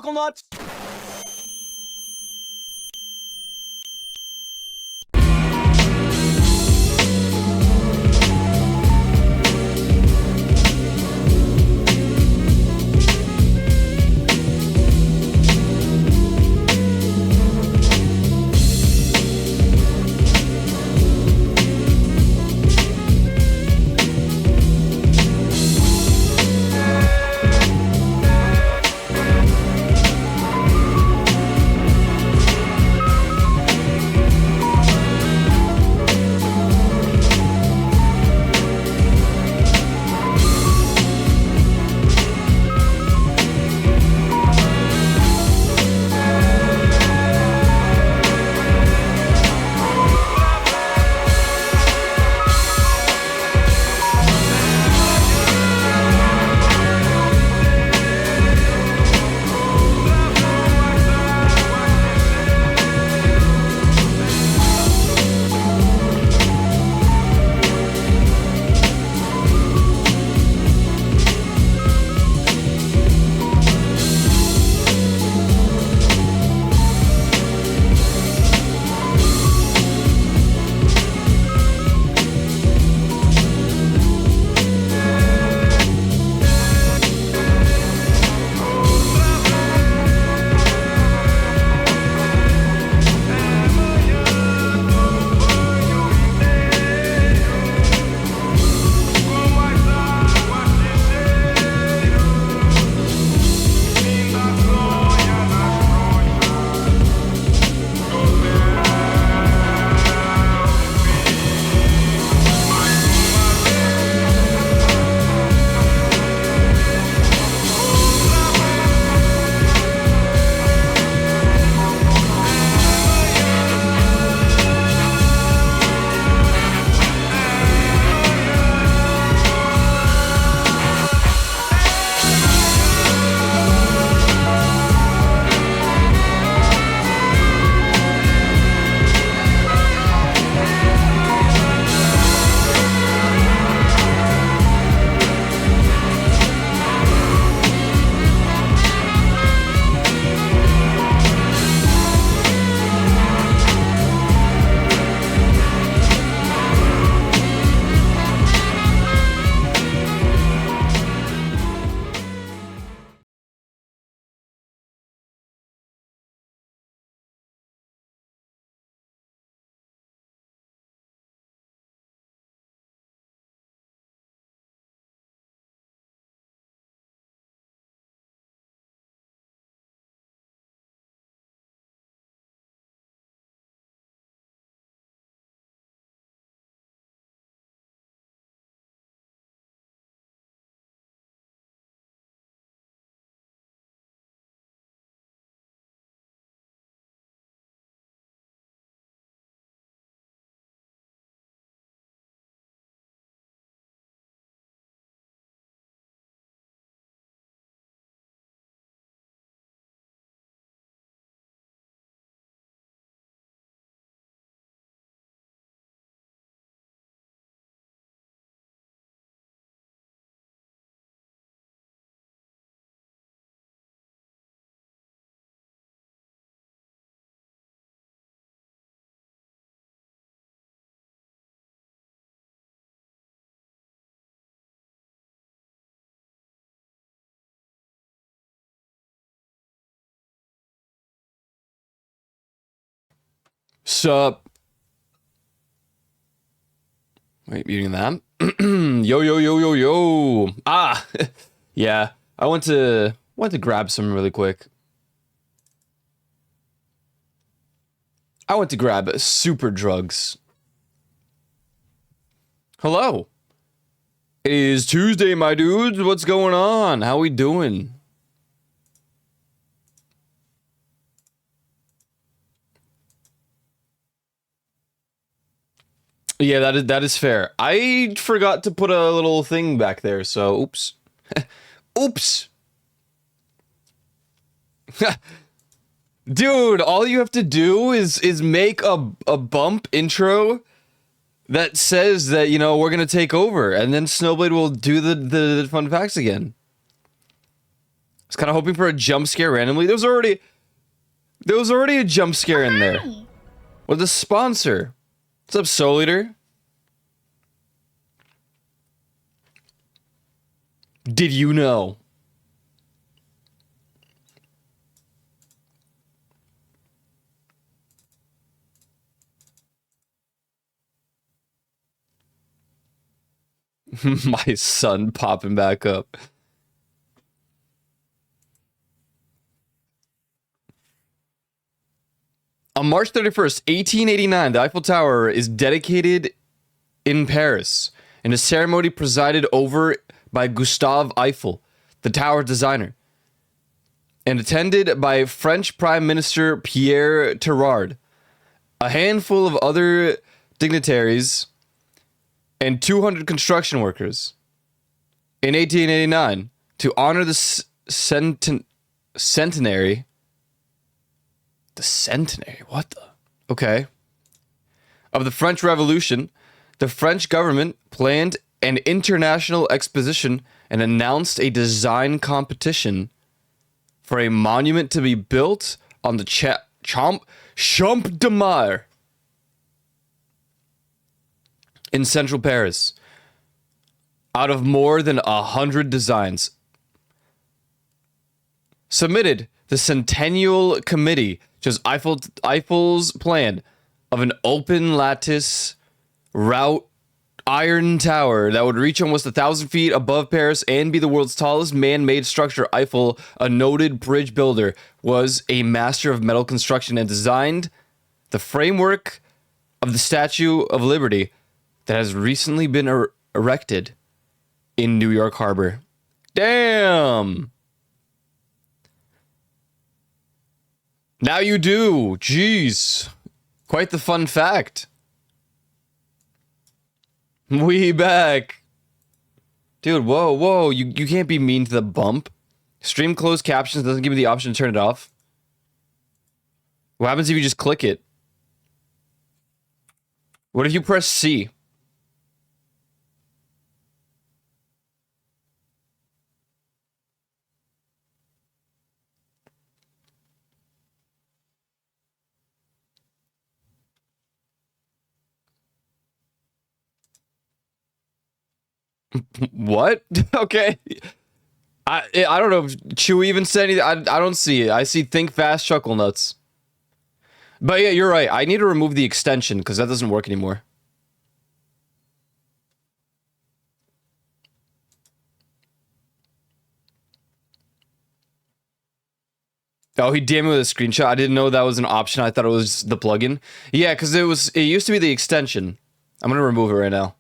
knuckle nuts. Sup? Wait, muting that? Yo, yo, yo, yo, yo. Ah, yeah. I went to grab some really quick. I went to grab super drugs. Hello. It is Tuesday, my dudes. What's going on? How we doing? Yeah, that is fair. I forgot to put a little thing back there, so oops. Oops. Dude, all you have to do is make a bump intro that says that, you know, we're gonna take over, and then Snowblade will do the fun facts again. was kind of hoping for a jump scare randomly. There was already a jump scare in there. With the sponsor. What's up, Soul Eater? Did you know? My son popping back up. On March 31st, 1889, the Eiffel Tower is dedicated in Paris in a ceremony presided over by Gustave Eiffel, the tower designer, and attended by French Prime Minister Pierre Tirard, a handful of other dignitaries, and 200 construction workers. In 1889, to honor the centenary. The centenary? What the? Okay. Of the French Revolution, the French government planned an international exposition and announced a design competition for a monument to be built on the Champ de Mars in central Paris. Out of more than 100 designs submitted, the Centennial Committee chose Eiffel's plan of an open lattice route iron tower that would reach almost 1,000 feet above Paris and be the world's tallest man-made structure. Eiffel, a noted bridge builder, was a master of metal construction and designed the framework of the Statue of Liberty that has recently been erected in New York Harbor. Damn! Now you do. Jeez. Quite the fun fact. We back. Dude, whoa. You can't be mean to the bump. Stream closed captions doesn't give me the option to turn it off. What happens if you just click it? What if you press C? What? Okay. I don't know if Chewy even said anything. I don't see it. I see think fast, chuckle nuts. But yeah, you're right. I need to remove the extension because that doesn't work anymore. Oh, he damn me with a screenshot. I didn't know that was an option. I thought it was the plugin. Yeah, because it used to be the extension. I'm gonna remove it right now.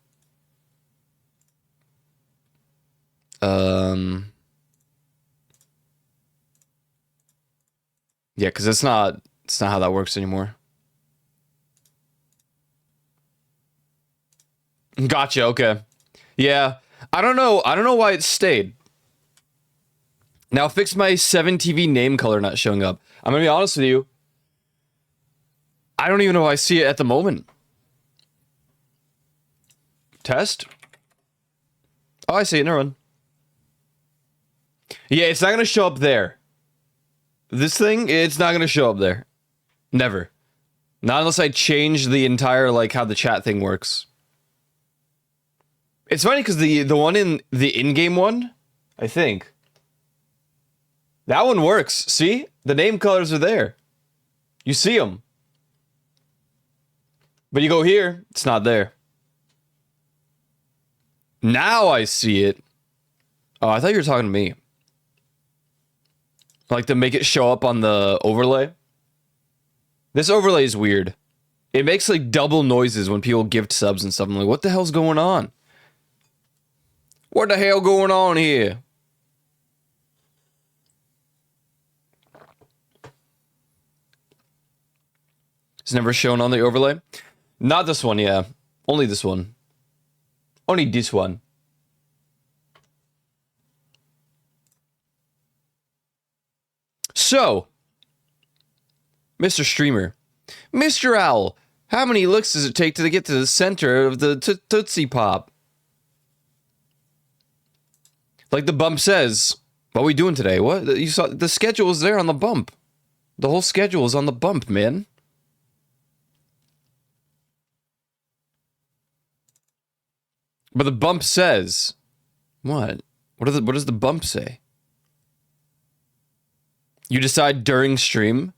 Yeah, because it's not how that works anymore. Gotcha, okay. Yeah. I don't know why it stayed. Now fix my 7TV name color not showing up. I'm gonna be honest with you. I don't even know how I see it at the moment. Test? Oh, I see it, never mind. Yeah, it's not gonna show up there. This thing, it's not gonna show up there. Never. Not unless I change the entire, like, how the chat thing works. It's funny because the one in the in-game one, I think. That one works. See? The name colors are there. You see them. But you go here, it's not there. Now I see it. Oh, I thought you were talking to me. Like to make it show up on the overlay. This overlay is weird. It makes like double noises when people gift subs and stuff. I'm like, what the hell's going on? What the hell going on here? It's never shown on the overlay. Not this one, yeah. Only this one. Only this one. So, Mr. Streamer, Mr. Owl, how many licks does it take to get to the center of the Tootsie Pop? Like the bump says, What are we doing today? What? You saw the schedule is there on the bump. The whole schedule is on the bump, man. But the bump says, what? What does the bump say? You decide during stream?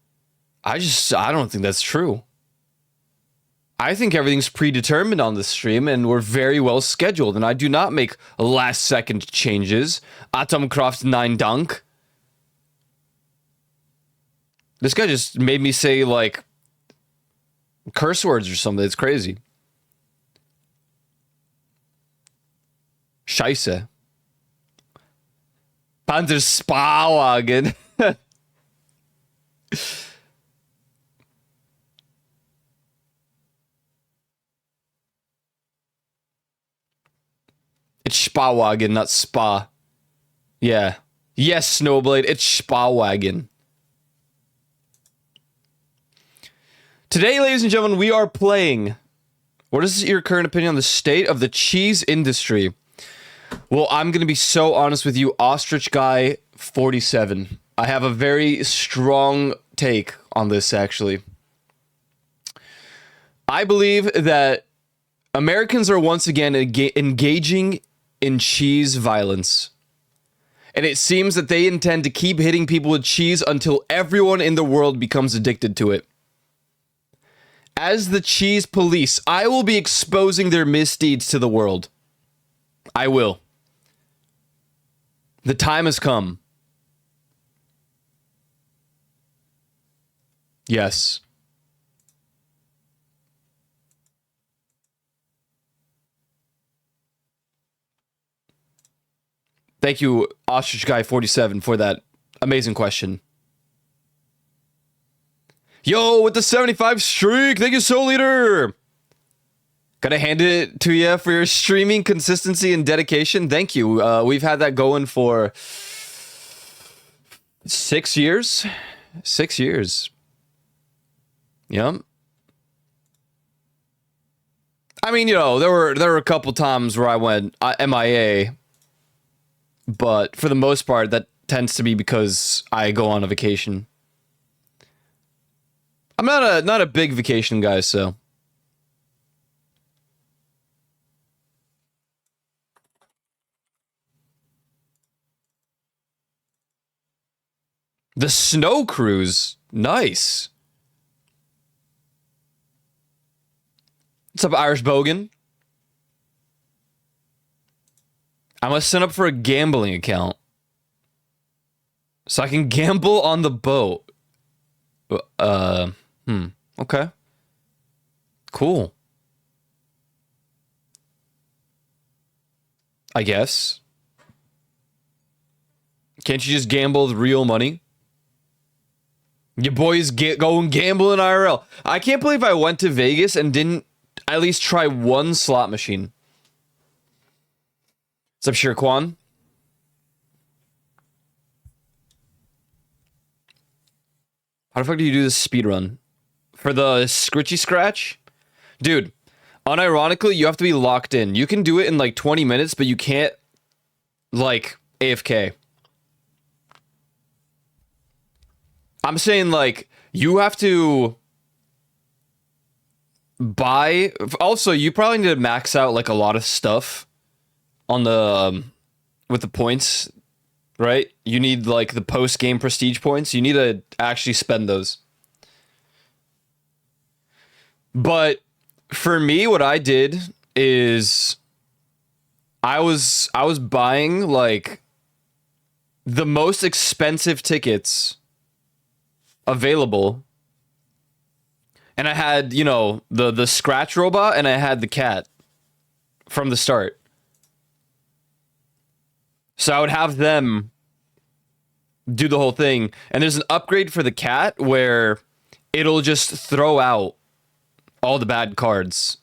I don't think that's true. I think everything's predetermined on the stream and we're very well scheduled and I do not make last second changes. Atomcroft 9 dunk. This guy just made me say like curse words or something. It's crazy. Scheiße. Panzer Sparwagen. It's Sparwagen, not Spa. Yeah. Yes, Snowblade, it's Sparwagen. Today, ladies and gentlemen, we are playing. What is your current opinion on the state of the cheese industry? Well, I'm going to be so honest with you, Ostrich Guy 47. I have a very strong take on this, actually. I believe that Americans are once again engaging in cheese violence. And it seems that they intend to keep hitting people with cheese until everyone in the world becomes addicted to it. As the cheese police, I will be exposing their misdeeds to the world. I will. The time has come. Yes. Thank you, Ostrich Guy 47, for that amazing question. Yo, with the 75 streak, thank you, Soul Leader. Gotta hand it to you for your streaming consistency and dedication. Thank you. We've had that going for 6 years. 6 years. Yep. I mean, you know, there were a couple times where I went MIA, but for the most part, that tends to be because I go on a vacation. I'm not a big vacation guy, so. The snow cruise, nice. What's up, Irish Bogan? I must sign up for a gambling account so I can gamble on the boat. Okay. Cool. I guess. Can't you just gamble with real money? Your boys go and gamble in IRL. I can't believe I went to Vegas and didn't at least try one slot machine. What's up, Shirkwan? How the fuck do you do this speed run? For the Scritchy Scratch? Dude, unironically, you have to be locked in. You can do it in like 20 minutes, but you can't, like, AFK. I'm saying, like, you have to buy... Also, you probably need to max out, like, a lot of stuff on the... with the points, right? You need, like, the post-game prestige points. You need to actually spend those. But for me, what I did is I was buying, like, the most expensive tickets available, and I had, you know, the scratch robot, and I had the cat from the start. So I would have them do the whole thing, and there's an upgrade for the cat where it'll just throw out all the bad cards.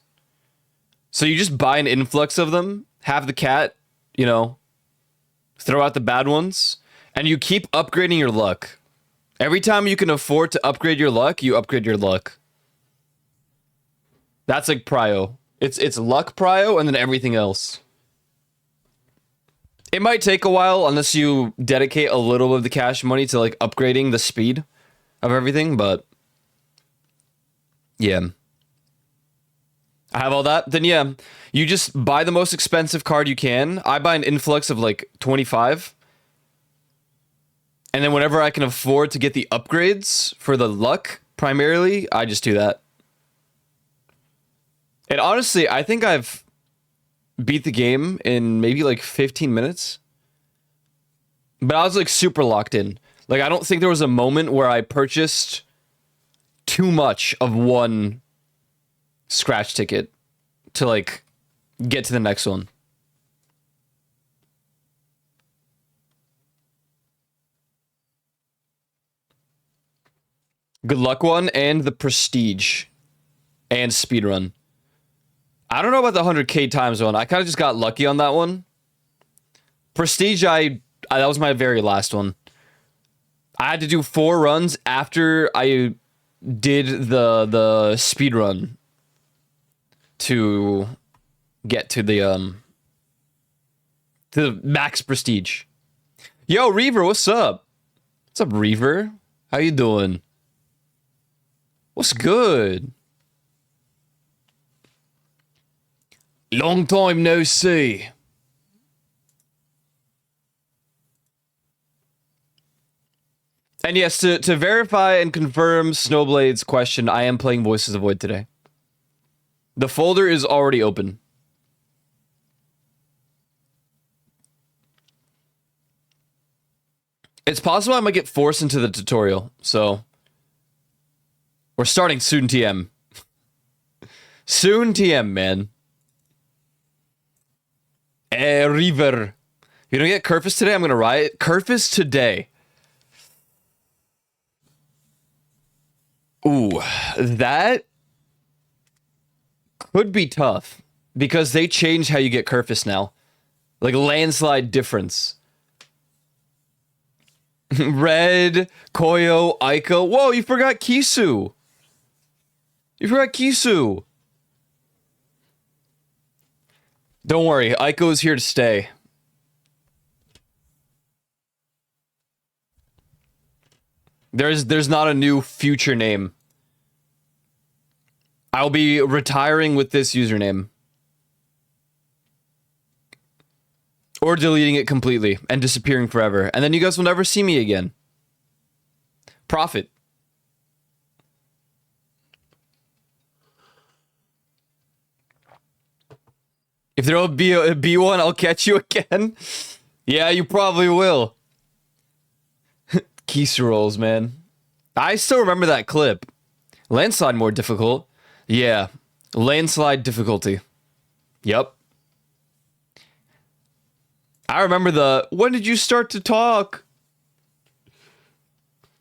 So you just buy an influx of them, have the cat, you know, throw out the bad ones, and you keep upgrading your luck. Every time you can afford to upgrade your luck, you upgrade your luck. That's like prio. It's luck prio and then everything else. It might take a while unless you dedicate a little of the cash money to like upgrading the speed of everything, but yeah. I have all that. Then yeah, you just buy the most expensive card you can. I buy an influx of like 25. And then whenever I can afford to get the upgrades for the luck, primarily, I just do that. And honestly, I think I've beat the game in maybe like 15 minutes. But I was like super locked in. Like, I don't think there was a moment where I purchased too much of one scratch ticket to like get to the next one. Good luck one and the prestige and speedrun. I don't know about the 100k times one. I kind of just got lucky on that one. Prestige, I that was my very last one. I had to do 4 runs after I did the speed run to get to the max prestige. Yo, Reaver, what's up? What's up, Reaver? How you doing? What's good? Long time no see. And yes, to verify and confirm Snowblade's question, I am playing Voices of Void today. The folder is already open. It's possible I might get forced into the tutorial, so... We're starting soon, TM. Soon, TM, man. River. You don't get Kerfus today? I'm gonna riot. Kerfus today. Ooh, that could be tough because they changed how you get Kerfus now. Like landslide difference. Red, Koyo, Aiko. Whoa, you forgot Kisu. You forgot Kisu. Don't worry, Aiko is here to stay. There's not a new future name. I'll be retiring with this username. Or deleting it completely and disappearing forever. And then you guys will never see me again. Profit. If there'll be a B1, I'll catch you again. Yeah, you probably will. Keys rolls, man. I still remember that clip. Landslide more difficult. Yeah. Landslide difficulty. Yep. I remember the, when did you start to talk?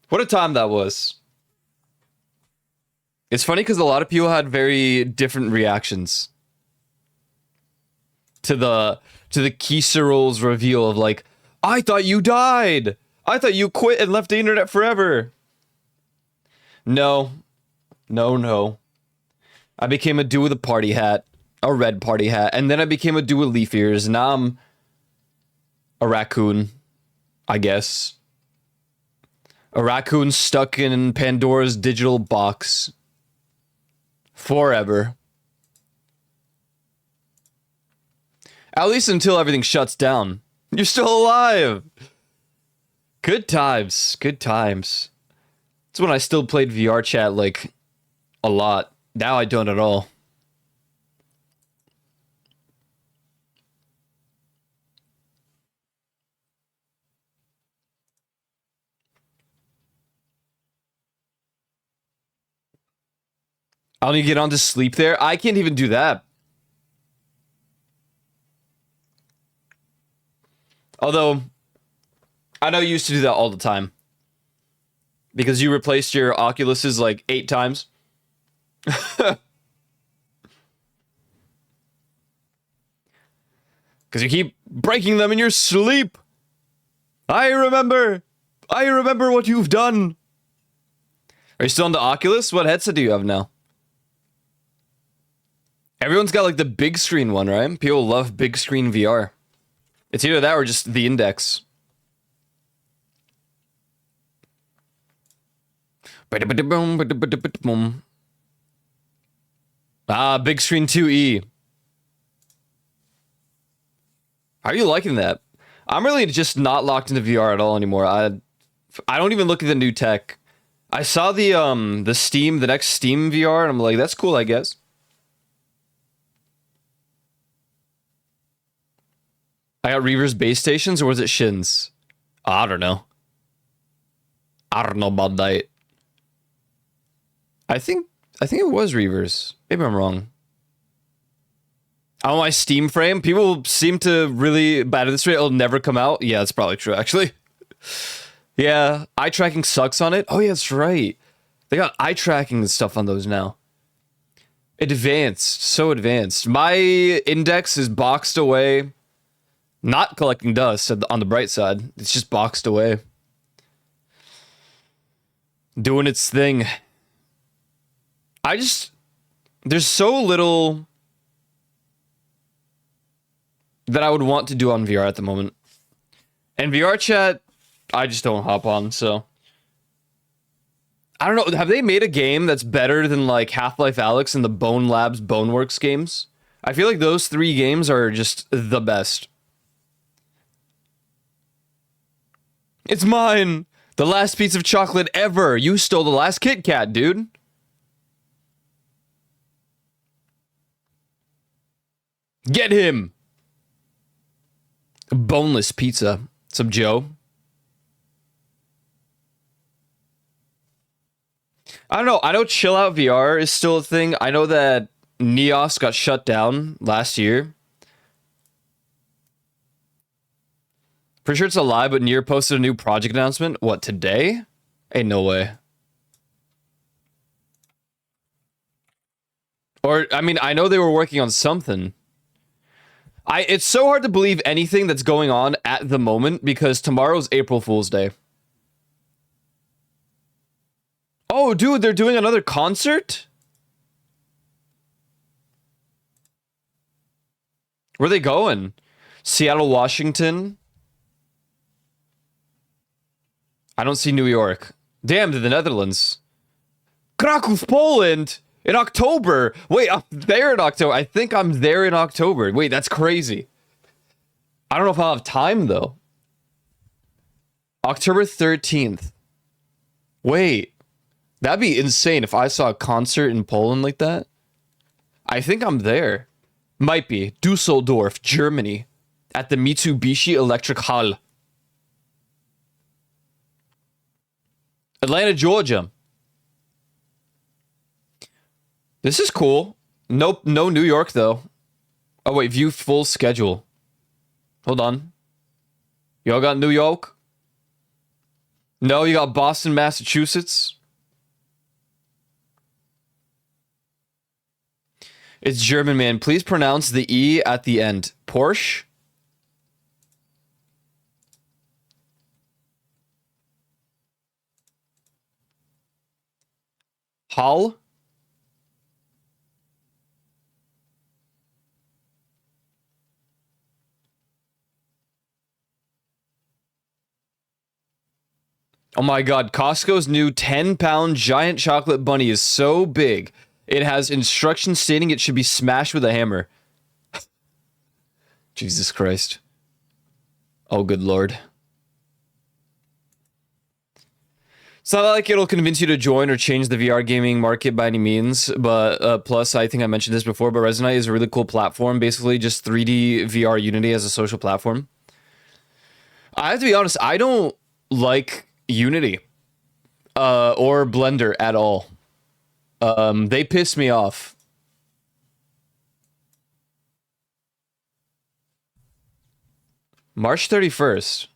What a time that was. It's funny because a lot of people had very different reactions to the Kisarol's reveal of like, I thought you died. I thought you quit and left the internet forever. No. No. I became a dude with a party hat. A red party hat. And then I became a dude with leaf ears. Now I'm a raccoon, I guess. A raccoon stuck in Pandora's digital box. Forever. At least until everything shuts down. You're still alive! Good times. Good times. It's when I still played VR chat, like, a lot. Now I don't at all. I'll need to get on to sleep there. I can't even do that. Although, I know you used to do that all the time. Because you replaced your Oculuses like 8 times. Because you keep breaking them in your sleep. I remember what you've done. Are you still on the Oculus? What headset do you have now? Everyone's got like the big screen one, right? People love big screen VR. It's either that or just the index. Ah, big screen 2E. How are you liking that? I'm really just not locked into VR at all anymore. I don't even look at the new tech. I saw the next Steam VR, and I'm like, that's cool, I guess. I got Reaver's base stations, or was it Shins? I don't know. I don't know about that. I think it was Reaver's. Maybe I'm wrong. On my Steam frame, people seem to really, but at this rate, it'll never come out. Yeah, that's probably true, actually. Yeah, eye tracking sucks on it. Oh, yeah, that's right. They got eye tracking and stuff on those now. Advanced, so advanced. My index is boxed away. Not collecting dust on the bright side. It's just boxed away. Doing its thing. There's so little that I would want to do on VR at the moment. And VR chat, I just don't hop on, so. I don't know, have they made a game that's better than like Half-Life Alyx and the Bone Labs Boneworks games? I feel like those 3 games are just the best. It's mine! The last piece of chocolate ever! You stole the last Kit Kat, dude! Get him! Boneless pizza. What's up, Joe? I don't know. I know Chill Out VR is still a thing. I know that Neos got shut down last year. Pretty sure it's a lie, but Nier posted a new project announcement. What, today? Ain't no way. Or, I mean, I know they were working on something. It's so hard to believe anything that's going on at the moment because tomorrow's April Fool's Day. Oh, dude, they're doing another concert? Where are they going? Seattle, Washington? I don't see New York. Damn, to the Netherlands. Kraków, Poland! In October! Wait, I'm there in October. I think I'm there in October. Wait, that's crazy. I don't know if I'll have time, though. October 13th. Wait. That'd be insane if I saw a concert in Poland like that. I think I'm there. Might be. Dusseldorf, Germany. At the Mitsubishi Electric Hall. Atlanta, Georgia. This is cool. Nope, no New York, though. Oh, wait, view full schedule. Hold on. Y'all got New York? No, you got Boston, Massachusetts? It's German, man. Please pronounce the E at the end. Porsche? Hall? Oh my god, Costco's new 10-pound giant chocolate bunny is so big. It has instructions stating it should be smashed with a hammer. Jesus Christ. Oh, good lord. It's not like it'll convince you to join or change the VR gaming market by any means, but plus, I think I mentioned this before, but Resonite is a really cool platform, basically just 3D VR Unity as a social platform. I have to be honest, I don't like Unity or Blender at all. They piss me off. March 31st.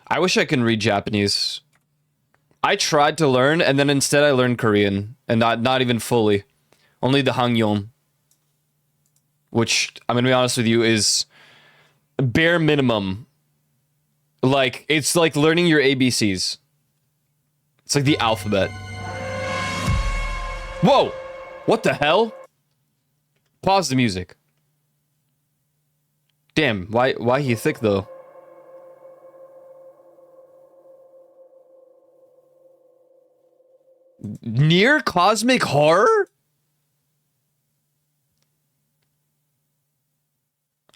I wish I can read Japanese. I tried to learn, and then instead I learned Korean, and not even fully. Only the Hangyeom. Which, I'm gonna be honest with you, is bare minimum. Like, it's like learning your ABCs. It's like the alphabet. Whoa! What the hell? Pause the music. Damn, why he thick though? Near cosmic horror?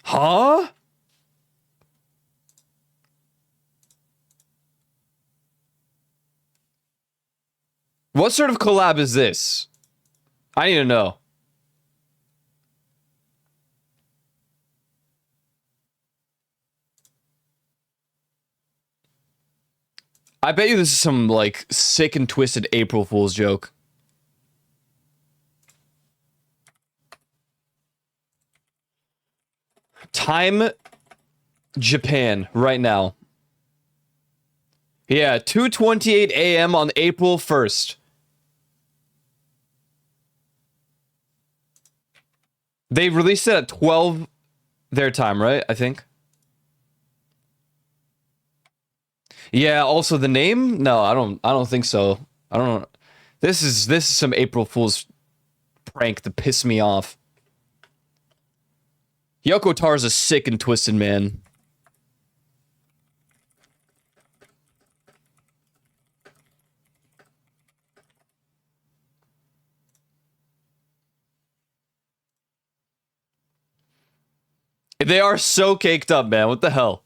Huh? What sort of collab is this? I need to know. I bet you this is some, like, sick and twisted April Fool's joke. Time Japan right now. Yeah, 2:28 a.m. on April 1st. They released it at 12 their time, right? I think. Yeah, also the name? No, I don't think so. I don't know. This is some April Fool's prank to piss me off. Yoko Tara's a sick and twisted man. They are so caked up, man. What the hell?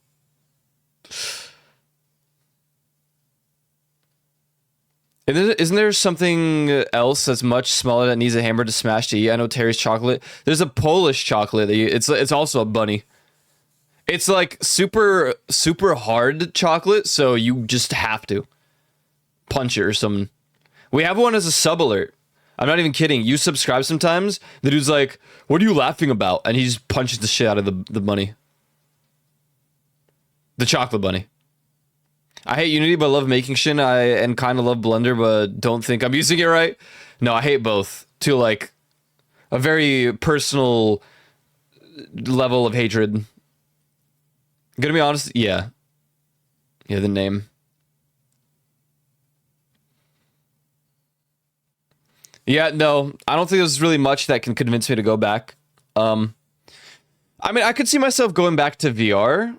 Isn't there something else that's much smaller that needs a hammer to smash to eat? I know Terry's chocolate. There's a Polish chocolate that it's also a bunny. It's like super hard chocolate, so you just have to punch it or something. We have one as a sub alert. I'm not even kidding. You subscribe sometimes. The dude's like, "What are you laughing about?" And he just punches the shit out of the bunny. The chocolate bunny. I hate Unity, but love making shit. And kind of love Blender, but don't think I'm using it right. No, I hate both. To like a very personal level of hatred. Gonna be honest, yeah. Yeah, the name. Yeah, no, I don't think there's really much that can convince me to go back. I mean, I could see myself going back to VR,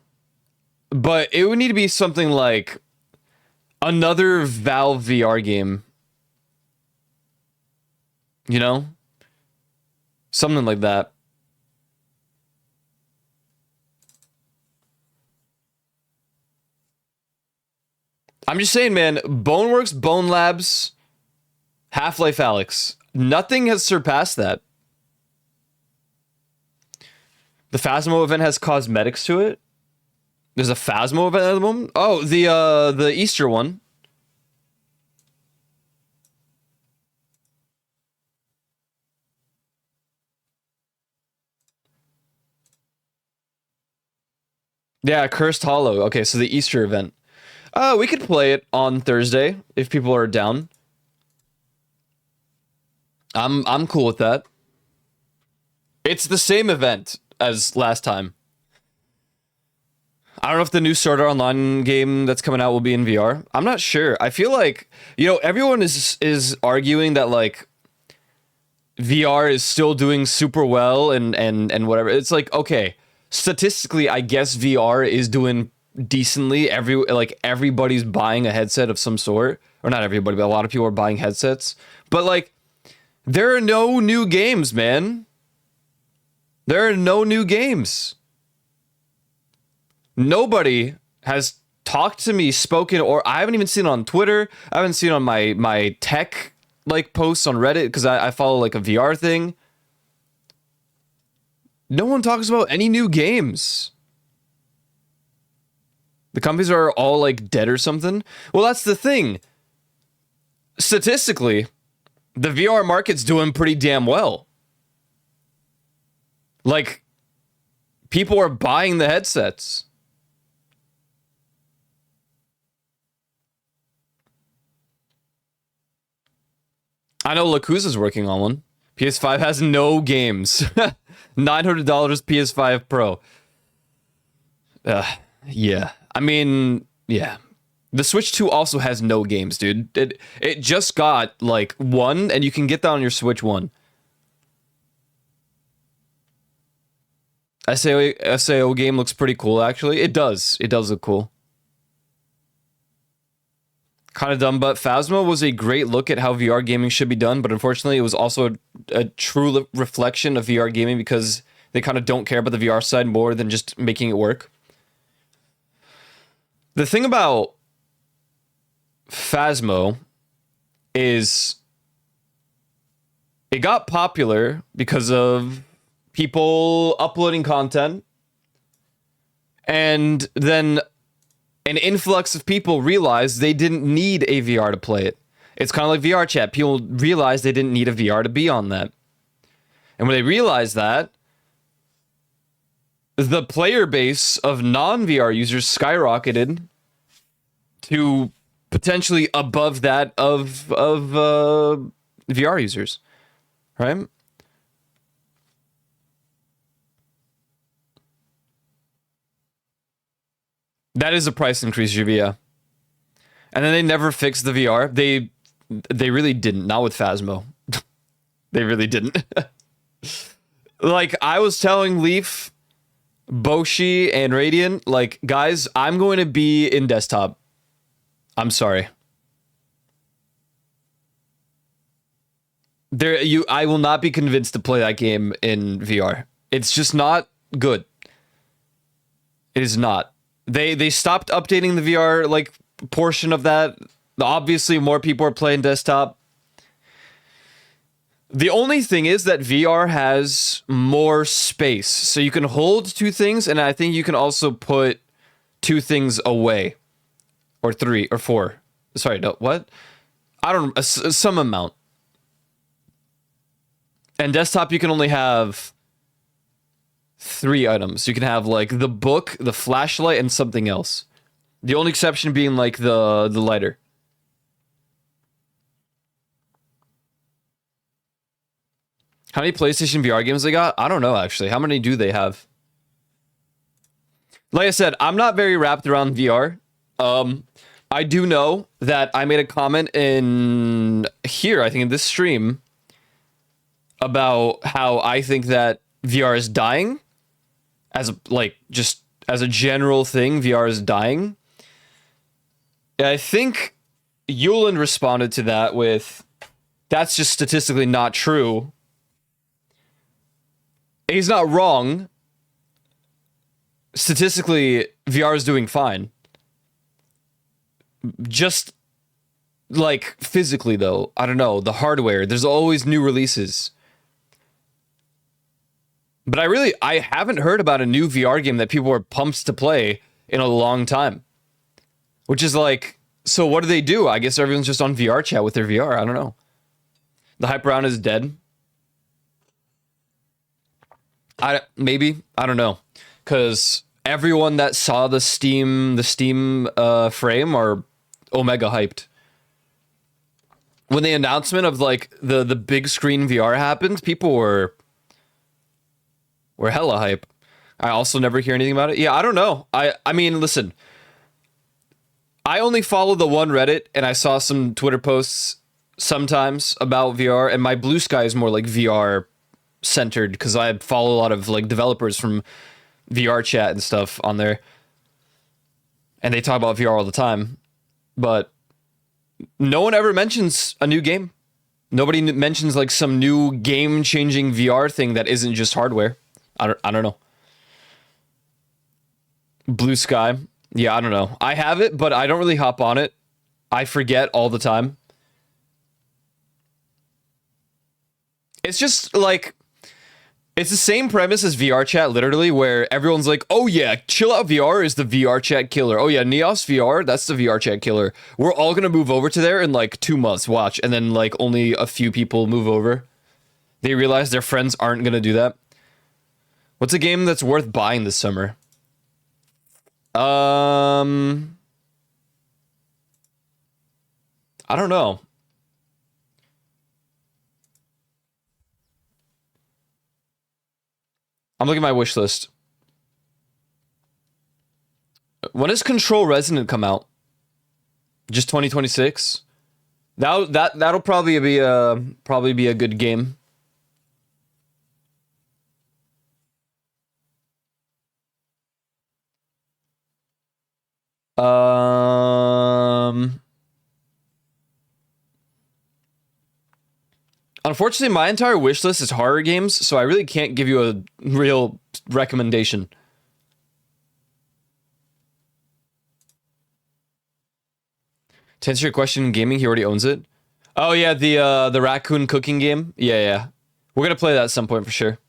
but it would need to be something like another Valve VR game. You know? Something like that. I'm just saying, man, Boneworks, Bone Labs, Half-Life Alyx. Nothing has surpassed that. The Phasmo event has cosmetics to it. There's a Phasmo event at the moment. Oh, the Easter one. Yeah, Cursed Hollow. Okay, so the Easter event. We could play it on Thursday if people are down. I'm cool with that. It's the same event as last time. I don't know if the new Sword Art Online game that's coming out will be in VR. I'm not sure. I feel like, you know, everyone is arguing that like VR is still doing super well and whatever. It's like, okay, statistically, I guess VR is doing decently. Everybody's buying a headset of some sort, or not everybody, but a lot of people are buying headsets. But like, there are no new games, man. There are no new games. Nobody has talked to me, spoken, or I haven't even seen it on Twitter. I haven't seen it on my tech like posts on Reddit because I follow like a VR thing. No one talks about any new games. The companies are all like dead or something. Well, that's the thing. Statistically, the VR market's doing pretty damn well. Like, people are buying the headsets. I know Lakuza's working on one. PS5 has no games. $900 PS5 Pro. Yeah. I mean, yeah. The Switch 2 also has no games, dude. It just got like one, and you can get that on your Switch 1. SAO game looks pretty cool, actually. It does. It does look cool. Kind of dumb, but Phasma was a great look at how VR gaming should be done, but unfortunately, it was also a true reflection of VR gaming because they kind of don't care about the VR side more than just making it work. The thing about Phasmo is it got popular because of people uploading content, and then an influx of people realized they didn't need a VR to play it. It's kind of like VR chat. People realized they didn't need a VR to be on that. And when they realized that, the player base of non-VR users skyrocketed to potentially above that of VR users, right? That is a price increase, Juvia. And then they never fixed the VR. They really didn't. Not with Phasmo. They really didn't. Like, I was telling Leaf, Boshi, and Radiant, like, guys, I'm going to be in desktop. I'm sorry. I will not be convinced to play that game in VR. It's just not good. It is not. They stopped updating the VR like portion of that. Obviously, more people are playing desktop. The only thing is that VR has more space, so you can hold two things, and I think you can also put two things away, or three, or four. Sorry, no, what? I don't know, some amount. And desktop, you can only have 3 items. You can have like the book, the flashlight, and something else. The only exception being like the lighter. How many PlayStation VR games they got? I don't know, actually. How many do they have? Like I said, I'm not very wrapped around VR. I do know that I made a comment in here, I think in this stream, about how I think that VR is dying. As a, like, just as a general thing, VR is dying. And I think Yulin responded to that with, that's just statistically not true. He's not wrong. Statistically, VR is doing fine. Just, like, physically, though, I don't know, the hardware, there's always new releases. But I haven't heard about a new VR game that people are pumped to play in a long time. Which is like, so what do? I guess everyone's just on VR chat with their VR. I don't know. The hype around is dead. Maybe. I don't know. Because everyone that saw the Steam frame are omega hyped. When the announcement of like the big screen VR happened, people were hella hype. I also never hear anything about it. Yeah, I don't know. I mean, listen. I only follow the one Reddit, and I saw some Twitter posts sometimes about VR, and my Blue Sky is more like VR centered because I follow a lot of like developers from VR chat and stuff on there, and they talk about VR all the time. But no one ever mentions a new game. Nobody mentions like some new game-changing VR thing that isn't just hardware. I don't know. Blue Sky. Yeah, I don't know. I have it, but I don't really hop on it. I forget all the time. It's just like, it's the same premise as VR chat, literally, where everyone's like, oh yeah, Chill Out VR is the VR chat killer. Oh yeah, Neos VR, that's the VR chat killer. We're all gonna move over to there in like 2 months, watch. And then like only a few people move over. They realize their friends aren't gonna do that. What's a game that's worth buying this summer? I don't know. I'm looking at my wish list. When does Control Resonant come out? Just 2026? That'll probably be a good game. Um, Unfortunately, my entire wish list is horror games, so I really can't give you a real recommendation. To answer your question, gaming, he already owns it. Oh yeah, the raccoon cooking game. Yeah, yeah. We're gonna play that at some point for sure.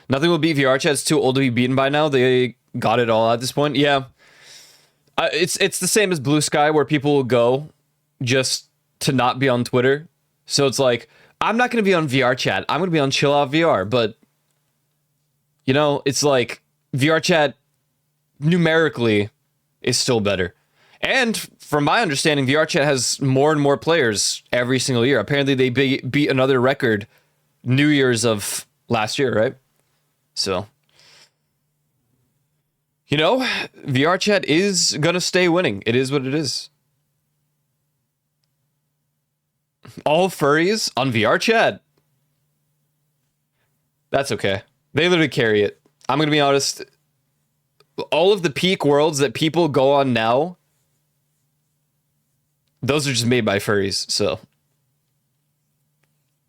Nothing will beat VR chat. It's too old to be beaten by now. They got it all at this point. Yeah, it's the same as Blue Sky, where people will go just to not be on Twitter. So it's like, I'm not gonna be on VR chat. I'm gonna be on Chill Out VR. But you know, it's like VR chat numerically is still better. And from my understanding, VR chat has more and more players every single year. Apparently, they beat another record New Year's of last year, right? So, you know, VR chat is gonna stay winning. It is what it is. All furries on VR chat. That's okay. They literally carry it. I'm gonna be honest. All of the peak worlds that people go on now, those are just made by furries. So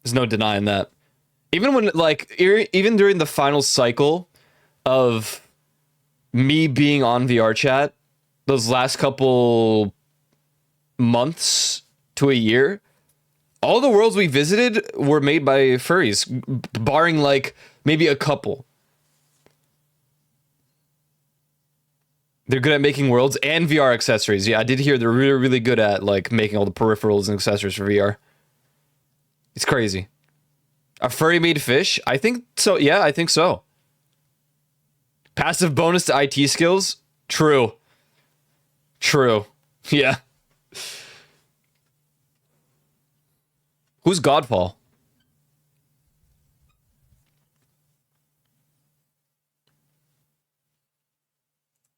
there's no denying that. Even when, like, even during the final cycle of me being on VR chat, those last couple months to a year, all the worlds we visited were made by furries, barring like maybe a couple. They're good at making worlds and VR accessories. Yeah, I did hear they're really, really good at like making all the peripherals and accessories for VR. It's crazy. A furry made fish? I think so. Yeah, I think so. Passive bonus to IT skills? True. True. Yeah. Who's Godfall?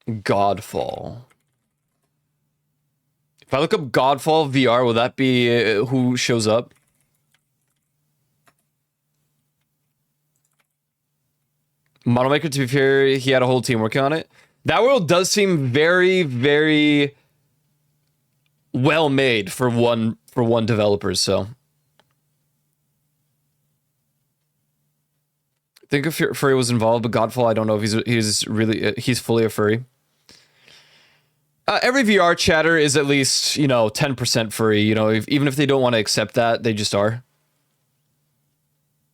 Godfall. If I look up Godfall VR, will that be who shows up? Model Maker, to be fair, he had a whole team working on it. That world does seem very, very well made for one developer. So, I think if furry was involved, but Godfall, I don't know if he's really he's fully a furry. Every VR chatter is at least 10% furry. Even if they don't want to accept that, they just are.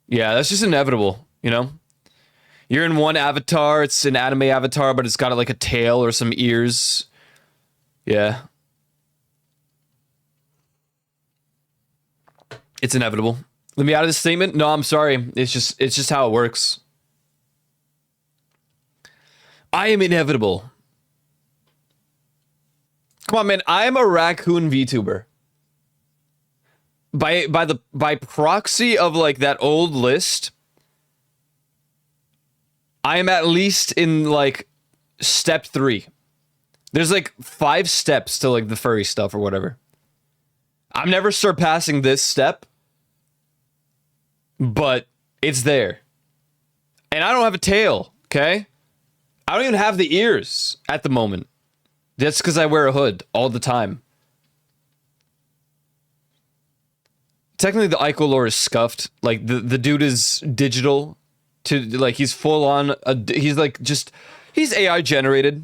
Yeah, that's just inevitable. You're in one avatar, it's an anime avatar, but it's got like a tail or some ears. Yeah. It's inevitable. Let me out of this statement. No, I'm sorry. It's just how it works. I am inevitable. Come on, man. I am a raccoon VTuber. By proxy of like that old list, I am at least in like step 3. There's like 5 steps to like the furry stuff or whatever. I'm never surpassing this step, but it's there. And I don't have a tail, okay? I don't even have the ears at the moment. That's because I wear a hood all the time. Technically, the Ico lore is scuffed. Like, the dude is digital. Like, he's full on. He's like just. He's AI generated.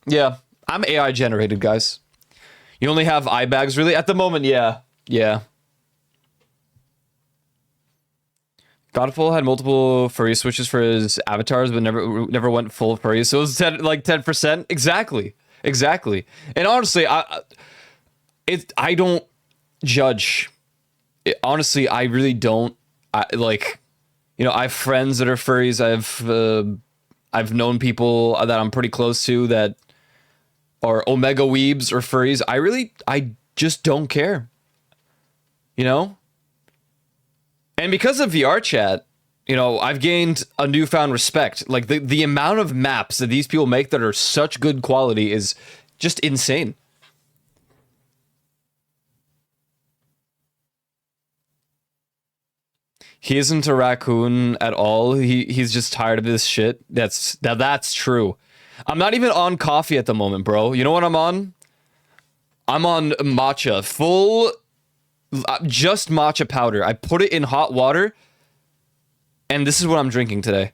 Yeah, I'm AI generated, guys. You only have eye bags, really? At the moment, yeah. Yeah. Godfall had multiple furry switches for his avatars, but never went full furry. So it was 10%. Exactly. And honestly, I don't judge. Honestly, I really don't. I have friends that are furries. I've known people that I'm pretty close to that are omega weebs or furries. I just don't care. And because of VR chat, I've gained a newfound respect. Like the amount of maps that these people make that are such good quality is just insane. He isn't a raccoon at all. He's just tired of this shit. That's true. I'm not even on coffee at the moment, bro. You know what I'm on? I'm on matcha. Full, just matcha powder. I put it in hot water, and this is what I'm drinking today.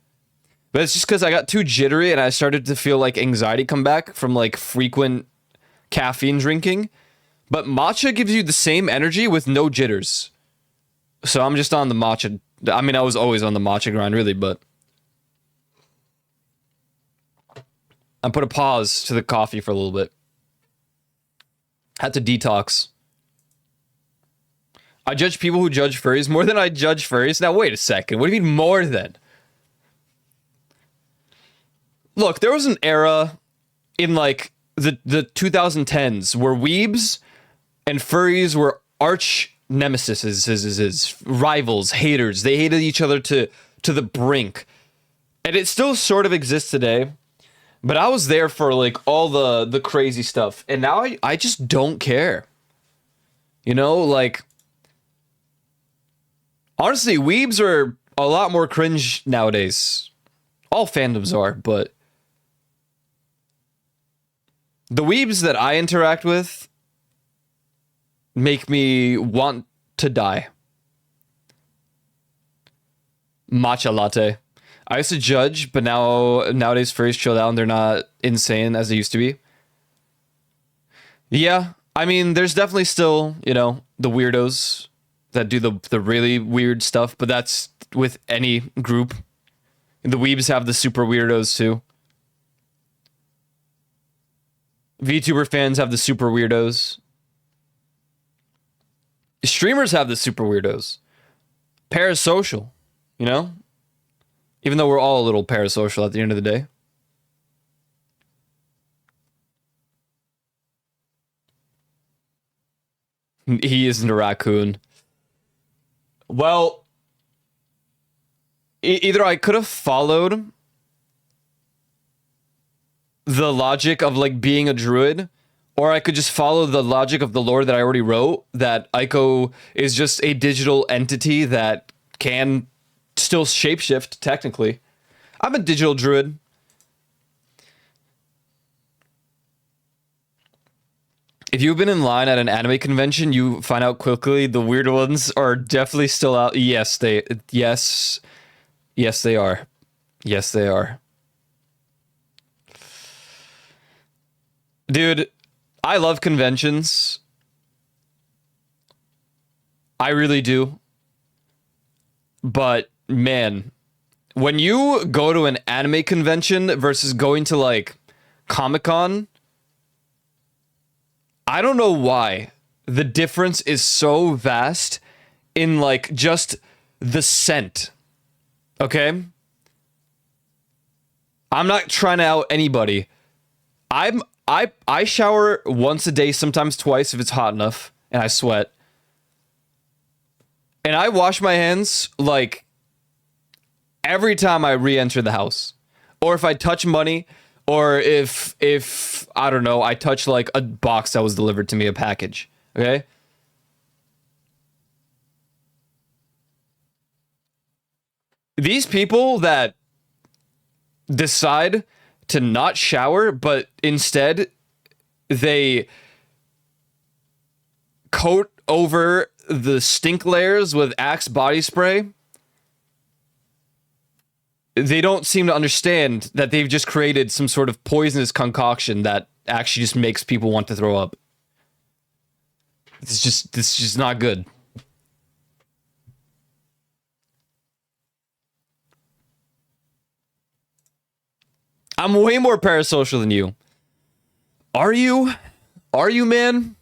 But it's just because I got too jittery and I started to feel like anxiety come back from like frequent caffeine drinking. But matcha gives you the same energy with no jitters. So I'm just on the matcha. I mean, I was always on the matcha grind, really, but I put a pause to the coffee for a little bit. Had to detox. I judge people who judge furries more than I judge furries. Now, wait a second. What do you mean more than? Look, there was an era in like the 2010s where weebs and furries were arch nemesis, rivals, haters. They hated each other to the brink. And it still sort of exists today. But I was there for like all the crazy stuff. And now I just don't care. You know, like honestly, weebs are a lot more cringe nowadays. All fandoms are, but the weebs that I interact with make me want to die. Matcha latte. I used to judge, but nowadays furries chill out and they're not insane as they used to be. Yeah, I mean, there's definitely still, you know, the weirdos that do the really weird stuff, but that's with any group. The weebs have the super weirdos too. VTuber fans have the super weirdos. Streamers have the super weirdos. Parasocial, you know? Even though we're all a little parasocial at the end of the day. He isn't a raccoon. Well, either I could have followed the logic of like being a druid, or I could just follow the logic of the lore that I already wrote, that Aiko is just a digital entity that can still shapeshift, technically. I'm a digital druid. If you've been in line at an anime convention, you find out quickly the weird ones are definitely still out. Yes, they are. Yes, they are. Dude, I love conventions. I really do. But man, when you go to an anime convention versus going to like Comic-Con, I don't know why the difference is so vast in like just the scent. Okay? I'm not trying to out anybody. I shower once a day, sometimes twice if it's hot enough, and I sweat. And I wash my hands like every time I re-enter the house. Or if I touch money, or if I don't know, I touch like a box that was delivered to me, a package. Okay? These people that decide to not shower, but instead they coat over the stink layers with Axe body spray. They don't seem to understand that they've just created some sort of poisonous concoction that actually just makes people want to throw up. It's just not good. I'm way more parasocial than you. Are you? Are you, man?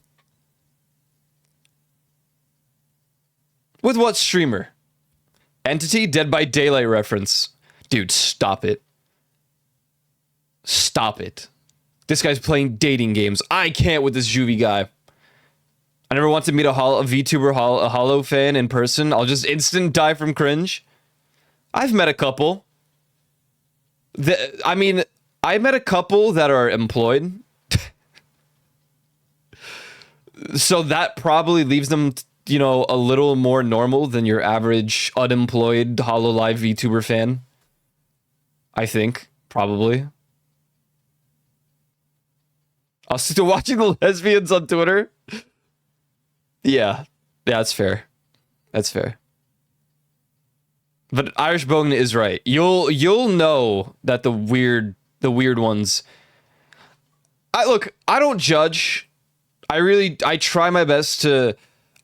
With what streamer? Entity? Dead by Daylight reference. Dude, stop it. Stop it. This guy's playing dating games. I can't with this Juvie guy. I never want to meet a VTuber a Hollow fan in person. I'll just instant die from cringe. I've met a couple. I mean, I met a couple that are employed. So that probably leaves them, you know, a little more normal than your average unemployed HoloLive VTuber fan. I think, probably. I'll stick to watching the lesbians on Twitter. Yeah, that's fair. That's fair. But Irish Bogan is right. You'll know that the weird ones. I don't judge. I try my best to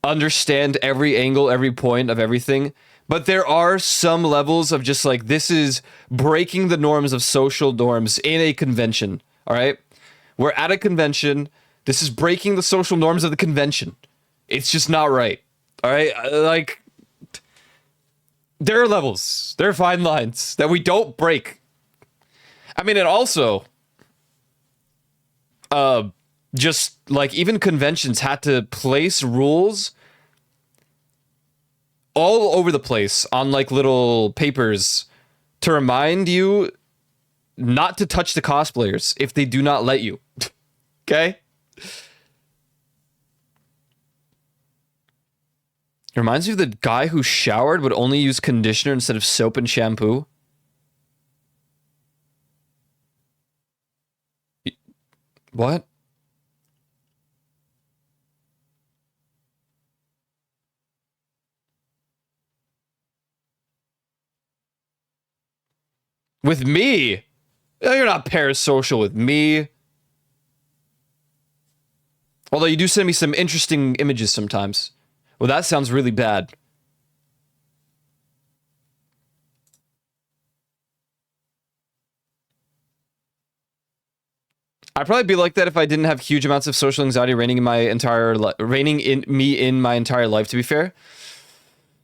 understand every angle, every point of everything. But there are some levels of just like, this is breaking the norms of social norms in a convention. All right. We're at a convention. This is breaking the social norms of the convention. It's just not right. All right. Like, there are levels. There are fine lines that we don't break. I mean, and also, just like even conventions had to place rules all over the place on like little papers to remind you not to touch the cosplayers if they do not let you. Okay? It reminds me of the guy who showered would only use conditioner instead of soap and shampoo. What? With me? You're not parasocial with me. Although you do send me some interesting images sometimes. Well, that sounds really bad. I'd probably be like that if I didn't have huge amounts of social anxiety reigning in my entire in my entire life, to be fair.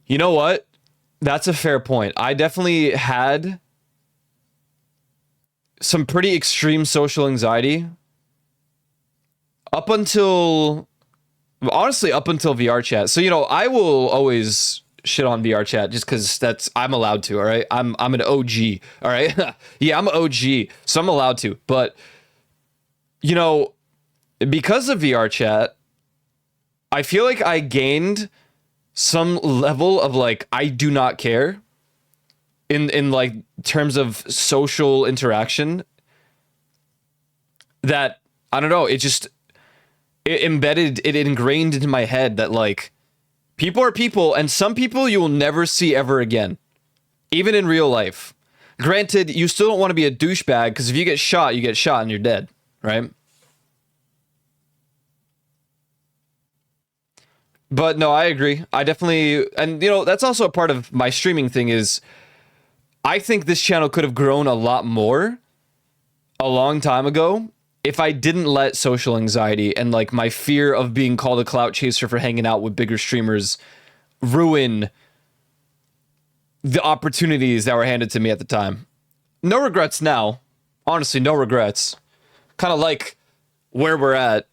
You know what? That's a fair point. I definitely had some pretty extreme social anxiety up until VR chat. So, you know, I will always shit on VR chat just because I'm allowed to. All right, I'm an OG. All right, yeah, I'm an OG, so I'm allowed to. But you know, because of VR chat, I feel like I gained some level of like, I do not care in like terms of social interaction, that I don't know, it ingrained into my head that like, people are people, and some people you will never see ever again, even in real life. Granted, you still don't want to be a douchebag, because if you get shot and you're dead, right? But no, I agree. I definitely, and you know, that's also a part of my streaming thing is, I think this channel could have grown a lot more a long time ago if I didn't let social anxiety and like my fear of being called a clout chaser for hanging out with bigger streamers ruin the opportunities that were handed to me at the time. No regrets now. Honestly, no regrets. Kind of like where we're at.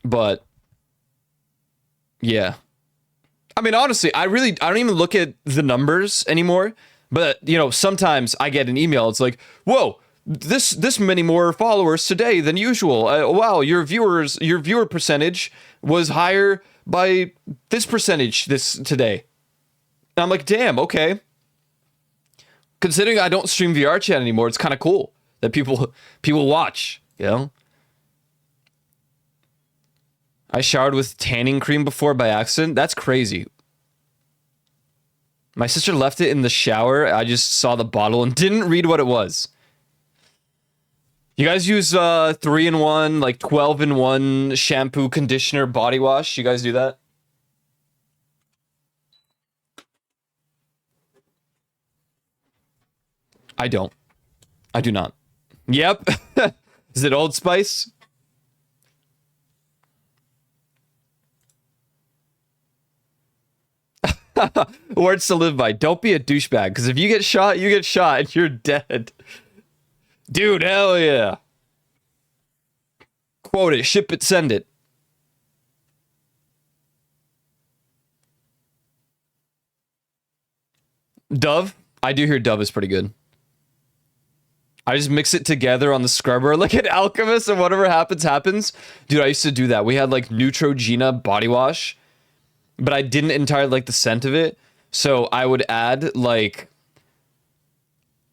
But yeah. I mean, honestly, I don't even look at the numbers anymore. But, you know, sometimes I get an email. It's like, whoa, this many more followers today than usual. Wow, your viewer percentage was higher by this percentage today. And I'm like, damn, okay. Considering I don't stream VR chat anymore, it's kind of cool that people watch, you know? I showered with tanning cream before by accident. That's crazy. My sister left it in the shower. I just saw the bottle and didn't read what it was. You guys use 3-in-1, like 12-in-1 shampoo, conditioner, body wash? You guys do that? I don't. I do not. Yep. Is it Old Spice? Words to live by. Don't be a douchebag, because if you get shot, and you're dead. Dude, hell yeah. Quote it, ship it, send it. Dove? I do hear Dove is pretty good. I just mix it together on the scrubber like an alchemist, and whatever happens, happens. Dude, I used to do that. We had like Neutrogena body wash, but I didn't entirely like the scent of it. So I would add like,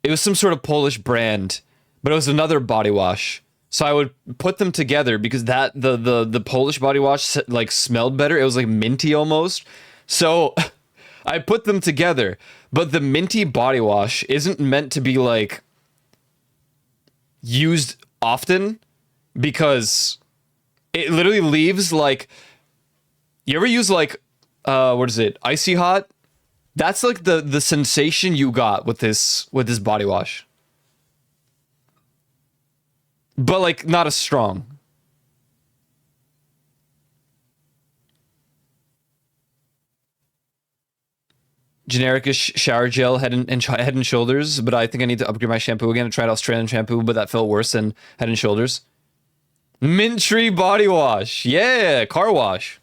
it was some sort of Polish brand, but it was another body wash. So I would put them together because that the Polish body wash like smelled better. It was like minty almost. So I put them together, but the minty body wash isn't meant to be like used often because it literally leaves like, you ever use like what is it? Icy hot? That's like the sensation you got with this body wash. But like not as strong. Generic-ish shower gel Head and Shoulders, but I think I need to upgrade my shampoo again. I tried Australian shampoo, but that felt worse than Head and Shoulders. Mint Tree body wash. Yeah, car wash.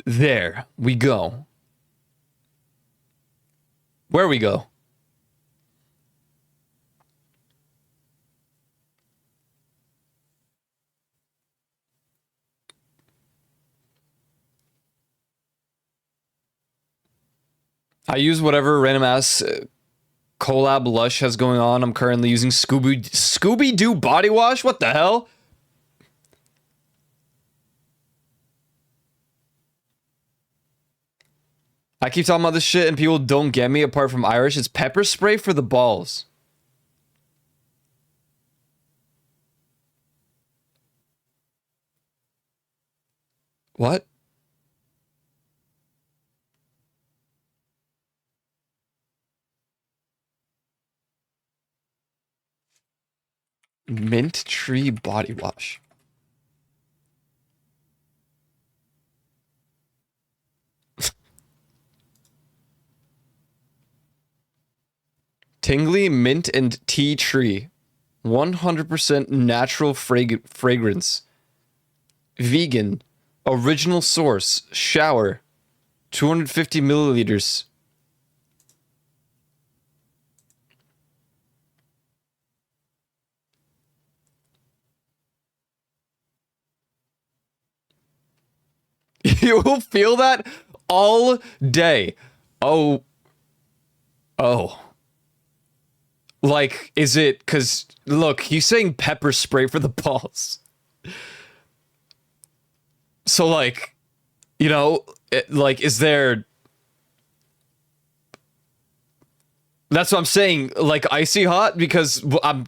There we go. Where we go? I use whatever random ass collab Lush has going on. I'm currently using Scooby Doo body wash. What the hell? I keep talking about this shit and people don't get me apart from Irish. It's pepper spray for the balls. What? Mint Tree body wash. Tingly mint and tea tree. 100% natural fragrance. Vegan. Original source. Shower. 250 milliliters. You will feel that all day. Oh. Oh. Like, is it, because, look, he's saying pepper spray for the balls. So, like, you know, like, is there... That's what I'm saying, like, icy hot? Because I'm...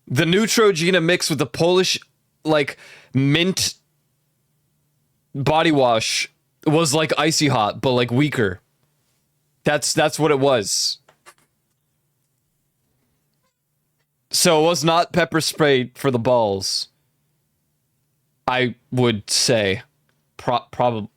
The Neutrogena mix with the Polish, like, mint body wash was like icy hot, but, like, weaker. That's what it was. So it was not pepper spray for the balls. I would say. Probably.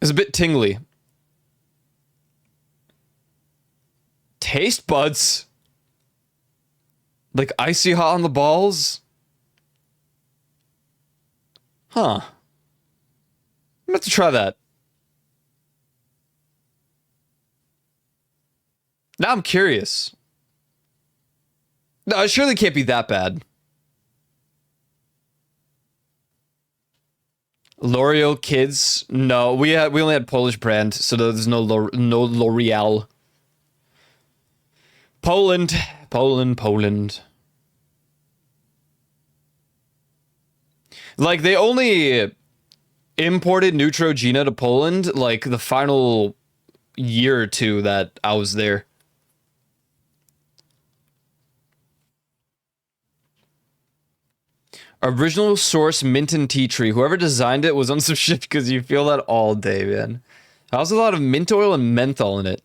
It's a bit tingly. Taste buds? Like icy hot on the balls? Huh. I'm gonna have to try that. Now I'm curious. No, it surely can't be that bad. L'Oreal Kids? No, we only had Polish brand, so there's no L'Oreal. Poland. Like they only imported Neutrogena to Poland like the final year or two that I was there. Original source mint and tea tree. Whoever designed it was on some shit because you feel that all day, man. How's a lot of mint oil and menthol in it?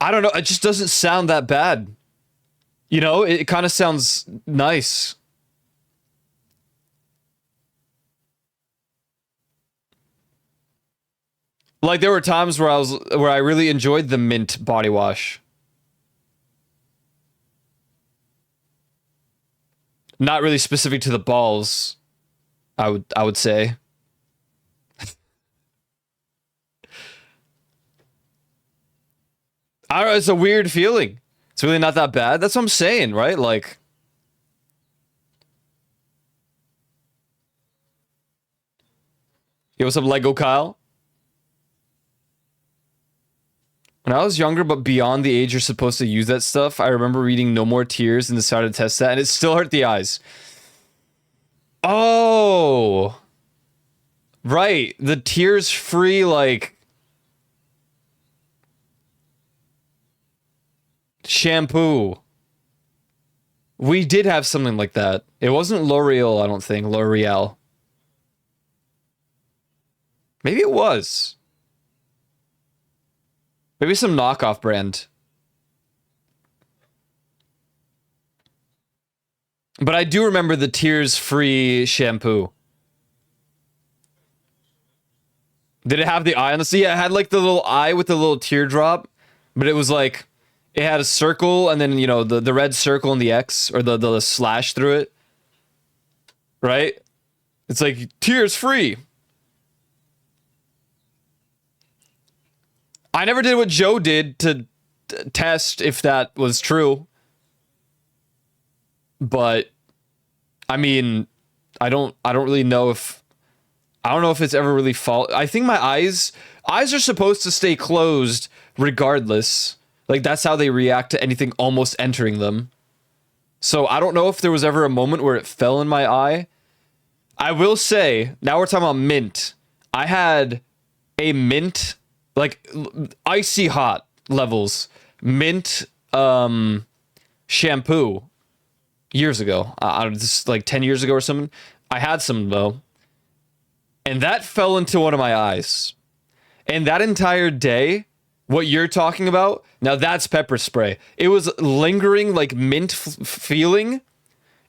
I don't know. It just doesn't sound that bad. You know, it kind of sounds nice. Like there were times where I really enjoyed the mint body wash. Not really specific to the balls, I would say. I don't know, it's a weird feeling. It's really not that bad. That's what I'm saying, right? Like Yo, what's up, Lego Kyle? When I was younger, but beyond the age you're supposed to use that stuff, I remember reading No More Tears and decided to test that, and it still hurt the eyes. Oh, right. The tears-free, like, shampoo. We did have something like that. It wasn't L'Oreal, I don't think. L'Oreal. Maybe it was. Maybe some knockoff brand. But I do remember the tears-free shampoo. Did it have the eye on the... Yeah, it had like the little eye with the little teardrop. But it was like... It had a circle and then, you know, the red circle and the X. Or the slash through it. Right? It's like, tears-free. I never did what Joe did to test if that was true. But I mean, I don't really know if it's ever really I think my eyes are supposed to stay closed regardless. Like that's how they react to anything almost entering them. So I don't know if there was ever a moment where it fell in my eye. I will say, now we're talking about mint. I had a mint, like icy hot levels, mint shampoo years ago. Just like 10 years ago or something. I had some though. And that fell into one of my eyes. And that entire day, what you're talking about, now that's pepper spray. It was lingering like mint feeling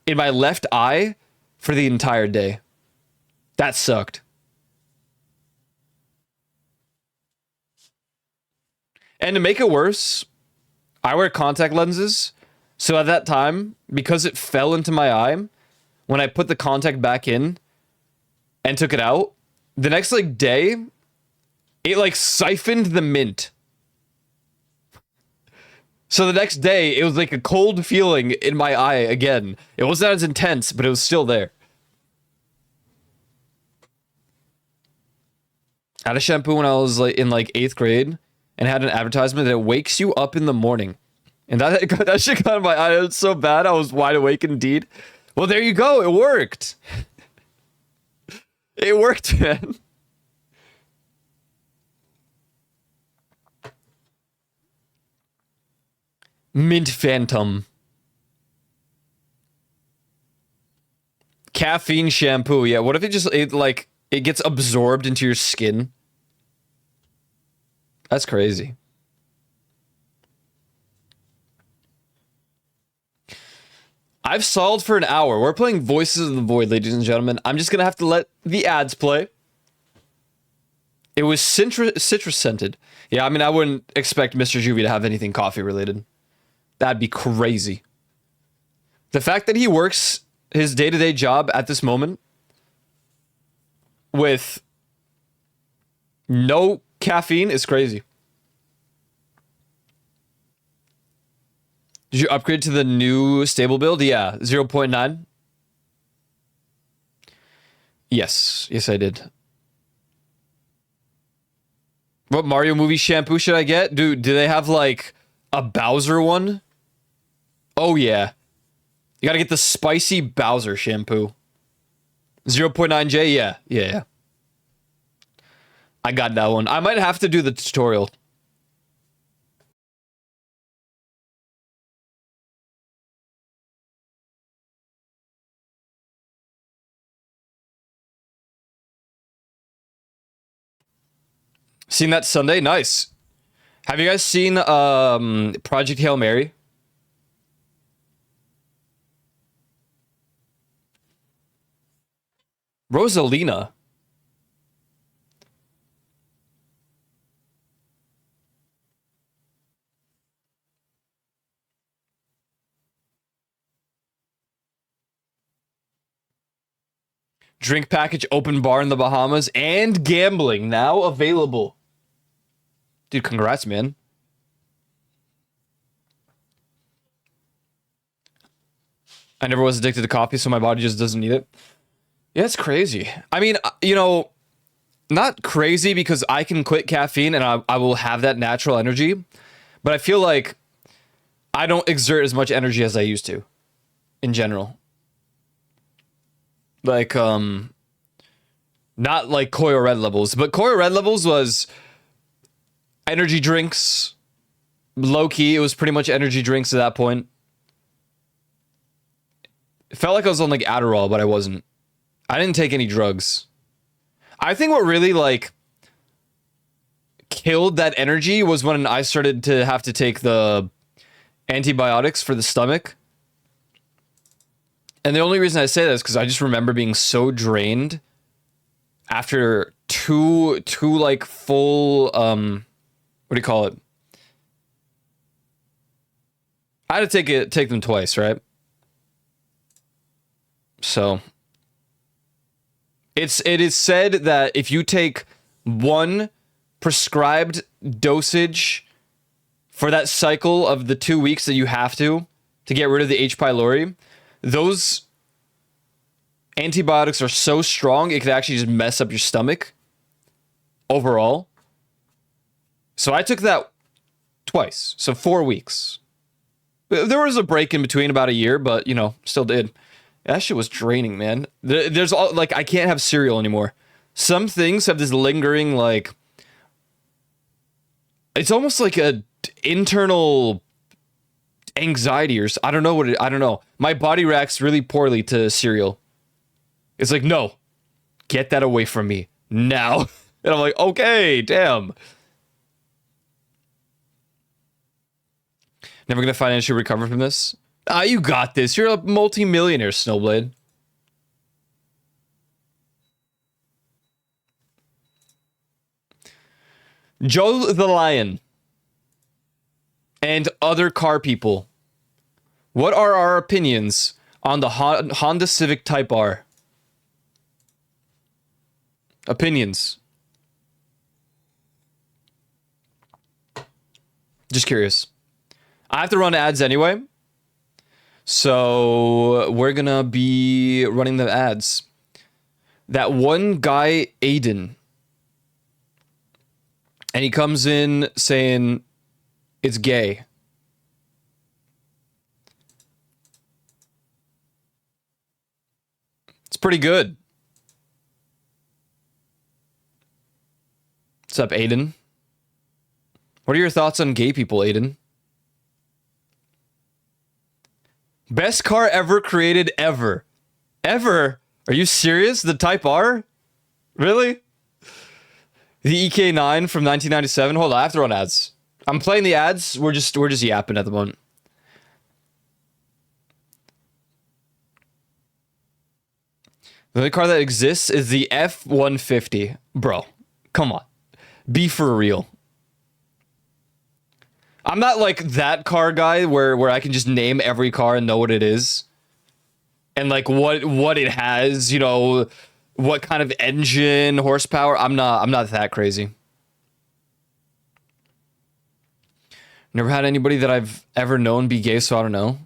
in my left eye for the entire day. That sucked. And to make it worse, I wear contact lenses. So at that time, because it fell into my eye, when I put the contact back in and took it out, the next like day, it like siphoned the mint. So the next day, it was like a cold feeling in my eye again. It wasn't as intense, but it was still there. I had a shampoo when I was like in like 8th grade and had an advertisement that it wakes you up in the morning. And that shit got in my eye. It was so bad. I was wide awake indeed. Well, there you go. It worked. It worked, man. Mint Phantom. Caffeine shampoo. Yeah, what if it gets absorbed into your skin? That's crazy. I've stalled for an hour. We're playing Voices of the Void, ladies and gentlemen. I'm just going to have to let the ads play. It was citrus scented. Yeah, I mean, I wouldn't expect Mr. Juvie to have anything coffee related. That'd be crazy. The fact that he works his day-to-day job at this moment with no caffeine is crazy. Did you upgrade to the new stable build? Yeah, 0.9. Yes, I did. What Mario movie shampoo should I get? Dude, do they have like a Bowser one? Oh yeah. You gotta get the spicy Bowser shampoo. 0.9J, yeah. I got that one. I might have to do the tutorial. Seen that Sunday? Nice. Have you guys seen Project Hail Mary? Rosalina. Drink package, open bar in the Bahamas, and gambling now available. Dude, congrats, man. I never was addicted to coffee, so my body just doesn't need it. Yeah, it's crazy. I mean, you know, not crazy because I can quit caffeine and I will have that natural energy, but I feel like I don't exert as much energy as I used to in general. Like, not like Koi or Red levels, but Koi or Red levels was energy drinks. Low key, it was pretty much energy drinks at that point. It felt like I was on like Adderall, but I wasn't. I didn't take any drugs. I think what really like killed that energy was when I started to have to take the antibiotics for the stomach. And the only reason I say that is because I just remember being so drained after two like full what do you call it? I had to take them twice, right? So it is said that if you take one prescribed dosage for that cycle of the 2 weeks that you have to get rid of the H. pylori, those antibiotics are so strong it could actually just mess up your stomach overall. So I took that twice, so 4 weeks. There was a break in between, about a year, but, you know, still did. That shit was draining, man. There's all, like, I can't have cereal anymore. Some things have this lingering, like, it's almost like a internal anxiety or I don't know what I don't know. My body reacts really poorly to cereal. It's like, no, get that away from me now. And I'm like, okay, damn. Never gonna financially recover from this? Ah, you got this. You're a multi-millionaire, Snowblade. Joe the Lion and other car people. What are our opinions on the Honda Civic Type R? Opinions. Just curious. I have to run ads anyway. So we're gonna be running the ads. That one guy, Aiden, and he comes in saying it's gay. It's pretty good. What's up, Aiden? What are your thoughts on gay people, Aiden? Best car ever created ever. Ever? Are you serious? The Type R? Really? The EK9 from 1997? Hold on, I have to run ads. I'm playing the ads. We're just yapping at the moment. The only car that exists is the F-150. Bro, come on. Be for real. I'm not like that car guy where I can just name every car and know what it is. And like what it has, you know, what kind of engine, horsepower. I'm not that crazy. Never had anybody that I've ever known be gay, so I don't know.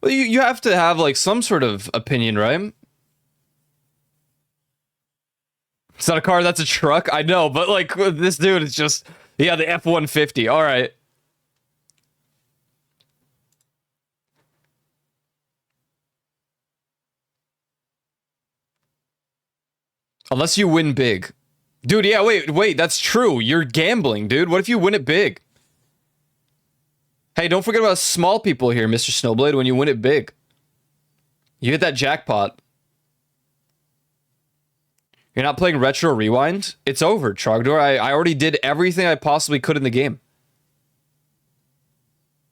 Well, you have to have like some sort of opinion, right? It's not a car, that's a truck. I know, but like this dude is just, yeah, the F-150. All right. Unless you win big. Dude, yeah, wait, that's true. You're gambling, dude. What if you win it big? Hey, don't forget about small people here, Mr. Snowblade, when you win it big. You hit that jackpot. You're not playing Retro Rewind? It's over, Trogdor. I already did everything I possibly could in the game.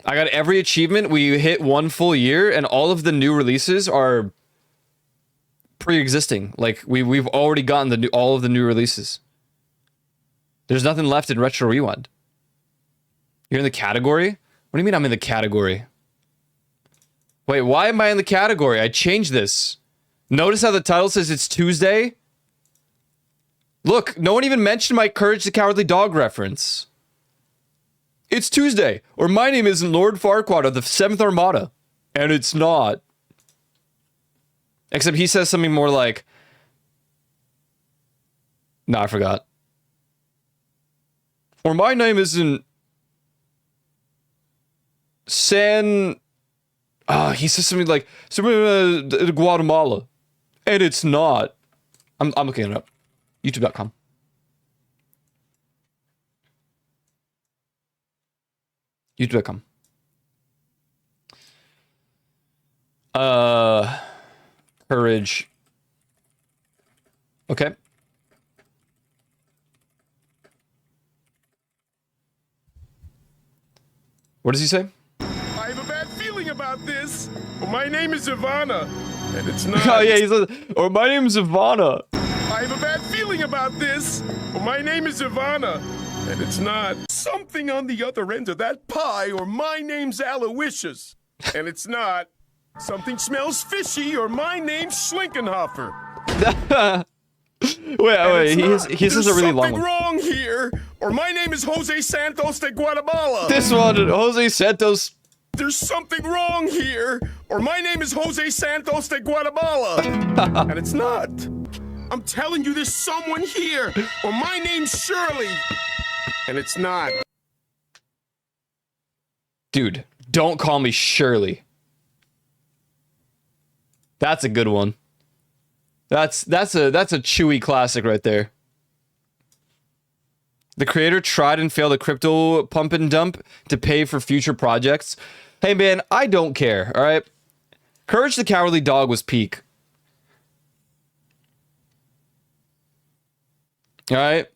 I got every achievement. We hit 1 full year, and all of the new releases are pre-existing. Like we've already gotten all of the new releases. There's nothing left in Retro Rewind. You're in the category? What do you mean I'm in the category? Wait, why am I in the category? I changed this. Notice how the title says it's Tuesday? Look, no one even mentioned my Courage the Cowardly Dog reference. It's Tuesday, or my name isn't Lord Farquaad of the 7th Armada. And it's not. Except he says something more like, No, I forgot. Or my name isn't San. He says something like Guatemala, and it's not. I'm looking it up. YouTube.com. YouTube.com. Courage. Okay. What does he say? I have a bad feeling about this. Well, my name is Ivana, and it's not. Oh yeah, he says, or my name is Ivana. I have a bad feeling about this. Well, my name is Ivana, and it's not. Something on the other end of that pie, or my name's Aloysius, and it's not. Something smells fishy, or my name's Schlinkenhofer. wait, he says a really long one. There's something wrong here, or my name is Jose Santos de Guatemala. This one, Jose Santos. There's something wrong here, or my name is Jose Santos de Guatemala. And it's not. I'm telling you, there's someone here, or my name's Shirley. And it's not. Dude, don't call me Shirley. That's a good one. That's a Chewy classic right there. The creator tried and failed a crypto pump and dump to pay for future projects. Hey man, I don't care, all right? Courage the Cowardly Dog was peak. All right?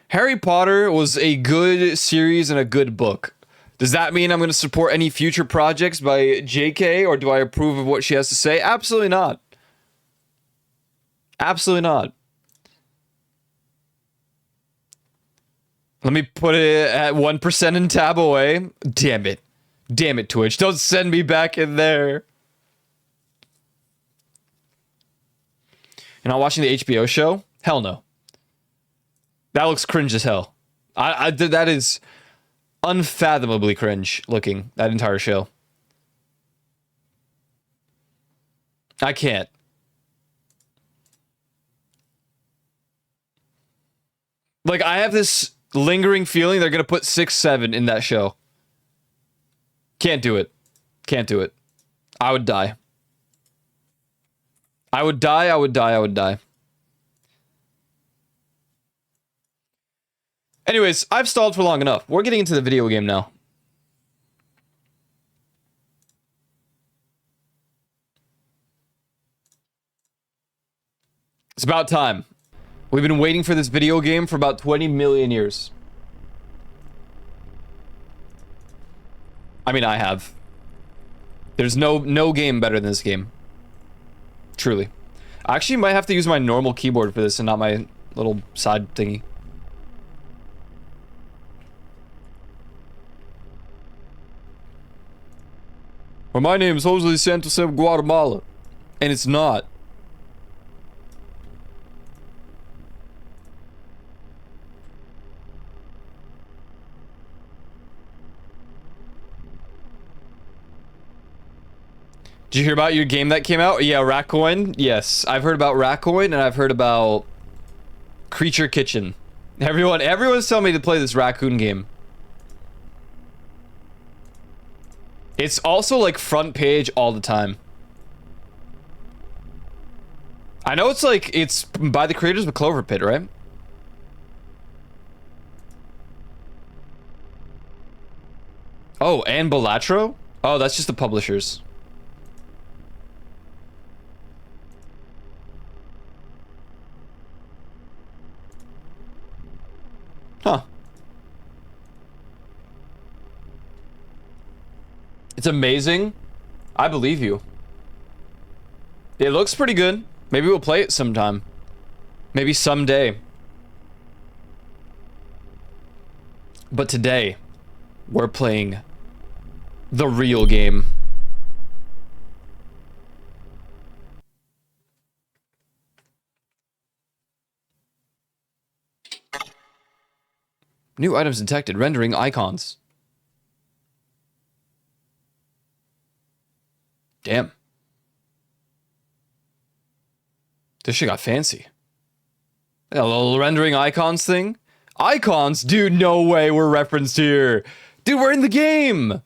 Harry Potter was a good series and a good book. Does that mean I'm going to support any future projects by JK, or do I approve of what she has to say? Absolutely not. Absolutely not. Let me put it at 1% and tab away. Damn it. Damn it, Twitch. Don't send me back in there. You're not watching the HBO show? Hell no. That looks cringe as hell. That is unfathomably cringe looking, that entire show. I can't. Like, I have this lingering feeling they're gonna put 6-7 in that show. Can't do it. Can't do it. I would die. I would die, I would die, I would die. Anyways, I've stalled for long enough. We're getting into the video game now. It's about time. We've been waiting for this video game for about 20 million years. I mean, I have. There's no game better than this game. Truly. I actually might have to use my normal keyboard for this and not my little side thingy. Well, my name is Jose Santos of Guatemala. And it's not. Did you hear about your game that came out? Yeah, Raccoon. Yes, I've heard about Raccoon, and I've heard about Creature Kitchen. Everyone's telling me to play this Raccoon game. It's also like front page all the time. I know it's by the creators of Clover Pit, right? Oh, and Balatro? Oh, that's just the publishers. Huh. It's amazing. I believe you. It looks pretty good. Maybe we'll play it sometime. Maybe someday. But today, we're playing the real game. New items detected, rendering icons. Damn. This shit got fancy. A little rendering icons thing. Icons? Dude, no way we're referenced here. Dude, we're in the game.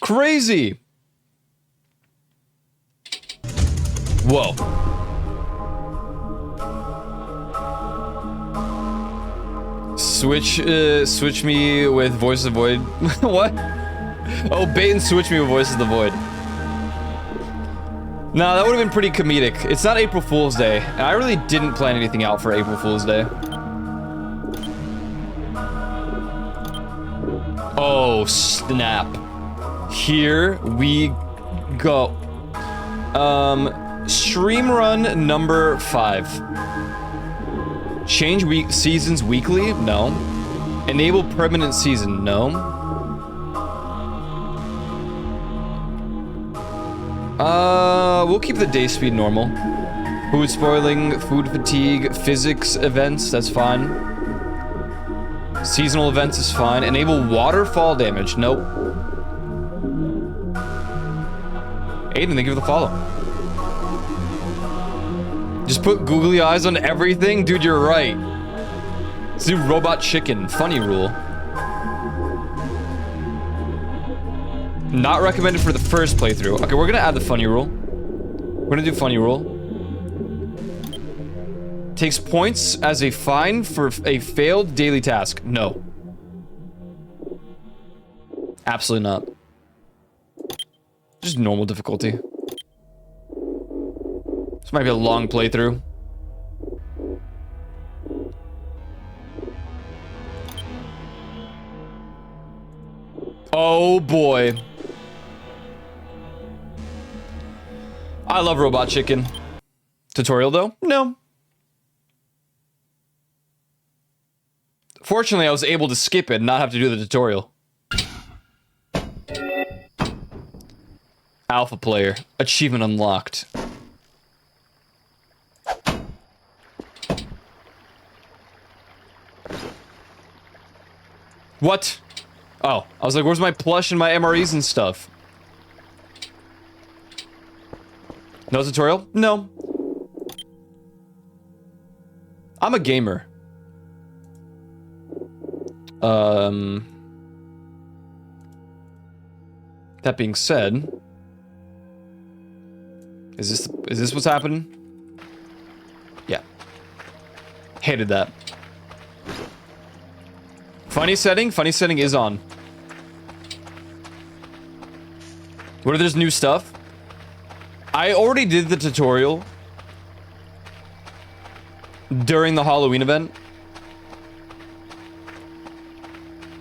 Crazy. Whoa. Switch me with Voices of the Void. What? Oh, bait and switch me with Voices of the Void. Nah, that would have been pretty comedic. It's not April Fool's Day, and I really didn't plan anything out for April Fool's Day. Oh, snap. Here we go. Stream run number 5. Change seasons weekly? No. Enable permanent season? No. We'll keep the day speed normal. Food spoiling, food fatigue, physics events, that's fine. Seasonal events is fine. Enable waterfall damage, nope. Aiden, thank you for the follow. Just put googly eyes on everything? Dude, you're right. Let's do robot chicken, funny rule. Not recommended for the first playthrough. Okay, we're gonna add the funny rule. We're gonna do funny rule. Takes points as a fine for a failed daily task. No. Absolutely not. Just normal difficulty. This might be a long playthrough. Oh boy. I love Robot Chicken. Tutorial though? No. Fortunately, I was able to skip it and not have to do the tutorial. Alpha player. Achievement unlocked. What? Oh, I was like, where's my plush and my MREs and stuff? No tutorial? No. I'm a gamer. That being said, is this what's happening? Yeah. Hated that. Funny setting is on. What if there's new stuff? I already did the tutorial during the Halloween event.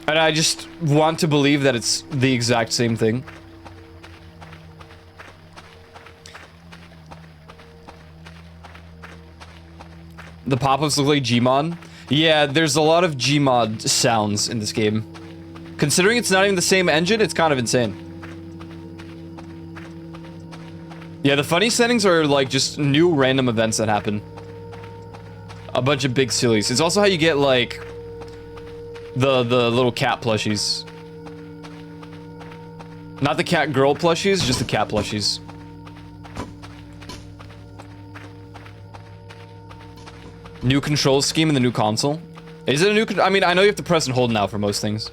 And I just want to believe that it's the exact same thing. The pop-ups look like Gmod. Yeah, there's a lot of Gmod sounds in this game. Considering it's not even the same engine, it's kind of insane. Yeah, the funny settings are like just new random events that happen. A bunch of big sillies. It's also how you get like the little cat plushies. Not the cat girl plushies, just the cat plushies. New control scheme in the new console. Is it a new I mean, I know you have to press and hold now for most things.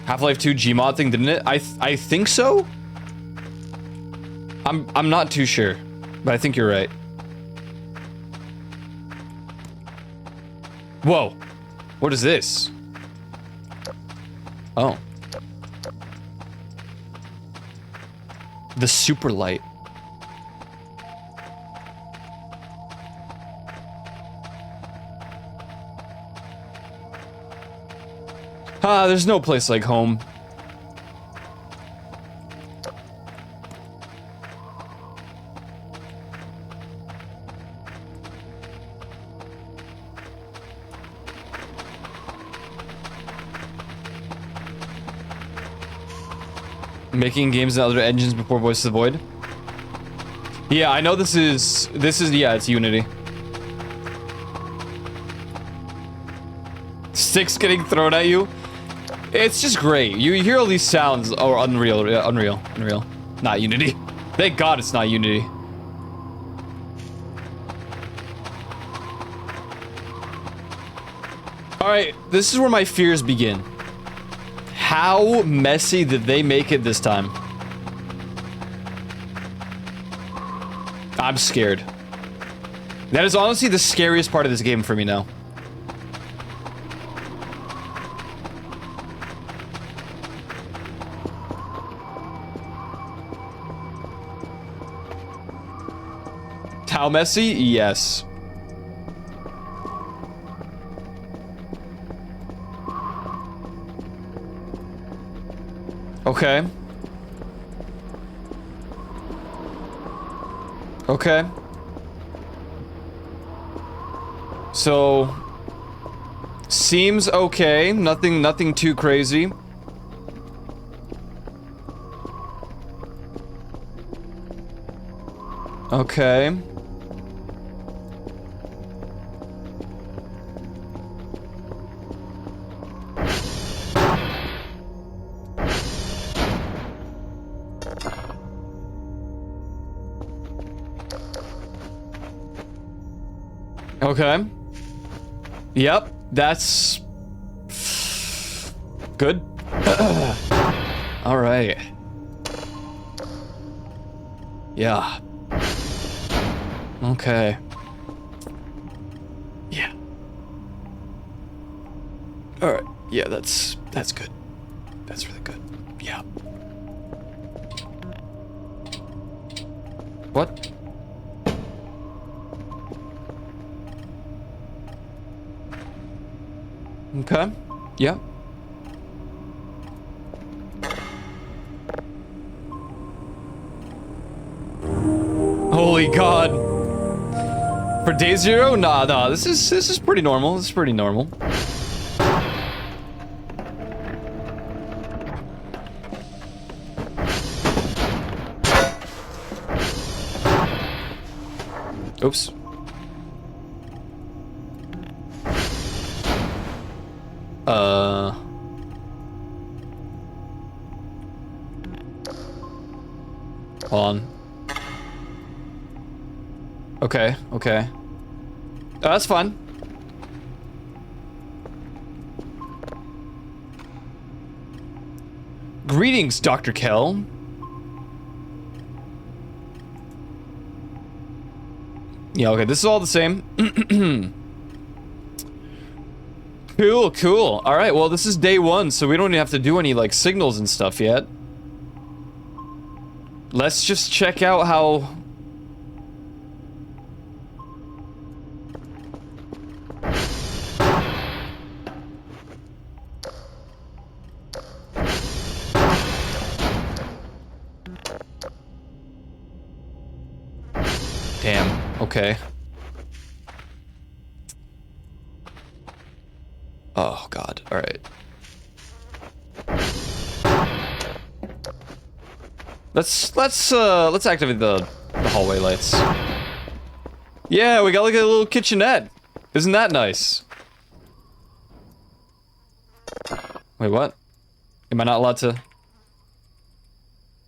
Half-Life 2 Gmod thing, didn't it? I think so? I'm not too sure, but I think you're right. Whoa. What is this? Oh. The super light. Ah, there's no place like home. Making games in other engines before Voices of the Void. Yeah, I know this is yeah, it's Unity. Sticks getting thrown at you. It's just great. You hear all these sounds. Oh, Unreal. Unreal. Unreal. Not Unity. Thank God it's not Unity. Alright, this is where my fears begin. How messy did they make it this time? I'm scared. That is honestly the scariest part of this game for me now. How messy? Yes. Okay. Okay. So seems okay. Nothing too crazy. Okay. Okay. Yep, that's good. All right. Yeah. Okay. Yeah. All right. Yeah, that's good. That's really good. Yeah. What? Okay. Yeah. Holy God. For day zero? Nah. This is pretty normal. This is pretty normal. Oops. Hold on. Okay. That's fine. Greetings, Dr. Kell. Yeah, okay, this is all the same. Cool. Alright, well, this is day one, so we don't even have to do any, like, signals and stuff yet. Let's just check out how... Damn, okay. Oh, God, alright. Let's activate the hallway lights. Yeah, we got like a little kitchenette. Isn't that nice? Wait, what? Am I not allowed to?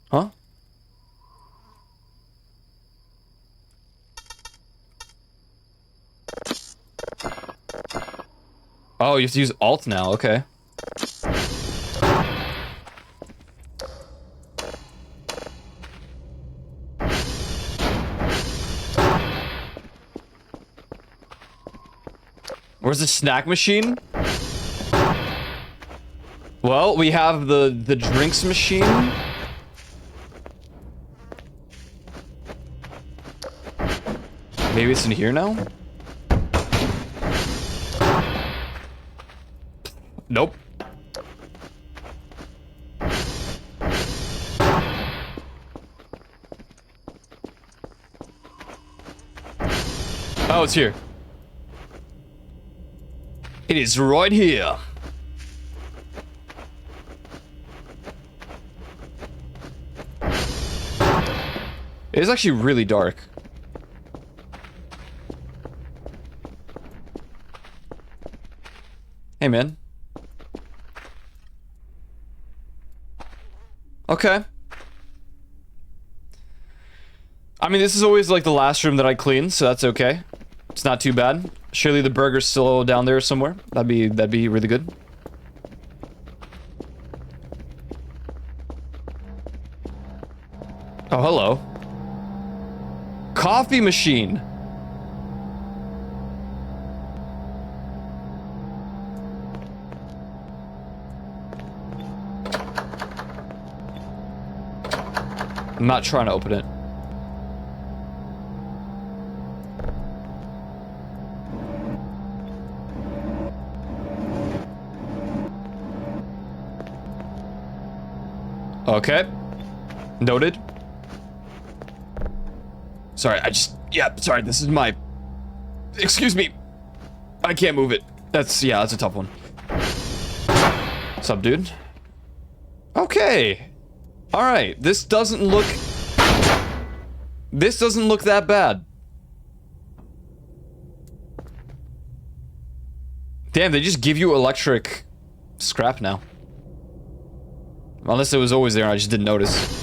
Huh? Oh, you have to use Alt now, okay. Where's the snack machine? Well, we have the drinks machine. Maybe it's in here now? Nope. Oh, it's here. It is right here. It is actually really dark. Hey, man. Okay. I mean, this is always like the last room that I clean, so that's okay. It's not too bad. Surely the burger's still down there somewhere. That'd be really good. Oh, hello. Coffee machine. I'm not trying to open it. Okay. Noted. Sorry, yeah, sorry, this is my... Excuse me. I can't move it. That's a tough one. What's up, dude? Okay. Alright, this doesn't look that bad. Damn, they just give you electric scrap now. Unless it was always there and I just didn't notice.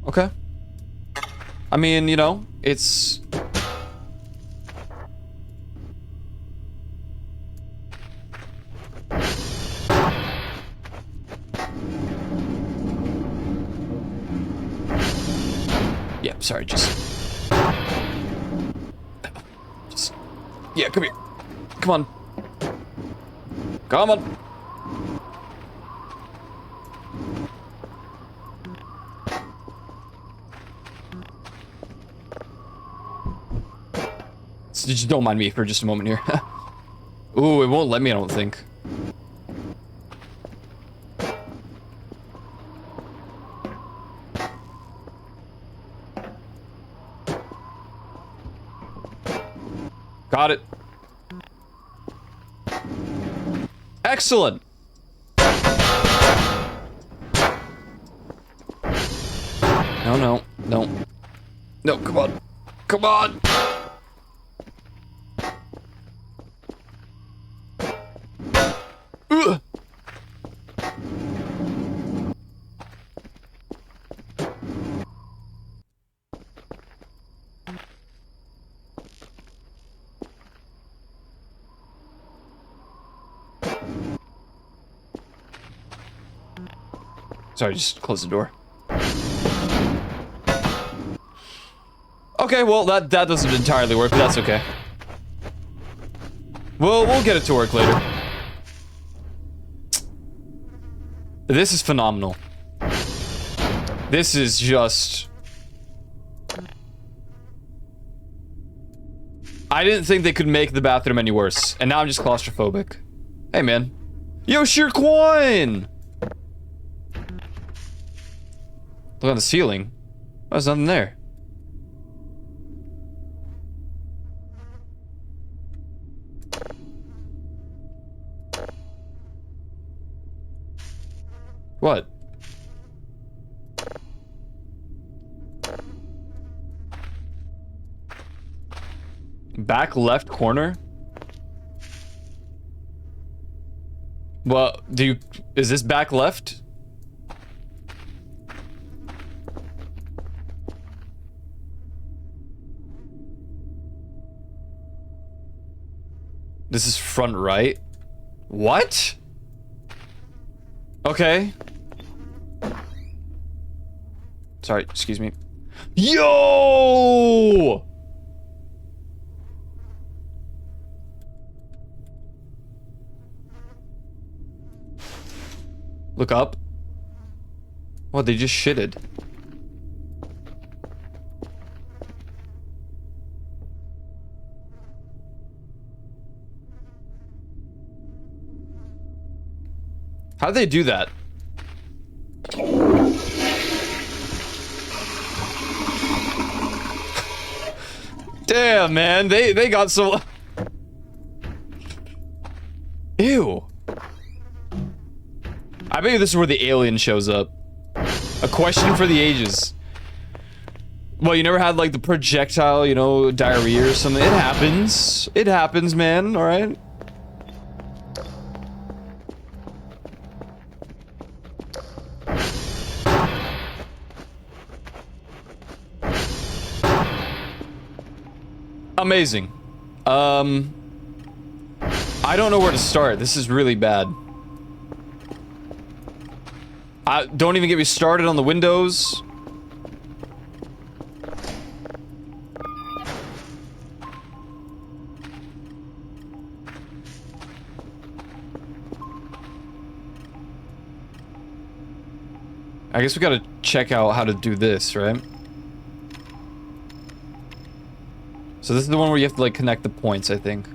Okay. I mean, you know, it's... Yeah, sorry, just... Yeah, come here. Come on. Come on. Just don't mind me for just a moment here. Ooh, it won't let me, I don't think. Got it. Excellent. No. No, come on. Come on. Ugh. Sorry, just close the door. Okay, well, that doesn't entirely work, but that's okay. We'll get it to work later. This is phenomenal. This is just... I didn't think they could make the bathroom any worse, and now I'm just claustrophobic. Hey, man. Yo, Shirquan! Look on the ceiling. Oh, there's nothing there. What? Back left corner? Well, is this back left? This is front right? What? Okay. Sorry, excuse me. Yo! Look up. What, they just shitted. How'd they do that? Damn, man, they got so... Ew. I bet this is where the alien shows up. A question for the ages. Well, you never had, like, the projectile, you know, diarrhea or something? It happens. It happens, man, alright? Amazing. I don't know where to start. This is really bad. Don't even get me started on the windows. I guess we gotta check out how to do this, right? So this is the one where you have to, like, connect the points, I think.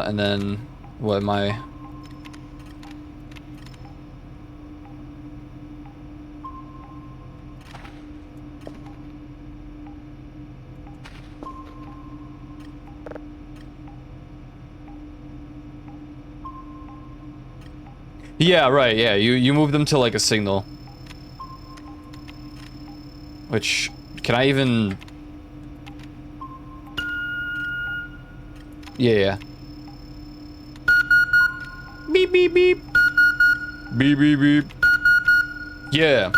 And then, what am I... Yeah, right, yeah, you move them to, like, a signal. Which, can I even... Yeah. Beep, beep, beep. Beep, beep, beep. Yeah.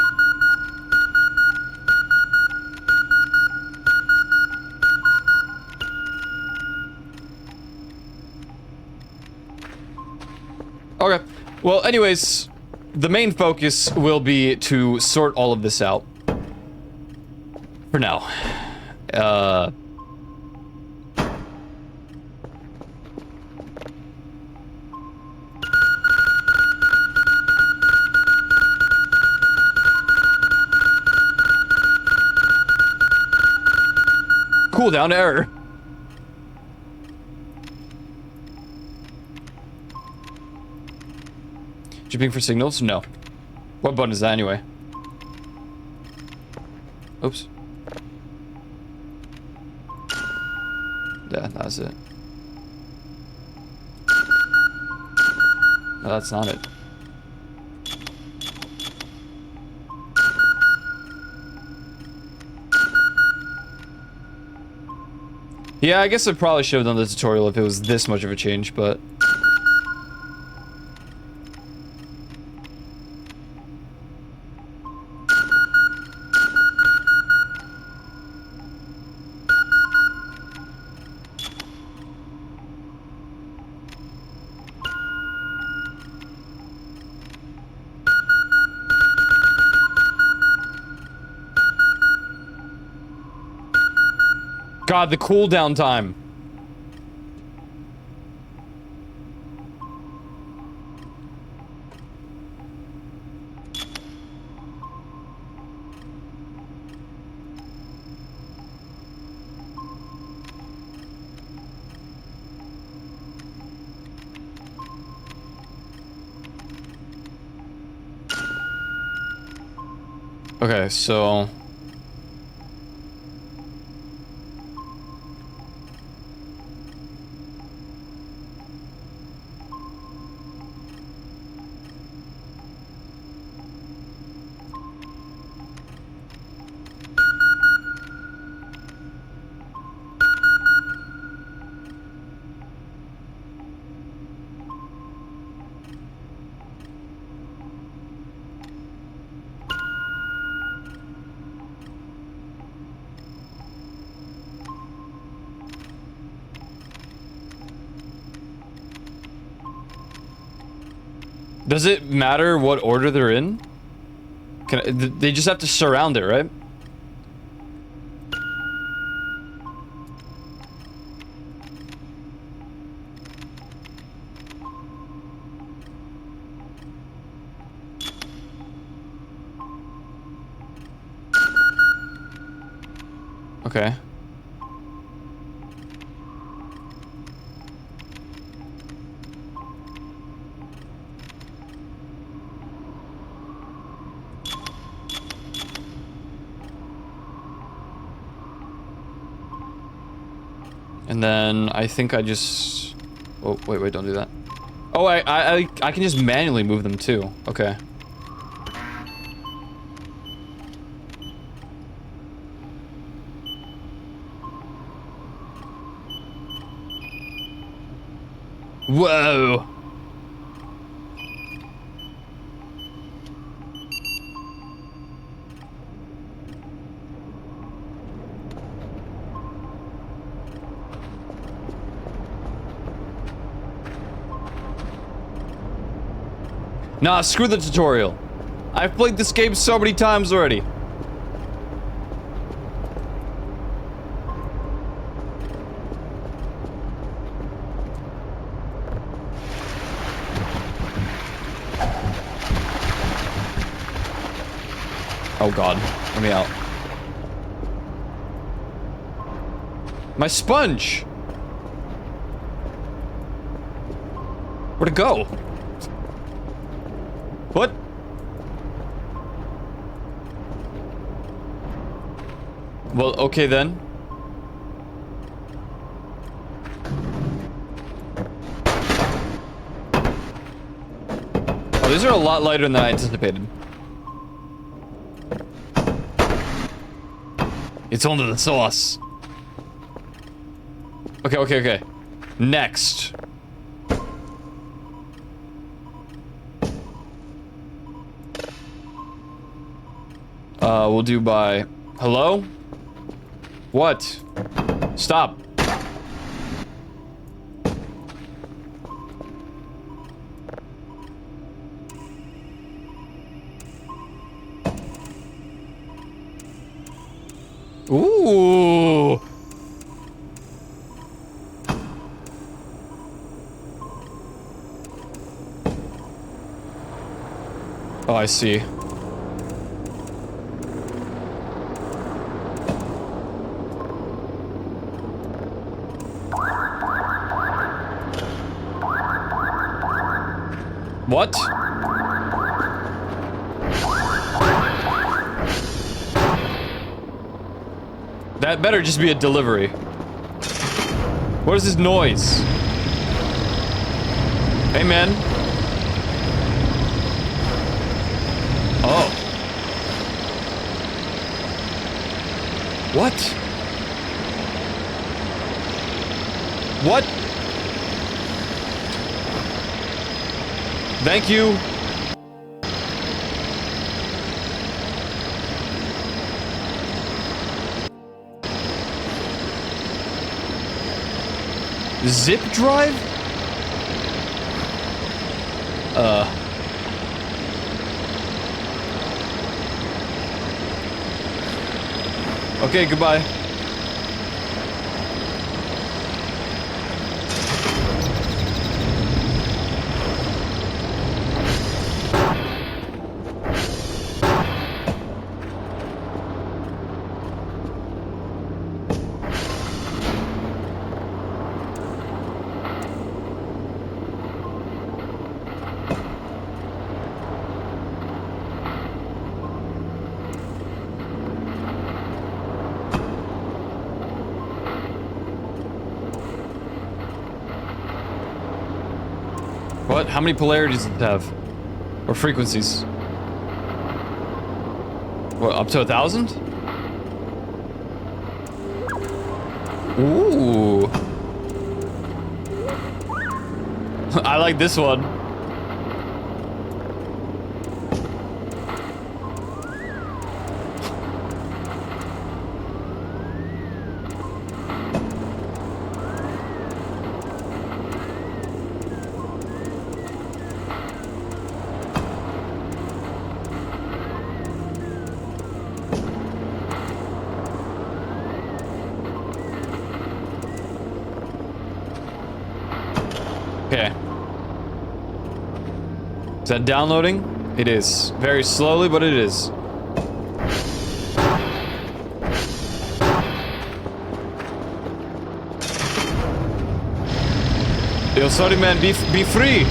Okay. Well, anyways, the main focus will be to sort all of this out. For now. Cooldown error. Jumping for signals? No. What button is that anyway? Oops. Yeah, that's it. No, that's not it. Yeah, I guess I probably should have done the tutorial if it was this much of a change, but... God, the cooldown time. Okay, so... Does it matter what order they're in? They just have to surround it, right? Okay. And then I think I just... Oh, wait, don't do that. Oh, I can just manually move them too. Okay. Whoa. Nah, screw the tutorial. I've played this game so many times already. Oh god, let me out. My sponge! Where'd it go? What? Well, okay then. Oh, these are a lot lighter than I anticipated. It's onto the sauce. Okay, okay, okay. Next. We'll do by... Hello? What? Stop. Ooh. Oh, I see. What? That better just be a delivery. What is this noise? Hey, man. Oh. What? What? Thank you. Zip drive? Okay, goodbye. What? How many polarities does it have? Or frequencies? What, up to 1,000? Ooh. I like this one. Okay. Is that downloading? It is. Very slowly, but it is. Yo, sorry man, be free!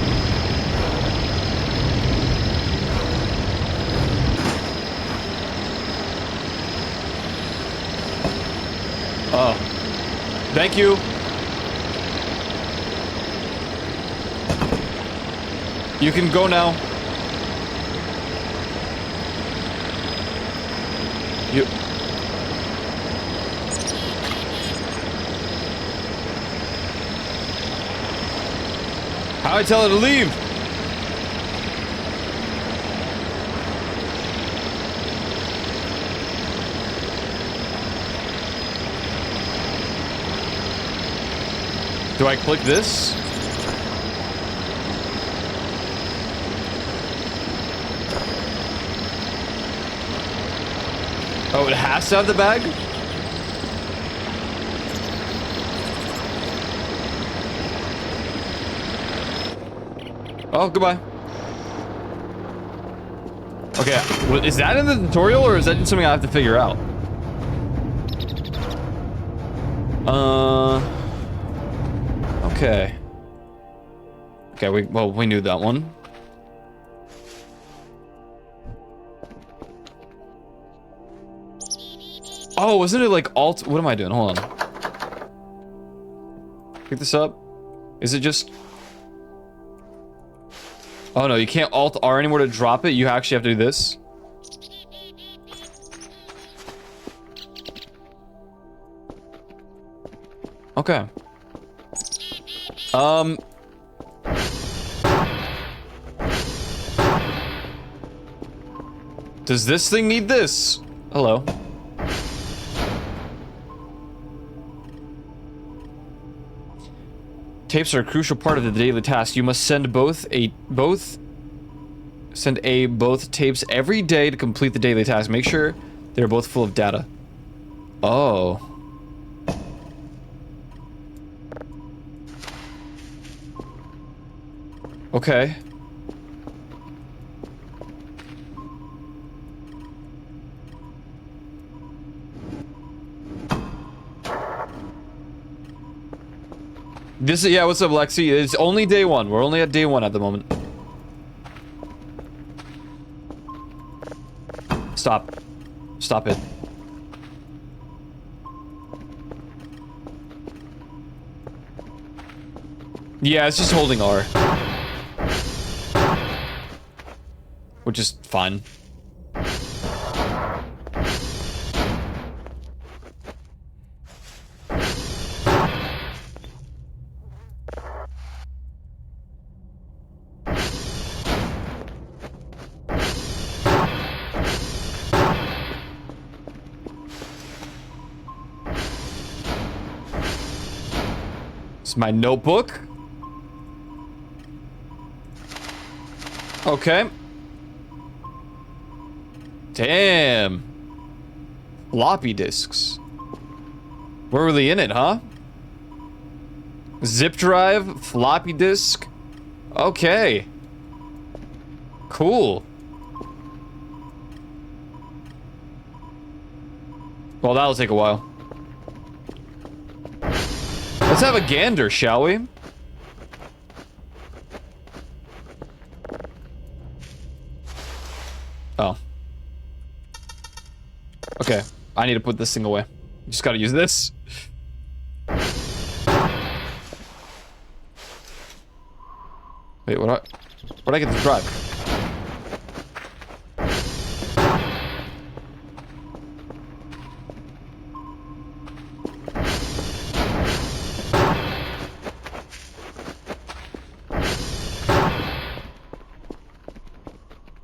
Oh. Thank you. You can go now. You... How'd I tell her to leave? Do I click this? Oh, it has to have the bag? Oh, goodbye. Okay, well, is that in the tutorial or is that something I have to figure out? Okay. Okay, we knew that one. Oh, wasn't it like alt? What am I doing? Hold on. Pick this up. Is it just... Oh no, you can't alt R anymore to drop it. You actually have to do this. Okay. Does this thing need this? Hello. Tapes are a crucial part of the daily task. You must send both tapes every day to complete the daily task. Make sure they're both full of data. Oh. Okay. This is, yeah, what's up, Lexi? It's only day one. We're only at day one at the moment. Stop. Stop it. Yeah, it's just holding R. Which is fine. It's my notebook. Okay. Damn. Floppy disks. We're really in it, huh? Zip drive, floppy disk. Okay. Cool. Well, that'll take a while. Let's have a gander, shall we? Oh. Okay. I need to put this thing away. Just gotta use this. Wait, what I get to drive?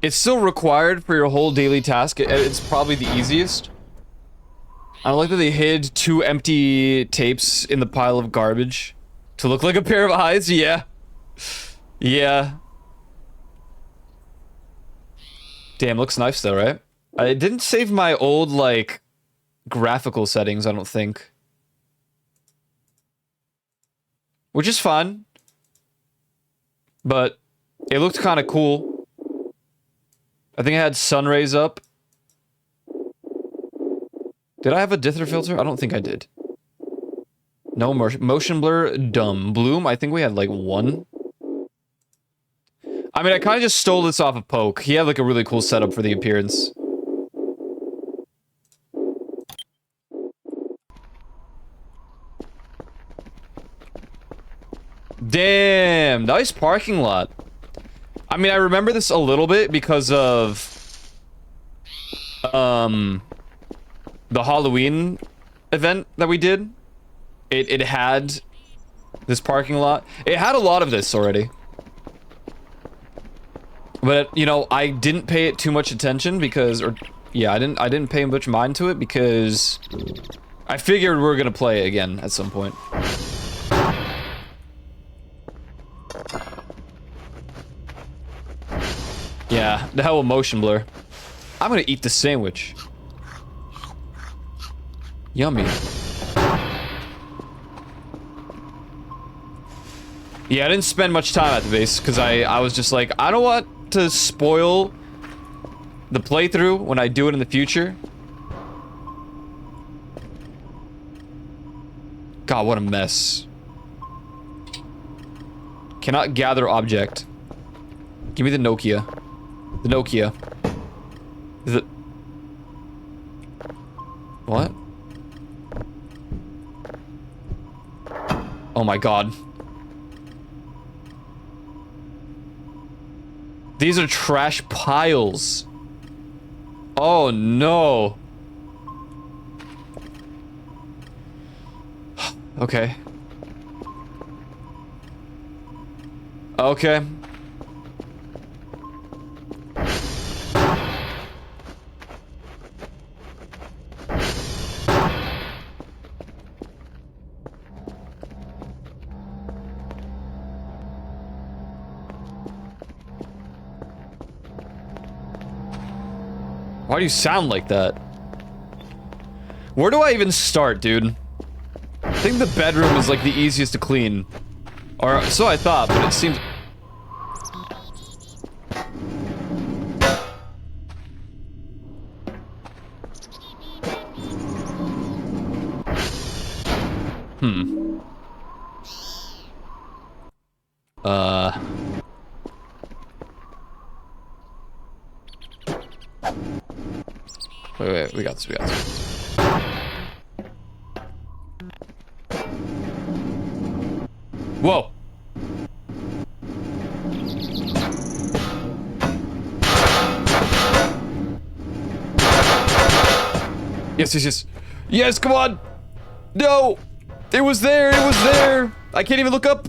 It's still required for your whole daily task. It's probably the easiest. I like that they hid 2 empty tapes in the pile of garbage to look like a pair of eyes. Yeah. Yeah. Damn, looks nice though, right? I didn't save my old, like, graphical settings, I don't think. Which is fun. But it looked kind of cool. I think I had sun rays up. Did I have a dither filter? I don't think I did. No motion blur, dumb. Bloom, I think we had like 1. I mean, I kind of just stole this off of Poke. He had like a really cool setup for the appearance. Damn, nice parking lot. I mean, I remember this a little bit because of the Halloween event that we did. It had this parking lot. It had a lot of this already. But, you know, I didn't pay it too much attention because, or, yeah, I didn't pay much mind to it because I figured we were gonna play it again at some point. Yeah, the hell with motion blur. I'm gonna eat the sandwich. Yummy. Yeah, I didn't spend much time at the base because I was just like, I don't want to spoil the playthrough when I do it in the future. God, what a mess. Cannot gather object. Give me the Nokia. The Nokia. Is it... What? Oh my god. These are trash piles. Oh no. Okay. Okay. Why do you sound like that? Where do I even start, dude? I think the bedroom is like the easiest to clean. Or so I thought, but it seems... Wait, we got this, we got this. Whoa! Yes, yes, yes. Yes, come on! No! It was there, it was there! I can't even look up!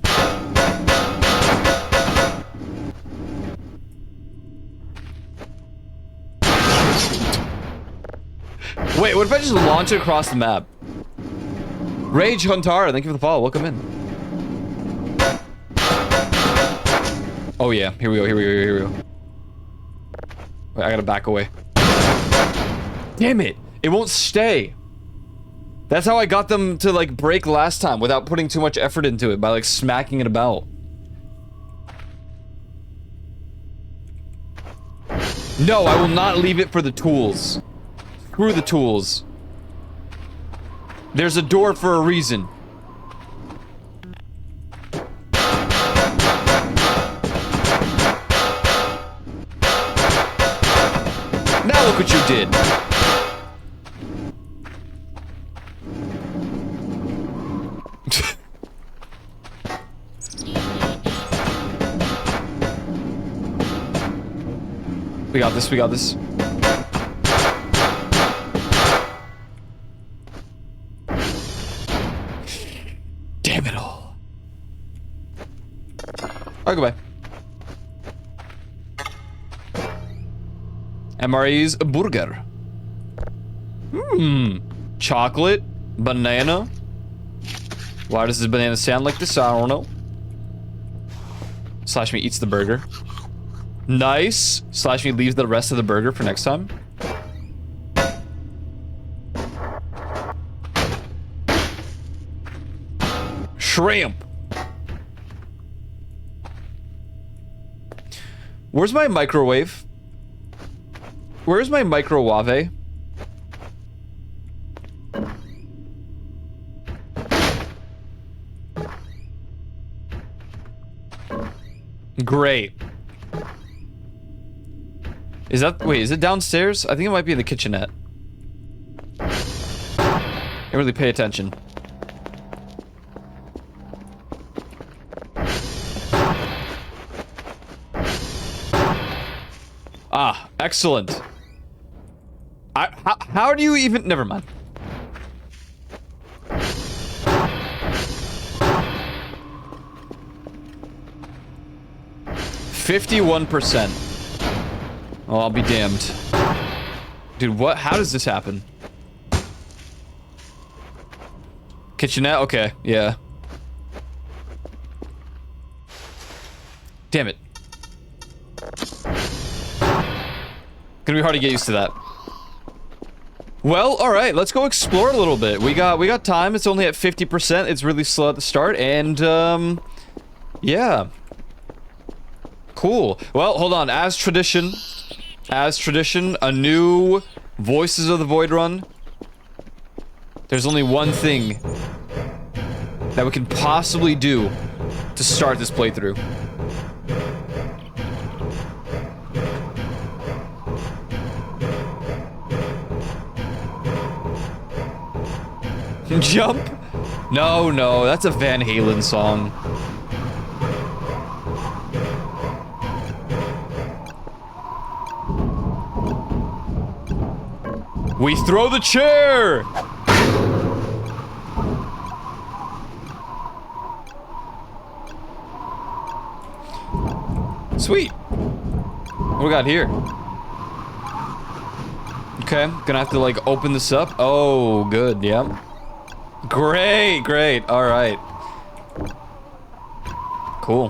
Wait, what if I just launch it across the map? Rage Huntara, thank you for the follow. Welcome in. Oh yeah, here we go, here we go, here we go. Wait, I gotta back away. Damn it! It won't stay. That's how I got them to like break last time without putting too much effort into it, by like smacking it about. No, I will not leave it for the tools. Screw the tools. There's a door for a reason. Now look what you did. We got this, we got this. Damn it all. Oh, goodbye. MRE's burger. Chocolate, banana. Why does this banana sound like this? I don't know. Slash me eats the burger. Nice. Slash me leaves the rest of the burger for next time. Shrimp. Where's my microwave? Where's my microwave? Great. Is that, wait, is it downstairs? I think it might be in the kitchenette. Can't really pay attention. Excellent. How do you even... Never mind. %51%. Oh, I'll be damned. Dude, what? How does this happen? Kitchenette? Okay, yeah. Damn it. Gonna be hard to get used to that. Well, alright, let's go explore a little bit. We got time. It's only at 50%. It's really slow at the start, and yeah. Cool. Well, hold on. As tradition, a new Voices of the Void run. There's only one thing that we can possibly do to start this playthrough. Jump? No, no, that's a Van Halen song. We throw the chair! Sweet. What we got here? Okay, gonna have to like open this up. Oh, good, yeah. Great, great, alright. Cool.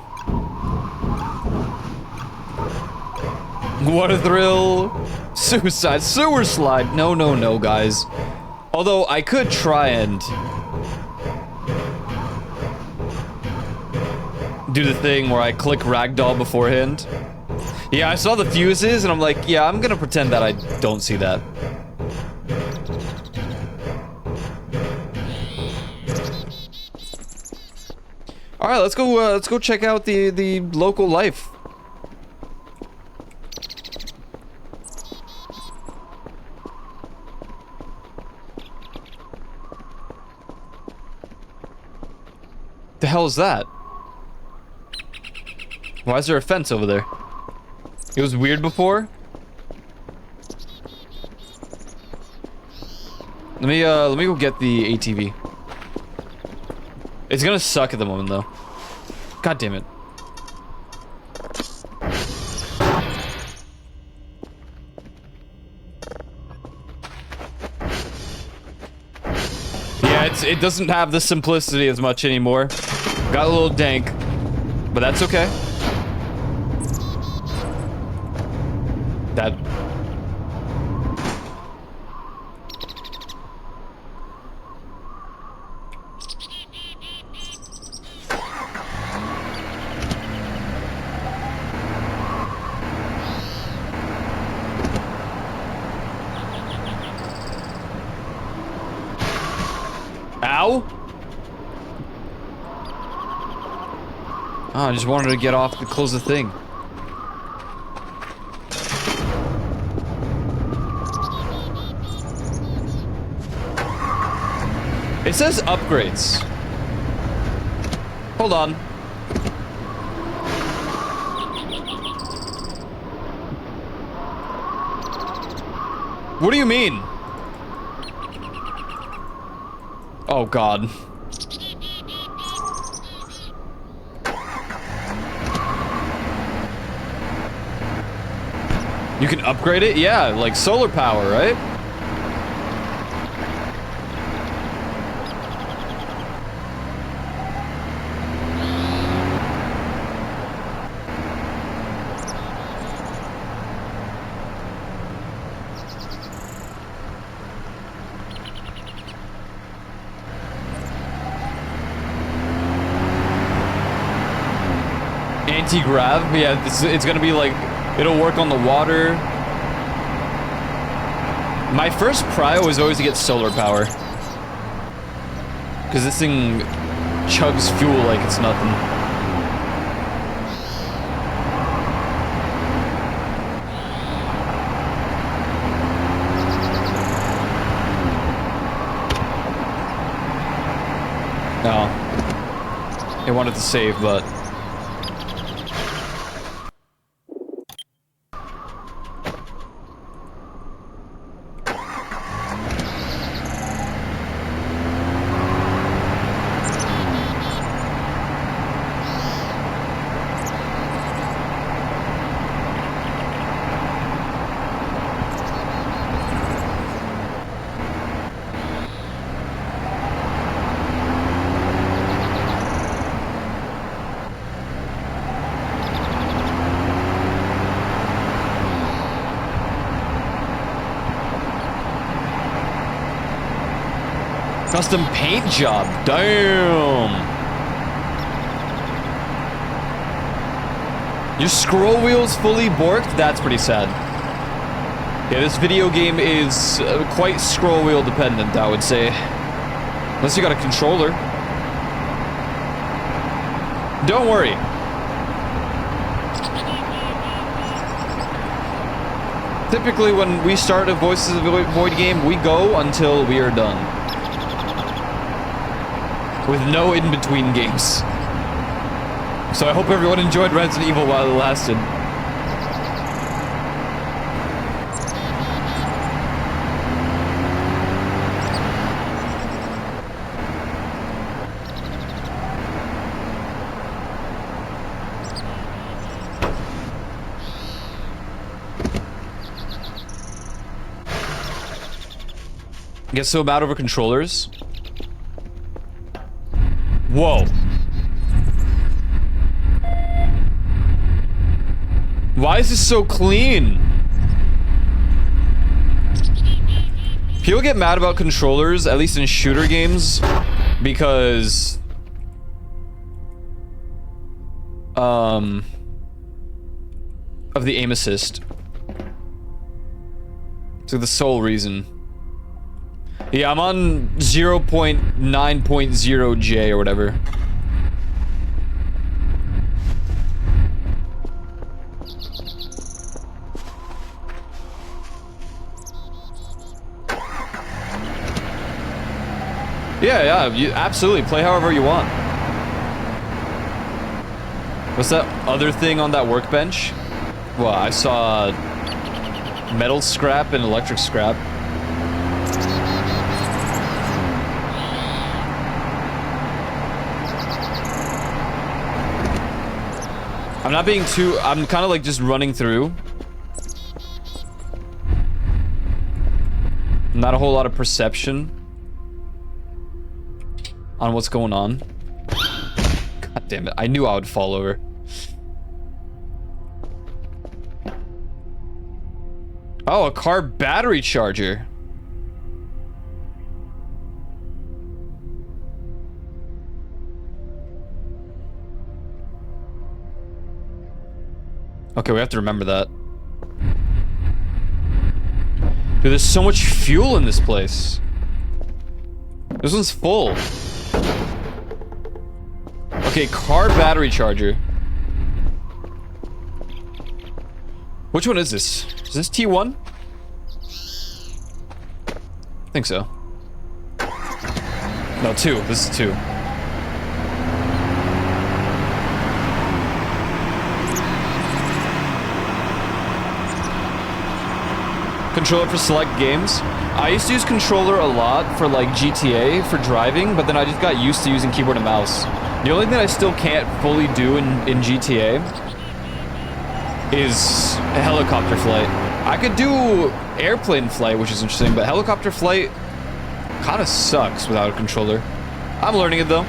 What a thrill. Suicide sewer slide. No, no, no, guys. Although I could try and do the thing where I click ragdoll beforehand. Yeah, I saw the fuses and I'm like, yeah, I'm gonna pretend that I don't see that. All right, let's go check out the local life. The hell is that? Why is there a fence over there? It was weird before. Let me go get the ATV. It's gonna suck at the moment though. God damn it. Yeah, it doesn't have the simplicity as much anymore. Got a little dank, but that's okay. That... Ow? Oh, I just wanted to get off to close the thing. It says upgrades. Hold on. What do you mean? Oh God. You can upgrade it? Yeah, like solar power, right? Anti-grav? Yeah, it's gonna be like, it'll work on the water. My first prio is always to get solar power. Because this thing chugs fuel like it's nothing. No. It wanted to save, but... Custom paint job. Damn. Your scroll wheel's fully borked? That's pretty sad. Yeah, this video game is quite scroll wheel dependent, I would say. Unless you got a controller. Don't worry. Typically, when we start a Voices of the Void game, we go until we are done. With no in-between games. So I hope everyone enjoyed Resident Evil while it lasted. Get so mad over controllers. Whoa. Why is this so clean? People get mad about controllers, at least in shooter games, because of the aim assist. It's like the sole reason. Yeah, I'm on 0.9.0J or whatever. Yeah, you absolutely play however you want. What's that other thing on that workbench? Well, I saw metal scrap and electric scrap. I'm not being too... I'm kind of like just running through. Not a whole lot of perception on what's going on. God damn it. I knew I would fall over. Oh, a car battery charger. Okay, we have to remember that. Dude, there's so much fuel in this place. This one's full. Okay, car battery charger. Which one is this? Is this T1? I think so. No, 2. This is 2. Controller for select games. I used to use controller a lot for like GTA for driving, but then I just got used to using keyboard and mouse. The only thing I still can't fully do in GTA is a helicopter flight. I could do airplane flight, which is interesting, but helicopter flight kind of sucks without a controller. I'm learning it though.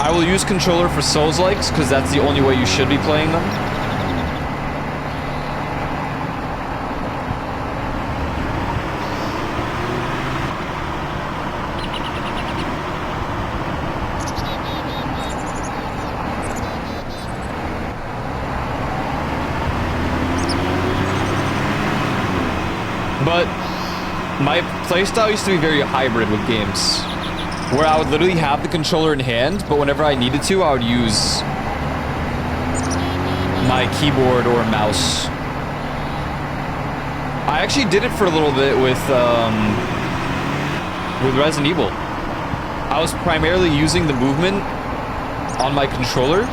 I will use controller for Souls-likes because that's the only way you should be playing them. But my playstyle used to be very hybrid with games, where I would literally have the controller in hand, but whenever I needed to, I would use my keyboard or mouse. I actually did it for a little bit with Resident Evil. I was primarily using the movement on my controller.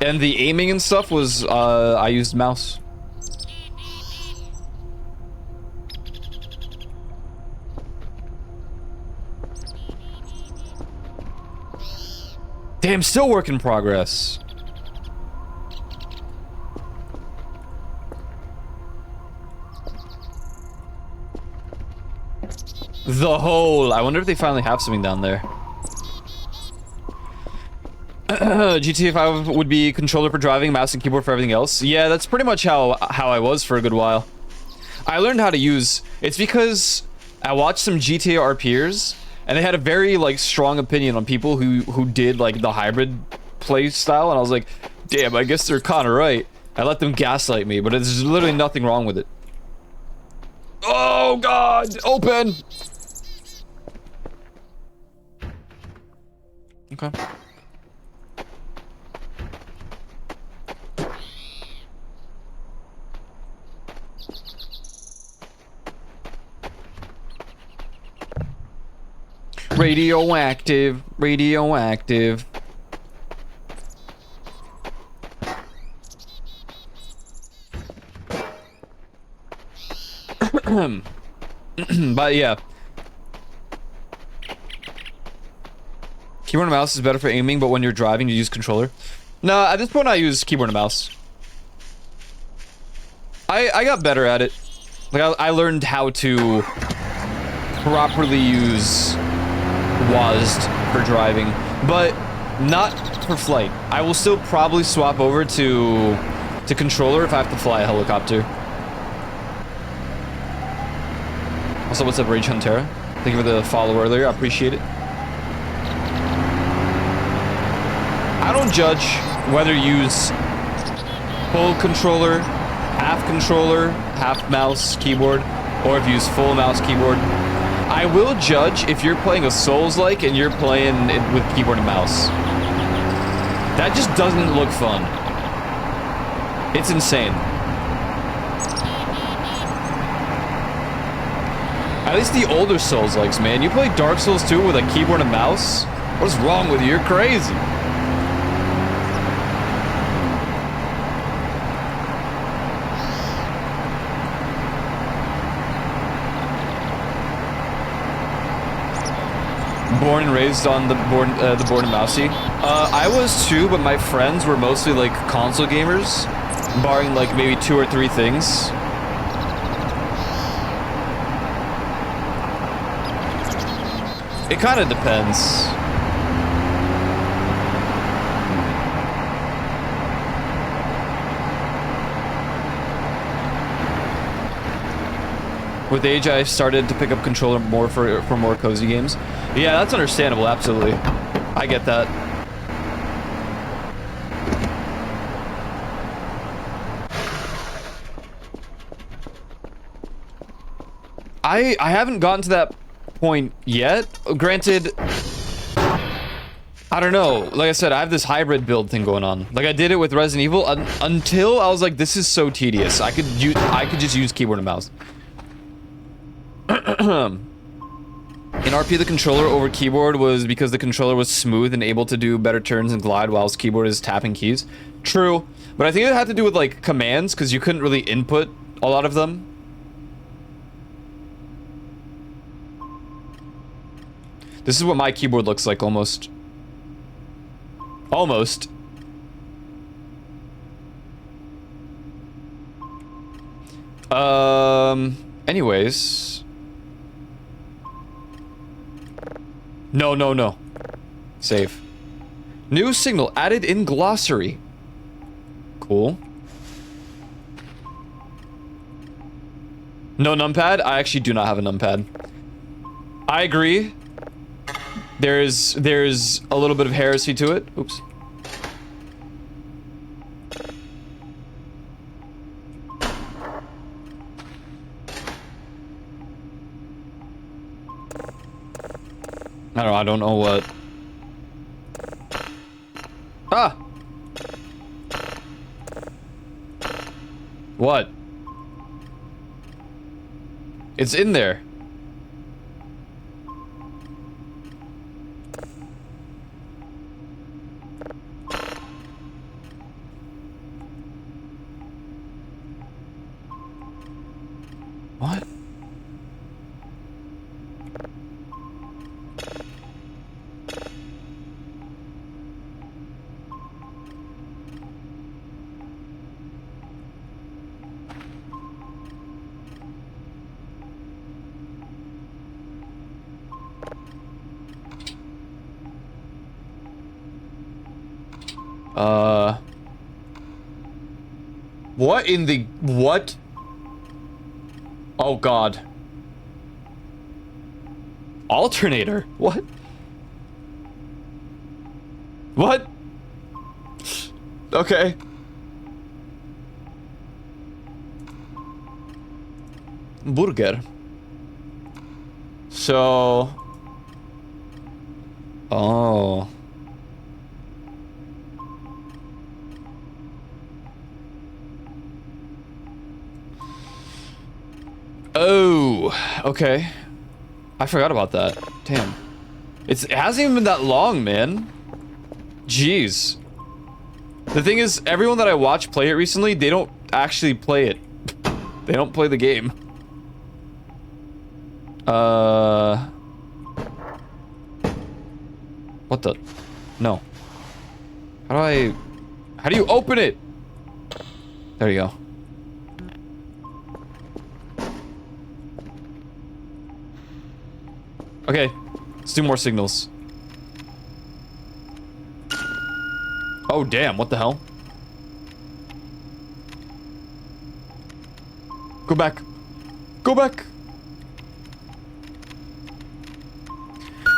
And the aiming and stuff was, I used mouse. Damn, still work in progress. The hole. I wonder if they finally have something down there. GTA 5 would be controller for driving, mouse and keyboard for everything else. Yeah, that's pretty much how I was for a good while. I learned how to use... It's because I watched some GTA RPers, and they had a very, like, strong opinion on people who did, like, the hybrid play style, and I was like, damn, I guess they're kind of right. I let them gaslight me, but there's literally nothing wrong with it. Oh, God! Open! Okay. Radioactive, radioactive. But yeah. Keyboard and mouse is better for aiming, but when you're driving, you use controller. No, at this point, I use keyboard and mouse. I got better at it. Like, I learned how to properly use WASD for driving, but not for flight. I will still probably swap over to controller if I have to fly a helicopter. Also, what's up, Rage Huntera? Thank you for the follow earlier. I appreciate it. I don't judge whether you use full controller, half mouse, keyboard, or if you use full mouse, keyboard. I will judge if you're playing a Souls-like and you're playing it with keyboard and mouse. That just doesn't look fun. It's insane. At least the older Souls-likes, man. You play Dark Souls 2 with a keyboard and mouse? What's wrong with you? You're crazy. Born and raised on the board and mousey. I was too, but my friends were mostly like console gamers, barring like maybe 2 or 3 things. It kind of depends. With age, I started to pick up controller more for more cozy games. Yeah, that's understandable, absolutely. I get that. I haven't gotten to that point yet. Granted, I don't know. Like I said, I have this hybrid build thing going on. Like I did it with Resident Evil until I was like, this is so tedious. I could just use keyboard and mouse. In RP, the controller over keyboard was because the controller was smooth and able to do better turns and glide, whilst keyboard is tapping keys. True, but I think it had to do with like commands, because you couldn't really input a lot of them. This is what my keyboard looks like, almost. Almost. Anyways. No, no, no. Save. New signal added in glossary. Cool. No numpad? I actually do not have a numpad. I agree. There's a little bit of heresy to it. Oops. I don't know what. Ah! What? It's in there. What? What in the... What? Oh, God. Alternator? What? What? Okay. Burger. So... Oh... Oh, okay. I forgot about that. Damn. It hasn't even been that long, man. Jeez. The thing is, everyone that I watch play it recently, they don't actually play it. They don't play the game. What the? No. How do you open it? There you go. Okay, let's do more signals. Oh, damn, what the hell? Go back. Go back.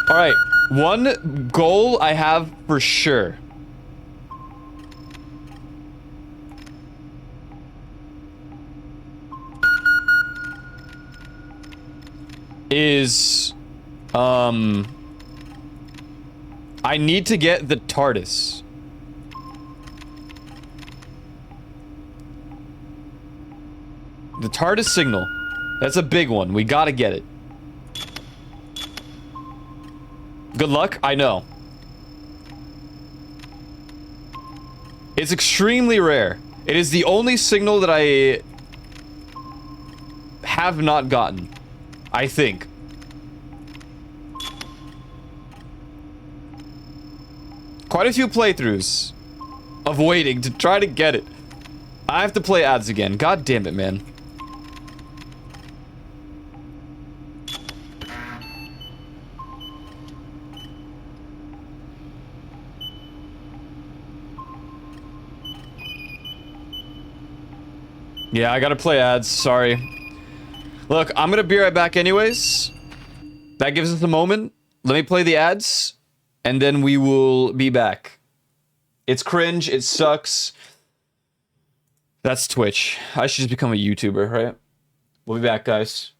Alright, one goal I have for sure. Is... I need to get the TARDIS. The TARDIS signal. That's a big one. We gotta get it. Good luck? I know. It's extremely rare. It is the only signal that I have not gotten. I think. Quite a few playthroughs of waiting to try to get it. I have to play ads again. God damn it, man. Yeah, I gotta play ads. Sorry. Look, I'm gonna be right back anyways. That gives us a moment. Let me play the ads, and then we will be back. It's cringe. It sucks. That's Twitch. I should just become a YouTuber, right? We'll be back, guys.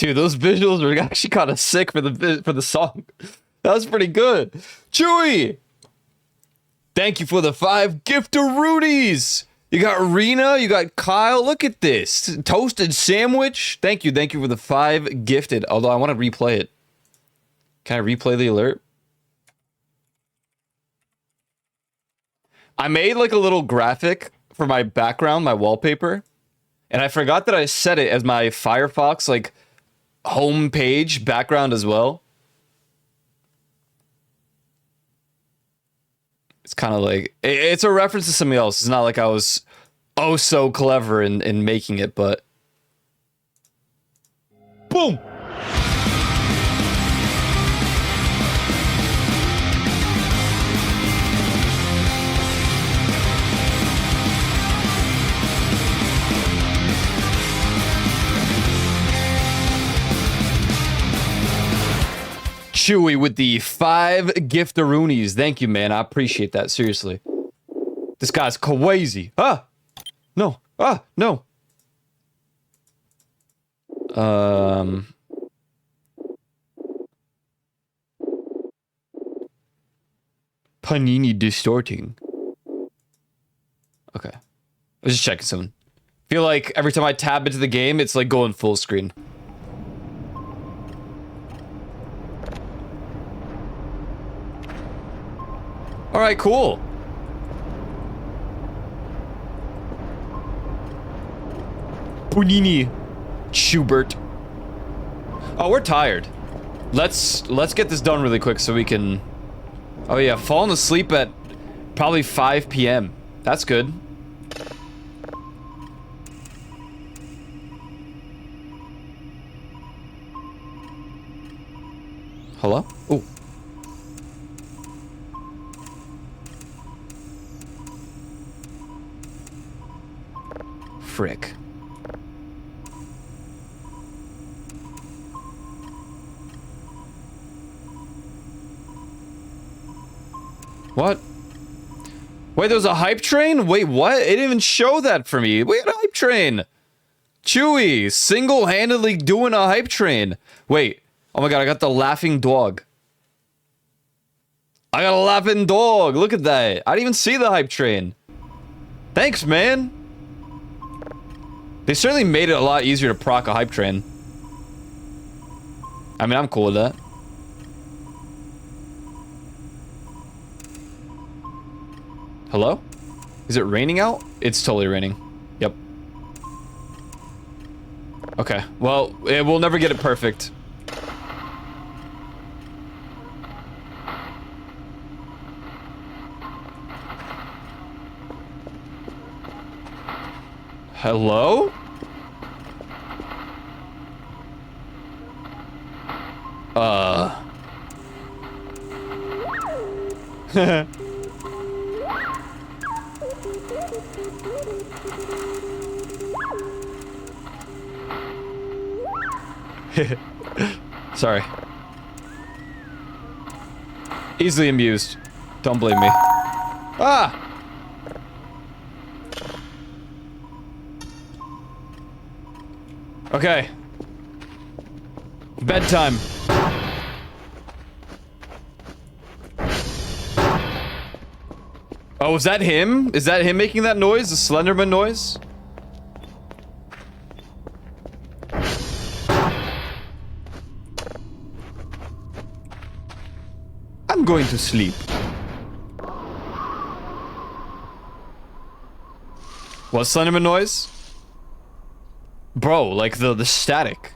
Dude, those visuals were actually kind of sick for the song. That was pretty good. Chewy! Thank you for the 5 gift-a-roonies! You got Rena, you got Kyle. Look at this. Toasted sandwich. Thank you for the 5 gifted. Although I want to replay it. Can I replay the alert? I made like a little graphic for my background, my wallpaper. And I forgot that I set it as my Firefox like home page background as well. It's kind of like, it's a reference to something else. It's not like I was oh so clever in making it, but boom. Chewy with the 5 gift-a-roonies. Thank you, man. I appreciate that. Seriously. This guy's crazy. Ah! No. Ah! No. Panini distorting. Okay. I was just checking something. Feel like every time I tab into the game, it's like going full screen. All right, cool. Punini, Schubert. Oh, we're tired. Let's get this done really quick so we can. Oh yeah, falling asleep at probably 5 p.m. That's good. Hello? Oh. Frick. What? Wait, there was a hype train? Wait, what? It didn't even show that for me. We had a hype train. Chewy, single-handedly doing a hype train. Wait. Oh my god, I got the laughing dog. I got a laughing dog. Look at that. I didn't even see the hype train. Thanks, man. They certainly made it a lot easier to proc a hype train. I mean, I'm cool with that. Hello? Is it raining out? It's totally raining. Yep. Okay. Well, we'll never get it perfect. Hello? Sorry. Easily amused. Don't blame me. Ah! Okay. Bedtime. Oh, is that him? Is that him making that noise? The Slenderman noise? I'm going to sleep. What Slenderman noise? Bro, like the static.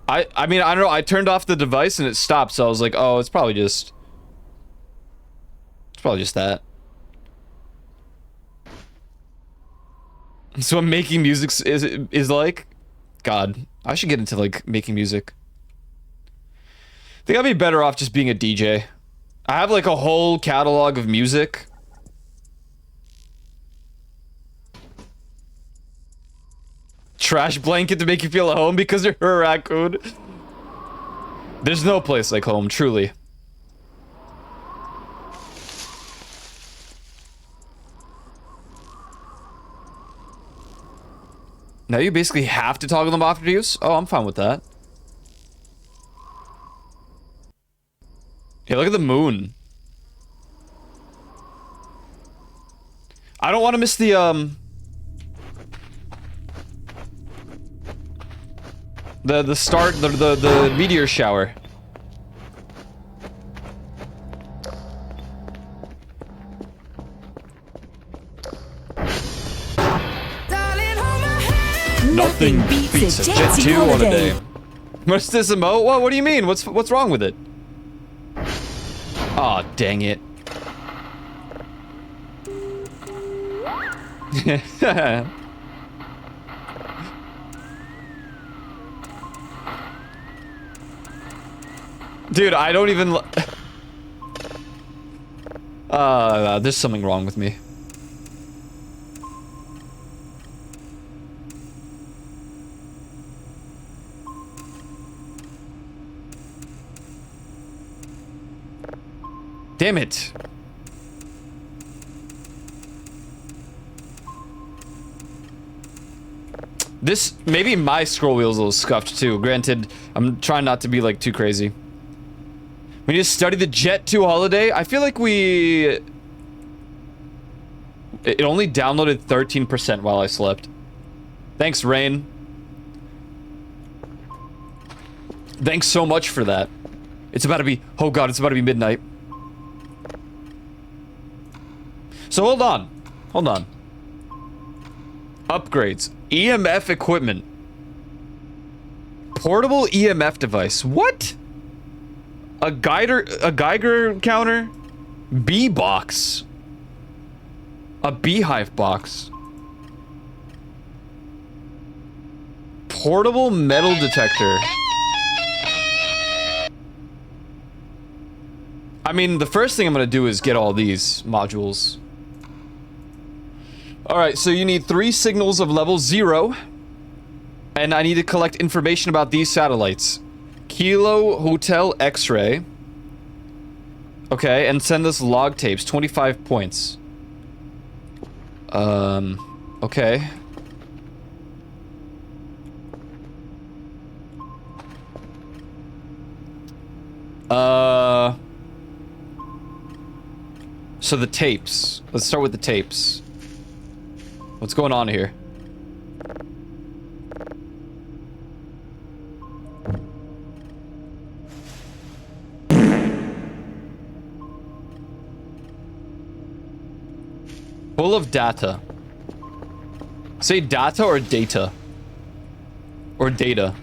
I mean, I don't know, I turned off the device and it stopped, so I was like, oh, it's probably just that. So what making music is like? God, I should get into like making music. I think I'd be better off just being a DJ. I have like a whole catalog of music. Trash blanket to make you feel at home because you're a raccoon. There's no place like home, truly. Now you basically have to toggle them off after use? Oh, I'm fine with that. Okay, look at the moon. I don't want to miss the, the meteor shower. Nothing beats a Jet 2 holiday. What's this emote? What do you mean? What's wrong with it? Aw, dang it. Dude, I don't even... there's something wrong with me. Damn it. This, maybe my scroll wheel's a little scuffed too. Granted, I'm trying not to be like too crazy. We need to study the Jet 2 holiday. I feel like it only downloaded 13% while I slept. Thanks, Rain. Thanks so much for that. It's about to be, oh god, it's about to be midnight. So hold on. Hold on. Upgrades. EMF equipment. Portable EMF device. What? A Geiger counter? Bee box. A beehive box. Portable metal detector. I mean, the first thing I'm gonna do is get all these modules. Alright, so you need 3 signals of level 0. And I need to collect information about these satellites. Kilo Hotel X-ray. Okay, and send us log tapes. 25 points. Okay. So the tapes. Let's start with the tapes. What's going on here? Full of data. Say data or data? Or data?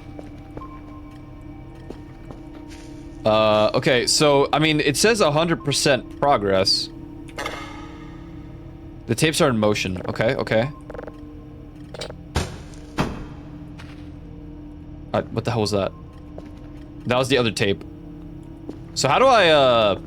Okay, so, I mean, it says 100% progress. The tapes are in motion. Okay, okay. What the hell was that? That was the other tape. So how do I,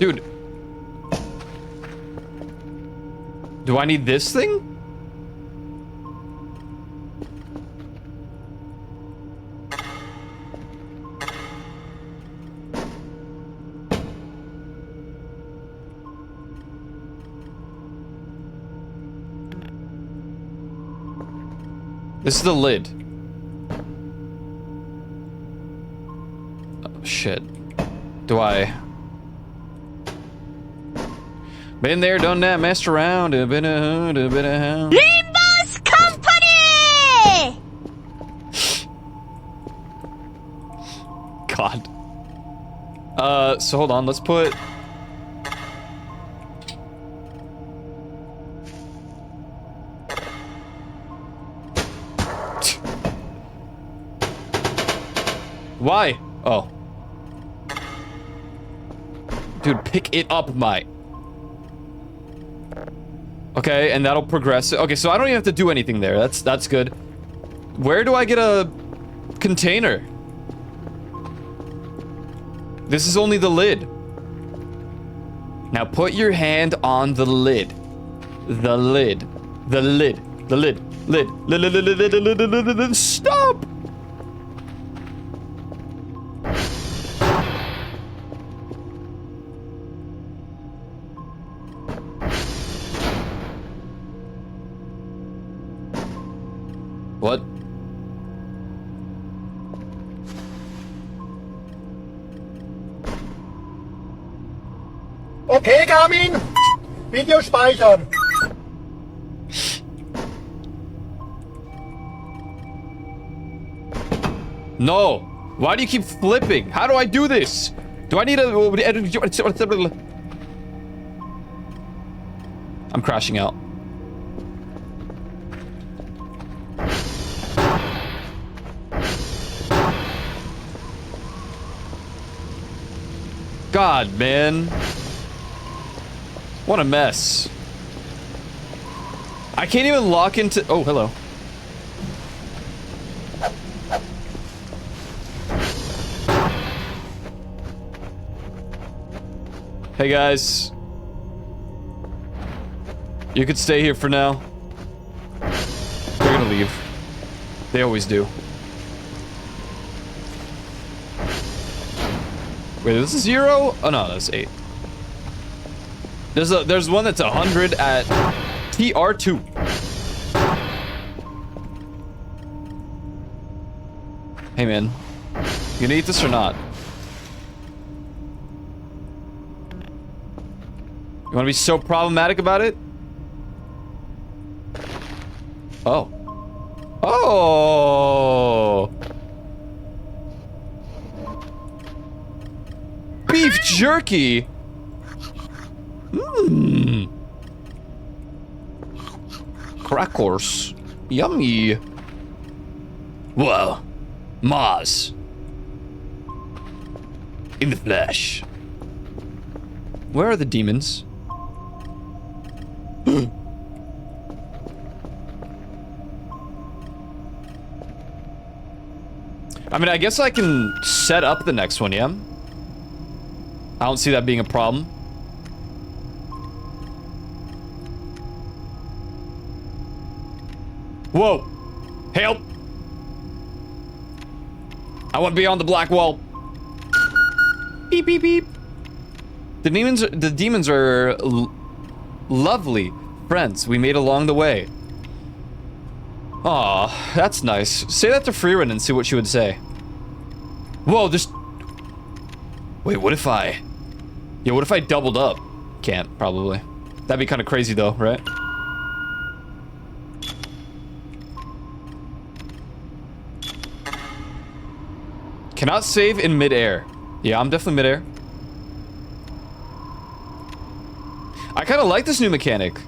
Dude. Do I need this thing? This is the lid. Oh, shit. Do I... Been there, done that, messed around, a bit of hood, a bit of hound. Limbus Company! God. So hold on, let's put... Why? Oh. Dude, pick it up, mate. Okay, and that'll progress. Okay, so I don't even have to do anything there. That's good. Where do I get a container? This is only the lid. Now put your hand on the lid. The lid. The lid. The lid. Lid. Lid. Lid. Lid. Lid. Lid. Lid. Lid. Lid. Stop! What? Okay, Garmin. Video speichern. No. Why do you keep flipping? How do I do this? Do I need a... I'm crashing out. God, man. What a mess. I can't even lock into... Oh, hello. Hey, guys. You could stay here for now. They're gonna leave. They always do. Wait, this is 0? Oh no, that's 8. There's one that's 100 at TR2. Hey man, you gonna eat this or not? You wanna be so problematic about it? Oh. Oh! Beef jerky? Mmm. Crackers. Yummy. Whoa. Mars. In the flesh. Where are the demons? I mean, I guess I can set up the next one, yeah? I don't see that being a problem. Whoa! Help! I want beyond the black wall. Beep beep beep. The demons are lovely friends we made along the way. Aw, that's nice. Say that to Freerin and see what she would say. Whoa, this... Wait, what if I... Yeah, what if I doubled up? Can't, probably. That'd be kind of crazy though, right? Cannot save in midair. Yeah, I'm definitely midair. I kind of like this new mechanic.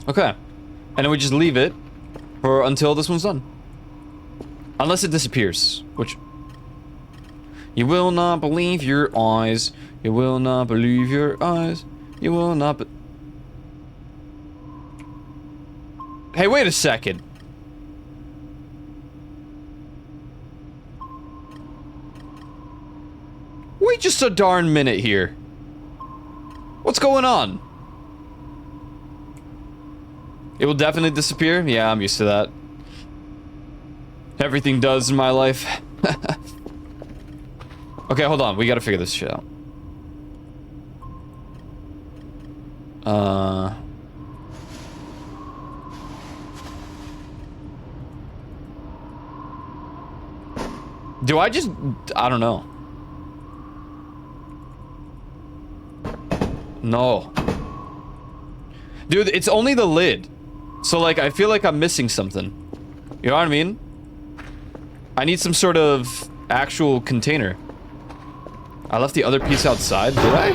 Okay. And then we just leave it for until this one's done. Unless it disappears, which... You will not believe your eyes. You will not believe your eyes. You will not be... Hey, wait a second. Wait just a darn minute here. What's going on? It will definitely disappear? Yeah, I'm used to that. Everything does in my life. Okay, hold on. We gotta figure this shit out. Do I just... I don't know. No. Dude, it's only the lid. So, like, I feel like I'm missing something. You know what I mean? I need some sort of actual container. I left the other piece outside, did I?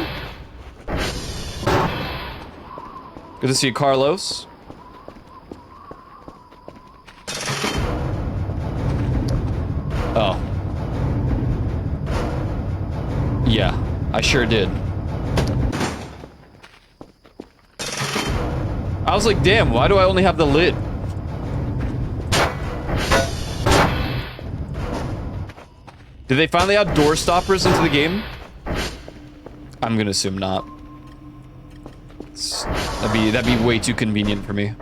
Good to see you, Carlos. Oh. Yeah, I sure did. I was like, damn, why do I only have the lid? Did they finally add door stoppers into the game? I'm gonna assume not. That'd be way too convenient for me.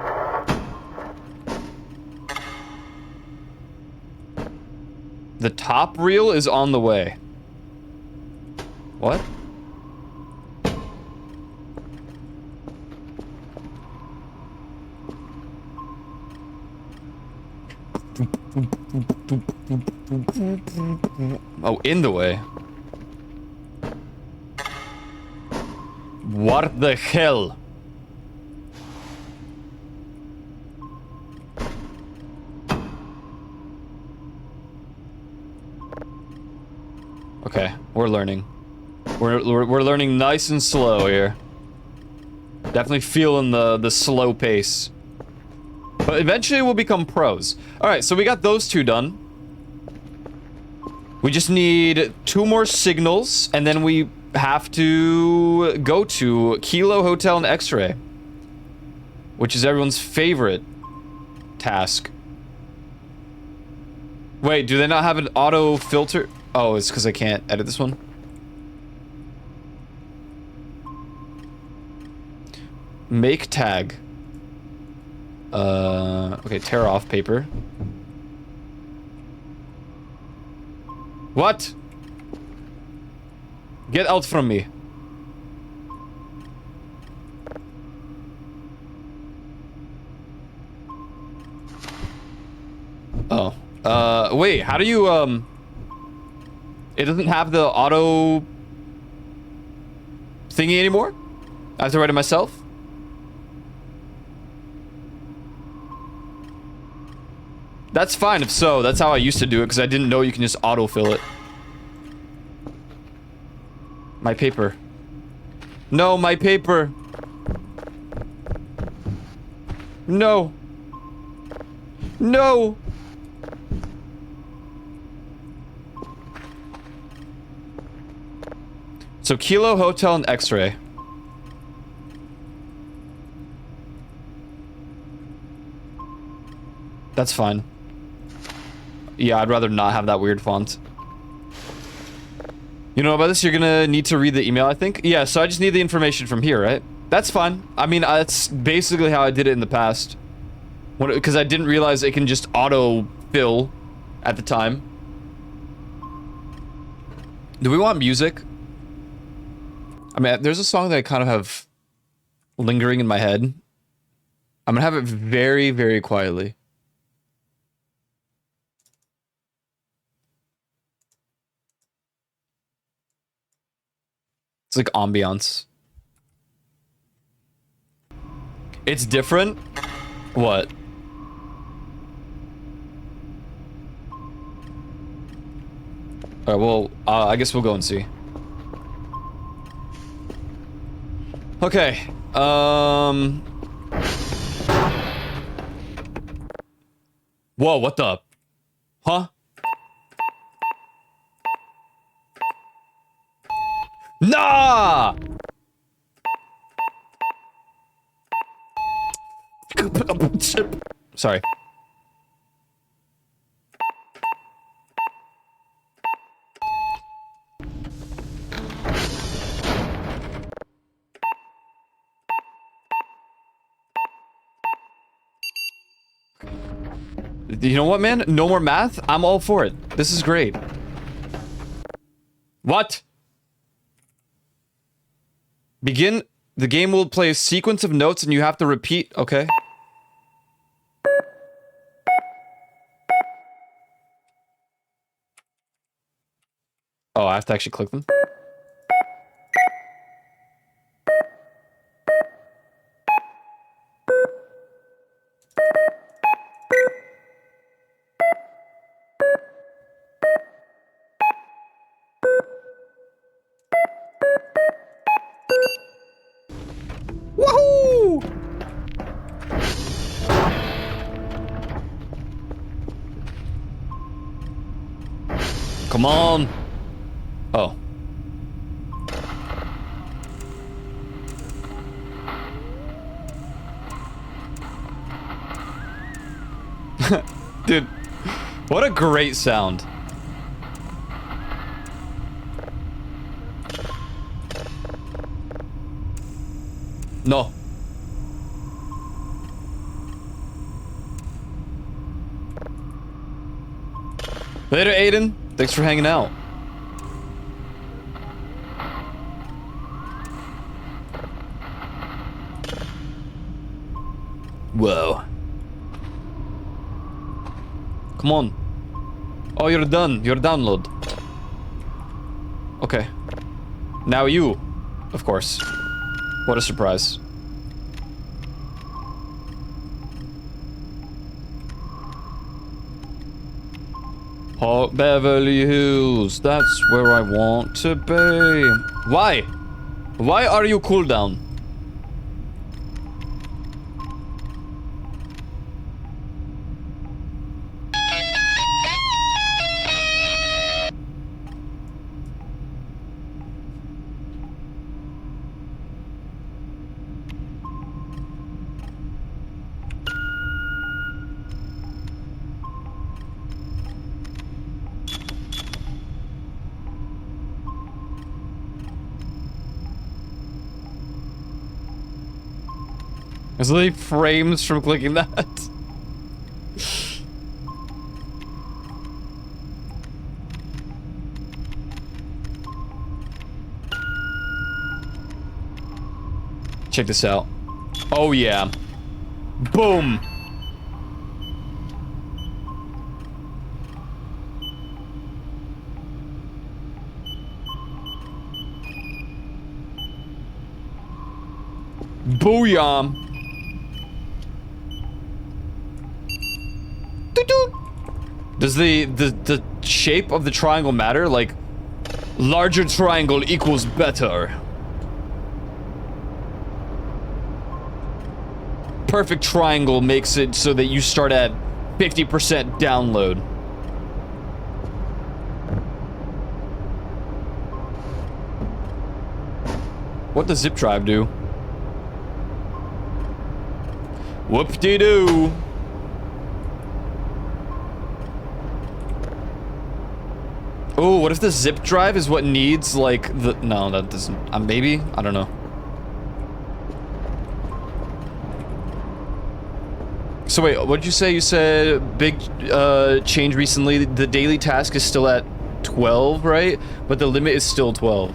The top reel is on the way. What? Oh, in the way. What the hell? Okay, we're learning. We're learning nice and slow here. Definitely feeling the slow pace. But eventually we'll become pros. Alright, so we got those two done. We just need 2 more signals, and then we have to go to Kilo Hotel and X-Ray. Which is everyone's favorite task. Wait, do they not have an auto filter? Oh, it's because I can't edit this one. Make tag. Okay, tear off paper. What? Get out from me. Oh. Wait, how do you, it doesn't have the auto thingy anymore? I have to write it myself? That's fine if so. That's how I used to do it because I didn't know you can just autofill it. My paper. No, my paper. No. No. So Kilo Hotel and X-Ray. That's fine. Yeah, I'd rather not have that weird font. You know about this? You're gonna need to read the email, I think. Yeah, so I just need the information from here, right? That's fine. I mean, that's basically how I did it in the past. Because I didn't realize it can just auto-fill at the time. Do we want music? I mean, there's a song that I kind of have lingering in my head. I'm gonna have it very, very quietly. It's like ambiance. It's different? What? Alright, well, I guess we'll go and see. Okay, whoa, what the? Huh? Nah! Sorry. You know what, man? No more math? I'm all for it. This is great. What? Begin. The game will play a sequence of notes and you have to repeat. Okay. Oh, I have to actually click them? Woohoo! Come on. Oh. Dude, what a great sound. No. Later, Aiden. Thanks for hanging out. Whoa. Come on. Oh, you're done. Your download. Okay. Now you. Of course. What a surprise. Hot Beverly Hills. That's where I want to be. Why? Why are you cooldown? There's literally frames from clicking that. Check this out. Oh yeah. Boom. Booyah. Does the shape of the triangle matter? Like, larger triangle equals better. Perfect triangle makes it so that you start at 50% download. What does zip drive do? Whoop-de-doo. Oh, what if the zip drive is what needs, like, the... No, that doesn't... maybe? I don't know. So wait, what did you say? You said big change recently. The daily task is still at 12, right? But the limit is still 12.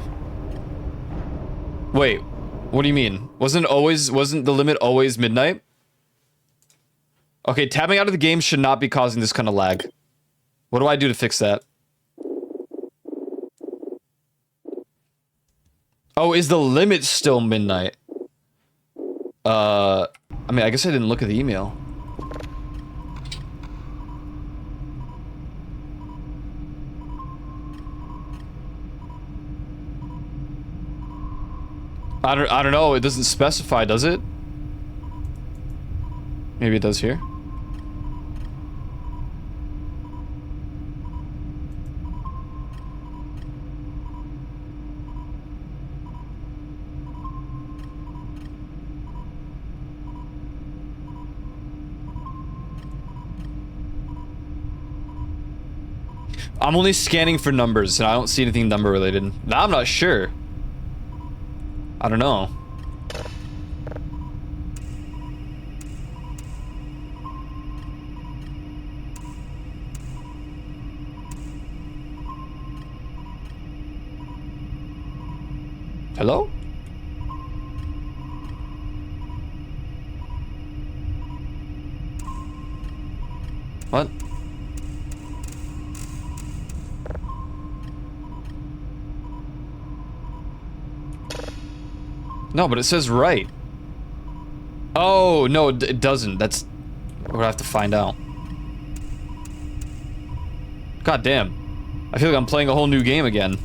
Wait, what do you mean? Wasn't the limit always midnight? Okay, tabbing out of the game should not be causing this kind of lag. What do I do to fix that? Oh, is the limit still midnight? I mean, I guess I didn't look at the email. I don't know. It doesn't specify, does it? Maybe it does here. I'm only scanning for numbers, and I don't see anything number related. Now I'm not sure. I don't know. Hello? What? No, but it says right. Oh, no, it doesn't. That's... We'll have to find out. God damn. I feel like I'm playing a whole new game again.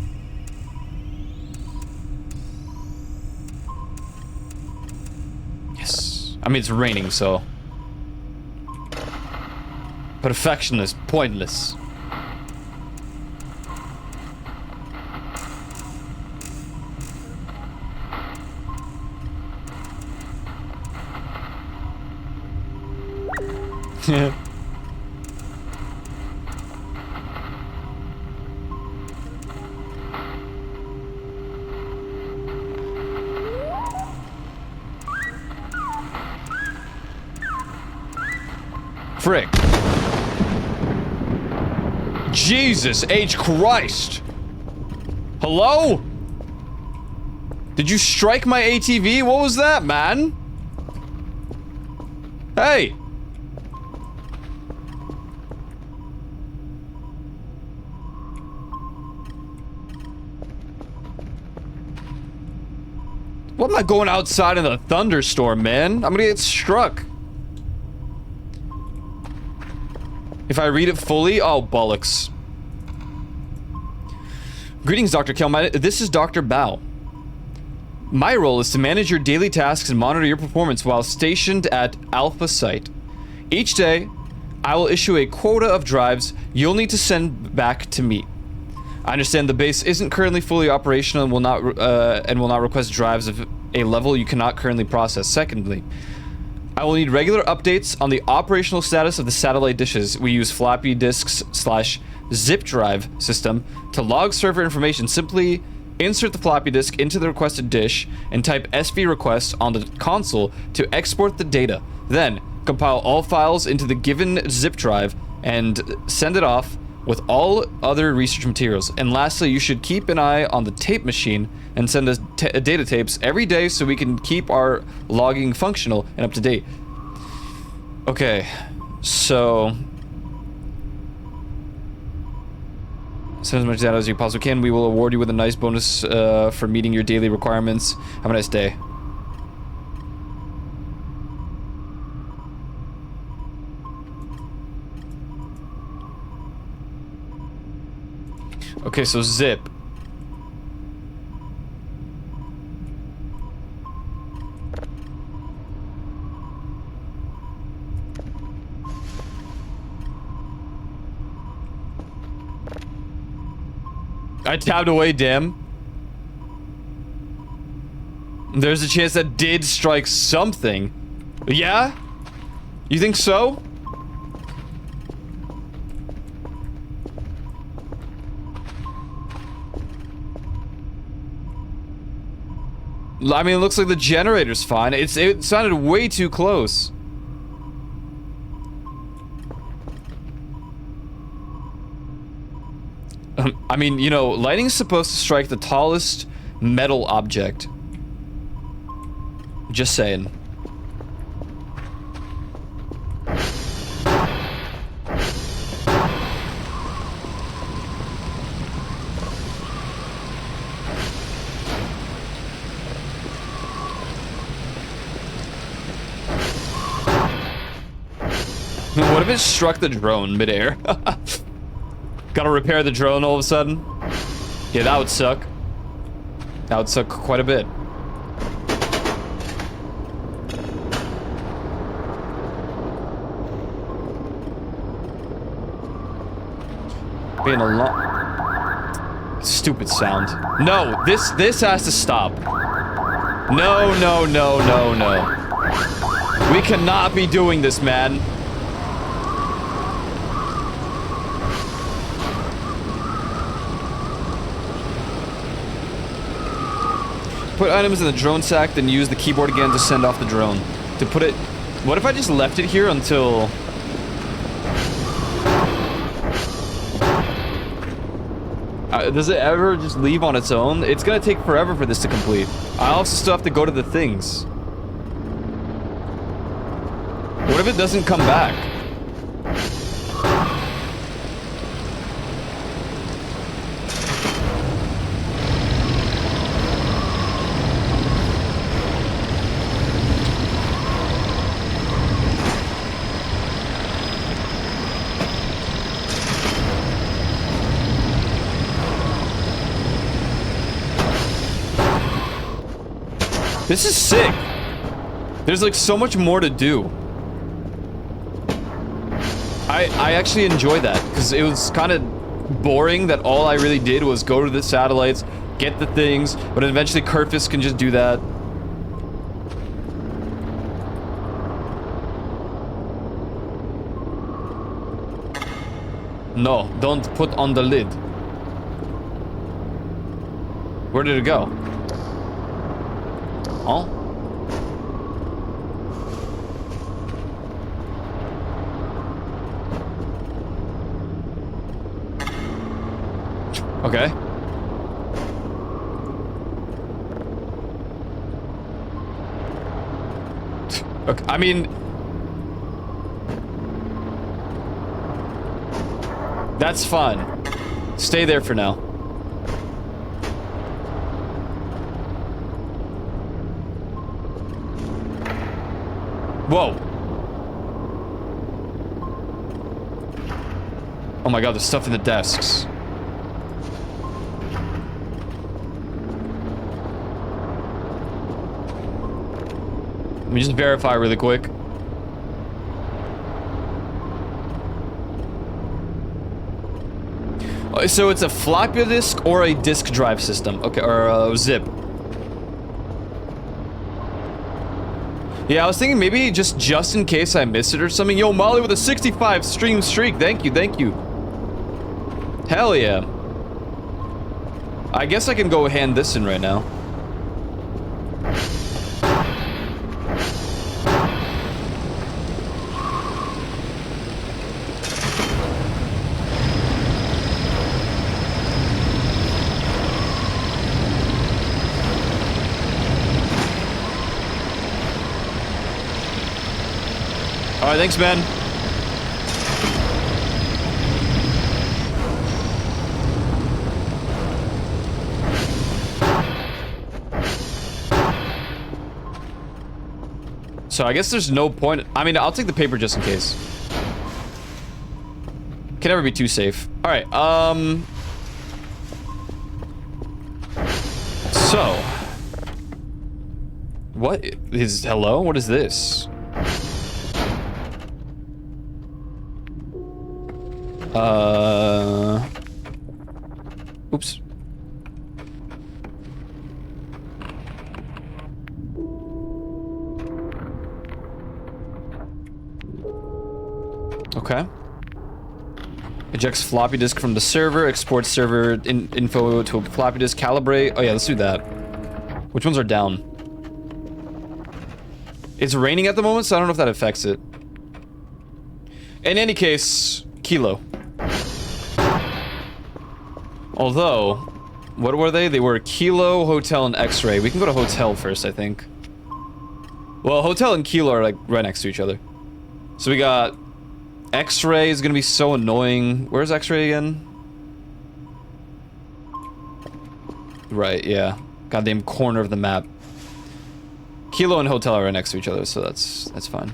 Yes. I mean, it's raining, so... Perfection is pointless. Frick. Jesus H. Christ. Hello? Did you strike my ATV? What was that, man? Hey. What am I going outside in a thunderstorm, man? I'm gonna get struck. If I read it fully, oh, bollocks. Greetings, Dr. Kell. This is Dr. Bao. My role is to manage your daily tasks and monitor your performance while stationed at Alpha Site. Each day, I will issue a quota of drives you'll need to send back to me. I understand the base isn't currently fully operational and will not request drives of a level you cannot currently process. Secondly, I will need regular updates on the operational status of the satellite dishes. We use floppy disks / zip drive system to log server information. Simply insert the floppy disk into the requested dish and type SV request on the console to export the data. Then compile all files into the given zip drive and send it off with all other research materials. And lastly, you should keep an eye on the tape machine and send us data tapes every day so we can keep our logging functional and up to date. Okay, so send as much data as you possibly can. We will award you with a nice bonus for meeting your daily requirements. Have a nice day. Okay, so zip. I tabbed away, damn. There's a chance that did strike something. Yeah? You think so? I mean, it looks like the generator's fine. It sounded way too close. I mean, you know, lightning's supposed to strike the tallest metal object. Just saying. What if it struck the drone midair? Gotta repair the drone all of a sudden? Yeah, that would suck. That would suck quite a bit. Being a long... Stupid sound. No, this has to stop. No, no, no, no, no. We cannot be doing this, man. Put items in the drone sack, then use the keyboard again to send off the drone. To put it... What if I just left it here until... does it ever just leave on its own? It's gonna take forever for this to complete. I also still have to go to the things. What if it doesn't come back? This is sick. There's like so much more to do. I actually enjoy that because it was kind of boring that all I really did was go to the satellites, get the things, but eventually Kurfist can just do that. No, don't put on the lid. Where did it go? Oh. Okay. Okay, I mean... That's fun. Stay there for now. Whoa. Oh my god, there's stuff in the desks. Let me just verify really quick. So it's a floppy disk or a disk drive system. Okay, or a zip. Yeah, I was thinking maybe just in case I missed it or something. Yo, Molly with a 65 stream streak. Thank you, thank you. Hell yeah. I guess I can go hand this in right now. All right, thanks, man. So I guess there's no point. I mean, I'll take the paper just in case. Can never be too safe. All right. So, what is hello? What is this? Oops. Okay. Ejects floppy disk from the server, exports server info to a floppy disk, calibrate. Oh yeah, let's do that. Which ones are down? It's raining at the moment, so I don't know if that affects it. In any case, Kilo. Although, what were they? They were Kilo, Hotel, and X-Ray. We can go to Hotel first, I think. Well, Hotel and Kilo are like right next to each other. So we got X-Ray is gonna be so annoying. Where's X-Ray again? Right, yeah. Goddamn corner of the map. Kilo and Hotel are right next to each other, so that's fine.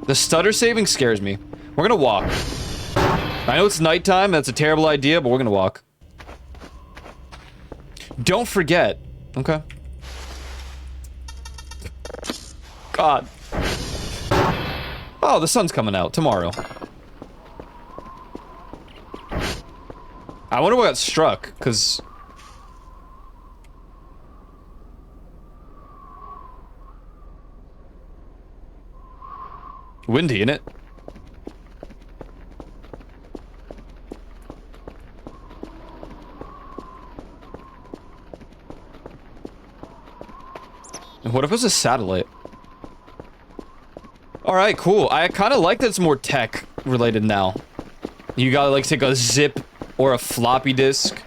The stutter saving scares me. We're gonna walk. I know it's nighttime, that's a terrible idea, but we're gonna walk. Don't forget. Okay. God. Oh, the sun's coming out tomorrow. I wonder what got struck, because... windy, innit? What if it was a satellite? Alright, cool. I kind of like that it's more tech related now. You gotta like take a zip or a floppy disk.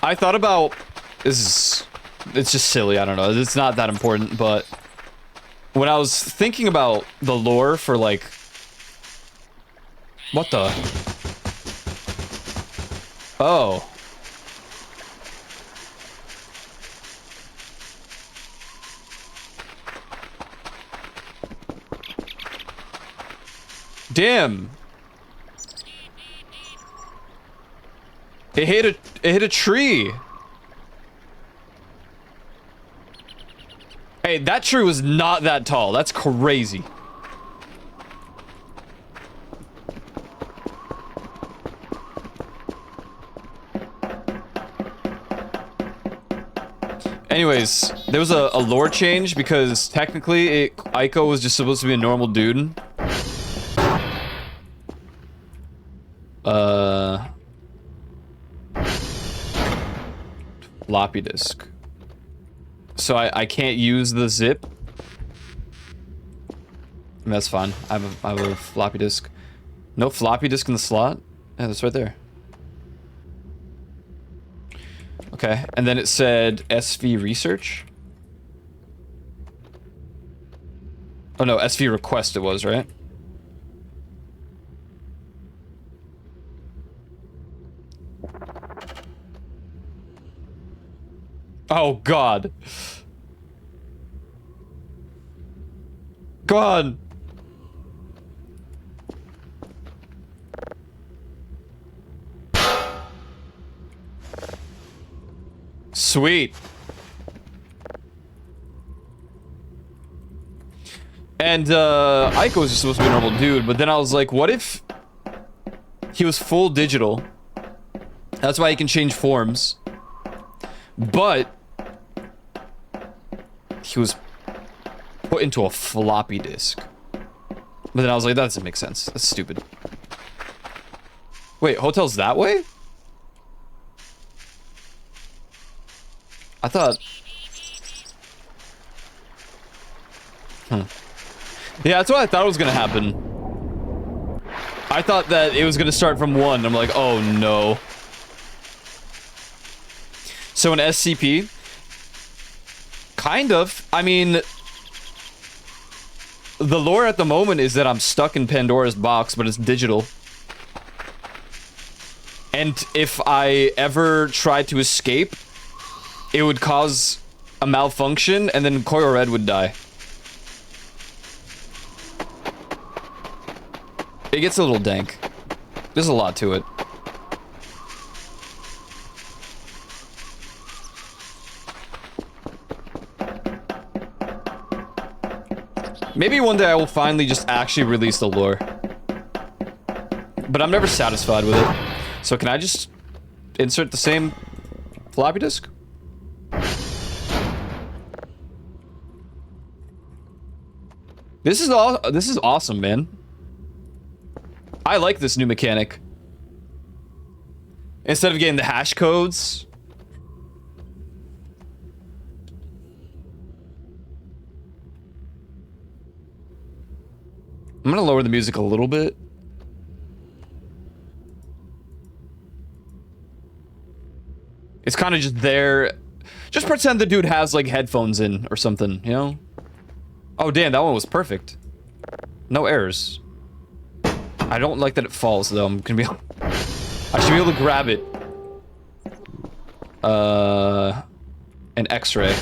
I thought about... it's just silly, I don't know. It's not that important, but... when I was thinking about the lore for like... what the... oh. Damn. It hit a tree. Hey, that tree was not that tall. That's crazy. Anyways, there was a lore change because technically Aiko was just supposed to be a normal dude. Floppy disk. So I can't use the zip. That's fine. I have a floppy disk. No floppy disk in the slot? Yeah, that's right there. Okay, and then it said SV research. Oh no, SV request it was, right? Oh god. Go on. Sweet. And Aiko was just supposed to be a normal dude, but then I was like, what if he was full digital? That's why he can change forms. But he was put into a floppy disk. But then I was like, that doesn't make sense. That's stupid. Wait, hotel's that way? I thought... Yeah, that's what I thought was gonna happen. I thought that it was gonna start from 1. I'm like, oh no. So an SCP? Kind of. I mean... The lore at the moment is that I'm stuck in Pandora's box, but it's digital. And if I ever tried to escape, it would cause a malfunction, and then Koyo Red would die. It gets a little dank. There's a lot to it. Maybe one day I will finally just actually release the lore. But I'm never satisfied with it. So can I just insert the same floppy disk? This is awesome, man. I like this new mechanic. Instead of getting the hash codes. I'm gonna lower the music a little bit. It's kind of just there. Just pretend the dude has like headphones in or something, you know? Oh damn, that one was perfect. No errors. I don't like that it falls though. I'm gonna be. I should be able to grab it. An X-ray.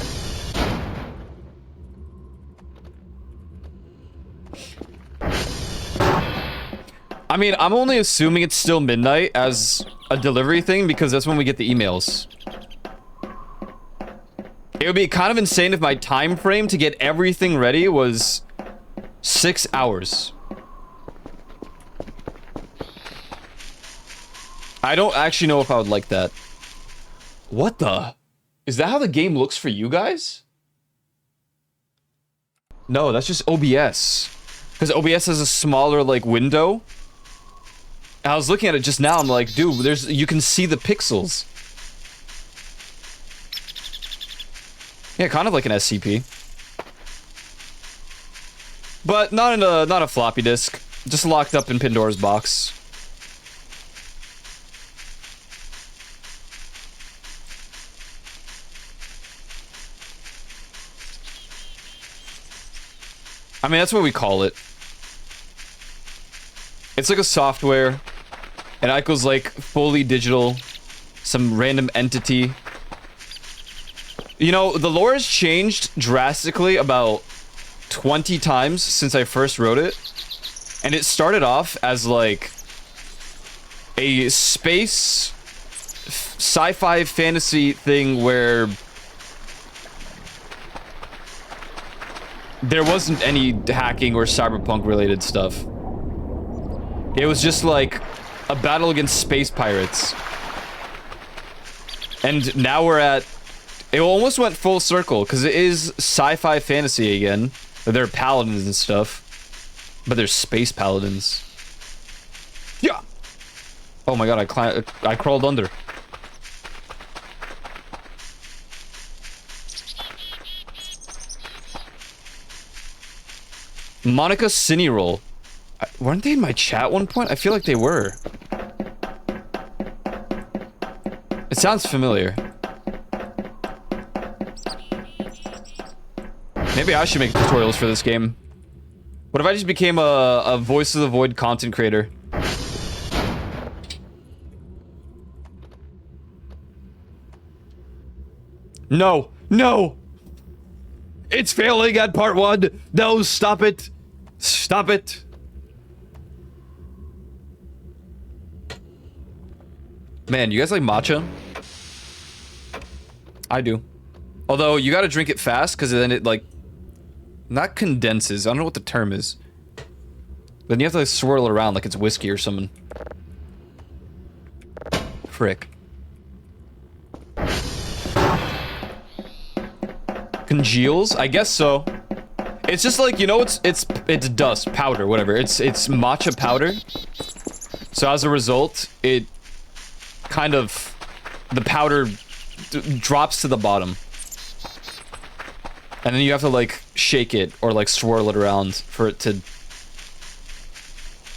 I mean, I'm only assuming it's still midnight as a delivery thing because that's when we get the emails. It would be kind of insane if my time frame to get everything ready was 6 hours. I don't actually know if I would like that. What the? Is that how the game looks for you guys? No, that's just OBS. Because OBS has a smaller, like, window. I was looking at it just now, I'm like, dude, you can see the pixels. Yeah, kind of like an SCP. But not a floppy disk. Just locked up in Pandora's box. I mean, that's what we call it. It's like a software. And Aiko's like fully digital. Some random entity. You know, the lore has changed drastically about 20 times since I first wrote it. And it started off as like a space sci-fi fantasy thing where there wasn't any hacking or cyberpunk related stuff. It was just like a battle against space pirates. And now we're at... It almost went full circle, because it is sci-fi fantasy again. They're paladins and stuff. But they're space paladins. Yeah! Oh my god, I crawled under. Monica Cine Roll. Weren't they in my chat at one point? I feel like they were. It sounds familiar. Maybe I should make tutorials for this game. What if I just became a Voice of the Void content creator? No, no! It's failing at part 1! No, stop it! Stop it! Man, you guys like matcha? I do. Although, you gotta drink it fast, because then it, like... Not condenses, I don't know what the term is. Then you have to, like, swirl it around like it's whiskey or something. Frick. Congeals? I guess so. It's just like, you know, it's dust, powder, whatever. It's matcha powder. So as a result, it kind of, the powder drops to the bottom. And then you have to like shake it or like swirl it around for it to,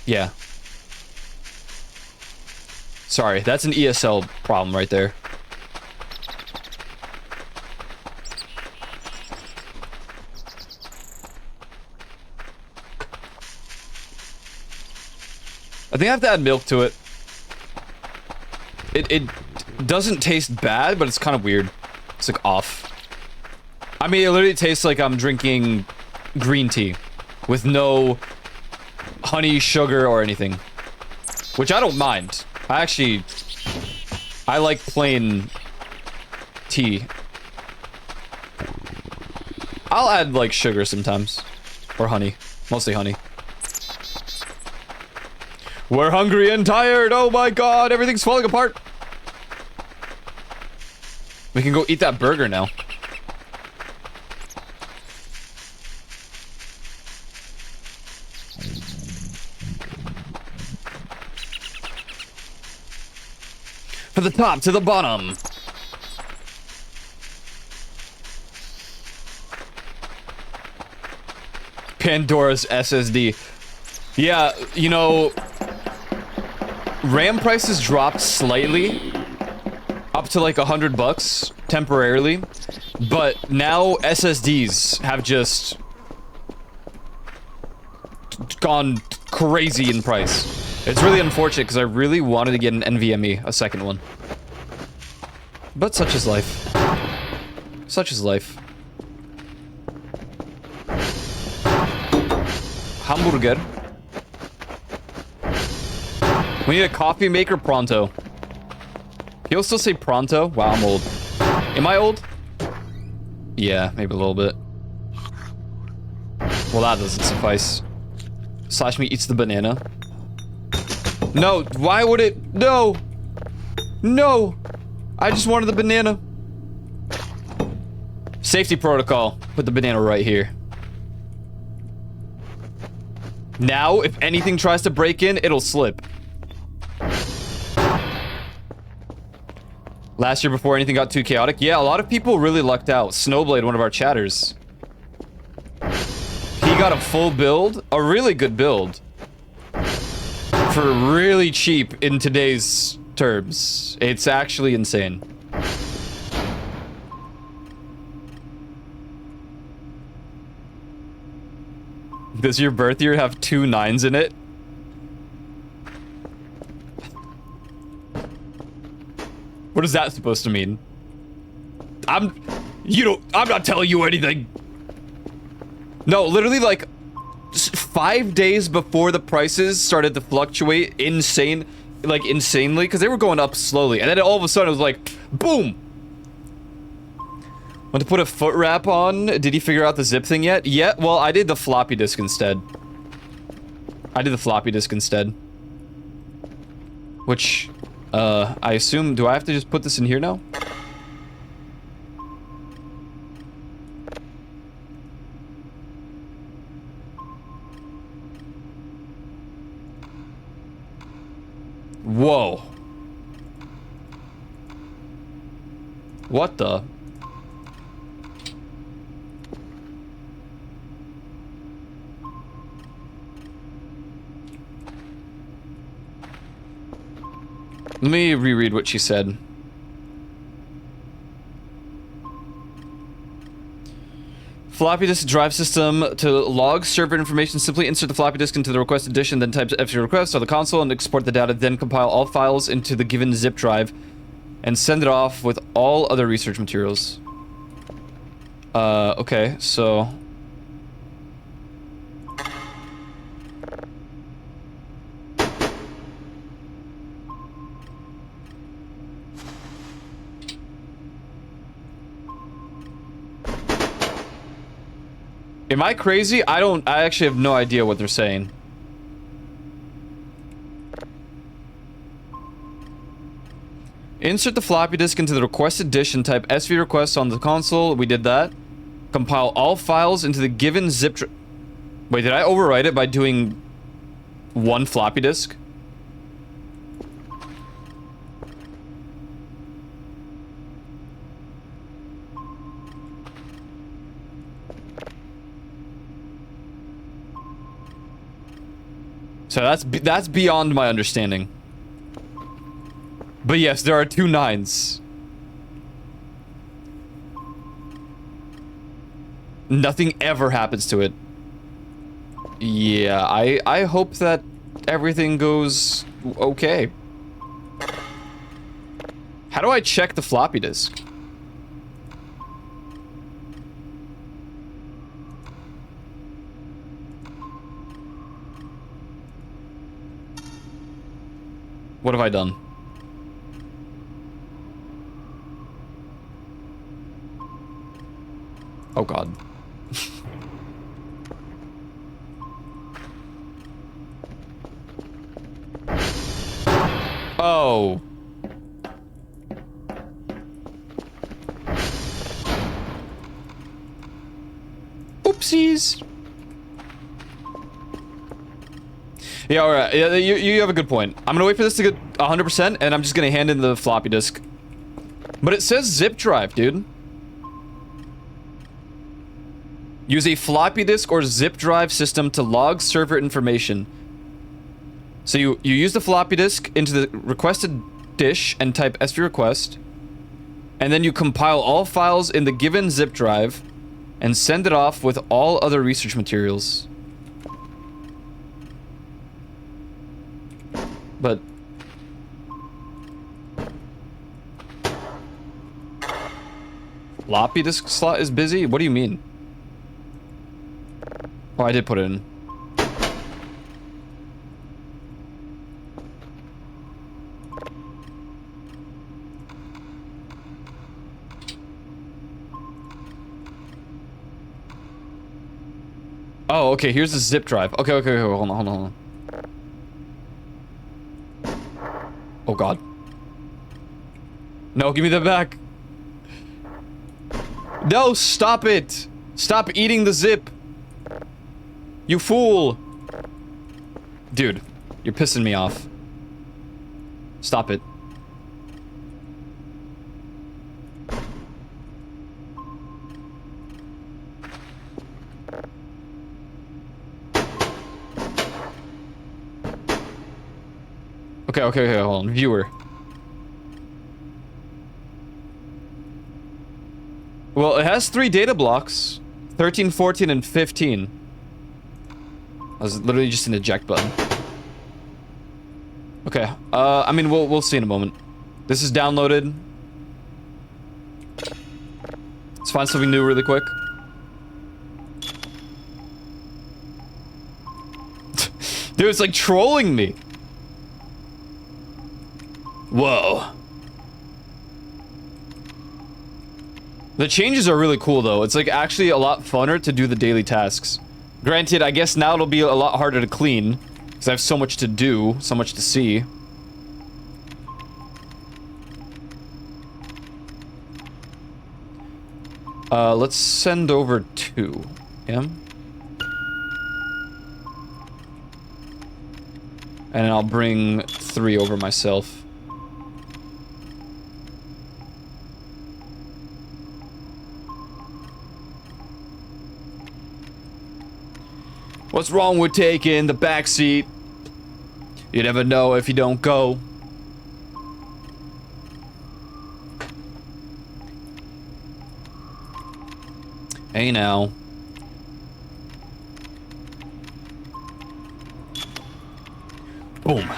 yeah. Sorry, that's an ESL problem right there. I think I have to add milk to it. It doesn't taste bad, but it's kind of weird. It's like off. I mean, it literally tastes like I'm drinking green tea with no honey, sugar, or anything. Which I don't mind. I like plain tea. I'll add like sugar sometimes. Or honey. Mostly honey. We're hungry and tired. Oh my god, everything's falling apart. We can go eat that burger now. From the top to the bottom. Pandora's SSD. Yeah, you know, RAM prices dropped slightly, up to like $100 temporarily, but now SSDs have just gone crazy in price. It's really unfortunate because I really wanted to get an NVMe, a second one. But such is life. Such is life. Hamburger. We need a coffee maker pronto. People still say pronto? Wow, I'm old. Am I old? Yeah, maybe a little bit. Well, that doesn't suffice. Slash me eats the banana. No, why would it? No! No! I just wanted the banana. Safety protocol. Put the banana right here. Now, if anything tries to break in, it'll slip. Last year before anything got too chaotic. Yeah, a lot of people really lucked out. Snowblade, one of our chatters. He got a full build. A really good build. For really cheap in today's terms. It's actually insane. Does your birth year have 2 9s in it? What is that supposed to mean? I'm not telling you anything. No, literally like 5 days before the prices started to fluctuate insanely, because they were going up slowly, and then all of a sudden it was like, boom. Want to put a foot wrap on? Did he figure out the zip thing yet? Yeah, well, I did the floppy disk instead. Which, I assume, do I have to just put this in here now? Whoa. What the? Let me reread what she said. Floppy disk drive system to log server information. Simply insert the floppy disk into the request edition, then type FTP request on the console and export the data, then compile all files into the given zip drive and send it off with all other research materials. Okay, so... Am I crazy? I actually have no idea what they're saying. Insert the floppy disk into the request edition, type SV request on the console. We did that. Compile all files into the given zip Wait, did I overwrite it by doing one floppy disk? So that's beyond my understanding. But yes, there are 2 9s. Nothing ever happens to it. Yeah, I hope that everything goes okay. How do I check the floppy disk? What have I done? Oh god. Oh. Oopsies. Yeah, alright. Yeah, you have a good point. I'm gonna wait for this to get 100%, and I'm just gonna hand in the floppy disk. But it says zip drive, dude. Use a floppy disk or zip drive system to log server information. So you use the floppy disk into the requested dish and type SV request. And then you compile all files in the given zip drive and send it off with all other research materials. But... floppy disk slot is busy? What do you mean? Oh, I did put it in. Oh, okay, here's the zip drive. Okay, hold on. Oh god. No, give me that back. No, stop it! Stop eating the zip! You fool! Dude, you're pissing me off. Stop it. Okay, hold on. Viewer. Well, it has 3 data blocks. 13, 14, and 15. I was literally just an eject button. Okay, I mean, we'll see in a moment. This is downloaded. Let's find something new really quick. Dude, it's like trolling me. Whoa. The changes are really cool, though. It's like actually a lot funner to do the daily tasks. Granted, I guess now it'll be a lot harder to clean, because I have so much to do, so much to see. Let's send over 2. Yeah? And I'll bring 3 over myself. What's wrong with taking the back seat? You never know if you don't go. Hey now. Boom.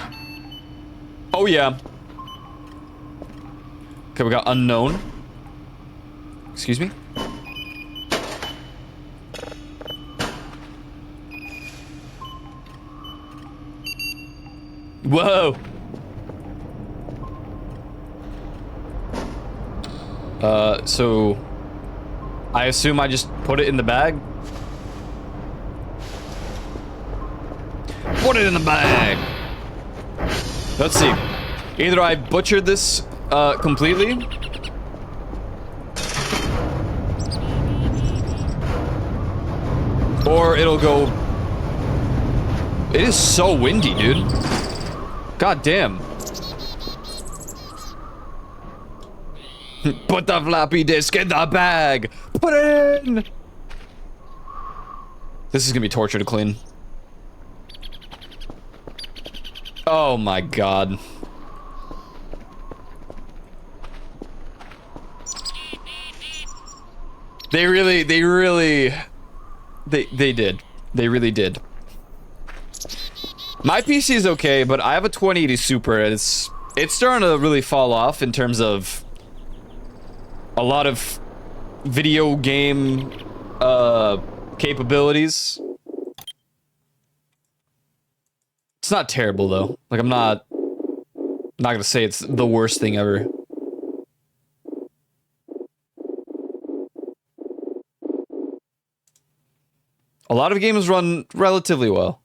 Oh yeah. Okay, we got unknown. Excuse me? Whoa. So I assume I just put it in the bag? Put it in the bag. Let's see. Either I butchered this completely, or it'll go... It is so windy, dude. God damn. Put the floppy disk in the bag. Put it in. This is gonna be torture to clean. Oh my god. They really did. They really did. My PC is okay, but I have a 2080 Super, and it's starting to really fall off in terms of a lot of video game capabilities. It's not terrible though. Like, I'm not gonna say it's the worst thing ever. A lot of games run relatively well.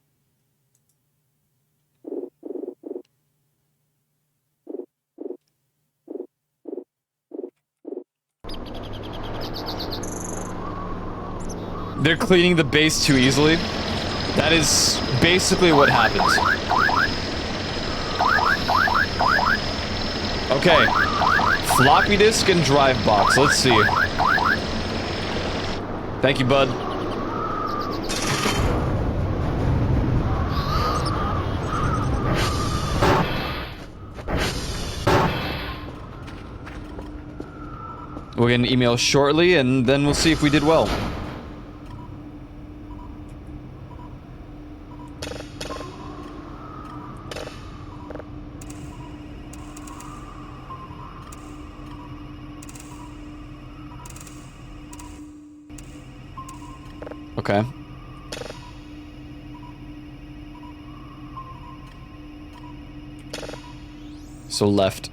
They're cleaning the base too easily. That is basically what happens. Okay. Floppy disk and drive box. Let's see. Thank you, bud. We'll get an email shortly, and then we'll see if we did well. Okay. So left.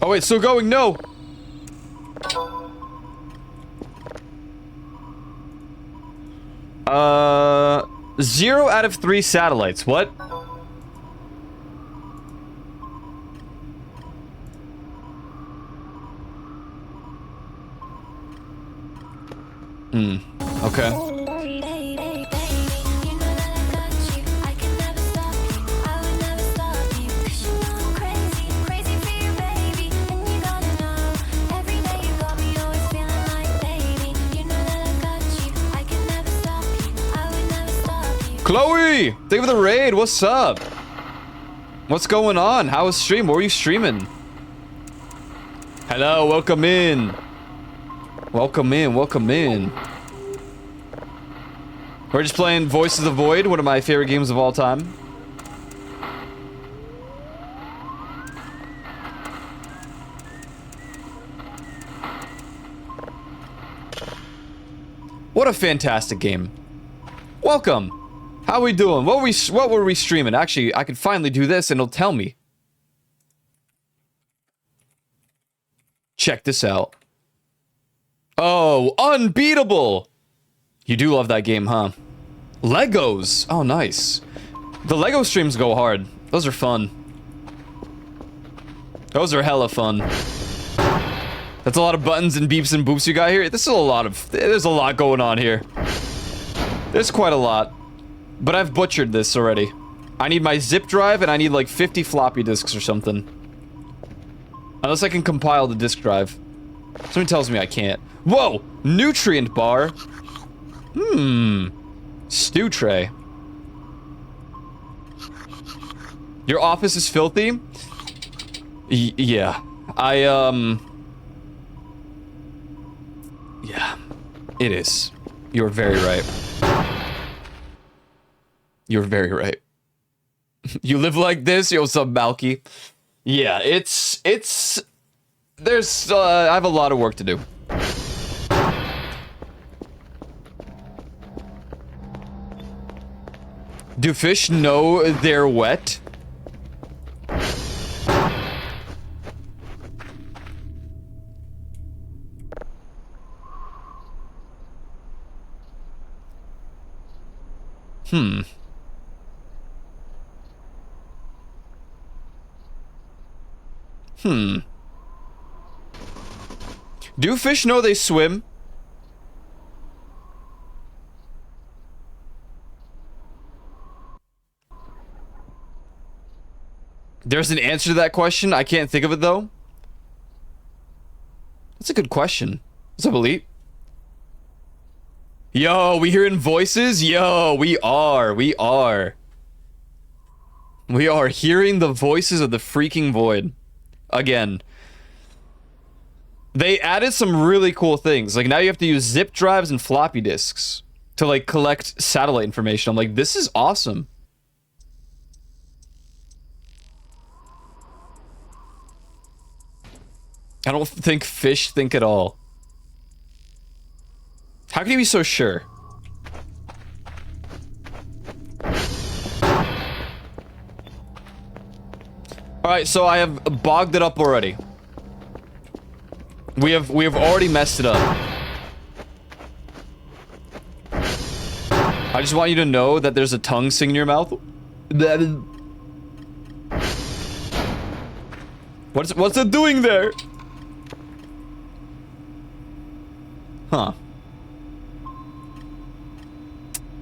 Oh wait, still going? No! 0 out of 3 satellites. What? Okay. Chloe! Thank you for the raid. What's up? What's going on? How was stream? What were you streaming? Hello, welcome in. Welcome in, welcome in. We're just playing Voice of the Void, one of my favorite games of all time. What a fantastic game. Welcome. How we doing? What were we streaming? Actually, I could finally do this and it'll tell me. Check this out. Oh, Unbeatable! You do love that game, huh? Legos! Oh, nice. The Lego streams go hard. Those are fun. Those are hella fun. That's a lot of buttons and beeps and boops you got here. There's a lot going on here. There's quite a lot. But I've butchered this already. I need my zip drive and I need like 50 floppy disks or something. Unless I can compile the disk drive. Something tells me I can't. Whoa! Nutrient bar. Stew tray. Your office is filthy? Yeah. Yeah. It is. You're very right. You're very right. You live like this? Yo, what's up, Malky? Yeah, there's, I have a lot of work to do. Do fish know they're wet? Do fish know they swim? There's an answer to that question. I can't think of it, though. That's a good question. What's up, Elite? Yo, we hearing voices? Yo, we are. We are hearing the voices of the freaking void. Again. They added some really cool things. Like, now you have to use zip drives and floppy disks to, like, collect satellite information. I'm like, this is awesome. I don't think fish think at all. How can you be so sure? Alright, so I have bogged it up already. We have already messed it up. I just want you to know that there's a tongue singing in your mouth. What's it doing there? Huh.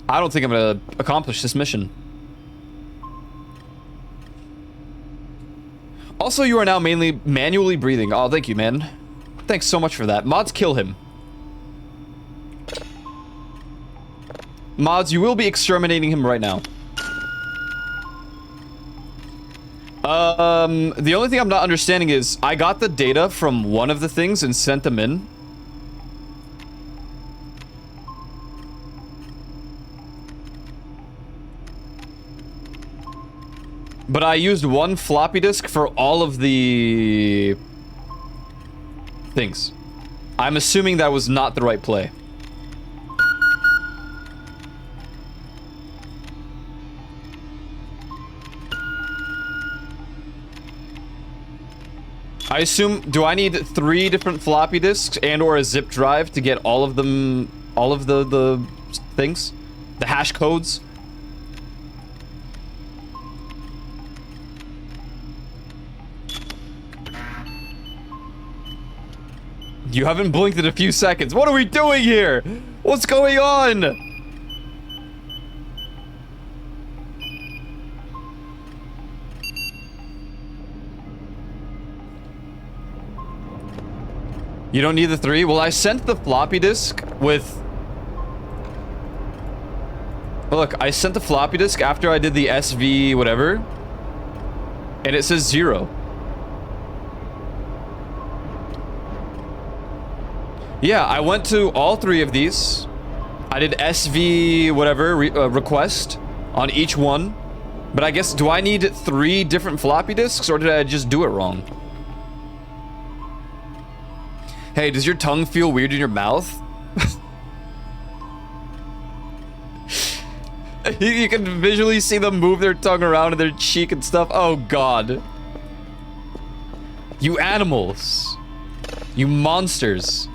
I don't think I'm gonna accomplish this mission. Also, you are now mainly manually breathing. Oh, thank you, man. Thanks so much for that. Mods, kill him. Mods, you will be exterminating him right now. The only thing I'm not understanding is I got the data from one of the things and sent them in. But I used one floppy disk for all of the things. I'm assuming that was not the right play. I assume, do I need 3 different floppy disks and or a zip drive to get all of them, all of the things? The hash codes? You haven't blinked in a few seconds. What are we doing here? What's going on? You don't need the 3? Well, I sent the floppy disk with... Look, I sent the floppy disk after I did the SV whatever. And it says 0. Yeah, I went to all 3 of these. I did SV whatever request on each one. But I guess, do I need 3 different floppy disks or did I just do it wrong? Hey, does your tongue feel weird in your mouth? You can visually see them move their tongue around in their cheek and stuff. Oh god. You animals. You monsters.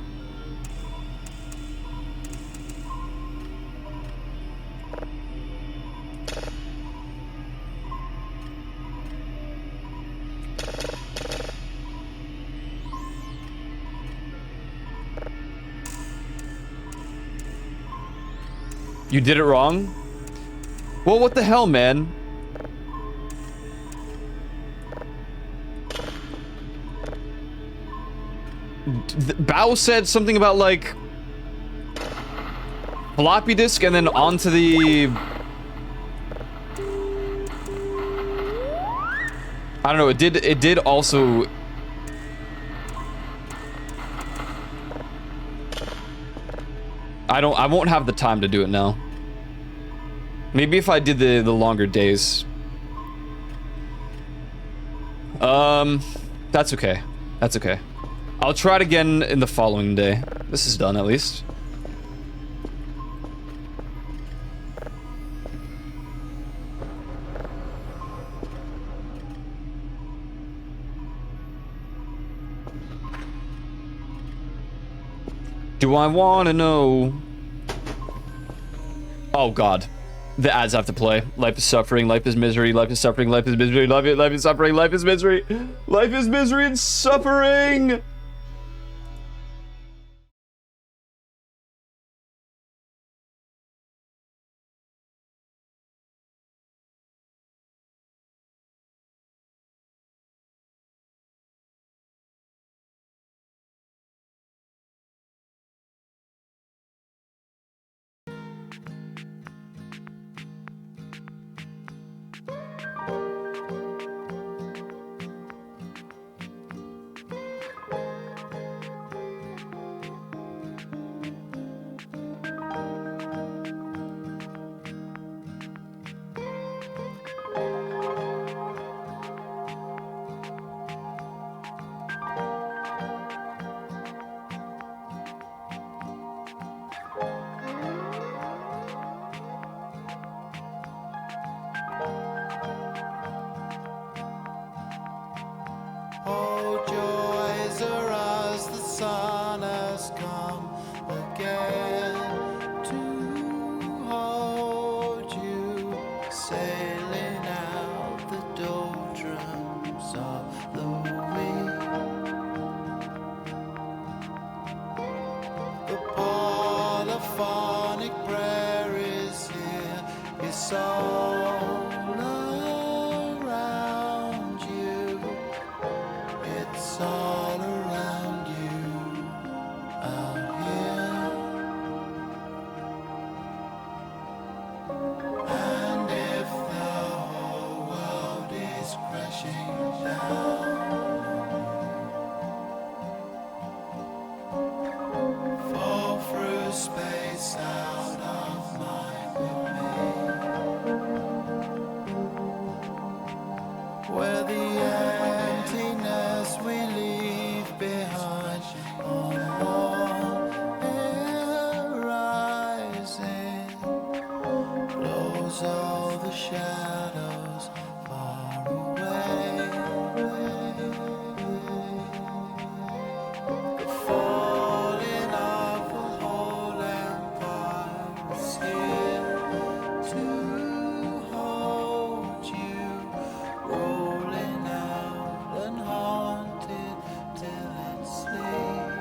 You did it wrong? Well, what the hell, man? Bao said something about, like... floppy disk and then onto the... I don't know, it did also... I won't have the time to do it now. Maybe if I did the longer days. That's okay. That's okay. I'll try it again in the following day. This is done at least. Do I want to know? Oh god. The ads have to play. Life is suffering, life is misery, life is suffering, life is misery, life is suffering, life is misery. Life is misery and suffering! Oh, joys are as the sun has come again to hold you, sailing out the doldrums of the week. The polyphonic prayer is here, it's all around you. It's all around you out here. And if the whole world is crashing down, fall through space out of mind with me, where the emptiness we leave behind on one air rising blows all the shadows far away. The falling of the whole empire is here to hold you, rolling out and haunted till it sleeps.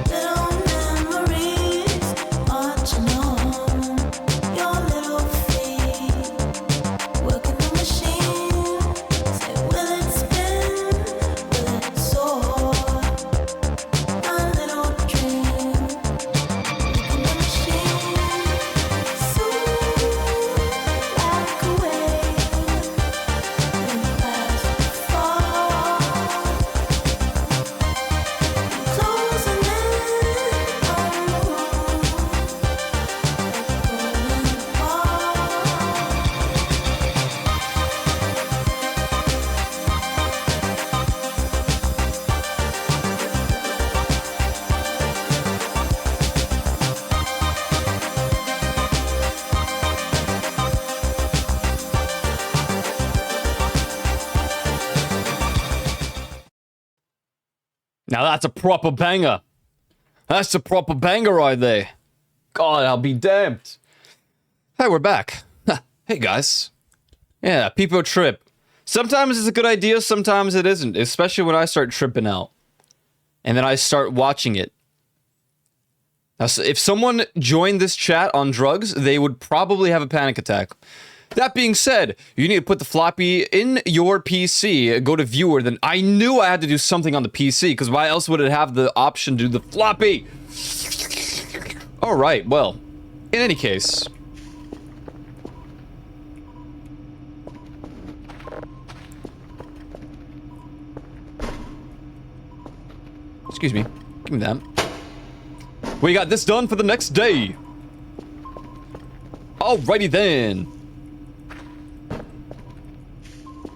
Little memories marching on your little feet, working the machine. Say, will it spin? Will it soar? My little dream, working the machine. Soon, like a wave, will pass far. Closing in on the moon, pulling apart. Now that's a proper banger. That's a proper banger right there. God, I'll be damned. Hey, we're back. Hey, guys. Yeah, Peepo trip. Sometimes it's a good idea, sometimes it isn't. Especially when I start tripping out. And then I start watching it. Now, so if someone joined this chat on drugs, they would probably have a panic attack. That being said, you need to put the floppy in your PC, go to viewer, then I knew I had to do something on the PC, because why else would it have the option to do the floppy? Alright, well, in any case. Excuse me, give me that. We got this done for the next day. Alrighty then.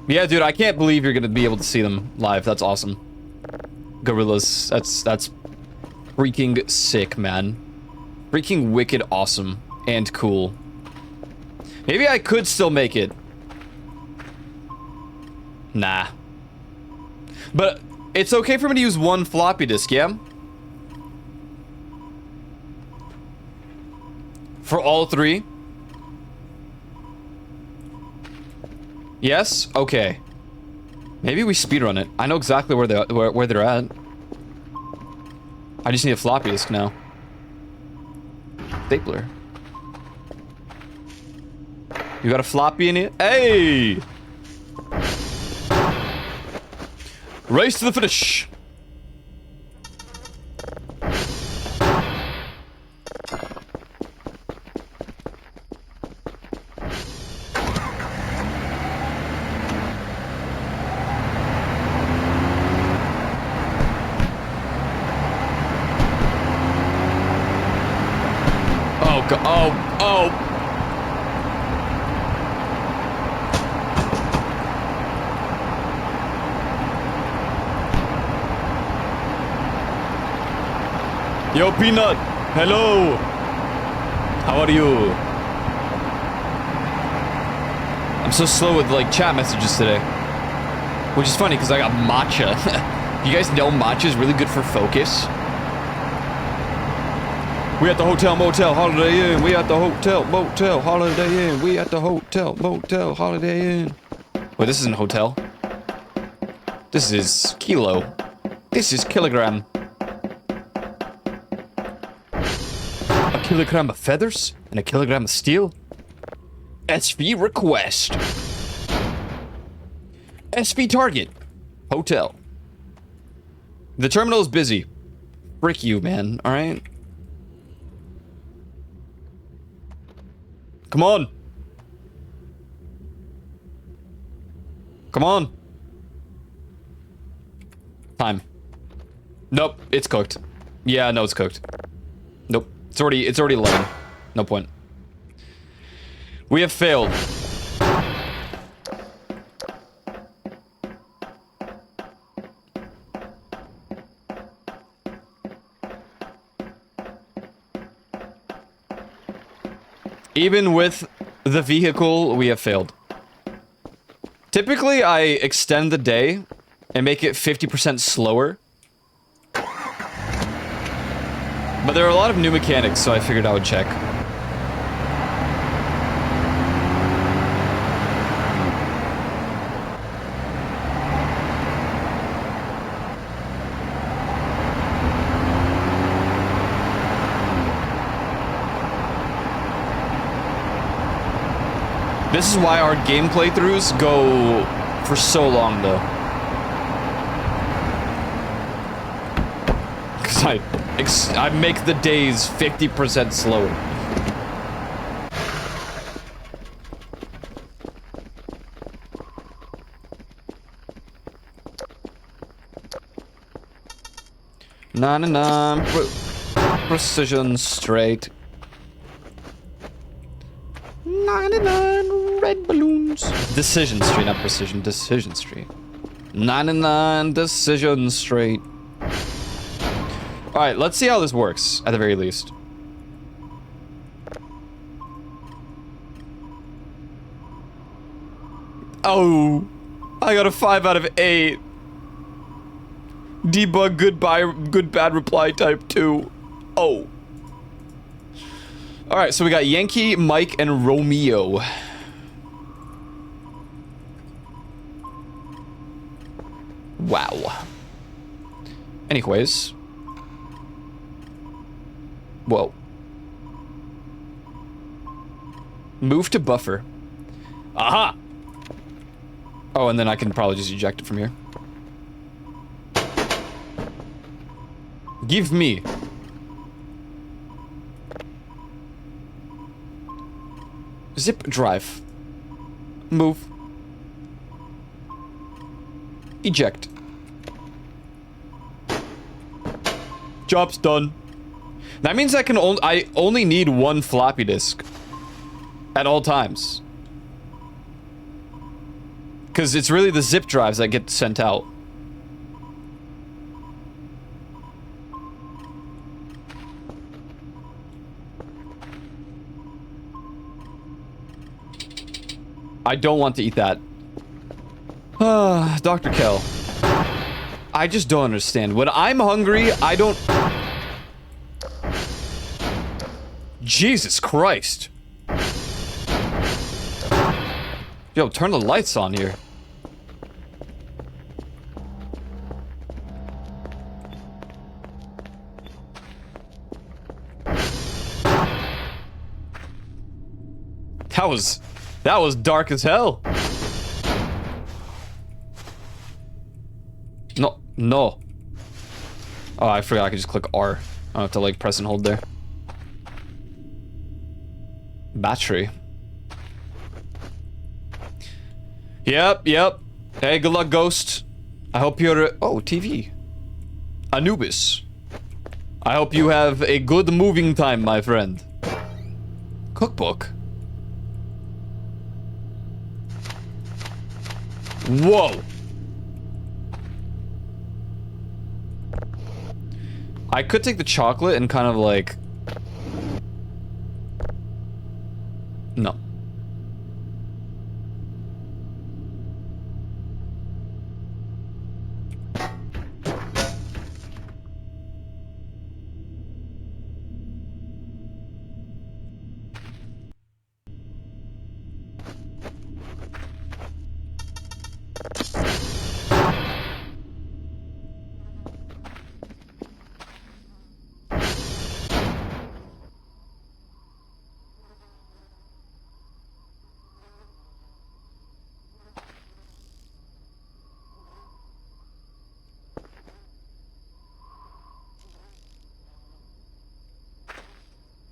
Yeah, dude, I can't believe you're gonna be able to see them live. That's awesome. Gorillas, that's freaking sick, man. Freaking wicked awesome and cool. Maybe I could still make it. Nah. But it's okay for me to use one floppy disk, yeah? For all three? Yes? Okay. Maybe we speedrun it. I know exactly where they're at. I just need a floppy disk now. Stapler. You got a floppy in it? Hey! Race to the finish! Oh. Yo, Peanut. Hello. How are you? I'm so slow with, like, chat messages today. Which is funny, because I got matcha. You guys know matcha is really good for focus? We at the hotel, motel, Holiday Inn. We at the hotel, motel, Holiday Inn. We at the hotel, motel, Holiday Inn. Wait, this isn't a hotel. This is kilo. This is kilogram. A kilogram of feathers and a kilogram of steel. SV request. SV target. Hotel. The terminal is busy. Frick you, man. All right. Come on. Come on. Time. Nope, it's cooked. Yeah, no, it's cooked. Nope, it's already 11. No point. We have failed. Even with the vehicle, we have failed. Typically, I extend the day and make it 50% slower. But there are a lot of new mechanics, so I figured I would check. This is why our game playthroughs go for so long, though. Because I make the days 50% slower. Na precision straight. 99 red balloons. Decision Street, not Precision. Decision Street. 99 Decision Street. Alright, let's see how this works, at the very least. Oh, I got a 5 out of 8. Debug good bad reply type 2. Oh. All right, so we got Yankee, Mike, and Romeo. Wow. Anyways. Whoa. Move to buffer. Aha! Oh, and then I can probably just eject it from here. Give me. Zip drive. Move. Eject. Job's done. That means I only need one floppy disk at all times. Because it's really the zip drives that get sent out. I don't want to eat that. Dr. Kell. I just don't understand. When I'm hungry, I don't... Jesus Christ. Yo, turn the lights on here. That was dark as hell. No. Oh, I forgot I could just click R. I don't have to like press and hold there. Battery. Yep. Hey, good luck, Ghost. I hope you're... Oh, TV. Anubis. I hope you have a good moving time, my friend. Cookbook. Whoa. I could take the chocolate and kind of like... No.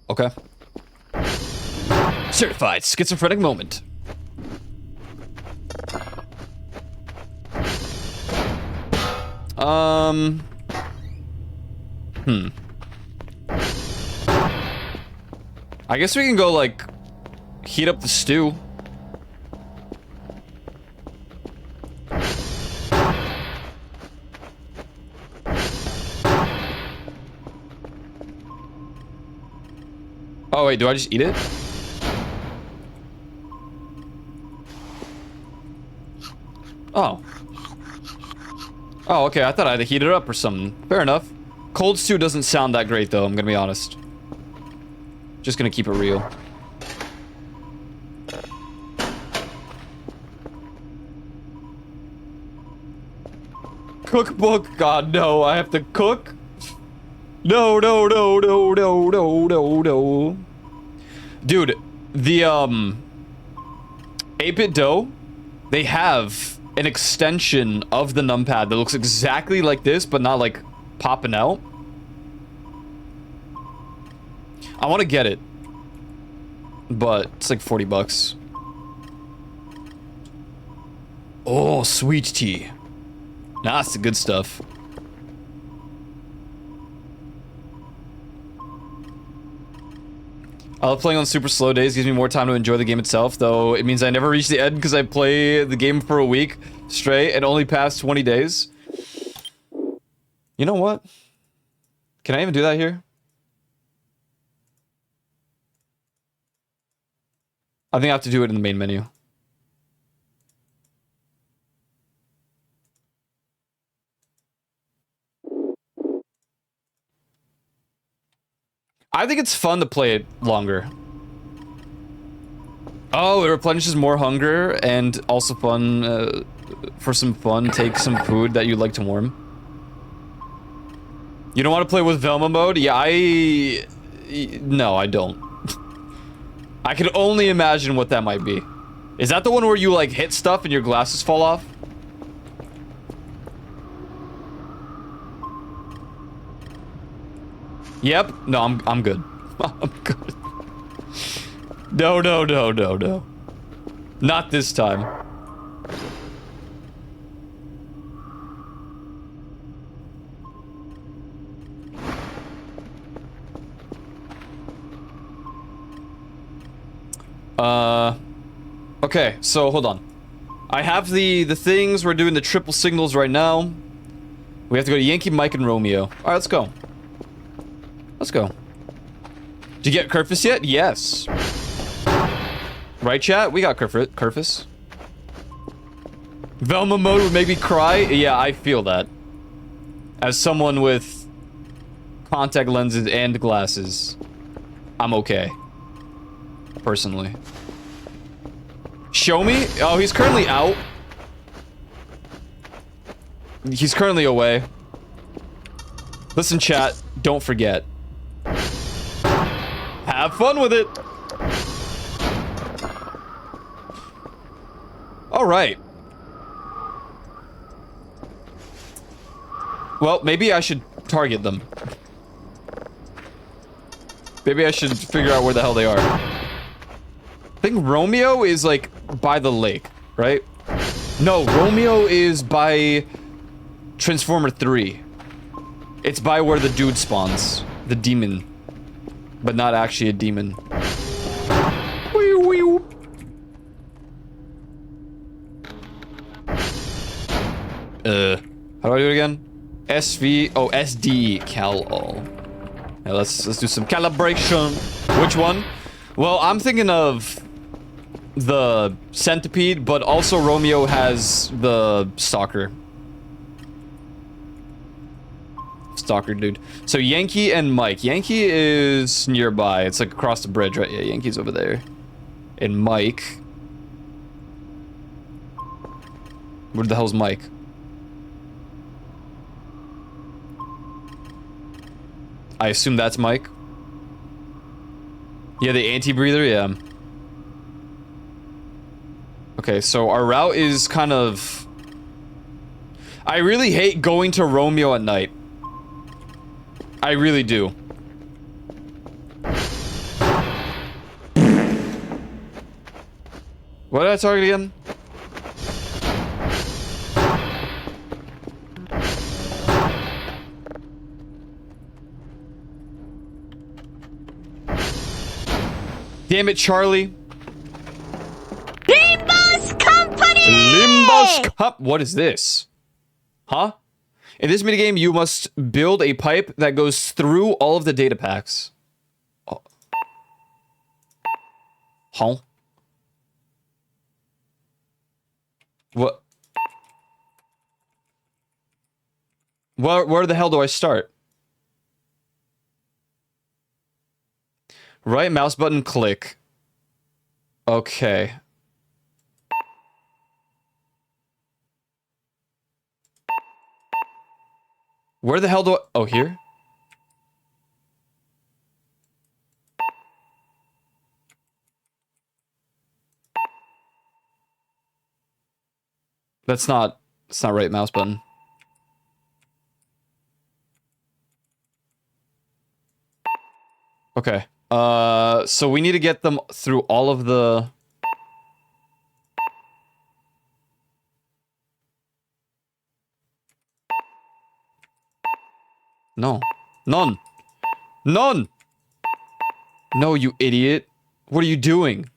Okay. Certified schizophrenic moment. I guess we can go, like, heat up the stew. Oh, wait, do I just eat it? Oh. Oh, okay, I thought I had to heat it up or something. Fair enough. Cold stew doesn't sound that great, though, I'm gonna be honest. Just gonna keep it real. Cookbook? God, no, I have to cook? No. Dude, the, 8-bit dough, they have an extension of the numpad that looks exactly like this, but not, like, popping out. I want to get it, but it's like 40 bucks. Oh, sweet tea. Nah, that's the good stuff. I love playing on super slow days. Gives me more time to enjoy the game itself, though it means I never reach the end because I play the game for a week straight and only past 20 days. You know what? Can I even do that here? I think I have to do it in the main menu. I think it's fun to play it longer. Oh, it replenishes more hunger and also fun, for some fun, take some food that you'd like to warm. You don't want to play with Velma mode? Yeah, no, I don't. I can only imagine what that might be. Is that the one where you, like, hit stuff and your glasses fall off? Yep. No, I'm good. I'm good. No, no, no, no, no. Not this time. Okay, so hold on. I have the things. We're doing the triple signals right now. We have to go to Yankee, Mike, and Romeo. Alright, let's go. Let's go. Did you get Kerfus yet? Yes. Right, chat? We got Kerfus. Velma mode would make me cry? Yeah, I feel that. As someone with contact lenses and glasses, I'm okay. Personally. Show me? Oh, he's currently out. He's currently away. Listen, chat, don't forget. Have fun with it. All right. Well, maybe I should target them. Maybe I should figure out where the hell they are. I think Romeo is, like, by the lake, right? No, Romeo is by Transformer 3. It's by where the dude spawns. The demon. But not actually a demon. Wee wee. How do I do it again? SV, oh, SD, cal all. Yeah, let's do some calibration. Which one? Well, I'm thinking of the centipede, but also Romeo has the stalker. Stalker dude. So Yankee and Mike. Yankee is nearby. It's like across the bridge, right? Yeah, Yankee's over there. And Mike. Where the hell's Mike? I assume that's Mike. Yeah, the anti-breather, yeah. Okay, so our route is kind of... I really hate going to Romeo at night. I really do. What did I target again? Damn it, Charlie. Limbus Company! Limbus Cup. What is this? Huh? In this minigame, you must build a pipe that goes through all of the data packs. Oh. Huh? What? Where the hell do I start? Right mouse button, click. Okay. Where the hell do I... Oh, here? That's not... It's not right mouse button. Okay. So we need to get them through all of the... No. None. None! No, you idiot. What are you doing?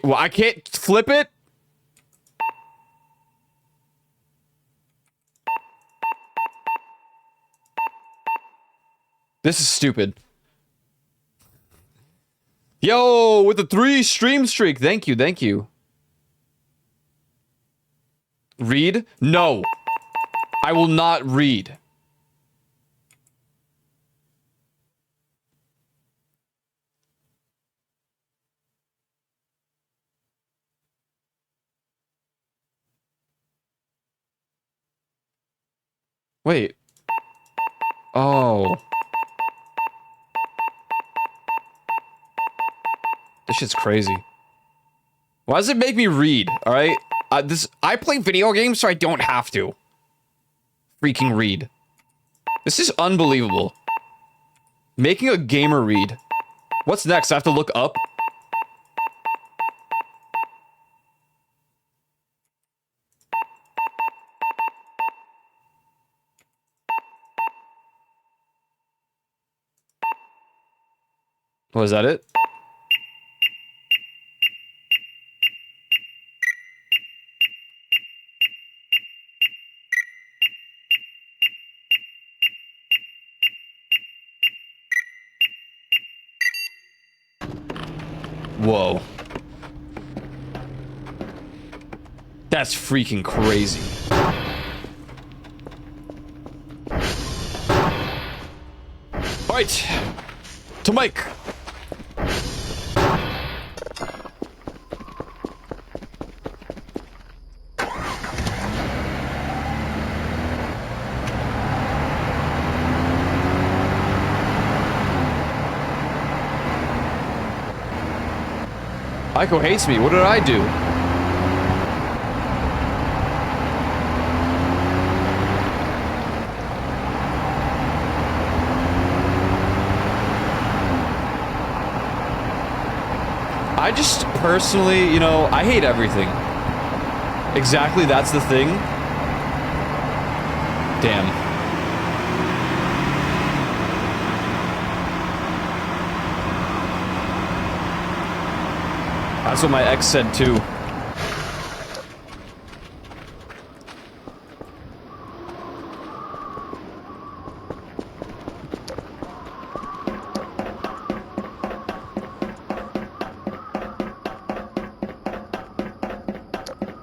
Well, I can't flip it? This is stupid. Yo, with the 3 stream streak. Thank you, thank you. Read? No. I will not read. Wait. Oh. This shit's crazy. Why does it make me read? All right, I play video games so I don't have to freaking read. This is unbelievable. Making a gamer read. What's next? I have to look up. Was that it? Whoa. That's freaking crazy. Alright. To Mike. Aiko hates me. What did I do? I just personally, you know, I hate everything. Exactly, that's the thing. Damn. That's what my ex said too.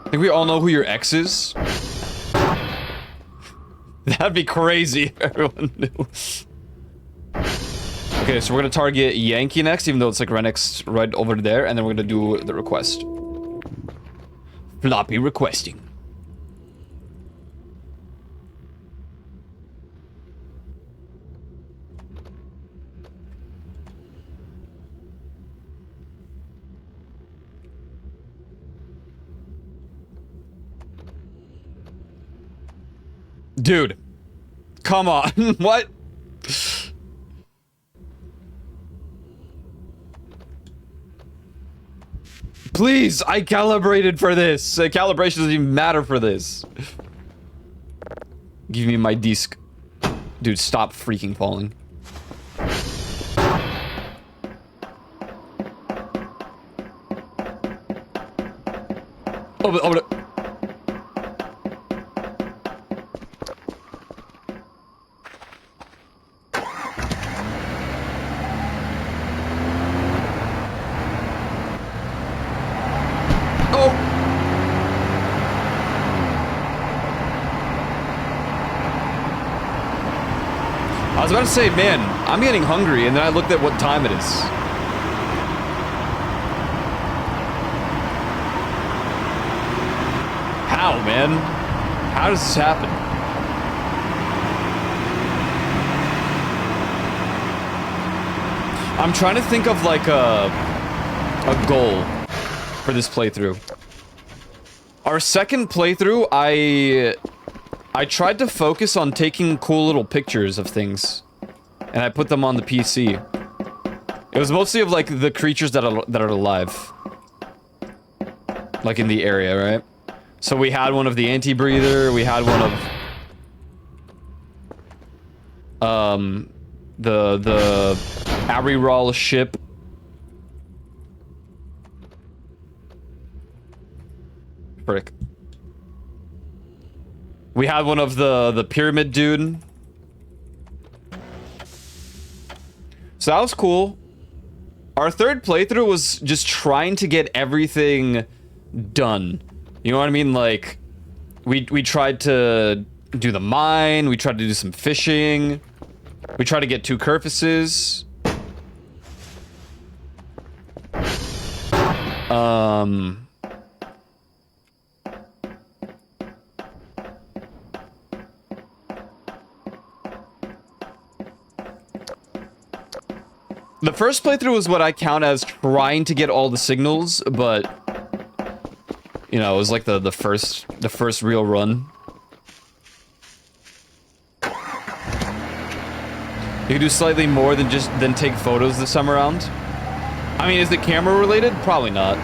I think we all know who your ex is. That'd be crazy if everyone knew. Okay, so we're gonna target Yankee next, even though it's like right next, right over there, and then we're gonna do the request. Floppy requesting. Dude, come on. What? Please, I calibrated for this. Calibration doesn't even matter for this. Give me my disc. Dude, stop freaking falling. Oh. I was about to say, man, I'm getting hungry, and then I looked at what time it is. How, man? How does this happen? I'm trying to think of, like, a goal for this playthrough. Our second playthrough, I tried to focus on taking cool little pictures of things, and I put them on the PC. It was mostly of like the creatures that are alive, like in the area, right? So we had one of the anti-breather. We had one of the Ariral ship. Frick. We had one of the pyramid dude. So that was cool. Our third playthrough was just trying to get everything done. You know what I mean? Like, we tried to do the mine. We tried to do some fishing. We tried to get 2 Kerfuses. The first playthrough was what I count as trying to get all the signals, but you know, it was like the first real run. You can do slightly more than take photos this time around. I mean, is it camera related? Probably not.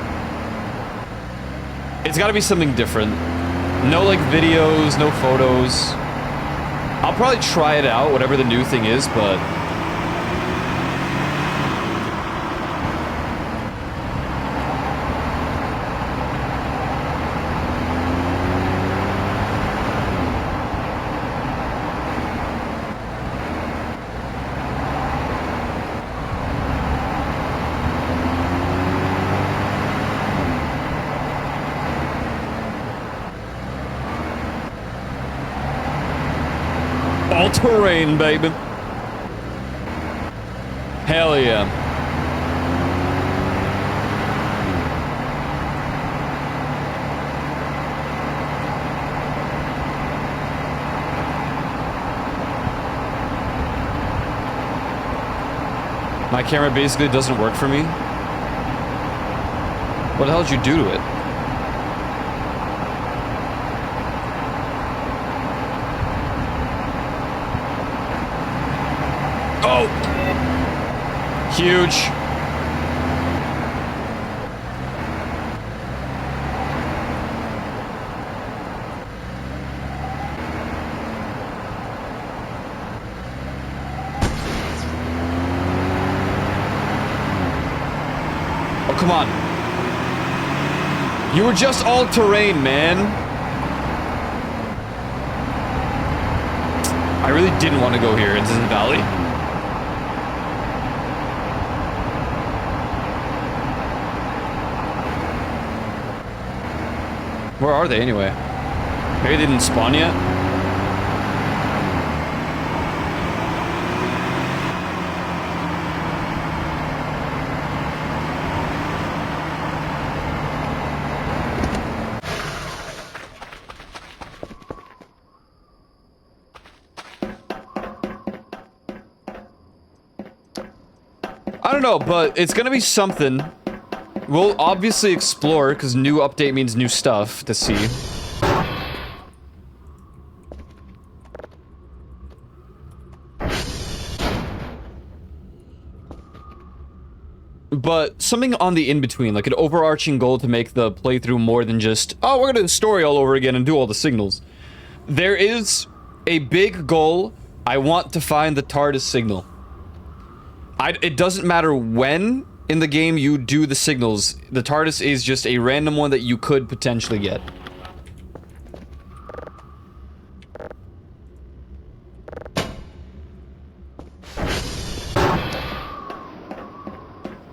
It's got to be something different. No like videos, no photos. I'll probably try it out, whatever the new thing is, but all terrain, baby. Hell yeah. My camera basically doesn't work for me. What the hell did you do to it? Oh! Huge. Oh, come on. You were just all terrain, man. I really didn't want to go here into the valley. Where are they anyway? Maybe they didn't spawn yet? I don't know, but it's gonna be something. We'll obviously explore, because new update means new stuff to see. But something on the in-between, like an overarching goal to make the playthrough more than just, oh, we're gonna do the story all over again and do all the signals. There is a big goal. I want to find the TARDIS signal. It doesn't matter when in the game you do the signals. The TARDIS is just a random one that you could potentially get.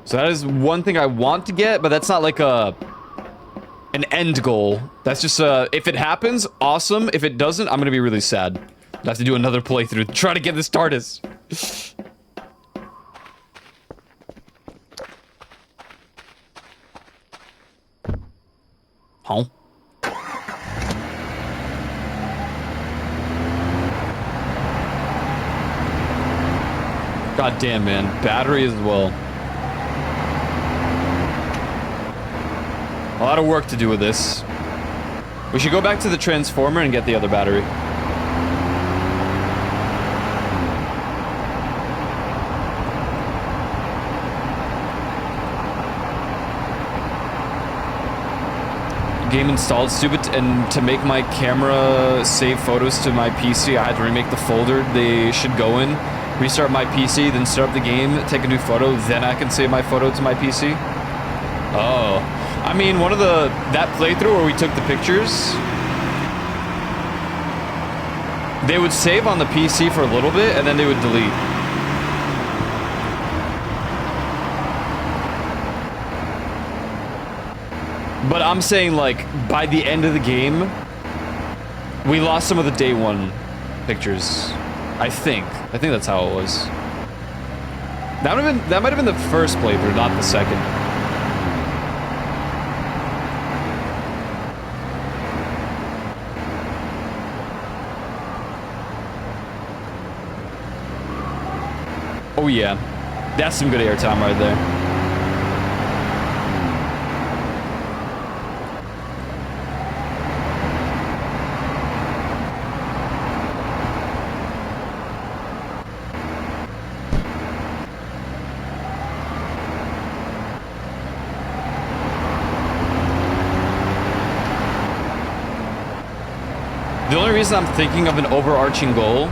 So that is one thing I want to get, but that's not like an end goal. That's just if it happens, awesome. If it doesn't, I'm gonna be really sad. I have to do another playthrough to try to get this TARDIS. Huh? God damn, man. Battery as well. A lot of work to do with this. We should go back to the transformer and get the other battery. Game installed, stupid, and to make my camera save photos to my PC, I had to remake the folder they should go in, restart my PC, then start up the game, take a new photo, then I can save my photo to my PC. Oh. I mean, that playthrough where we took the pictures, they would save on the PC for a little bit, and then they would delete. But I'm saying, like, by the end of the game, We lost some of the day one pictures. I think that's how it was. That might have been the first playthrough, not the second. Oh yeah, that's some good airtime right there. The only reason I'm thinking of an overarching goal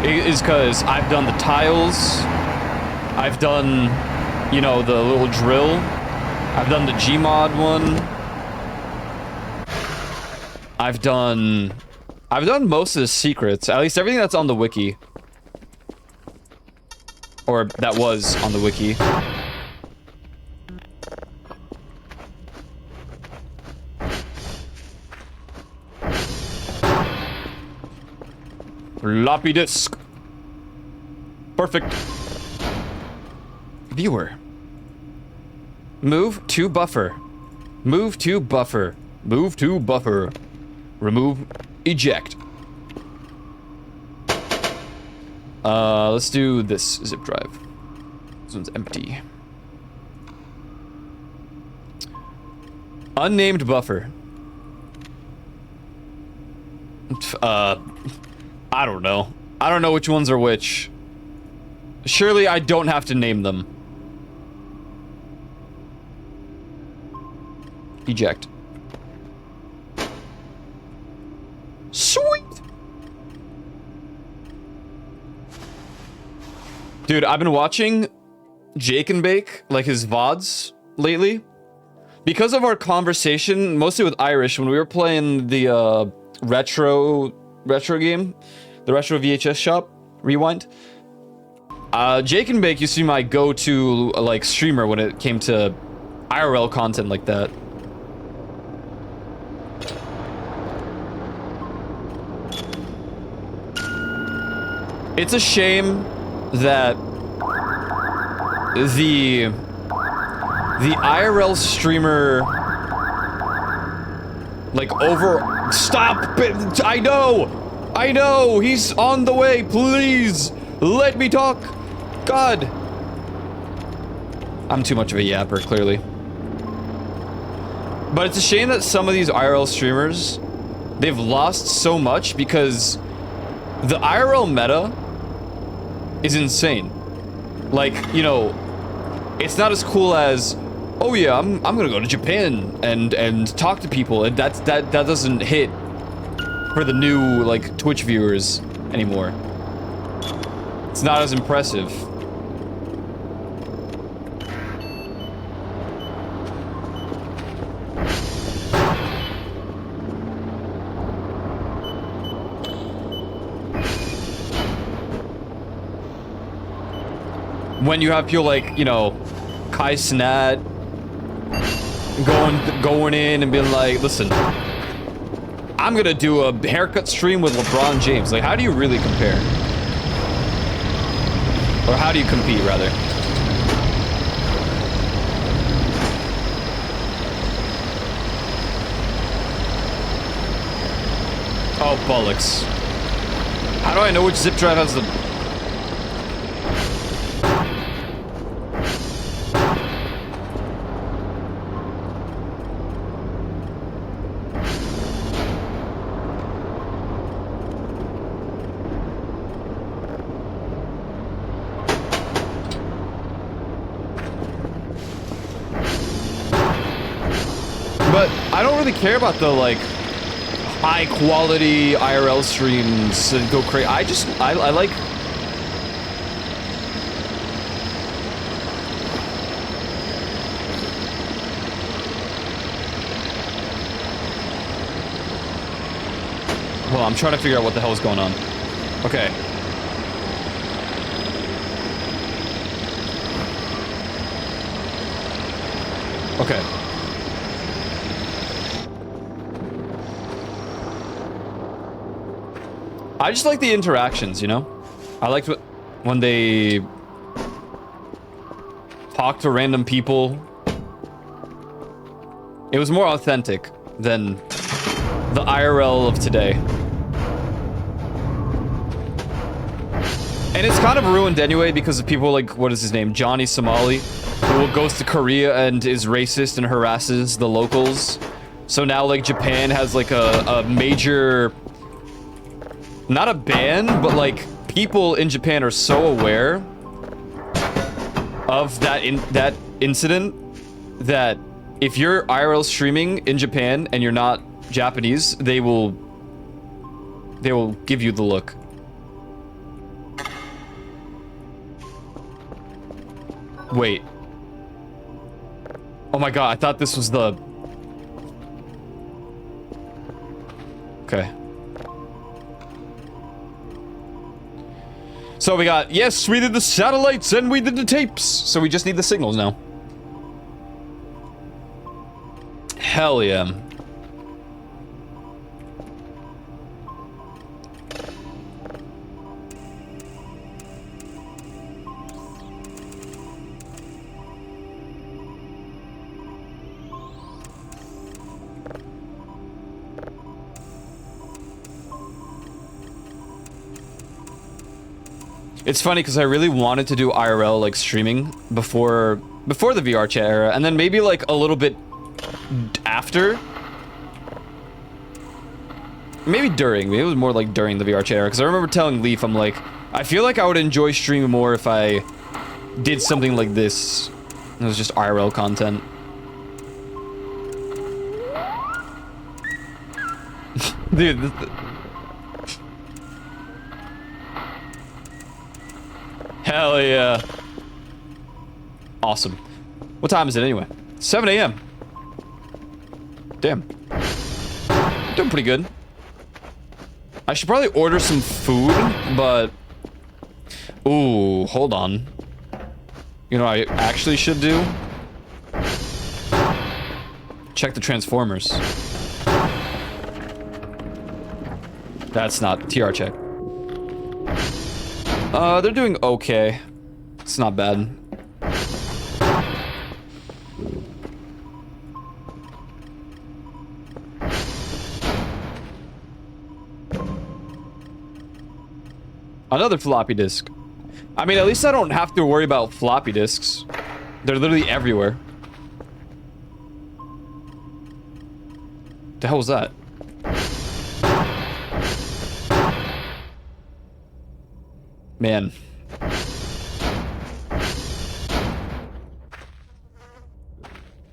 is because I've done the tiles, I've done, you know, the little drill, I've done the Gmod one, I've done most of the secrets, at least everything that's on the wiki. Or that was on the wiki. Floppy disk. Perfect. Viewer. Move to buffer. Move to buffer. Move to buffer. Remove. Eject. Let's do this zip drive. This one's empty. Unnamed buffer. I don't know. I don't know which ones are which. Surely I don't have to name them. Eject. Sweet! Dude, I've been watching Jake and Bake, like his VODs lately. Because of our conversation, mostly with Irish, when we were playing the retro game, the retro VHS shop, Rewind. Jake and Bake used to be my go-to like streamer when it came to IRL content like that. It's a shame that the IRL streamer like stop it. I know he's on the way. Please let me talk. God, I'm too much of a yapper, clearly. But it's a shame that some of these IRL streamers, they've lost so much because the IRL meta is insane. Like, you know, it's not as cool as, oh yeah, I'm gonna go to Japan and talk to people, and that doesn't hit for the new like Twitch viewers anymore. It's not as impressive. When you have people like, you know, Kai Cenat going in and being like, listen, I'm gonna do a haircut stream with LeBron James. Like, how do you really compare? Or how do you compete, rather? Oh, bollocks. How do I know which zip drive has the... I don't really care about the like high quality IRL streams and go crazy. I like. Well, I'm trying to figure out what the hell is going on. Okay. Okay. I just like the interactions, you know? I liked when they talk to random people. It was more authentic than the IRL of today. And it's kind of ruined anyway because of people like, what is his name? Johnny Somali, who goes to Korea and is racist and harasses the locals. So now, like, Japan has, like, a major... Not a ban, but, like, people in Japan are so aware of that incident that if you're IRL streaming in Japan and you're not Japanese, they will give you the look. Wait. Oh my god, I thought this was the... Okay. So we got, yes, we did the satellites and we did the tapes. So we just need the signals now. Hell yeah. It's funny because I really wanted to do IRL like streaming before the VR chat era, and then maybe like a little bit after. Maybe during. Maybe it was more like during the VR chat era, because I remember telling Leaf, I'm like, I feel like I would enjoy streaming more if I did something like this. It was just IRL content. Dude, hell yeah. Awesome. What time is it anyway? 7 a.m. Damn. Doing pretty good. I should probably order some food, but... Ooh, hold on. You know what I actually should do? Check the Transformers. That's not TR check. They're doing okay. It's not bad. Another floppy disk. I mean, at least I don't have to worry about floppy disks. They're literally everywhere. The hell was that? Man.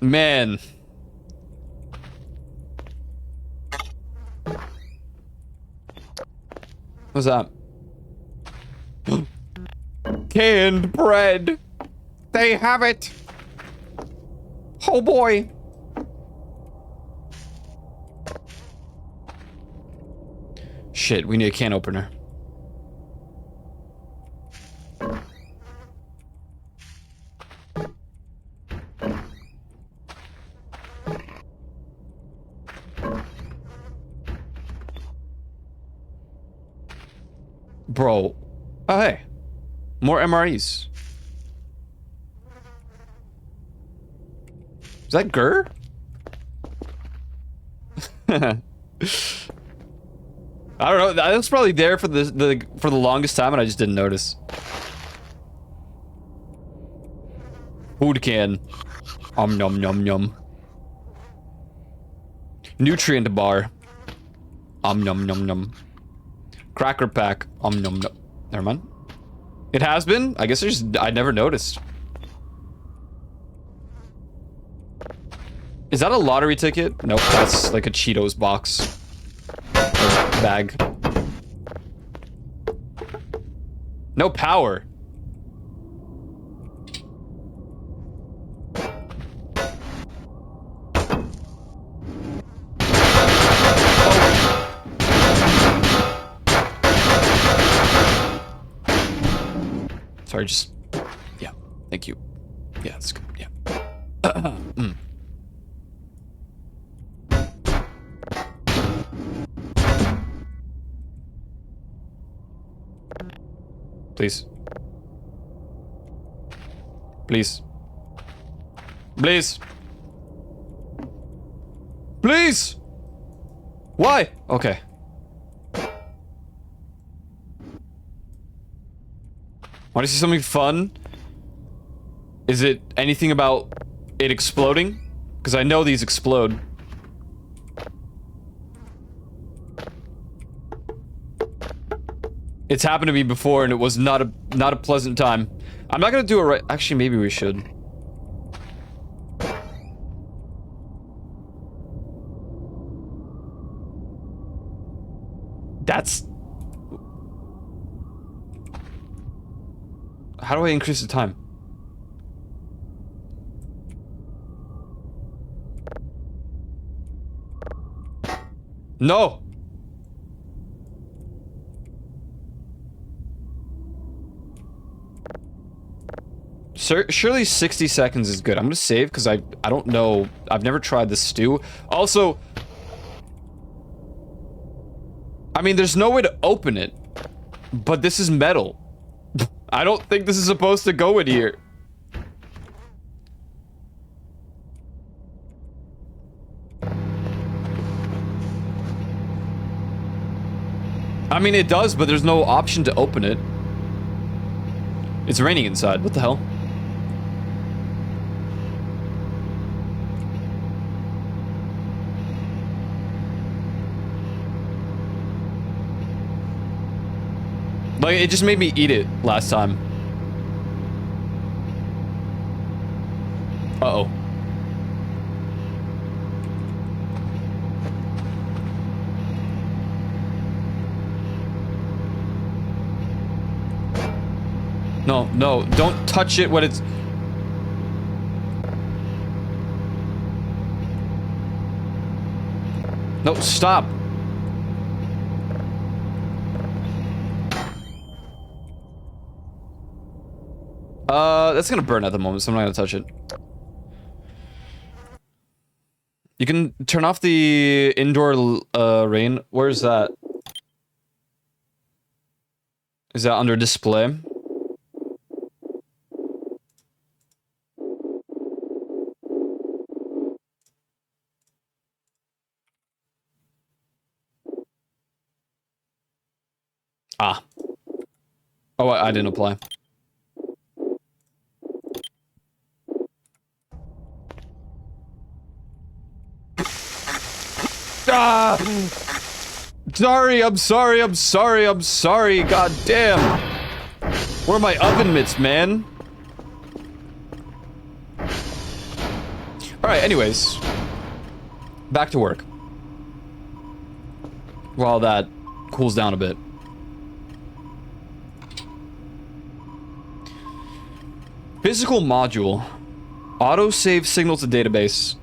Man. What's that? Canned bread. They have it. Oh boy. Shit, we need a can opener. Bro. Oh, hey. More MREs. Is that Gur? I don't know. That was probably there for the longest time, and I just didn't notice. Food can. Nom nom nom. Nutrient bar. Nom nom nom. Cracker pack. Nom nom. Never mind. It has been? I guess I never noticed. Is that a lottery ticket? Nope, that's like a Cheetos box. Or bag. No power. Sorry, just... Yeah, thank you. Yeah, that's good, yeah. Please. Please. Please. Please! Why? Okay. Want to see something fun? Is it anything about it exploding? Because I know these explode. It's happened to me before and it was not a pleasant time. I'm not gonna do it right. Actually, maybe we should. That's... How do I increase the time? No! Surely 60 seconds is good. I'm gonna save because I don't know. I've never tried this stew. Also, I mean, there's no way to open it, but this is metal. I don't think this is supposed to go in here. I mean, it does, but there's no option to open it. It's raining inside. What the hell? Like, it just made me eat it last time. Uh-oh. No, no, don't touch it when it's... No, stop. That's gonna burn at the moment, so I'm not gonna touch it. You can turn off the indoor rain. Where's that? Is that under display? Ah. Oh, I didn't apply. Ah! Sorry, I'm sorry, I'm sorry, I'm sorry, god damn. Where are my oven mitts, man? Alright, anyways. Back to work. While that cools down a bit. Physical module. Autosave signal to database.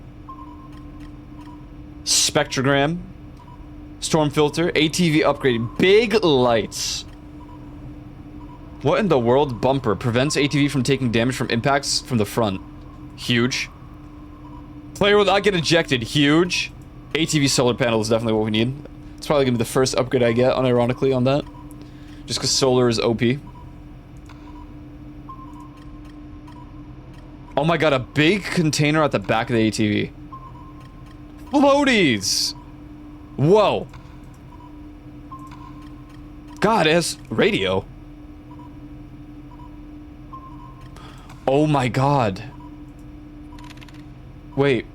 Spectrogram. Storm filter. ATV upgrade. Big lights. What in the world? Bumper. Prevents ATV from taking damage from impacts from the front. Huge. Player will not get ejected. Huge. ATV solar panel is definitely what we need. It's probably gonna be the first upgrade I get, unironically, on that. Just because solar is OP. Oh my god, a big container at the back of the ATV. Floaties! Whoa. God, it has radio. Oh my god. Wait.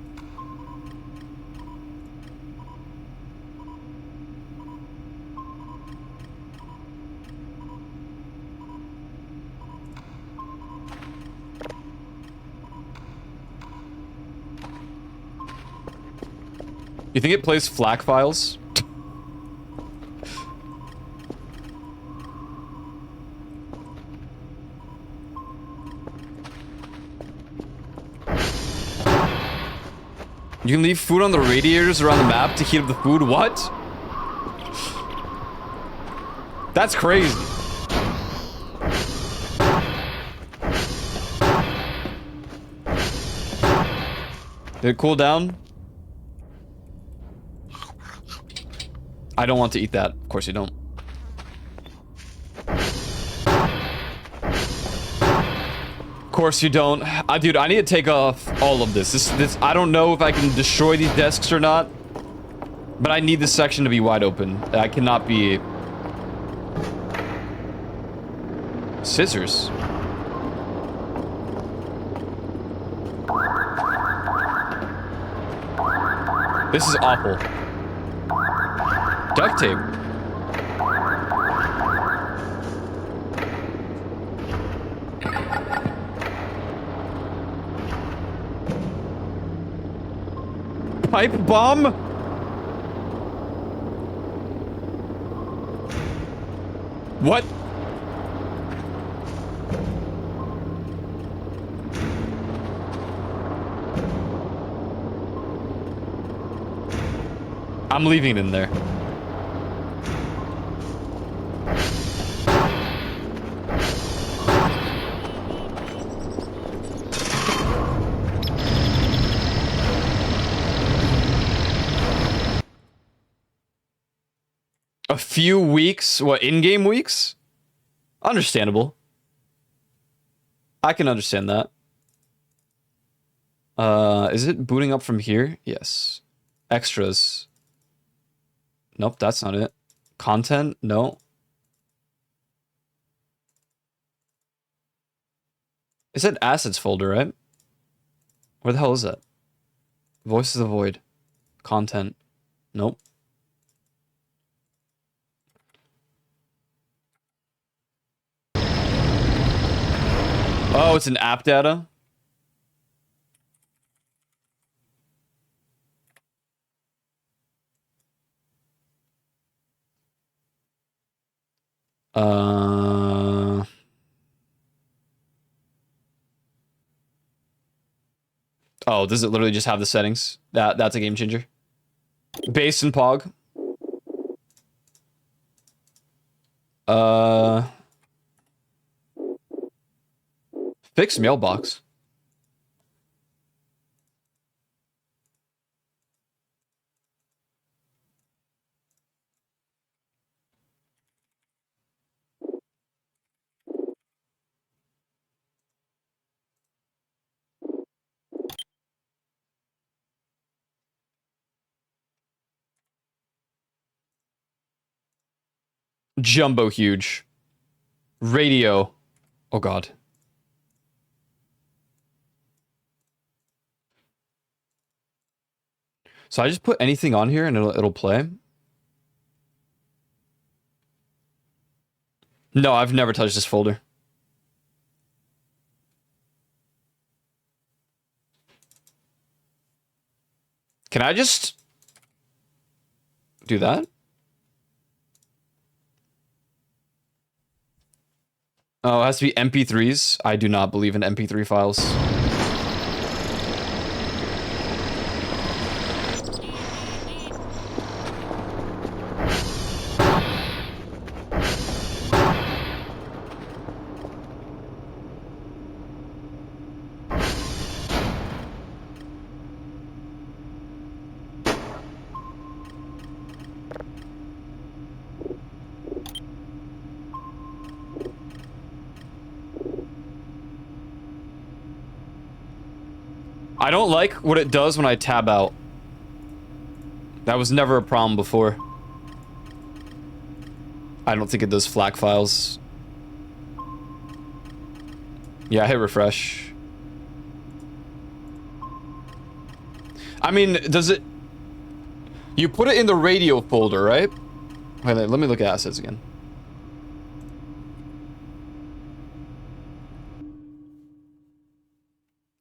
You think it plays FLAC files? You can leave food on the radiators around the map to heat up the food? What? That's crazy. Did it cool down? I don't want to eat that. Of course you don't. course you don't. Dude, I need to take off all of this. This. I don't know if I can destroy these desks or not. But I need this section to be wide open. I cannot be... Scissors. This is awful. Duct tape. Pipe bomb? What? I'm leaving it in there. A few weeks? What, in-game weeks? Understandable. I can understand that. Is it booting up from here? Yes. Extras. Nope, that's not it. Content? No. It said assets folder, right? Where the hell is that? Voice of the Void. Content. Nope. Oh, it's an app data? Oh, does it literally just have the settings? That's a game changer. Base and Pog. Fix mailbox. Jumbo huge. Radio. Oh god. So I just put anything on here and it'll play? No, I've never touched this folder. Can I just do that? Oh, it has to be MP3s. I do not believe in MP3 files. I don't like what it does when I tab out. That was never a problem before. I don't think it does FLAC files. Yeah, hit refresh. I mean, does it... You put it in the radio folder, right? Wait, let me look at assets again.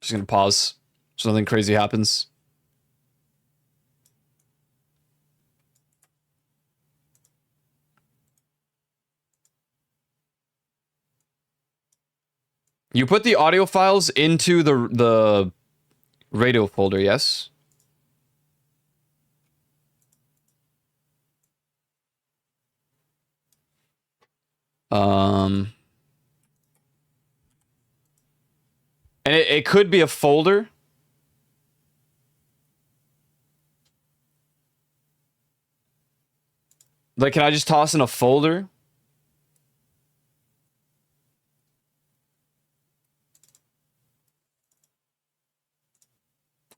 Just gonna pause so nothing crazy happens. You put the audio files into the radio folder, yes? And it could be a folder. Like, can I just toss in a folder?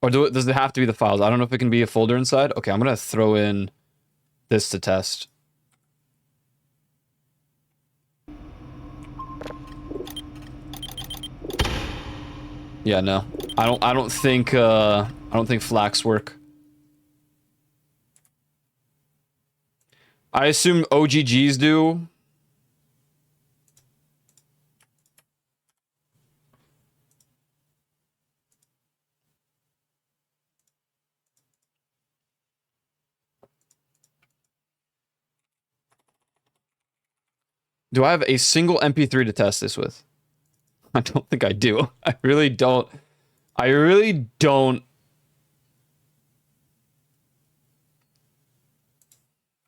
Or does it have to be the files? I don't know if it can be a folder inside. Okay, I'm gonna throw in this to test. Yeah, no. I don't think flax work. I assume OGGs do. Do I have a single MP3 to test this with? I don't think I do. I really don't. I really don't.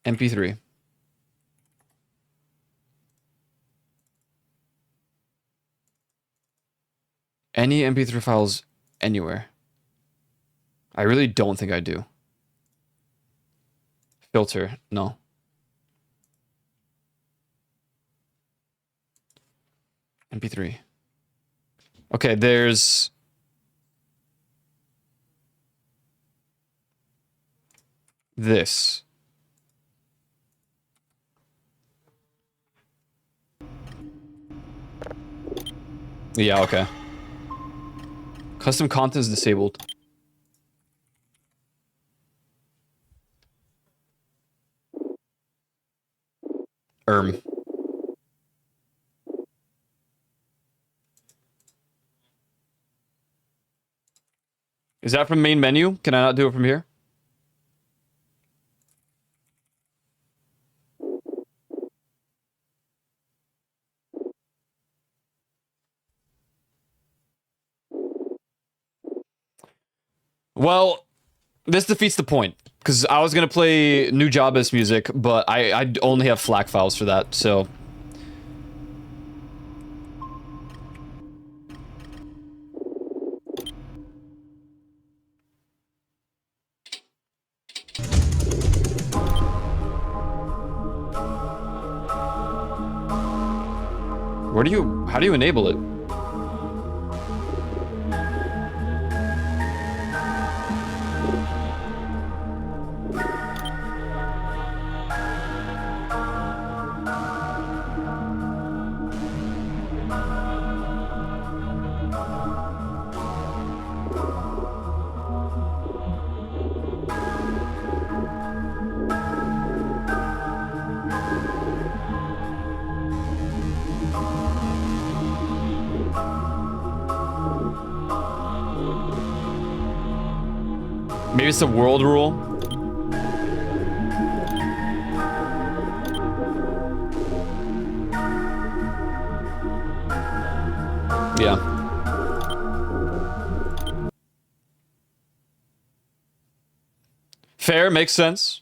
MP3. Any MP3 files anywhere. I really don't think I do. Filter, no. MP3. Okay, there's... this. Yeah, okay. Custom content is disabled. Is that from main menu? Can I not do it from here? Well, this defeats the point. Because I was going to play New Jabba's music, but I only have FLAC files for that, so... how do you enable it? Maybe it's the world rule. Yeah. Fair, makes sense.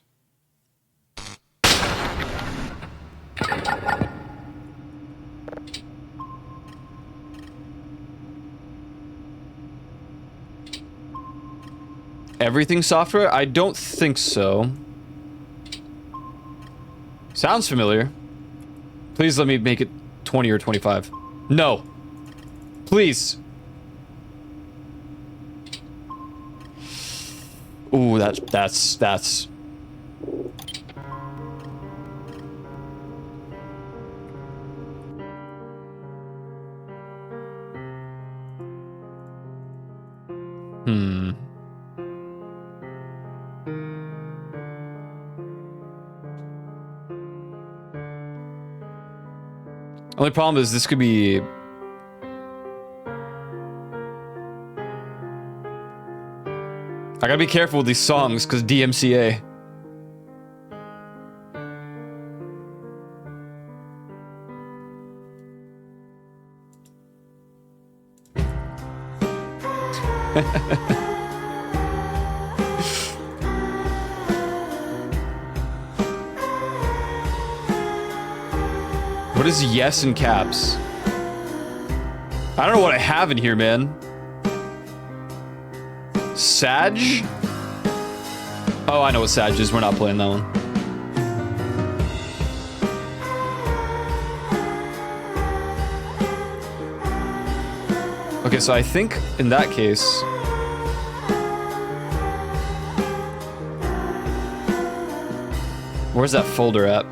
Everything software? I don't think so. Sounds familiar. Please let me make it 20 or 25. No. Please. Ooh, that's... Only problem is this could be... I gotta be careful with these songs, because DMCA. What is yes in caps? I don't know what I have in here, man. Sag? Oh, I know what Sag is. We're not playing that one. Okay, so I think in that case... Where's that folder at?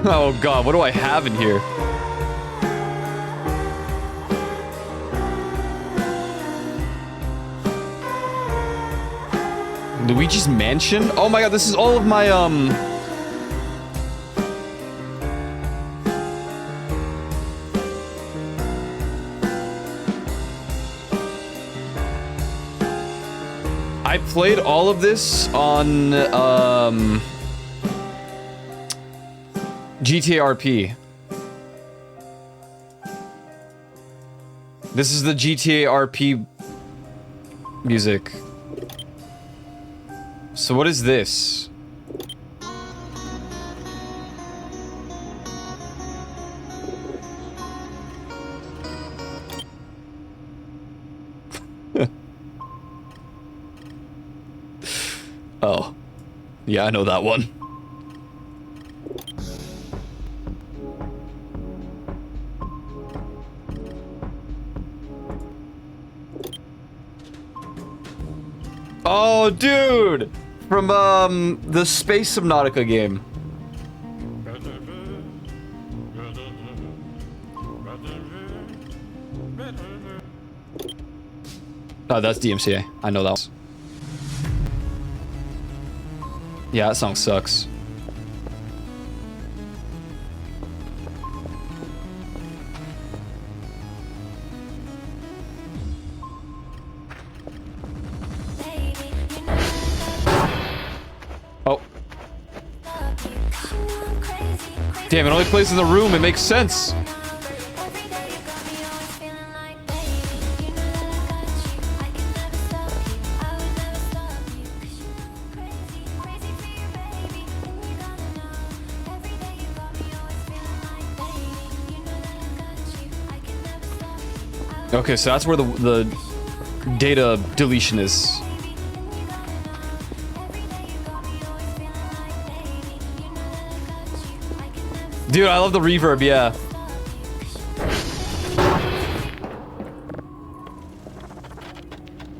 Oh god, what do I have in here? Luigi's Mansion? Oh my god, this is all of my, I played all of this on, GTA RP. This is the GTA RP music. So what is this? Oh. Yeah, I know that one. Oh, dude! From, the Space Subnautica game. Oh, that's DMCA. I know that one. Yeah, that song sucks. Oh. Damn, it only plays in the room. It makes sense. Okay, so that's where the data deletion is. Dude, I love the reverb, yeah.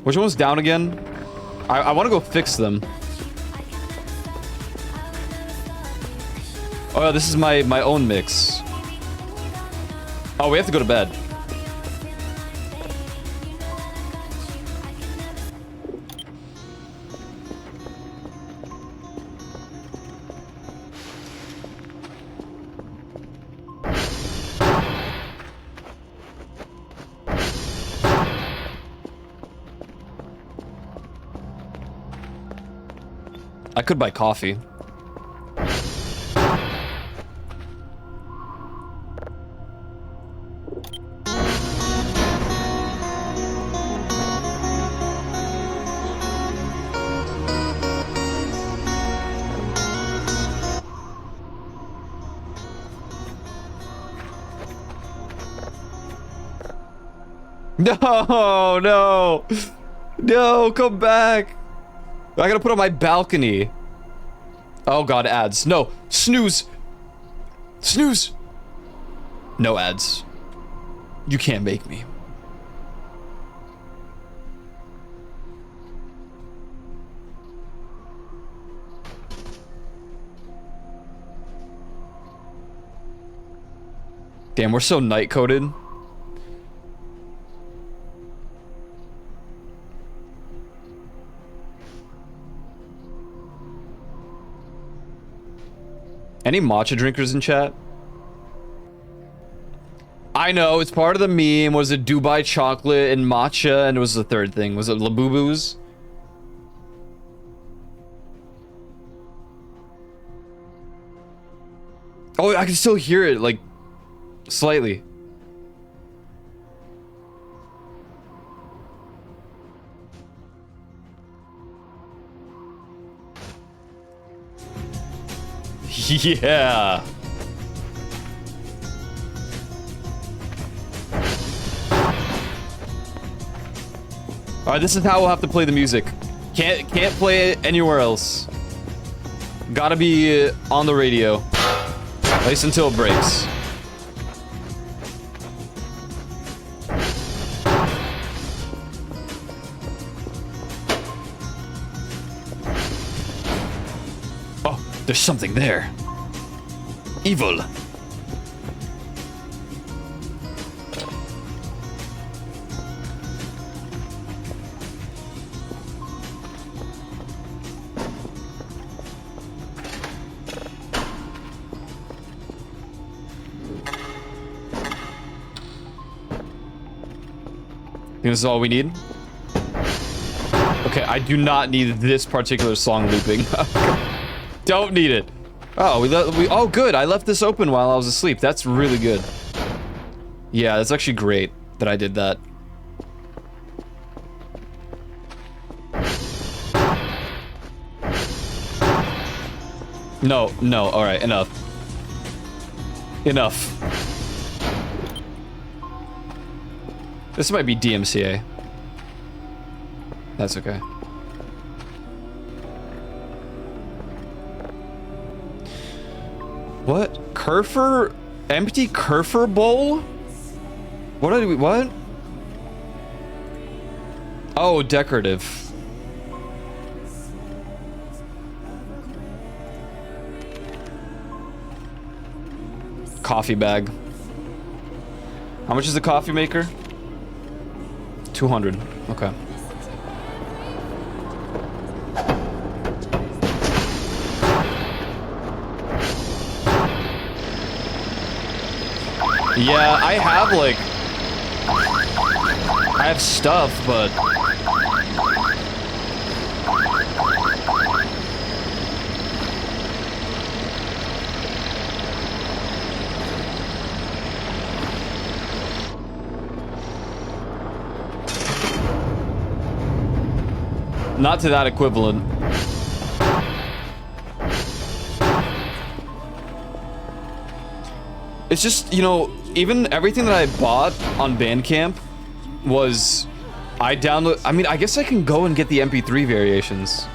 Which one's down again? I want to go fix them. Oh yeah, this is my own mix. Oh, we have to go to bed. I could buy coffee. No, no, no, come back. I gotta put on my balcony. Oh god, ads. No, snooze. Snooze. No ads. You can't make me. Damn, we're so night coded. Any matcha drinkers in chat? I know, it's part of the meme. Was it Dubai chocolate and matcha? And it was the third thing. Was it Labubus? Oh, I can still hear it, like, slightly. Yeah. All right, this is how we'll have to play the music. Can't play it anywhere else. Gotta be on the radio, at least until it breaks. There's something there. Evil. This is all we need? Okay, I do not need this particular song looping. Don't need it. Oh, oh, good. I left this open while I was asleep. That's really good. Yeah, that's actually great that I did that. No, no. All right, enough. Enough. This might be DMCA. That's okay. What? Kerfer? Empty Kerfer bowl? What did we, what? Oh, decorative. Coffee bag. How much is the coffee maker? 200. Okay. Yeah, I have like... I have stuff, but... Not to that equivalent. It's just, you know, even everything that I bought on Bandcamp was... I download... I mean, I guess I can go and get the MP3 variations.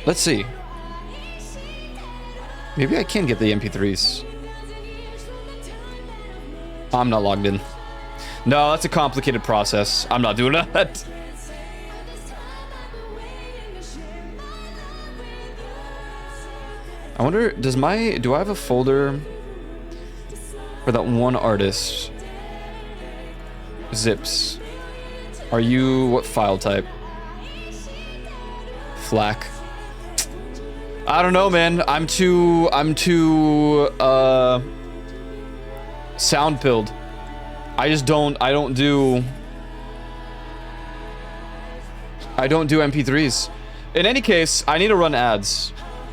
Let's see. Maybe I can get the MP3s. I'm not logged in. No, that's a complicated process. I'm not doing that. I wonder, do I have a folder for that one artist? Zips. Are you, what file type? FLAC. I don't know, man. I'm too, sound pilled. I don't do MP3s. In any case, I need to run ads.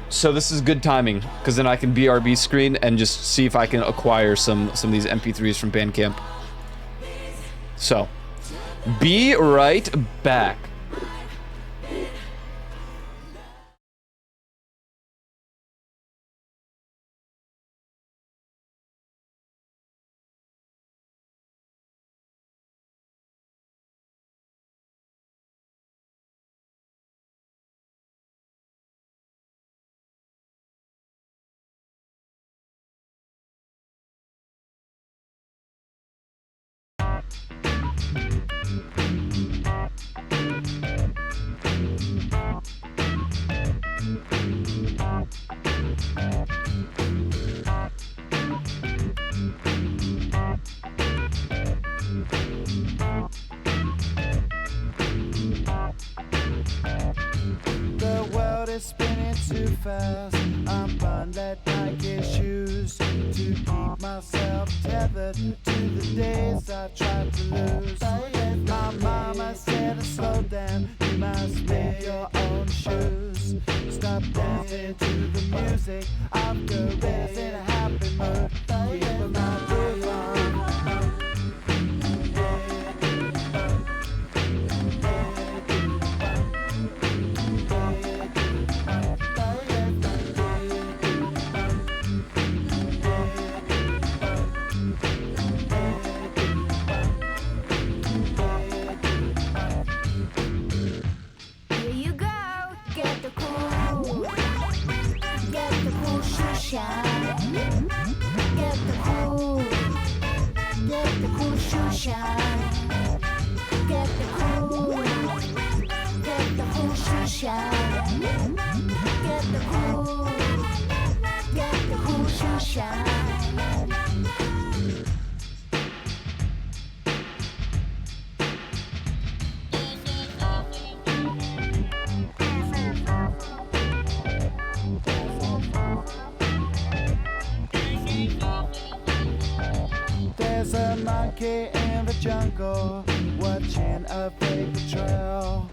So this is good timing, because then I can BRB screen and just see if I can acquire some of these MP3s from Bandcamp. So, be right back. The world is spinning too fast. I'm bundled like issues to keep myself tethered to the days I tried to lose. My mama said to slow down, you must make your own shoes. Stop dancing to the music of gorillas in a happy mood. Keep my groove on. Here you go. Get the cool shoe shine. Get the cool shoe shine. Get the cool shine. Get the cool shoe shine. There's a monkey in the jungle, watching a paper trail.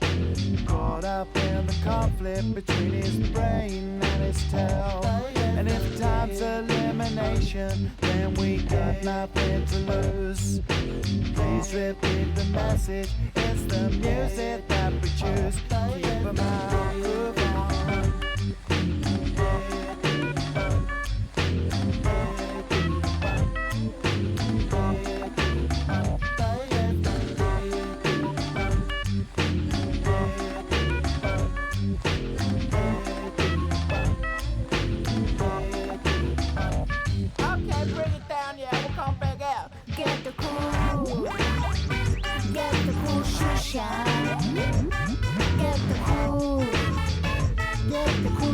Caught up in the conflict between his brain and his tail. And if time's elimination, then we got nothing to lose. Please repeat the message, it's the music that we choose. Keep a microphone. Get the cool shoe shine. Get the cool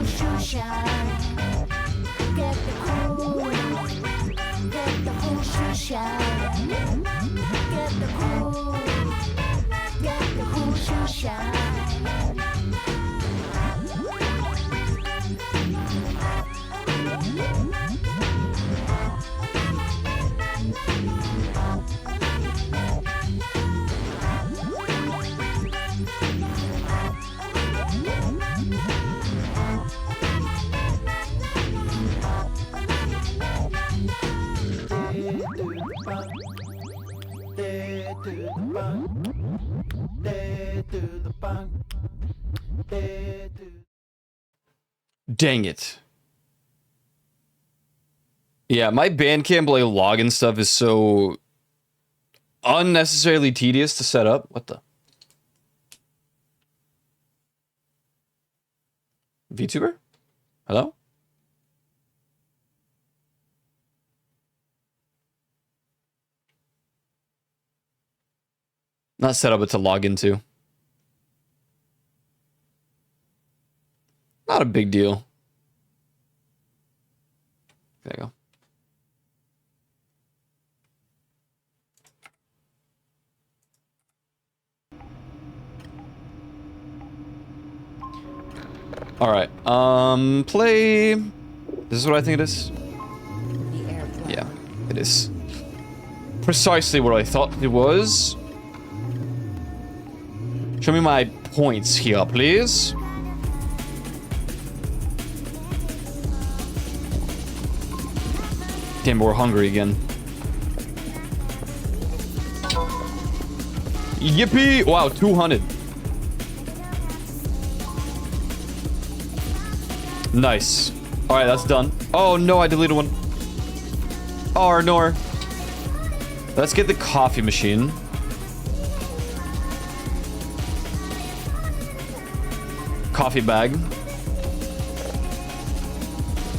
shoe shine. Get the cool shoe shine. Get the cool shoe shine. Dang it. Yeah, my Bandcamp like login stuff is so unnecessarily tedious to set up. What the? VTuber? Hello? Not set up to log into. Not a big deal. There you go. All right. Play. This is what I think it is. Yeah, it is. Precisely what I thought it was. Show me my points here, please. Damn, we're hungry again. Yippee! Wow, 200. Nice. Alright, that's done. Oh no, I deleted one. Oh, no. Let's get the coffee machine. Coffee bag.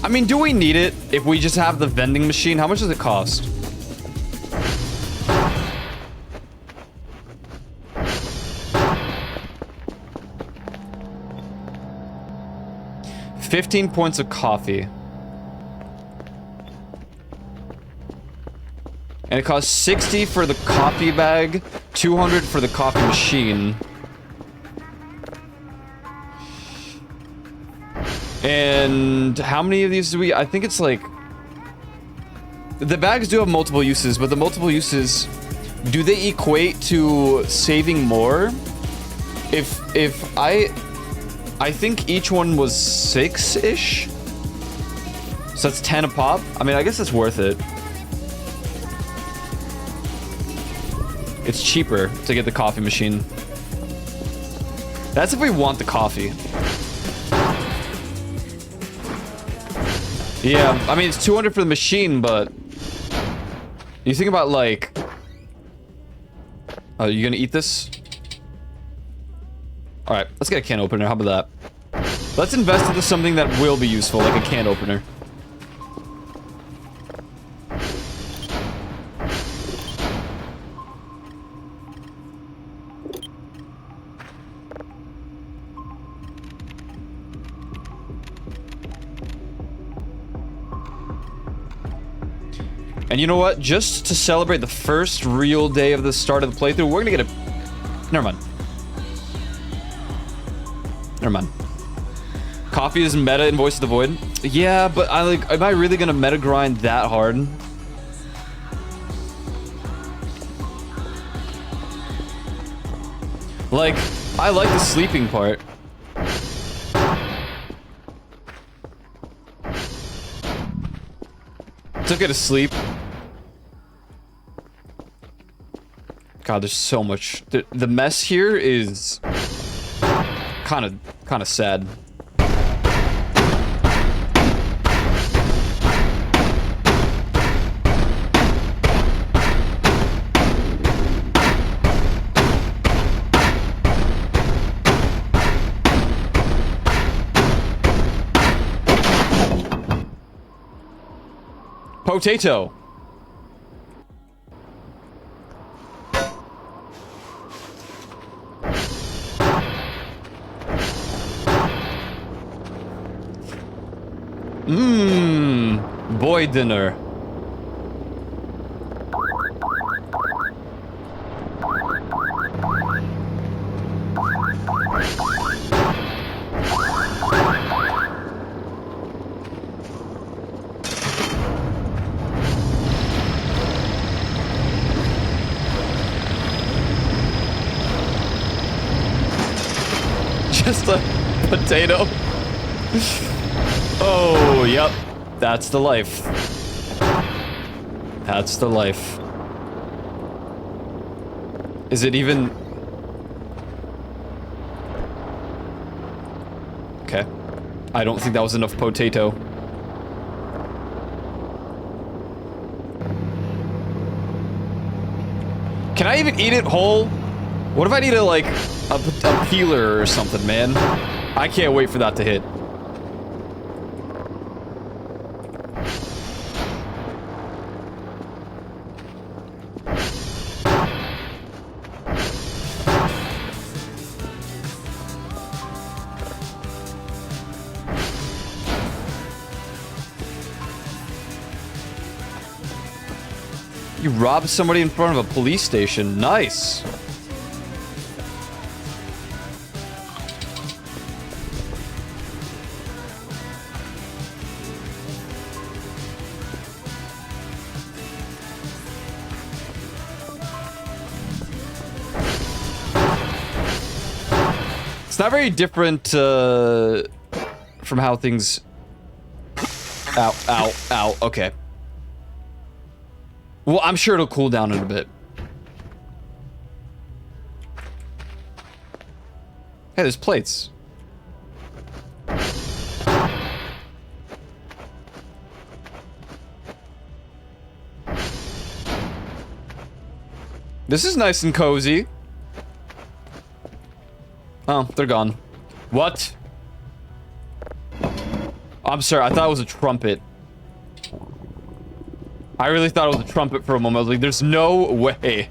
I mean, do we need it if we just have the vending machine? How much does it cost? $15 points of coffee. And it costs 60 for the coffee bag, 200 for the coffee machine. And how many of these do we... I think it's like... The bags do have multiple uses, but the multiple uses... Do they equate to saving more? If I think each one was 6-ish? So that's 10 a pop? I mean, I guess it's worth it. It's cheaper to get the coffee machine. That's if we want the coffee. Yeah, I mean, it's 200 for the machine, but... You think about, like... Are you gonna eat this? Alright, let's get a can opener. How about that? Let's invest into something that will be useful, like a can opener. And you know what? Just to celebrate the first real day of the start of the playthrough, we're gonna get a... Never mind. Never mind. Coffee is meta in Voice of the Void. Yeah, but I like... Am I really gonna meta grind that hard? Like, I like the sleeping part. It's okay to sleep. God, there's so much. The mess here is kind of sad. Potato. Boy dinner. Just a potato. Oh, yep. That's the life. That's the life. Is it even... Okay. I don't think that was enough potato. Can I even eat it whole? What if I need a peeler or something, man? I can't wait for that to hit. You robbed somebody in front of a police station. Nice. It's not very different from how things... Ow, ow, ow. Okay. Well, I'm sure it'll cool down in a bit. Hey, there's plates. This is nice and cozy. Oh, they're gone. What? I'm sorry, I thought it was a trumpet. I really thought it was a trumpet for a moment. I was like, there's no way.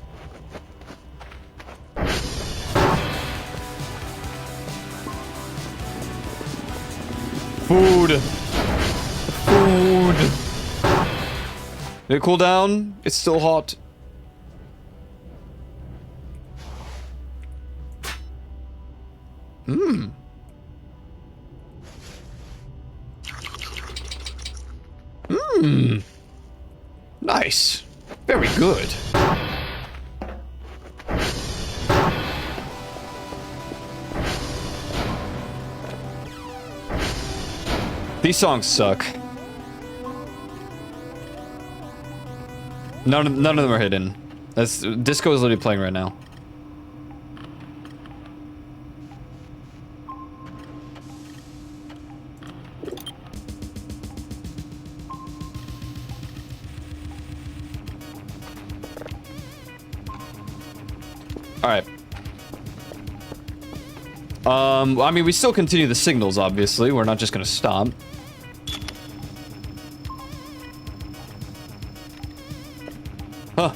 Food. Food. Did it cool down? It's still hot. Mmm. Mmm. Nice. Very good. These songs suck. None of them are hidden. Disco is literally playing right now. Alright. I mean, we still continue the signals, obviously. We're not just gonna stop. Huh.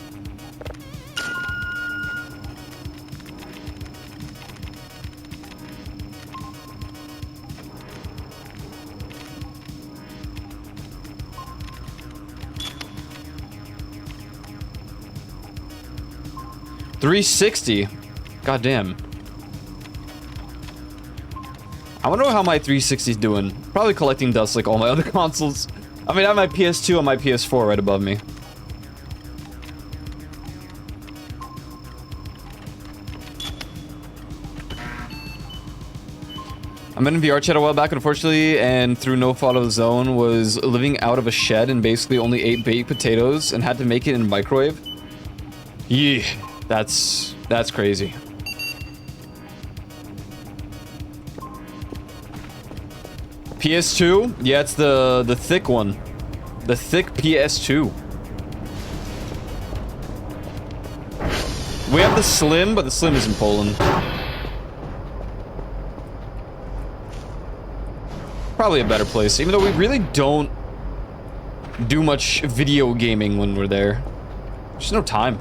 360. God damn. I wonder how my 360 is doing. Probably collecting dust like all my other consoles. I mean, I have my PS2 and my PS4 right above me. I met in VR chat a while back, unfortunately, and through no fault of his own, was living out of a shed and basically only ate baked potatoes and had to make it in a microwave. Yeah, that's crazy. PS2? Yeah, it's the thick one. The thick PS2. We have the slim, but the slim is in Poland. Probably a better place, even though we really don't do much video gaming when we're there. There's no time.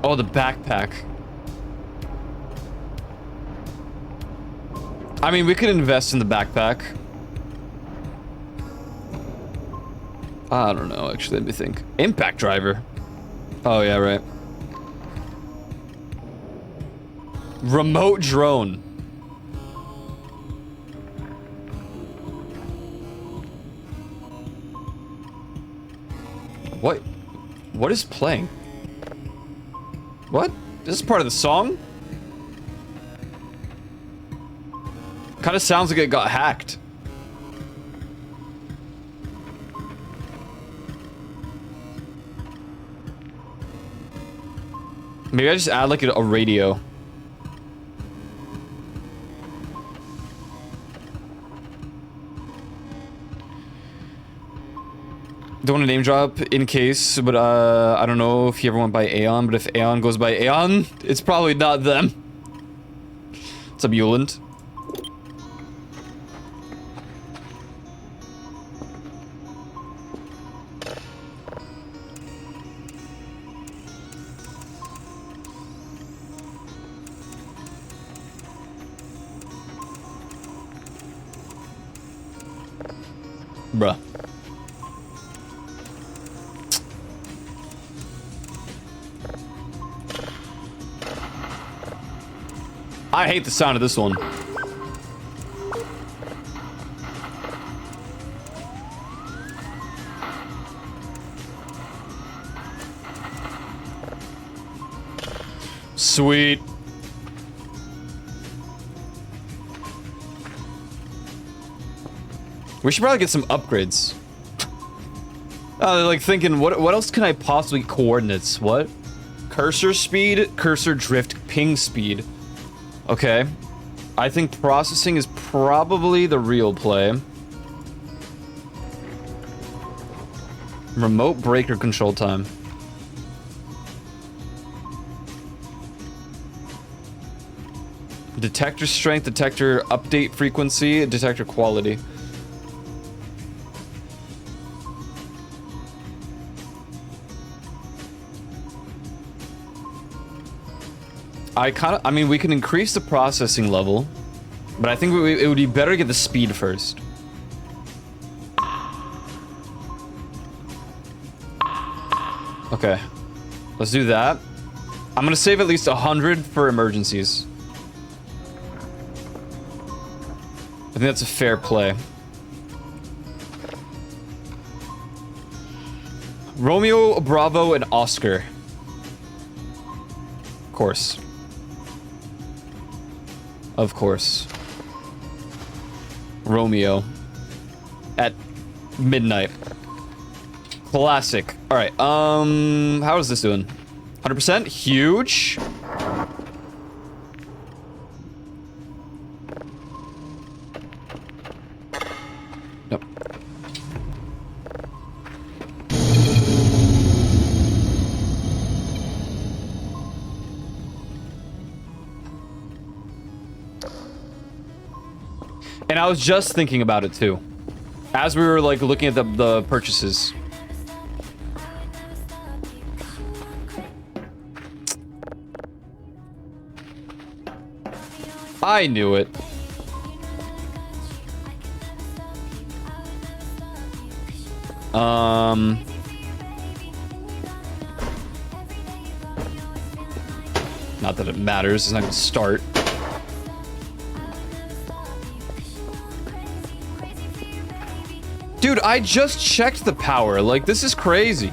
Oh, the backpack. I mean, we could invest in the backpack. I don't know, actually, let me think. Impact driver. Oh, yeah, right. Remote drone. What? What is playing? What? This is part of the song? Kind of sounds like it got hacked. Maybe I just add like a radio. Don't want to name drop in case, but I don't know if you ever went by Aeon, but if Aeon goes by Aeon, it's probably not them. What's up, Yuland? Bruh. I hate the sound of this one. Sweet. We should probably get some upgrades. Like thinking, what else can I possibly coordinates? What? Cursor speed, cursor drift, ping speed. Okay. I think processing is probably the real play. Remote breaker control time. Detector strength, detector update frequency, detector quality. I mean, we can increase the processing level, but I think it would be better to get the speed first. Okay, let's do that. I'm gonna save at least 100 for emergencies. I think that's a fair play. Romeo, Bravo, and Oscar. Of course. Of course. Romeo. At midnight. Classic. Alright, how is this doing? 100%? Huge. Nope. And I was just thinking about it too. As we were like looking at the purchases. I knew it. Not that it matters, it's not gonna start. Dude, I just checked the power. Like, this is crazy.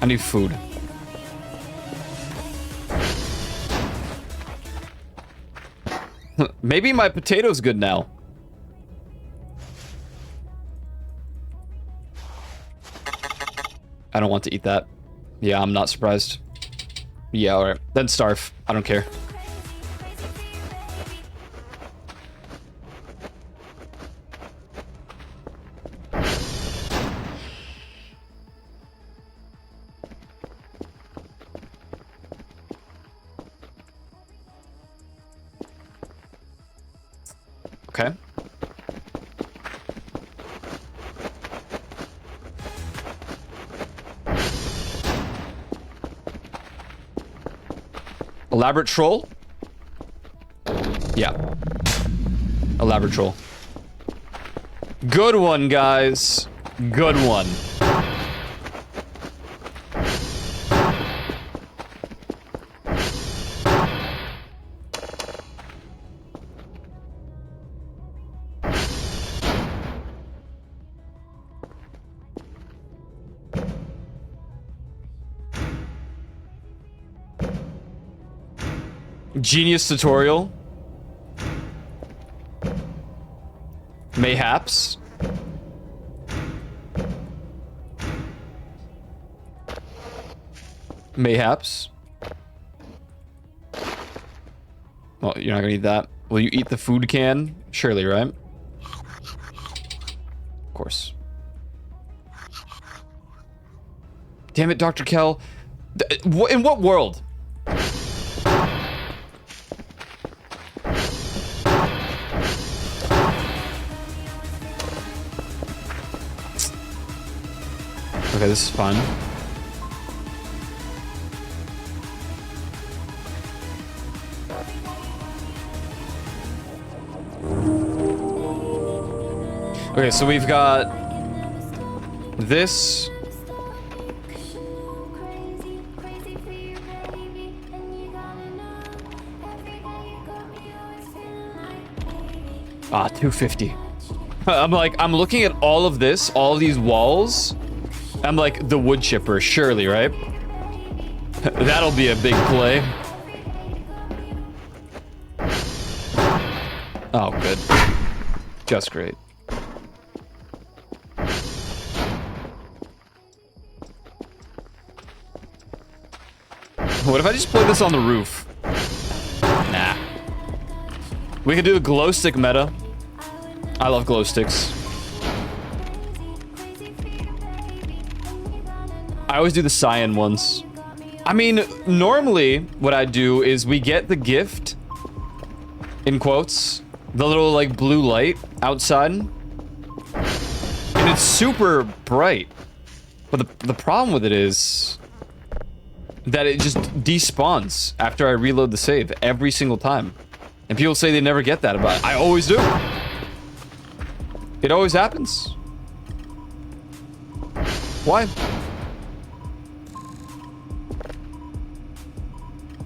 I need food. Maybe my potato's good now. I don't want to eat that. Yeah, I'm not surprised. Yeah, alright. Then starve. I don't care. Okay. Elaborate troll? Yeah. Elaborate troll. Good one, guys. Good one. Genius tutorial. Mayhaps. Mayhaps. Well, you're not gonna eat that. Will you eat the food can? Surely, right? Of course. Damn it, Dr. Kell. In what world? Okay, this is fun. Okay, so we've got this. Ah, 250. I'm looking at all of this, all of these walls. I'm like, the wood chipper, surely, right? That'll be a big play. Oh, good. Just great. What if I just play this on the roof? Nah. We could do a glow stick meta. I love glow sticks. I always do the cyan ones. I mean, normally what I do is we get the gift, in quotes, the little like blue light outside, and it's super bright. But the problem with it is that it just despawns after I reload the save every single time. And people say they never get that, but I always do. It always happens. Why?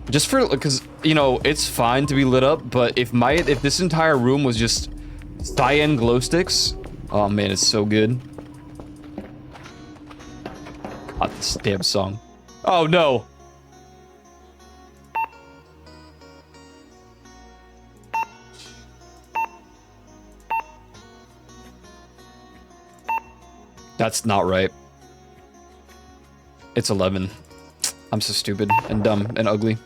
Just for, because, you know, it's fine to be lit up, but if this entire room was just cyan glow sticks, oh man, it's so good. God, this damn song. Oh no. That's not right. It's 11. I'm so stupid and dumb and ugly.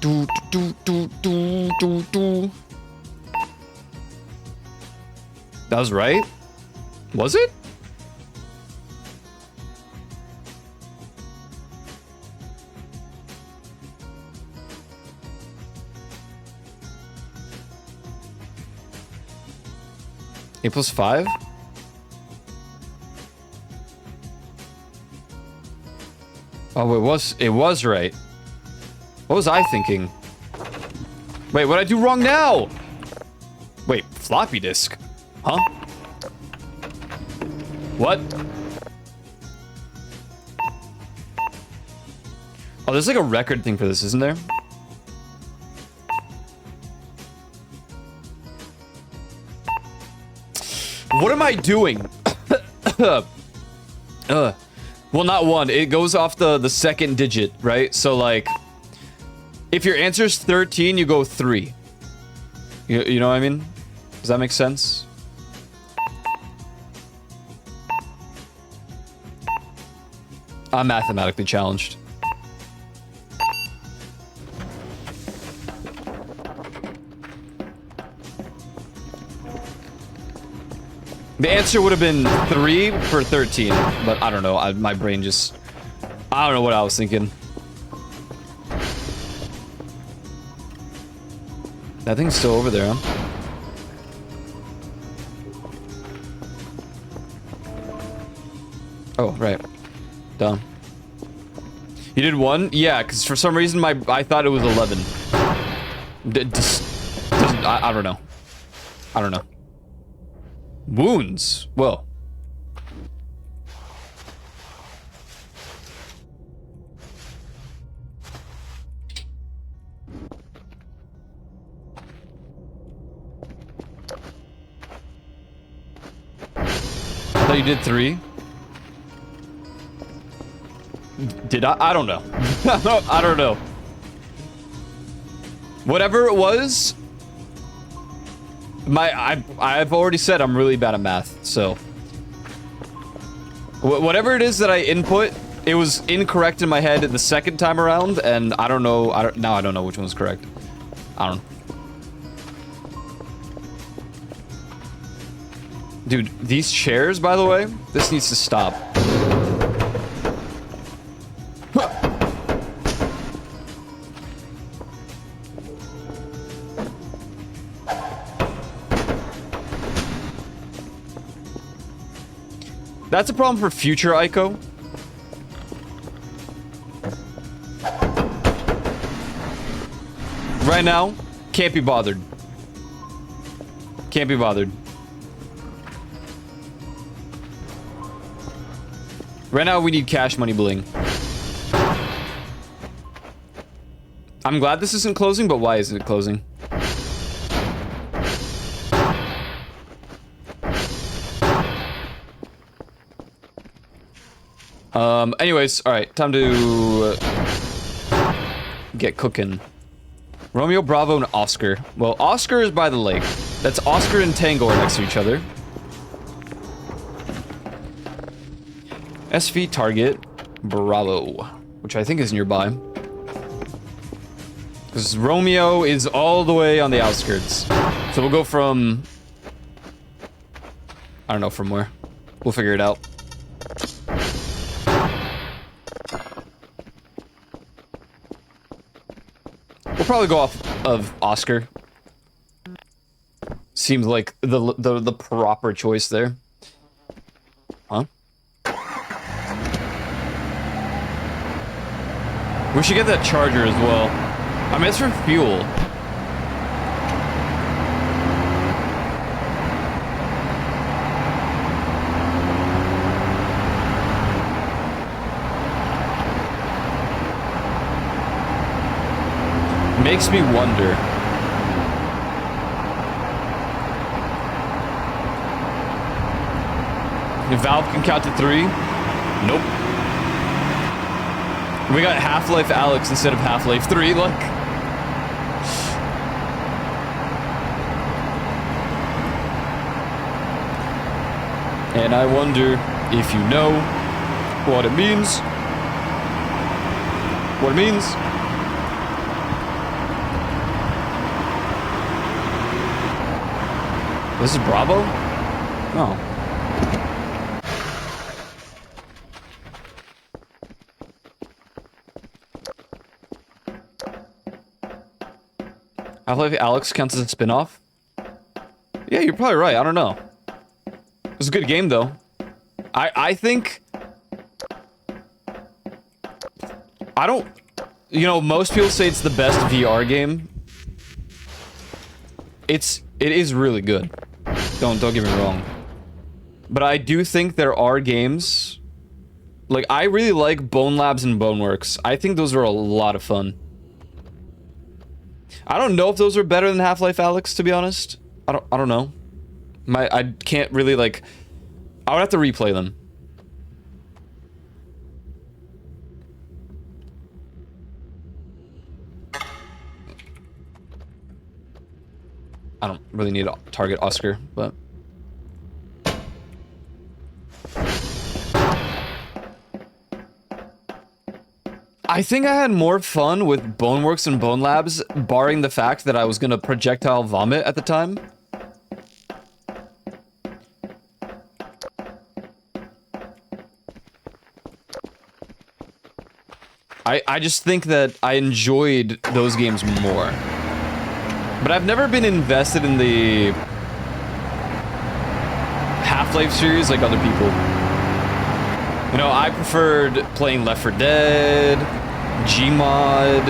Do do do do do do. That was right? Was it? A plus 5? Oh, it was right. What was I thinking? Wait, what'd I do wrong now? Wait, floppy disk? Huh? What? Oh, there's like a record thing for this, isn't there? What am I doing? Well, not one. It goes off the second digit, right? So, like, if your answer's 13, you go 3. You know what I mean? Does that make sense? I'm mathematically challenged. The answer would have been 3 for 13, but I don't know. My brain just... I don't know what I was thinking. That thing's still over there, huh? Oh, right. Dumb. You did 1? Yeah, because for some reason I thought it was 11. I don't know. I don't know. Wounds. Well. I thought you did 3. Did I? I don't know. I don't know. Whatever it was, I've already said I'm really bad at math, so whatever it is that I input, it was incorrect in my head the second time around, and I don't know. Now I don't know which one was correct. I don't know. Dude, these chairs, by the way, this needs to stop. That's a problem for future Ico. Right now, can't be bothered. Can't be bothered. Right now, we need cash money bling. I'm glad this isn't closing, but why isn't it closing? Anyways, alright, time to get cooking. Romeo, Bravo, and Oscar. Well, Oscar is by the lake. That's Oscar and Tango are next to each other. SV target Bravo, which I think is nearby. Because Romeo is all the way on the outskirts. So we'll go from... I don't know from where. We'll figure it out. We'll probably go off of Oscar. Seems like the proper choice there. Huh? We should get that charger as well. I mean, it's for fuel. Makes me wonder. If Valve can count to 3? Nope. We got Half-Life Alex instead of Half-Life 3, look. And I wonder if you know what it means. What it means. This is Bravo? Oh. Half-Life Alex counts as a spin-off? Yeah, you're probably right. I don't know. It was a good game, though. I think... I don't... You know, most people say it's the best VR game. It is really good. Don't get me wrong. But I do think there are games... Like, I really like Bone Labs and Boneworks. I think those are a lot of fun. I don't know if those are better than Half-Life Alyx, to be honest. I don't know. I can't really, like... I would have to replay them. I don't really need to target Oscar, but... I think I had more fun with Boneworks and Bone Labs, barring the fact that I was gonna projectile vomit at the time. I just think that I enjoyed those games more. But I've never been invested in the Half-Life series like other people. You know, I preferred playing Left 4 Dead, Gmod,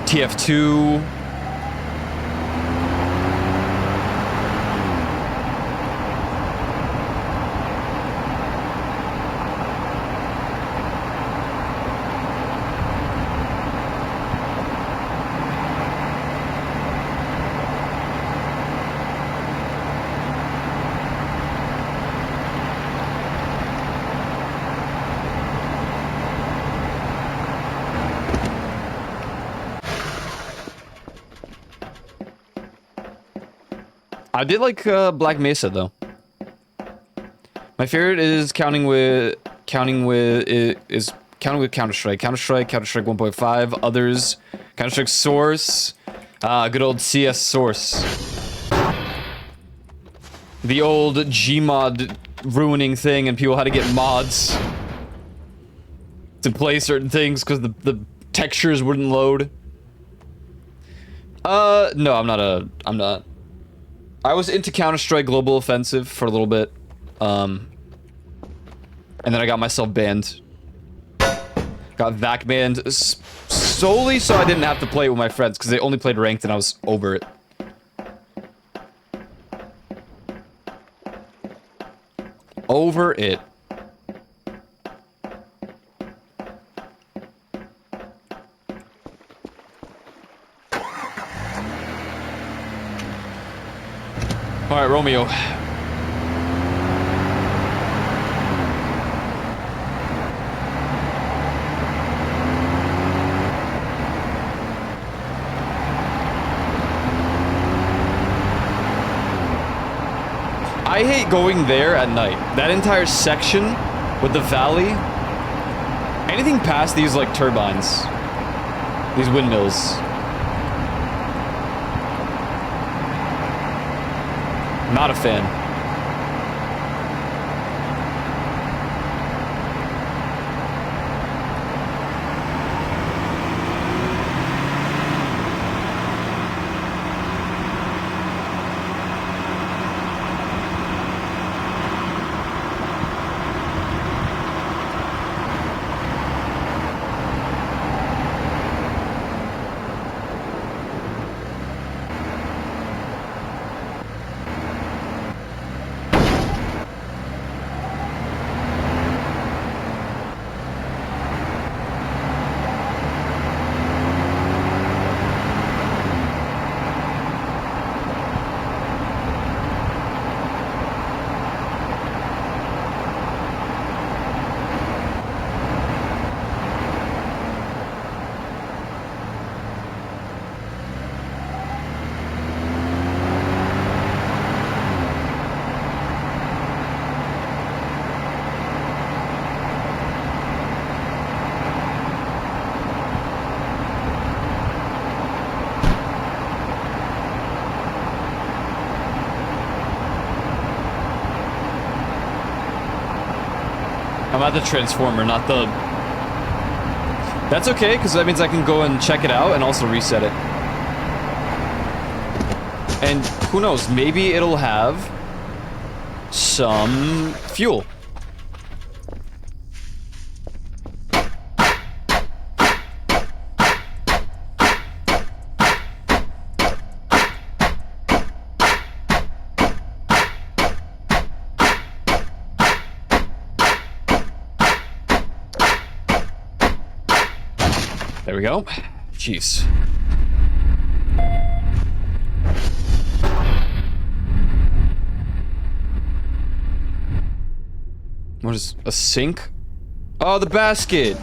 TF2. I did like Black Mesa though. My favorite is counting with Counter-Strike, Counter-Strike 1.5, others, Counter-Strike Source, good old CS Source. The old Gmod ruining thing, and people had to get mods to play certain things because the textures wouldn't load. No, I'm not. I was into Counter-Strike Global Offensive for a little bit, and then I got myself banned. Got VAC banned solely so I didn't have to play it with my friends, because they only played ranked and I was over it. Over it. Alright, Romeo. I hate going there at night. That entire section with the valley. Anything past these, like, turbines. These windmills. Not a fan. I'm at the Transformer, not the That's okay, because that means I can go and check it out and also reset it. And who knows, maybe it'll have some fuel. There we go. Jeez. What is a sink? Oh, the basket.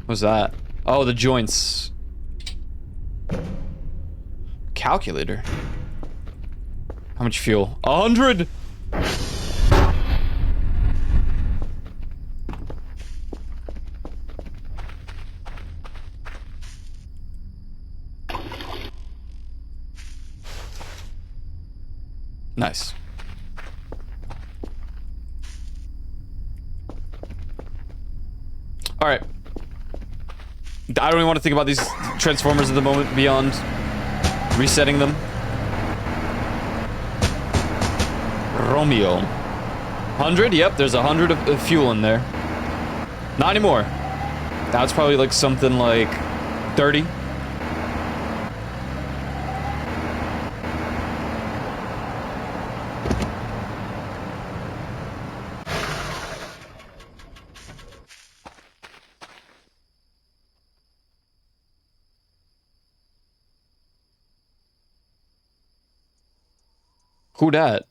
What's that? Oh, the joints. Calculator. How much fuel? 100! Nice. Alright. I don't even want to think about these transformers at the moment beyond resetting them. Romeo. 100? Yep, there's 100 of fuel in there. Not anymore. Now it's probably like something like 30. Who dat?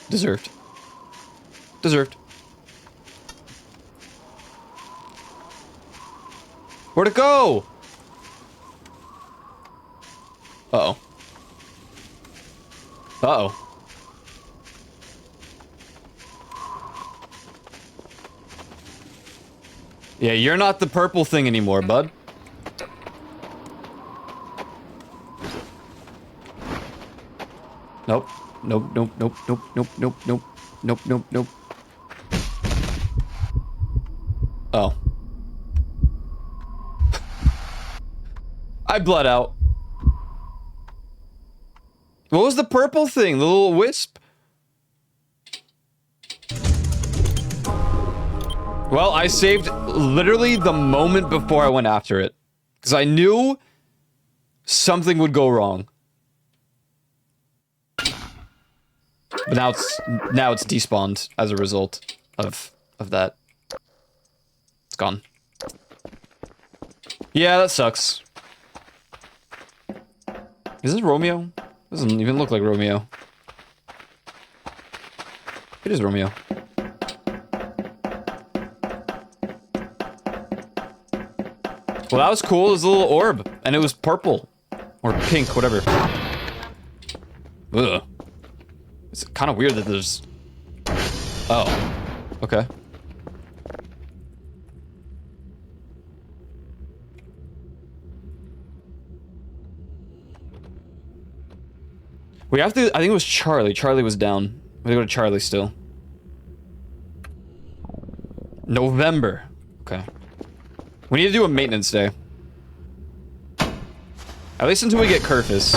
Deserved. Deserved. Where'd it go? Uh-oh. Uh-oh. Yeah, you're not the purple thing anymore, bud. Nope. Nope, nope, nope, nope, nope, nope, nope, nope, nope, nope. Oh. I bled out. What was the purple thing? The little wisp? Well, I saved literally the moment before I went after it. Because I knew something would go wrong. But now it's despawned as a result of that. It's gone. Yeah, that sucks. Is this Romeo? Doesn't even look like Romeo. It is Romeo. Well, that was cool. It was a little orb, and it was purple. Or pink, whatever. Ugh. It's kind of weird that there's... Oh. Okay. We have to... I think it was Charlie. Charlie was down. We gotta go to Charlie still. November. Okay. We need to do a maintenance day. At least until we get Kerfus.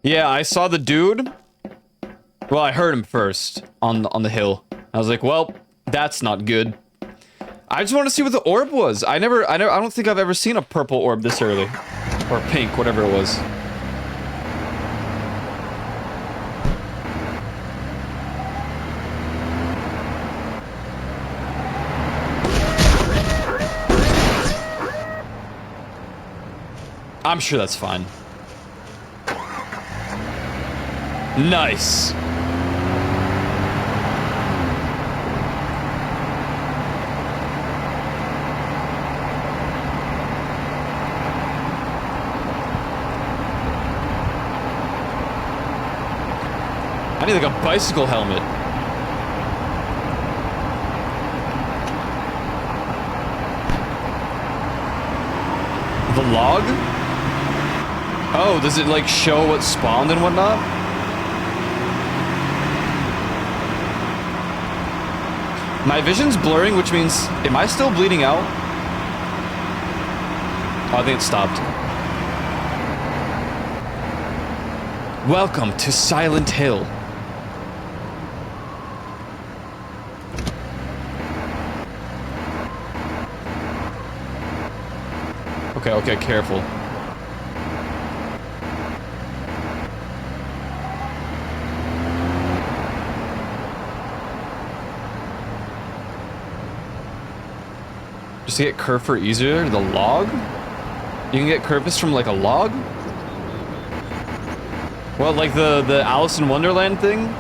Yeah, I saw the dude. Well, I heard him first on the hill. I was like, well, that's not good. I just want to see what the orb was. I don't think I've ever seen a purple orb this early. Or pink, whatever it was. I'm sure that's fine. Nice. need like a bicycle helmet. The log? Oh, does it like show what spawned and whatnot? My vision's blurring, which means, am I still bleeding out? Oh, I think it stopped. Welcome to Silent Hill. Okay, okay, careful. Just to get Kerfur easier, the log? You can get Kerfus from like a log? Well, like the Alice in Wonderland thing?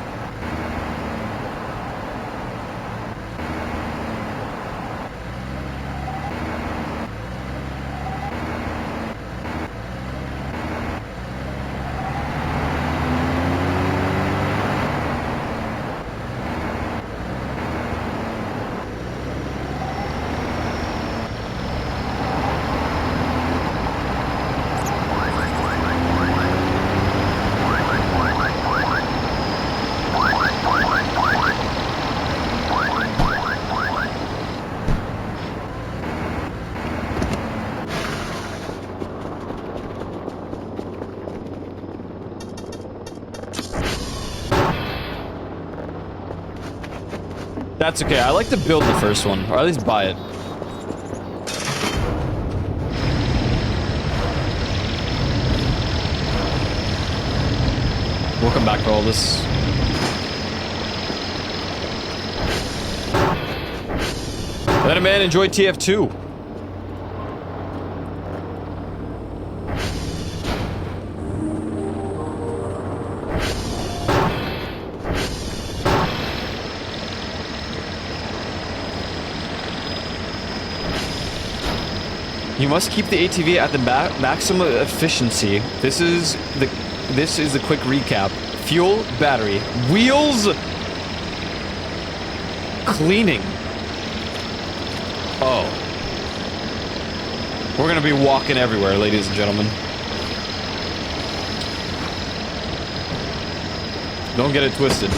That's okay. I like to build the first one, or at least buy it. We'll come back for all this. Let a man enjoy TF2. You must keep the ATV at the maximum efficiency. This is the quick recap. Fuel, battery, wheels, cleaning. Oh. We're gonna be walking everywhere, ladies and gentlemen. Don't get it twisted.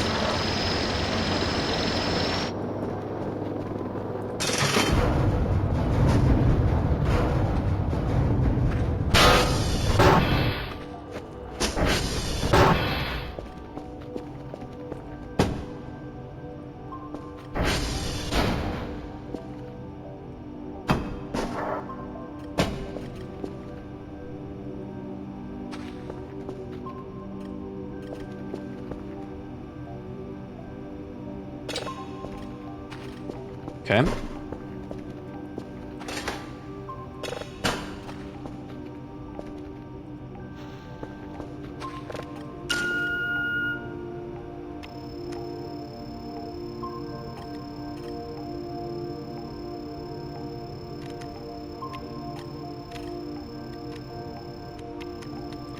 Okay.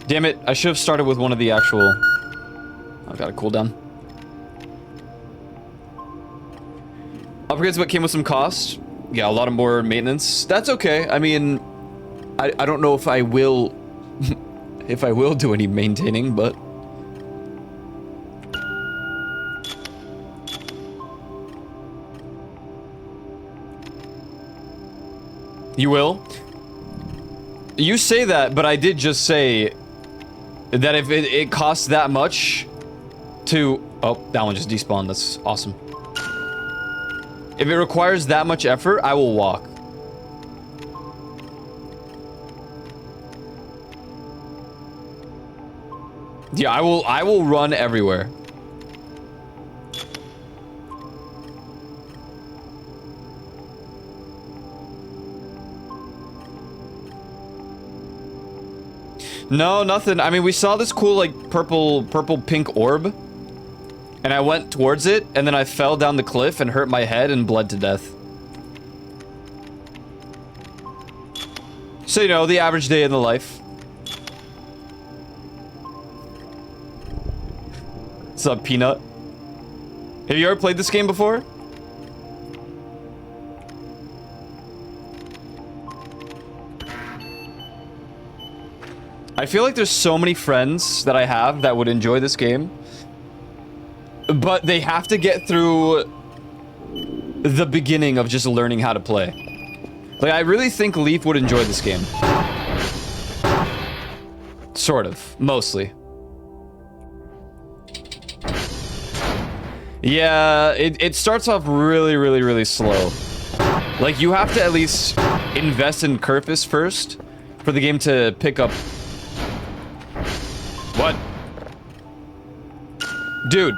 Damn it, I should have started with one of the actual... I've got a cooldown. Upgrades what came with some cost. Yeah, a lot of more maintenance. That's okay. I mean, I don't know if I will... if I will do any maintaining, but... You will? You say that, but I did just say... that if it costs that much to... Oh, that one just despawned. That's awesome. If it requires that much effort, I will walk. Yeah, I will run everywhere. No, nothing. I mean, we saw this cool, like, purple pink orb. And I went towards it, and then I fell down the cliff and hurt my head and bled to death. So, you know, the average day in the life. What's up, Peanut? Have you ever played this game before? I feel like there's so many friends that I have that would enjoy this game, but they have to get through the beginning of just learning how to play. Like, I really think Leaf would enjoy this game. Sort of. Mostly. Yeah, it starts off really slow. Like, you have to at least invest in Kerfus first for the game to pick up. What? Dude.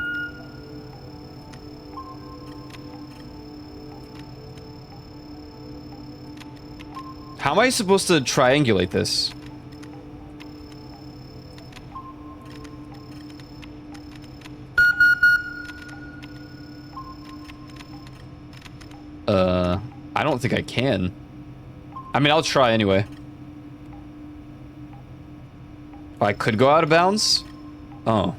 How am I supposed to triangulate this? I don't think I can. I mean, I'll try anyway. Oh, I could go out of bounds? Oh.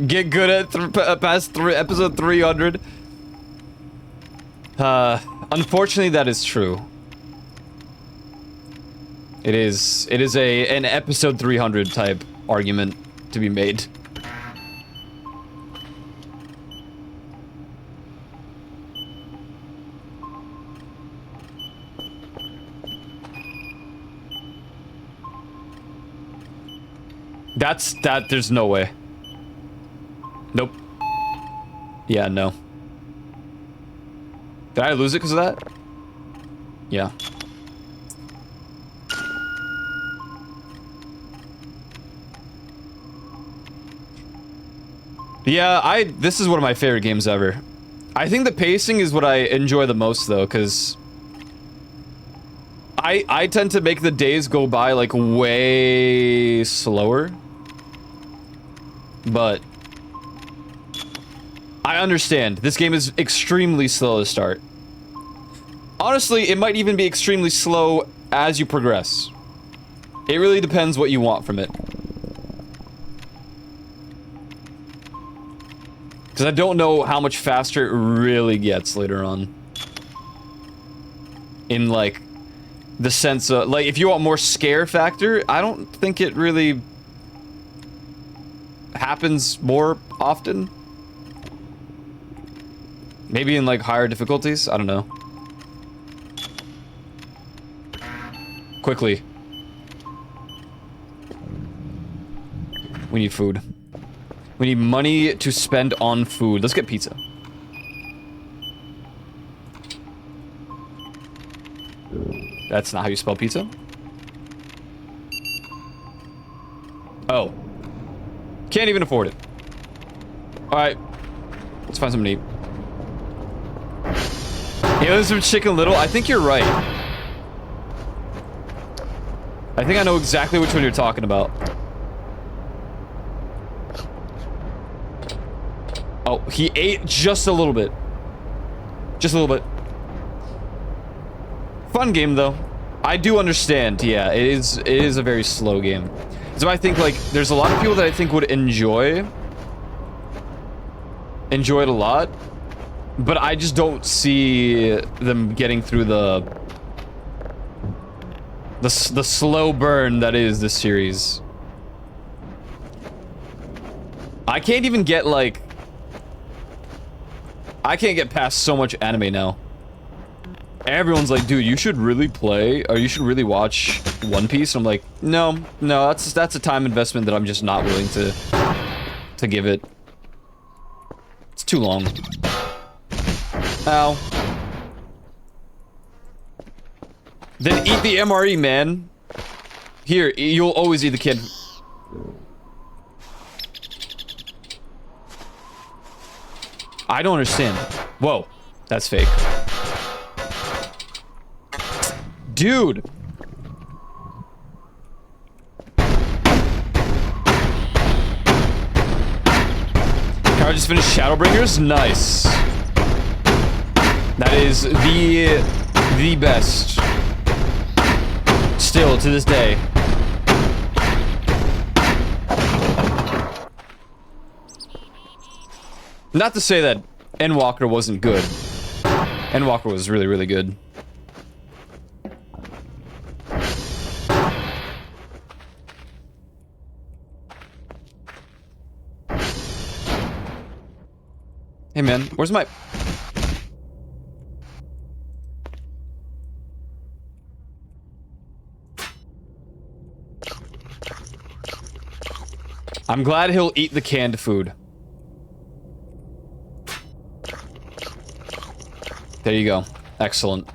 Get good at past episode 300. Unfortunately, that is true. It is an episode 300 type argument to be made. There's no way. Nope. Yeah, no. Did I lose it because of that? Yeah. Yeah, this is one of my favorite games ever. I think the pacing is what I enjoy the most, though, because I tend to make the days go by, like, way slower. But I understand. This game is extremely slow to start. Honestly, it might even be extremely slow as you progress. It really depends what you want from it. Because I don't know how much faster it really gets later on. In, like, the sense of... Like, if you want more scare factor, I don't think it really happens more often. Maybe in, like, higher difficulties? I don't know. Quickly. We need food. We need money to spend on food. Let's get pizza. That's not how you spell pizza. Oh. Can't even afford it. Alright. Let's find something to eat. Hey, there's some Chicken Little. I think you're right. I think I know exactly which one you're talking about. Oh, he ate just a little bit. Just a little bit. Fun game, though. I do understand, yeah, it is a very slow game. So I think, like, there's a lot of people that I think would enjoy it a lot, but I just don't see them getting through the slow burn that is this series. I can't even get, like... I can't get past so much anime now. Everyone's like, dude, you should really play, or you should really watch One Piece. I'm like, no, that's a time investment that I'm just not willing to give it. It's too long. Ow. Then eat the MRE, man. Here, you'll always eat the kid. I don't understand. Whoa, that's fake. Dude. Can I just finish Shadowbringers? Nice. That is the best. Still to this day. Not to say that Endwalker wasn't good. Endwalker was really, really good. Hey man, where's my... I'm glad he'll eat the canned food. There you go. Excellent.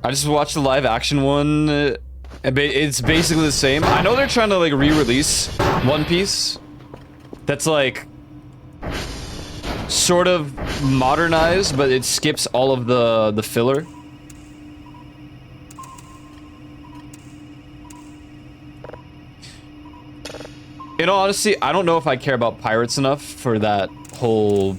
I just watched the live action one. It's basically the same. I know they're trying to like re-release One Piece. That's like sort of modernized, but it skips all of the filler. In all honesty, I don't know if I care about pirates enough for that whole...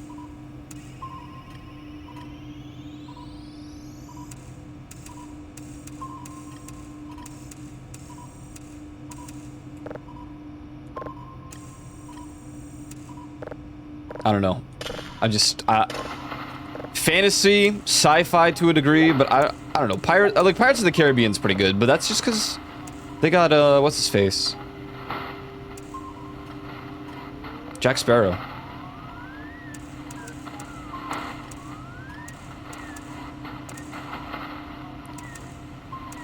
I don't know. Fantasy, sci-fi to a degree, but I don't know. Pirates of the Caribbean's pretty good, but that's just because they got, what's his face? Jack Sparrow.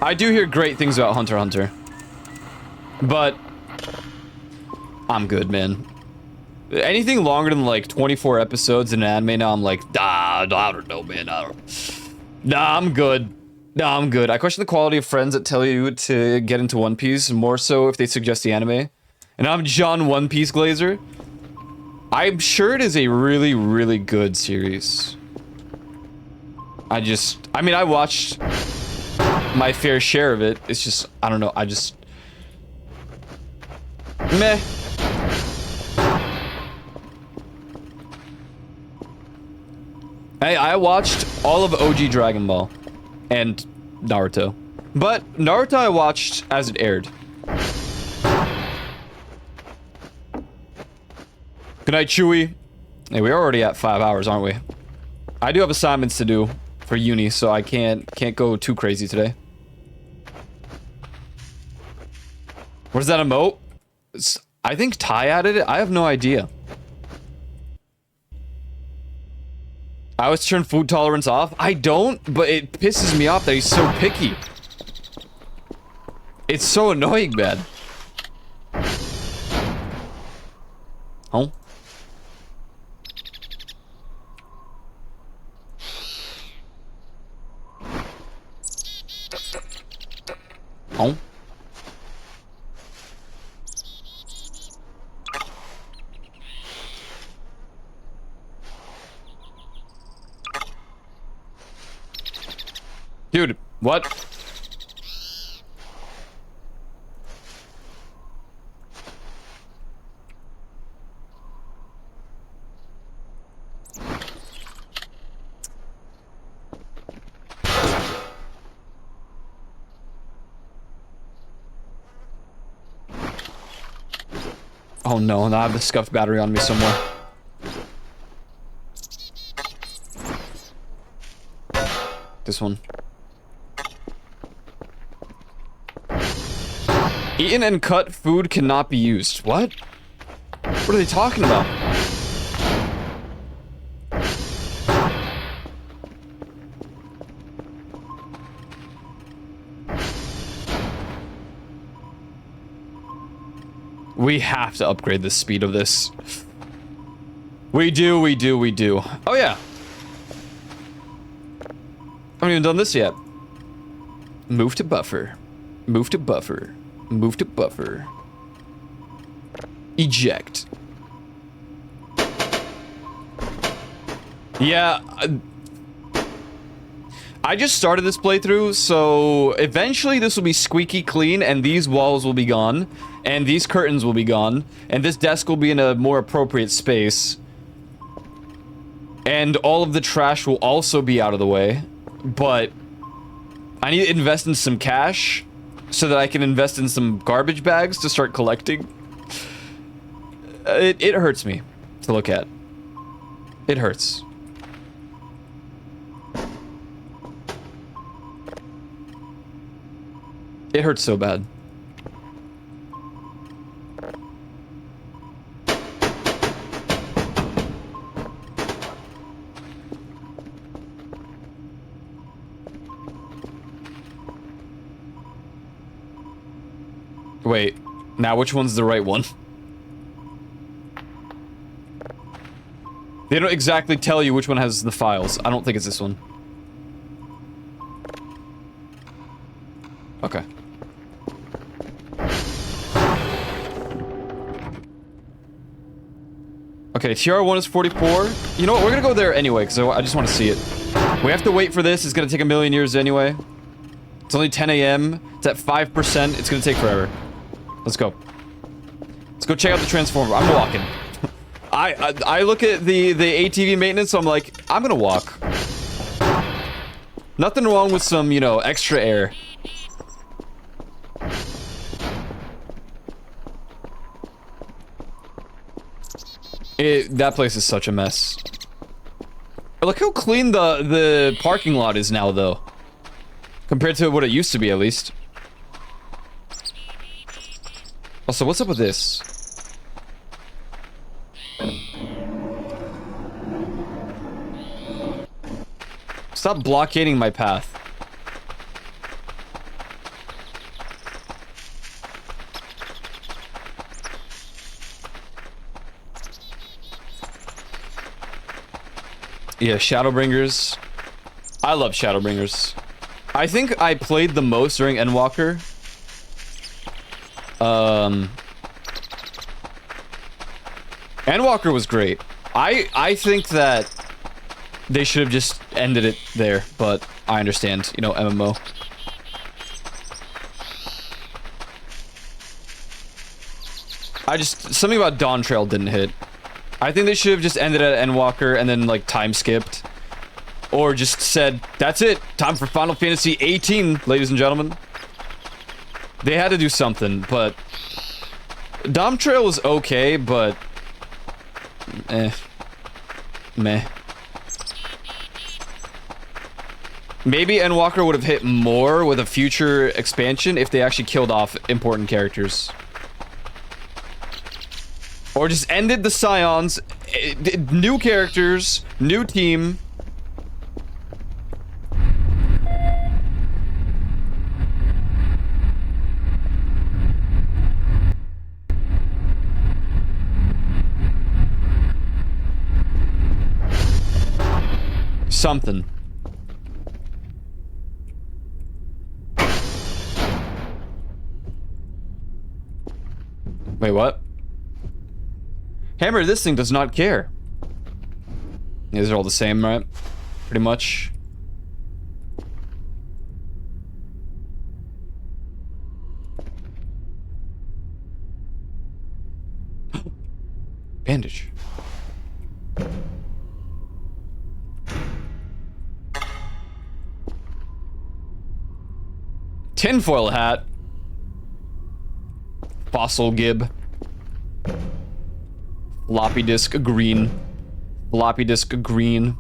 I do hear great things about Hunter x Hunter. But I'm good, man. Anything longer than like 24 episodes in an anime now, I'm like, I don't know, man. Nah, I'm good. Nah, I'm good. I question the quality of friends that tell you to get into One Piece, more so if they suggest the anime. And I'm John One Piece Glazer. I'm sure it is a really, really good series. I mean, I watched my fair share of it. It's just, I don't know, meh. Hey, I watched all of OG Dragon Ball and Naruto. But Naruto I watched as it aired. Good night, Chewie. Hey, we're already at 5 hours, aren't we? I do have assignments to do for uni, so I can't go too crazy today. What is that emote? I think Ty added it. I have no idea. I always turn food tolerance off. I don't, but it pisses me off that he's so picky. It's so annoying, man. Oh. Oh. Dude, what? Oh no, now I have the scuffed battery on me somewhere. This one. Eaten and cut food cannot be used. What? What are they talking about? We have to upgrade the speed of this. We do. Oh yeah. I haven't even done this yet. Move to buffer. Move to buffer. Move to buffer. Eject. Yeah. I just started this playthrough, so eventually this will be squeaky clean, and these walls will be gone, and these curtains will be gone, and this desk will be in a more appropriate space. And all of the trash will also be out of the way. But I need to invest in some cash so that I can invest in some garbage bags to start collecting. It hurts me to look at. It hurts. It hurts so bad. Wait, now which one's the right one? They don't exactly tell you which one has the files. I don't think it's this one. Okay. Okay, TR1 is 44. You know what? We're gonna go there anyway, because I just want to see it. We have to wait for this. It's gonna take a million years anyway. It's only 10 a.m. It's at 5%. It's gonna take forever. Let's go. Let's go check out the transformer. I'm walking. I look at the ATV maintenance, so I'm like, I'm gonna walk. Nothing wrong with some, you know, extra air. That place is such a mess. Look how clean the parking lot is now, though. Compared to what it used to be, at least. Also, what's up with this? Stop blockading my path. Yeah, Shadowbringers. I love Shadowbringers. I think I played the most during Endwalker. Endwalker was great. I think that they should have just ended it there, but I understand, you know, MMO. Something about Dawn Trail didn't hit. I think they should have just ended at Endwalker and then, like, time skipped. Or just said, that's it, time for Final Fantasy 18, ladies and gentlemen. They had to do something, but... Dawn Trail was okay, but... Meh. Maybe Endwalker would have hit more with a future expansion if they actually killed off important characters. Or just ended the Scions, new characters, new team. Something. Wait, what? Hammer, this thing does not care. These are all the same, right? Pretty much. Bandage. Tinfoil hat. Fossil gib. Floppy disk green. Floppy disk green.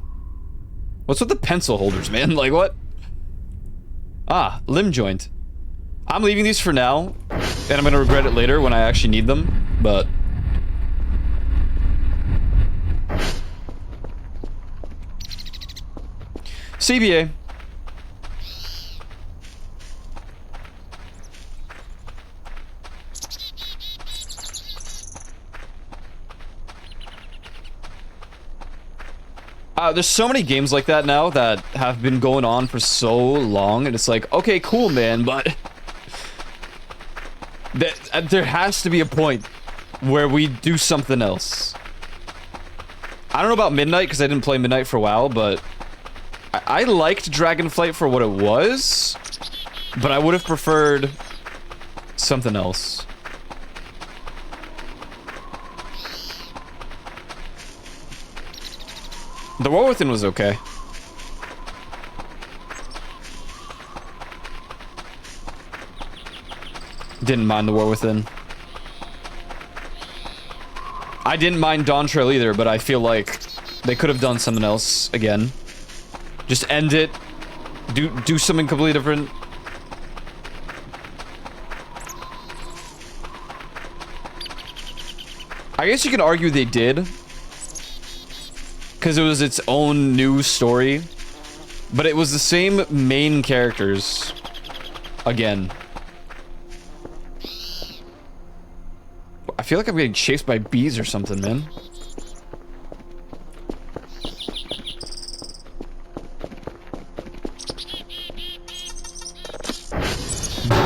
What's with the pencil holders, man? Like, what? Ah, limb joint. I'm leaving these for now, and I'm gonna regret it later when I actually need them, but... CBA. There's so many games like that now that have been going on for so long, and it's like, okay, cool, man, but... there has to be a point where we do something else. I don't know about Midnight, because I didn't play Midnight for a while, but... I liked Dragonflight for what it was, but I would have preferred something else. The War Within was okay. Didn't mind The War Within. I didn't mind Dawn Trail either, but I feel like they could have done something else again. Just end it. Do something completely different. I guess you can argue they did. Because it was its own new story. But it was the same main characters. Again. I feel like I'm getting chased by bees or something, man.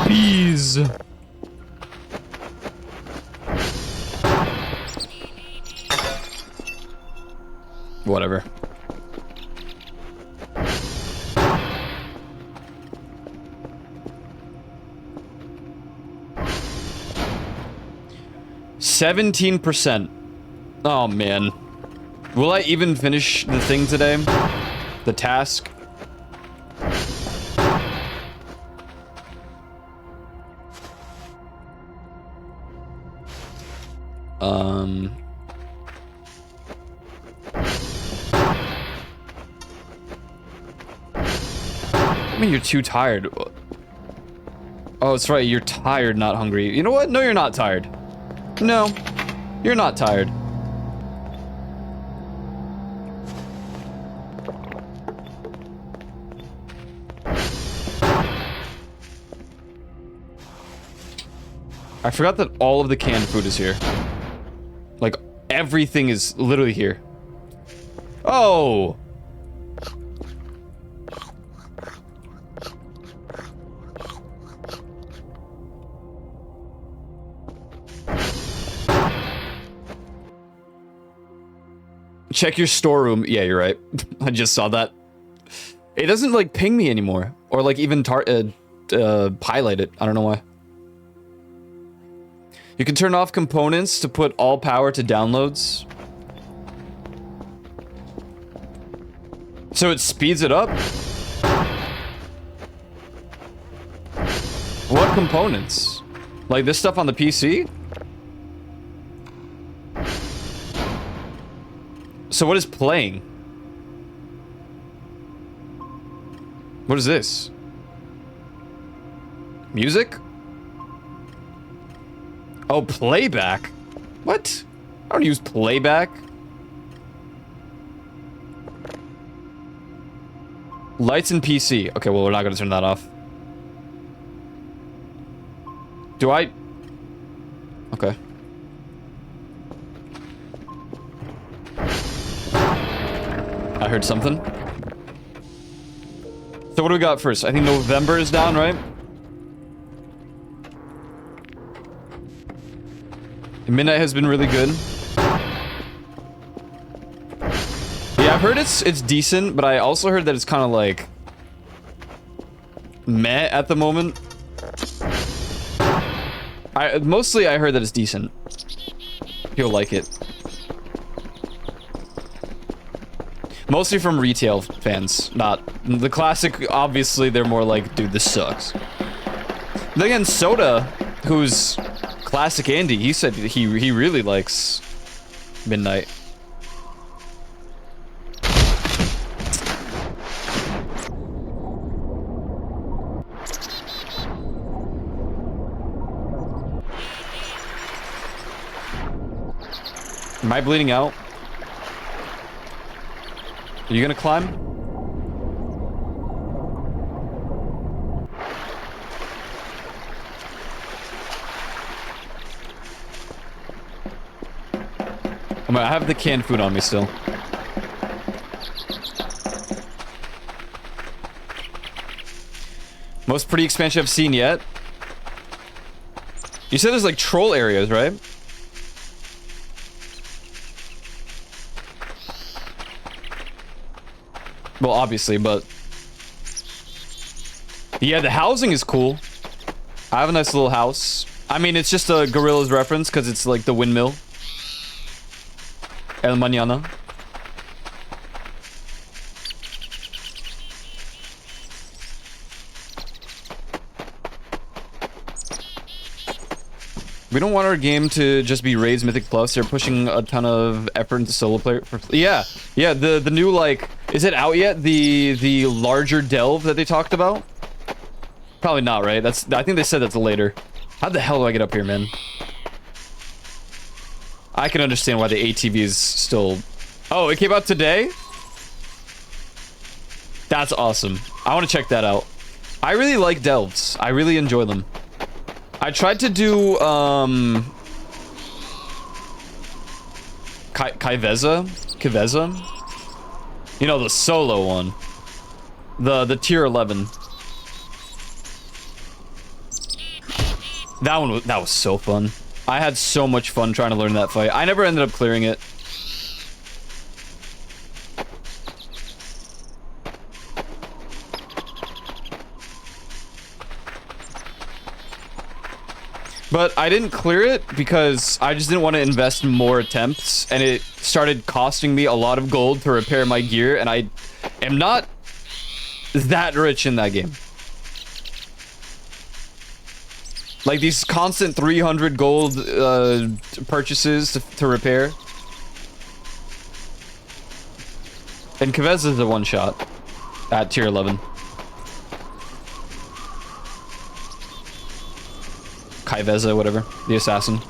Bees. Whatever. %. Oh man. Will I even finish the thing today? The task? I mean, you're too tired. Oh, that's right. You're tired, not hungry. You know what? No, you're not tired. No, you're not tired. I forgot that all of the canned food is here. Like, everything is literally here. Oh! Check your storeroom. Yeah, you're right. I just saw that. It doesn't, like, ping me anymore. Or, like, even highlight it. I don't know why. You can turn off components to put all power to downloads. So it speeds it up? What components? Like this stuff on the PC? So what is playing? What is this? Music? Oh, playback? What? I don't use playback. Lights and PC. Okay, well, we're not going to turn that off. Do I? Okay. I heard something. So what do we got first? I think November is down, right? Midnight has been really good. Yeah, I've heard it's decent, but I also heard that it's kind of like meh at the moment. Mostly I heard that it's decent. People like it. Mostly from retail fans, not the classic. Obviously, they're more like, dude, this sucks. Then again, Soda, who's classic Andy, he said he really likes Midnight. Am I bleeding out? Are you gonna climb? I have the canned food on me still. Most pretty expansion I've seen yet. You said there's like troll areas, right? Well, obviously, but yeah, the housing is cool. I have a nice little house. I mean, it's just a Gorillaz reference because it's like the windmill. El Mañana. We don't want our game to just be Raise Mythic Plus. They're pushing a ton of effort into solo player. Yeah, the new, like, is it out yet? The larger delve that they talked about? Probably not, right? I think they said that's later. How the hell do I get up here, man? I can understand why the ATV is still... Oh, it came out today? That's awesome. I want to check that out. I really like delves. I really enjoy them. I tried to do, Kiveza? You know, the solo one. The tier 11. That was so fun. I had so much fun trying to learn that fight. I never ended up clearing it. But I didn't clear it because I just didn't want to invest more attempts, and it started costing me a lot of gold to repair my gear, and I am not that rich in that game. Like these constant 300 gold purchases to repair. And Kavez is a one-shot at tier 11. Kaiveza, whatever. The assassin.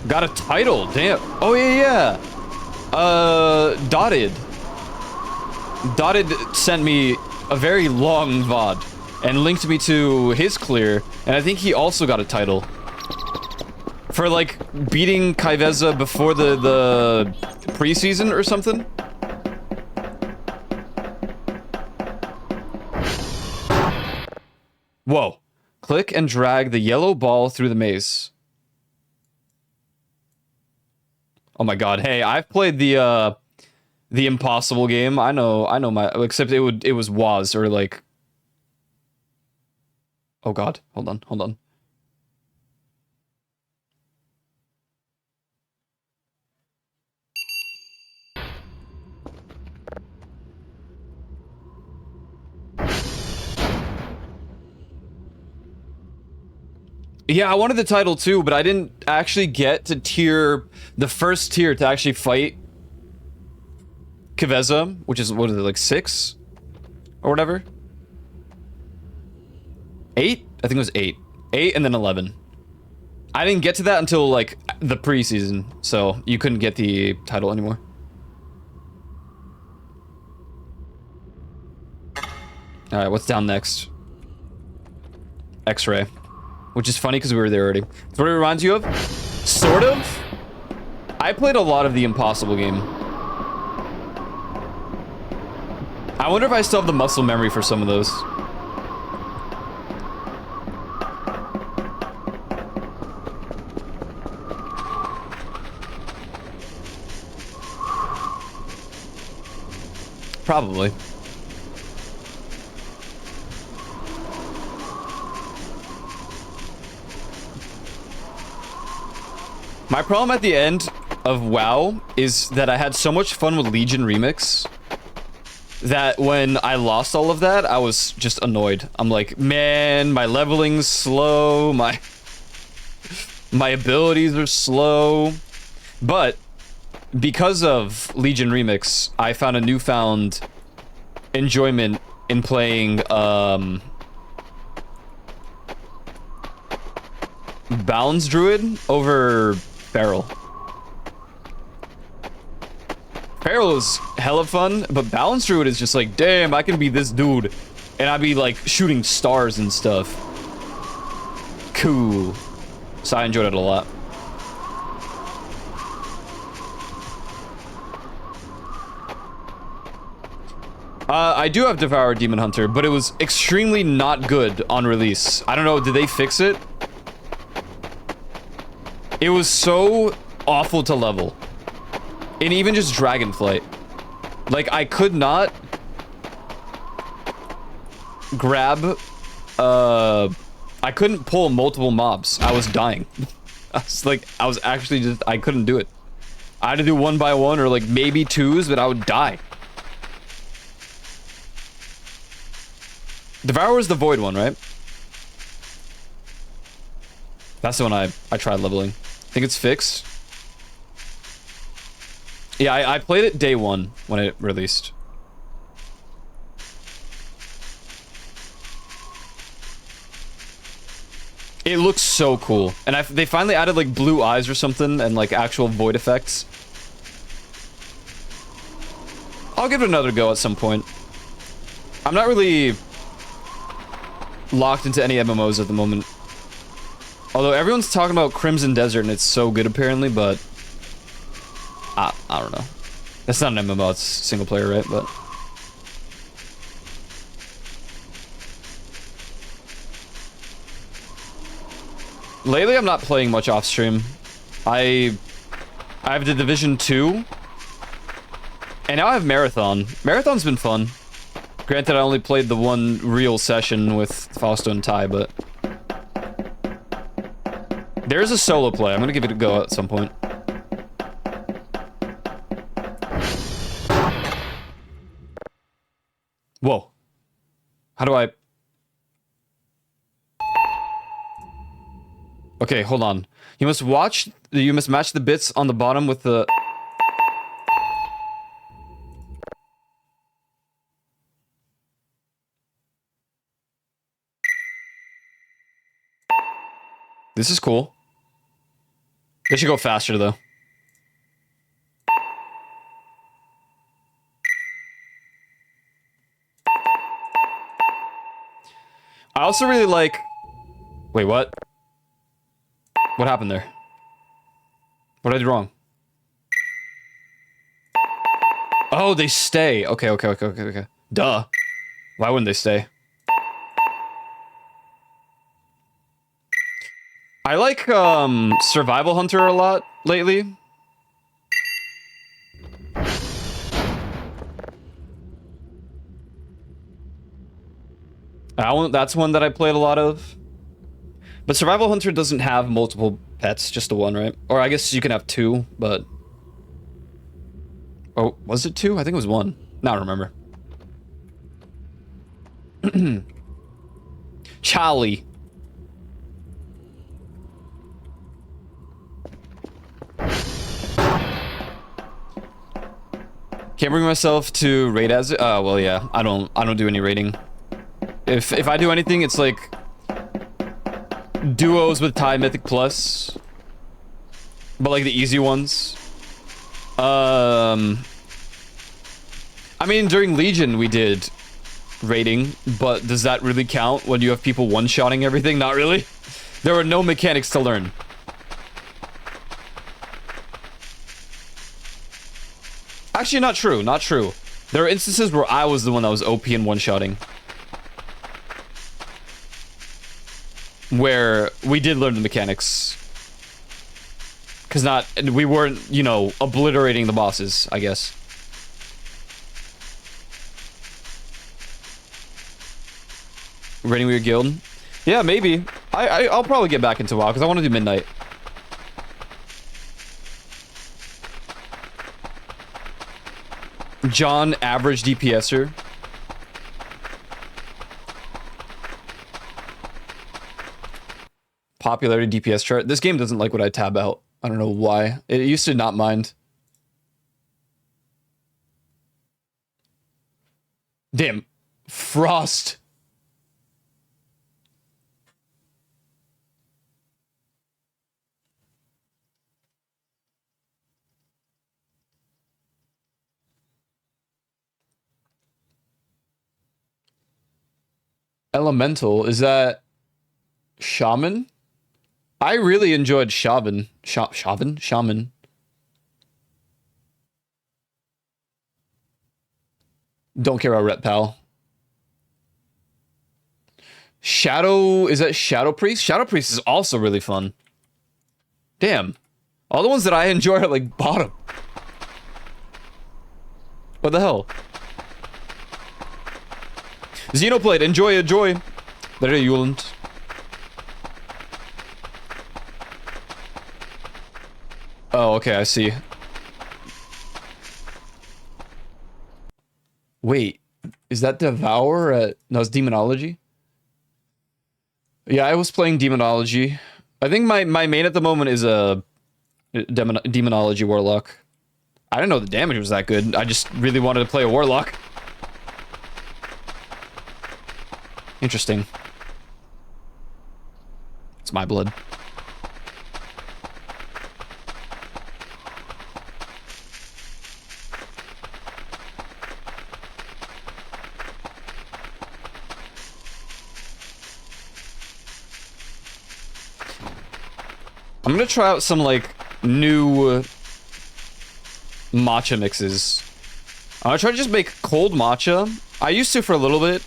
Got a title, damn. Oh, yeah. Dotted sent me a very long VOD and linked me to his clear, and I think he also got a title. For, like, beating Kaiveza before the preseason or something. Whoa. Click and drag the yellow ball through the maze. Oh my god. Hey, I've played the impossible game. I know my, except it was Waz or like. Oh god. Hold on. Yeah, I wanted the title too, but I didn't actually get to the first tier to actually fight Kiveza, which is, what is it, like 6? Or whatever? 8? I think it was 8. 8 and then 11. I didn't get to that until, like, the preseason, so you couldn't get the title anymore. Alright, what's down next? X-ray. Which is funny because we were there already. That's what it reminds you of? Sort of? I played a lot of the Impossible game. I wonder if I still have the muscle memory for some of those. Probably. My problem at the end of WoW is that I had so much fun with Legion Remix that when I lost all of that, I was just annoyed. I'm like, man, my leveling's slow, my abilities are slow. But because of Legion Remix, I found a newfound enjoyment in playing Balance Druid over Feral. Feral is hella fun, but Balance Druid is just like, damn, I can be this dude. And I'd be like shooting stars and stuff. Cool. So I enjoyed it a lot. I do have Devour Demon Hunter, but it was extremely not good on release. I don't know, did they fix it? It was so awful to level. And even just Dragonflight. Like, I could not grab, I couldn't pull multiple mobs. I was dying. I was actually just, I couldn't do it. I had to do 1 by 1 or like maybe 2s, but I would die. Devour is the void one, right? That's the one I tried leveling. I think it's fixed. Yeah, I played it day one when it released. It looks so cool. And they finally added like blue eyes or something and like actual void effects. I'll give it another go at some point. I'm not really locked into any MMOs at the moment. Although everyone's talking about Crimson Desert and it's so good apparently, but I don't know. That's not an MMO, it's single player, right? But lately I'm not playing much off stream. I have the Division 2. And now I have Marathon. Marathon's been fun. Granted, I only played the one real session with Fausto and Ty, but there's a solo play. I'm gonna give it a go at some point. Whoa. How do I... Okay, hold on. You must match the bits on the bottom with the... This is cool. They should go faster, though. I also really like... Wait, what? What happened there? What did I do wrong? Oh, they stay. Okay. Duh. Why wouldn't they stay? I like, Survival Hunter a lot lately. That's one that I played a lot of. But Survival Hunter doesn't have multiple pets, just the one, right? Or I guess you can have two, but... Oh, was it two? I think it was one. No, I don't remember. Charlie. Can't bring myself to raid as it. Oh, well, yeah. I don't do any raiding. If I do anything, it's like duos with Thai Mythic Plus, but like the easy ones. I mean, during Legion we did raiding, but does that really count when you have people one-shotting everything? Not really. There were no mechanics to learn. Actually, not true. Not true. There are instances where I was the one that was OP and one-shotting. Where we did learn the mechanics. Because we weren't, you know, obliterating the bosses, I guess. Raiding with your guild? Yeah, maybe. I'll probably get back into WoW, because I want to do Midnight. John, average DPSer. Popularity DPS chart. This game doesn't like what I tab out. I don't know why. It used to not mind. Damn. Frost. Elemental, is that Shaman? I really enjoyed Shaman. Shaman. Don't care about Rep Pal. Shadow, is that Shadow Priest? Shadow Priest is also really fun. Damn. All the ones that I enjoy are like bottom. What the hell? Xenoblade, enjoy. There you won't. Oh, okay, I see. Wait. Is that Devour? No, it's Demonology. Yeah, I was playing Demonology. I think my main at the moment is a Demonology Warlock. I didn't know the damage was that good. I just really wanted to play a Warlock. Interesting. It's my blood. I'm gonna try out some, like, new matcha mixes. I'm gonna try to just make cold matcha. I used to for a little bit,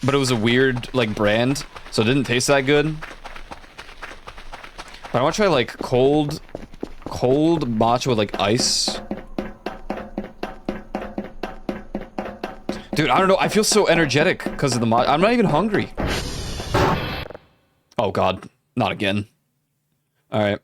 but it was a weird, like, brand, so it didn't taste that good. But I want to try, like, cold matcha with, like, ice. Dude, I don't know. I feel so energetic because of the matcha. I'm not even hungry. Oh, God. Not again. All right.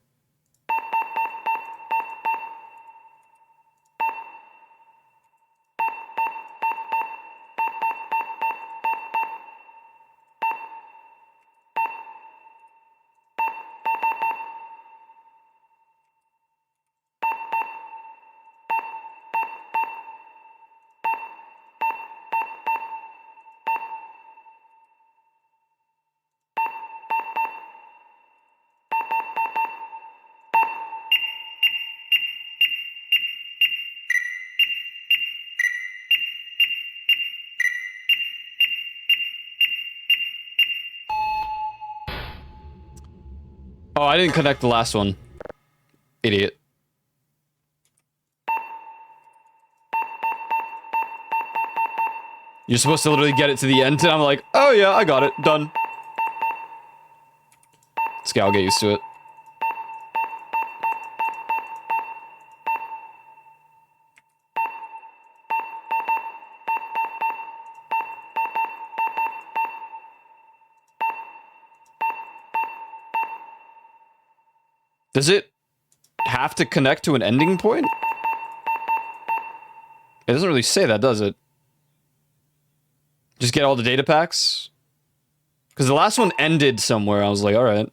Oh, I didn't connect the last one. Idiot. You're supposed to literally get it to the end, and I'm like, oh yeah, I got it. Done. Okay, I'll get used to it. Does it have to connect to an ending point? It doesn't really say that, does it? Just get all the data packs? Because the last one ended somewhere. I was like, alright.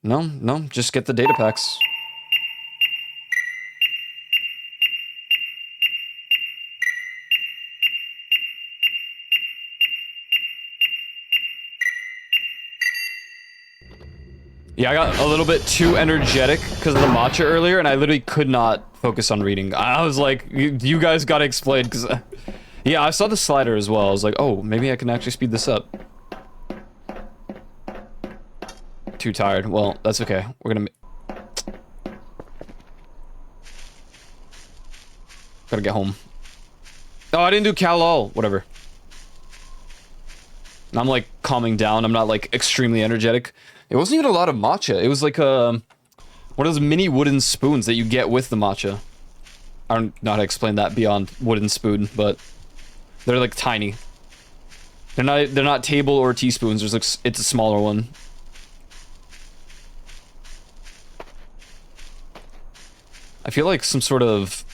No, just get the data packs. Yeah, I got a little bit too energetic because of the matcha earlier, and I literally could not focus on reading. I was like, you guys gotta explain, because... yeah, I saw the slider as well. I was like, oh, maybe I can actually speed this up. Too tired. Well, that's okay. We're gonna... gotta get home. Oh, I didn't do Cal-All. Whatever. I'm, like, calming down. I'm not, like, extremely energetic. It wasn't even a lot of matcha. It was like one of those mini wooden spoons that you get with the matcha. I don't know how to explain that beyond wooden spoon, but they're like tiny. They're not table or teaspoons. There's like it's a smaller one. I feel like some sort of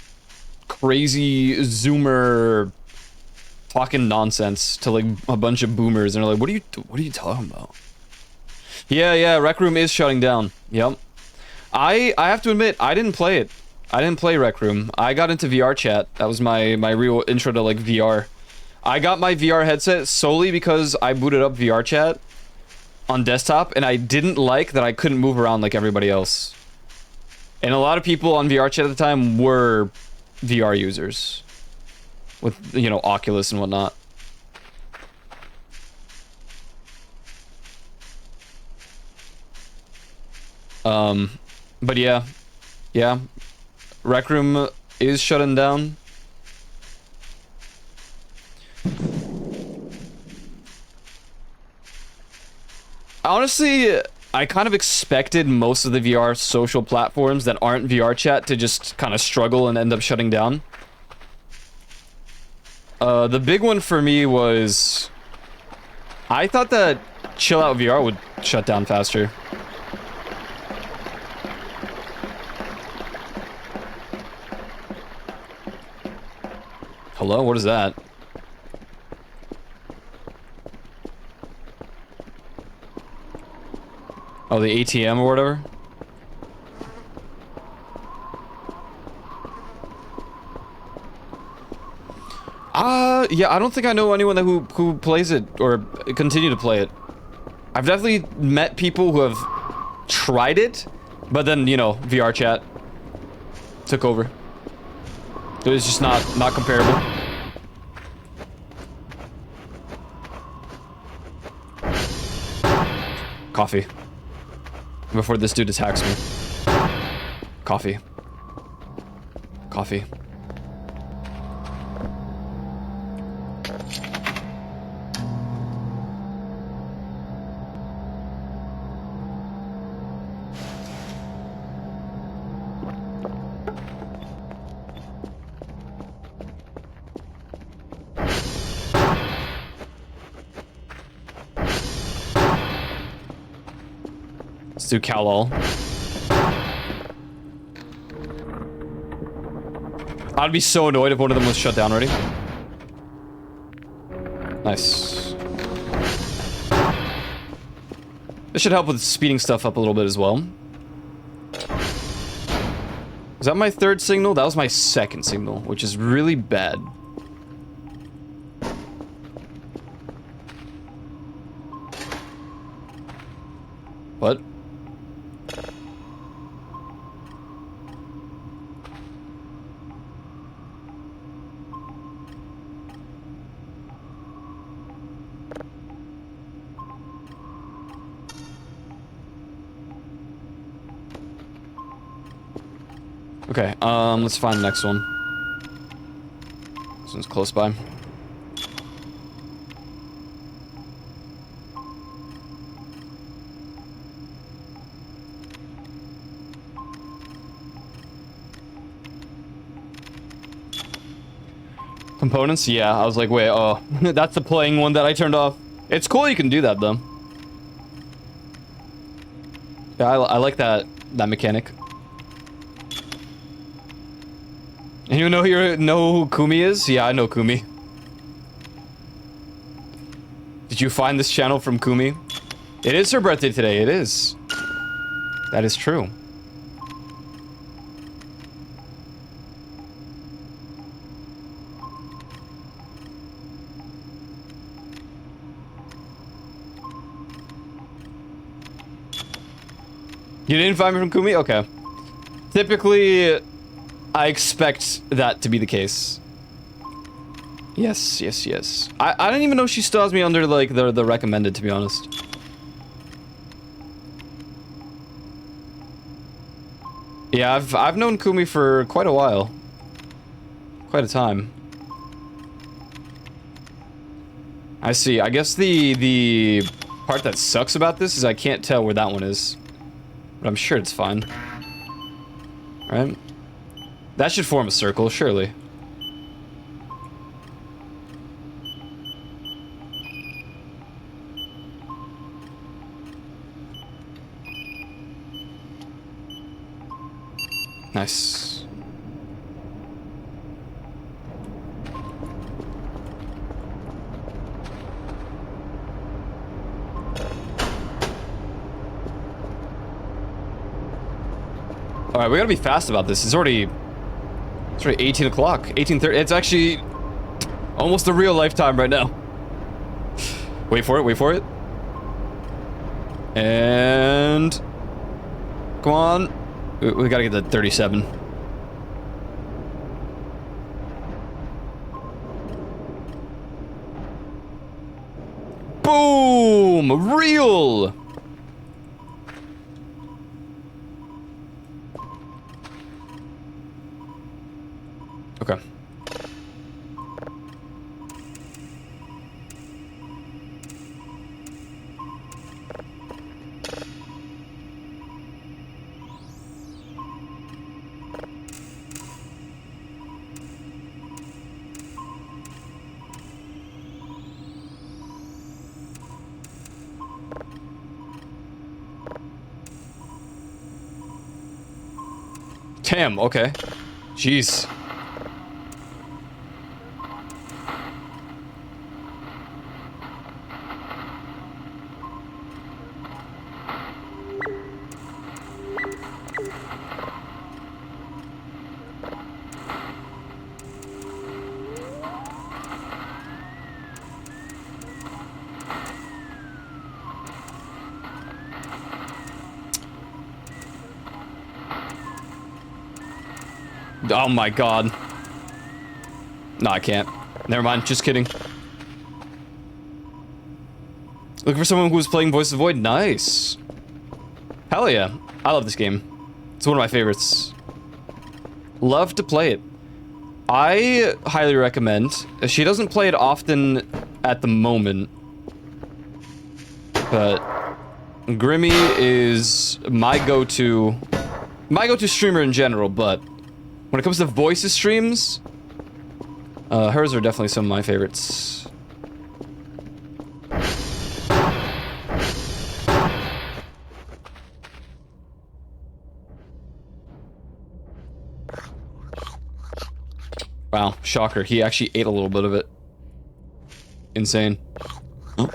crazy Zoomer talking nonsense to like a bunch of boomers, and they're like, "What are you talking about?" Yeah, Rec Room is shutting down. Yep. I have to admit, I didn't play it. I didn't play Rec Room. I got into VR chat. That was my real intro to, like, VR. I got my VR headset solely because I booted up VR chat on desktop, and I didn't like that I couldn't move around like everybody else. And a lot of people on VR chat at the time were VR users. With, you know, Oculus and whatnot. But yeah, Rec Room is shutting down. Honestly, I kind of expected most of the VR social platforms that aren't VR chat to just kind of struggle and end up shutting down. The big one for me was... I thought that Chill Out VR would shut down faster. Hello? What is that? Oh, the ATM or whatever? Yeah, I don't think I know anyone who plays it or continue to play it. I've definitely met people who have tried it, but then, you know, VR chat took over. So it's just not comparable. Coffee. Before this dude attacks me. Coffee. Coffee. Let's do Cal-All. I'd be so annoyed if one of them was shut down already. Nice. This should help with speeding stuff up a little bit as well. Was that my third signal? That was my second signal, which is really bad. What? Okay, let's find the next one. This one's close by. Components? Yeah, I was like, wait, oh, that's the playing one that I turned off. It's cool you can do that, though. Yeah, I like that mechanic. You know who Kumi is? Yeah, I know Kumi. Did you find this channel from Kumi? It is her birthday today, it is. That is true. You didn't find me from Kumi? Okay. Typically, I expect that to be the case. Yes, yes, yes. I don't even know she still has me under, like, the recommended, to be honest. Yeah, I've known Kumi for quite a while. Quite a time. I see. I guess the part that sucks about this is I can't tell where that one is. But I'm sure it's fine. Right? That should form a circle, surely. Nice. Alright, we gotta be fast about this. It's already 18 o'clock. 18:30. It's actually almost a real lifetime right now. Wait for it, wait for it. And... come on. We gotta get the 37. Boom! Real! Okay. Damn, okay. Jeez. Oh my god. No, I can't. Never mind, just kidding. Looking for someone who was playing Voice of the Void? Nice. Hell yeah. I love this game. It's one of my favorites. Love to play it. I highly recommend. She doesn't play it often at the moment. But Grimmy is my go-to streamer in general, but when it comes to voices streams, hers are definitely some of my favorites. Wow, shocker. He actually ate a little bit of it. Insane. Huh?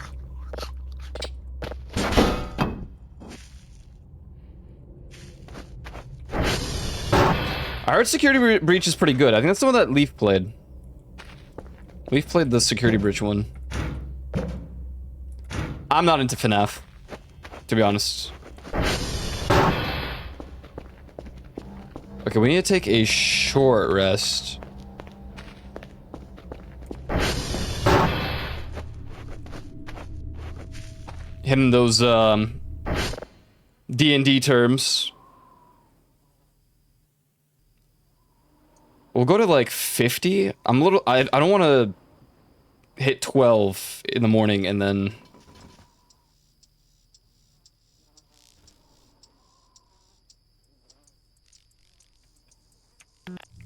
I heard Security Breach is pretty good. I think that's the one that Leaf played. Leaf played the Security Breach one. I'm not into FNAF, to be honest. Okay, we need to take a short rest. Hitting those D&D terms. We'll go to like 50. I'm a little I don't want to hit 12 in the morning and then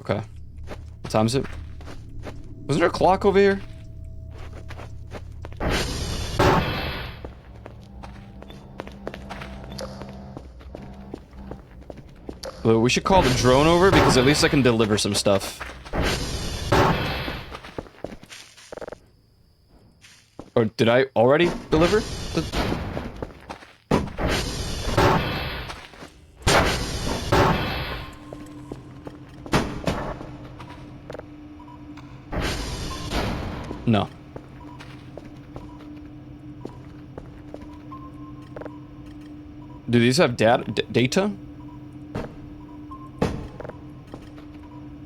okay. What time is it? Wasn't there a clock over here? Well, we should call the drone over because at least I can deliver some stuff. Or did I already deliver? No. Do these have data?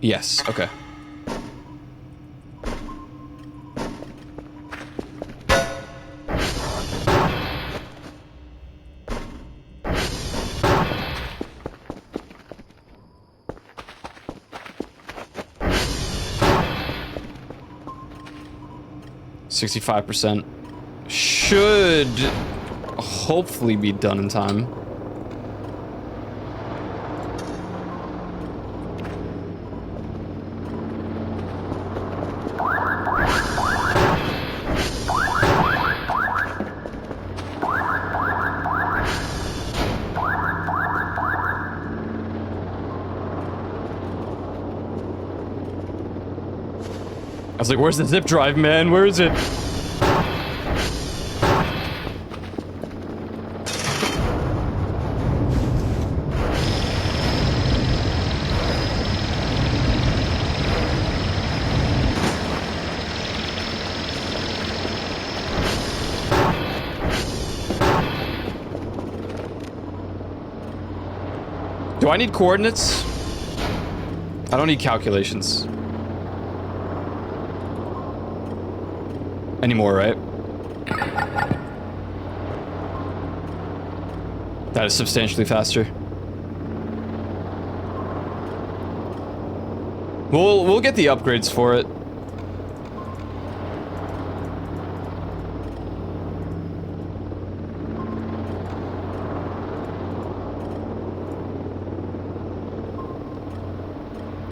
Yes, okay. %65%. Should hopefully be done in time. I was like, where's the zip drive, man? Where is it? Do I need coordinates? I don't need calculations. Anymore, right? That is substantially faster. We'll get the upgrades for it.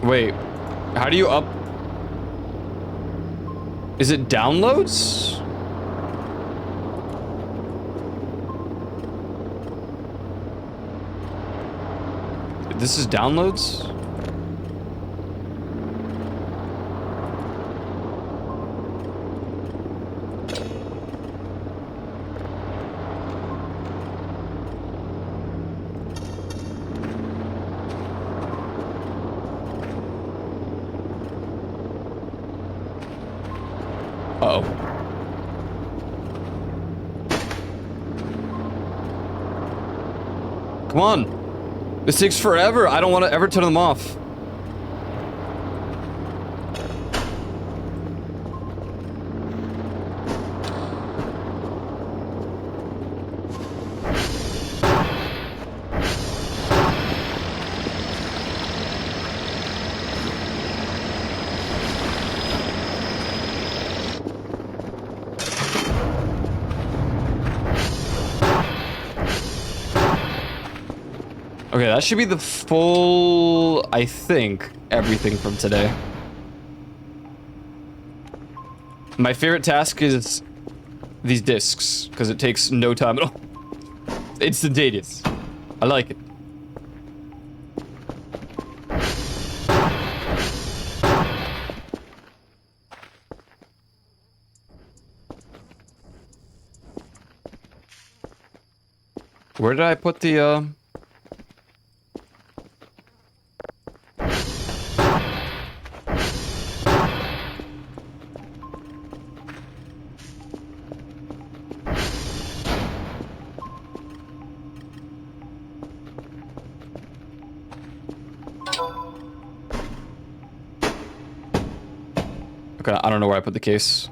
Wait, how do you up? Is it downloads? This is downloads? Uh-oh. Come on. This takes forever. I don't want to ever turn them off. Okay, that should be the full, I think, everything from today. My favorite task is these discs, because it takes no time at all. Instantaneous. I like it. Where did I put the, Okay, I don't know where I put the case.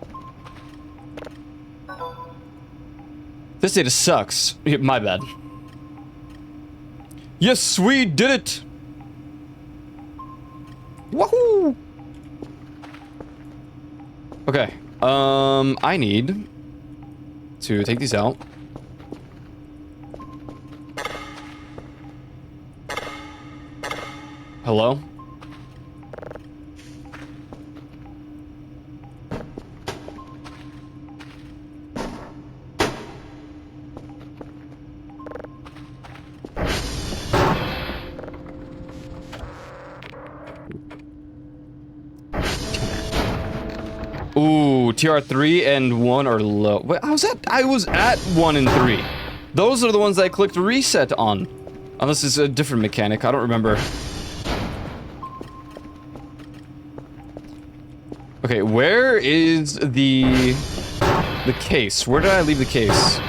This data sucks. My bad. Yes, we did it! Woohoo! Okay, I need to take these out. Hello? Ooh, TR3 and 1 are low. Wait, I was at 1 and 3. Those are the ones I clicked reset on. Unless it's a different mechanic, I don't remember. Okay, where is the case? Where did I leave the case?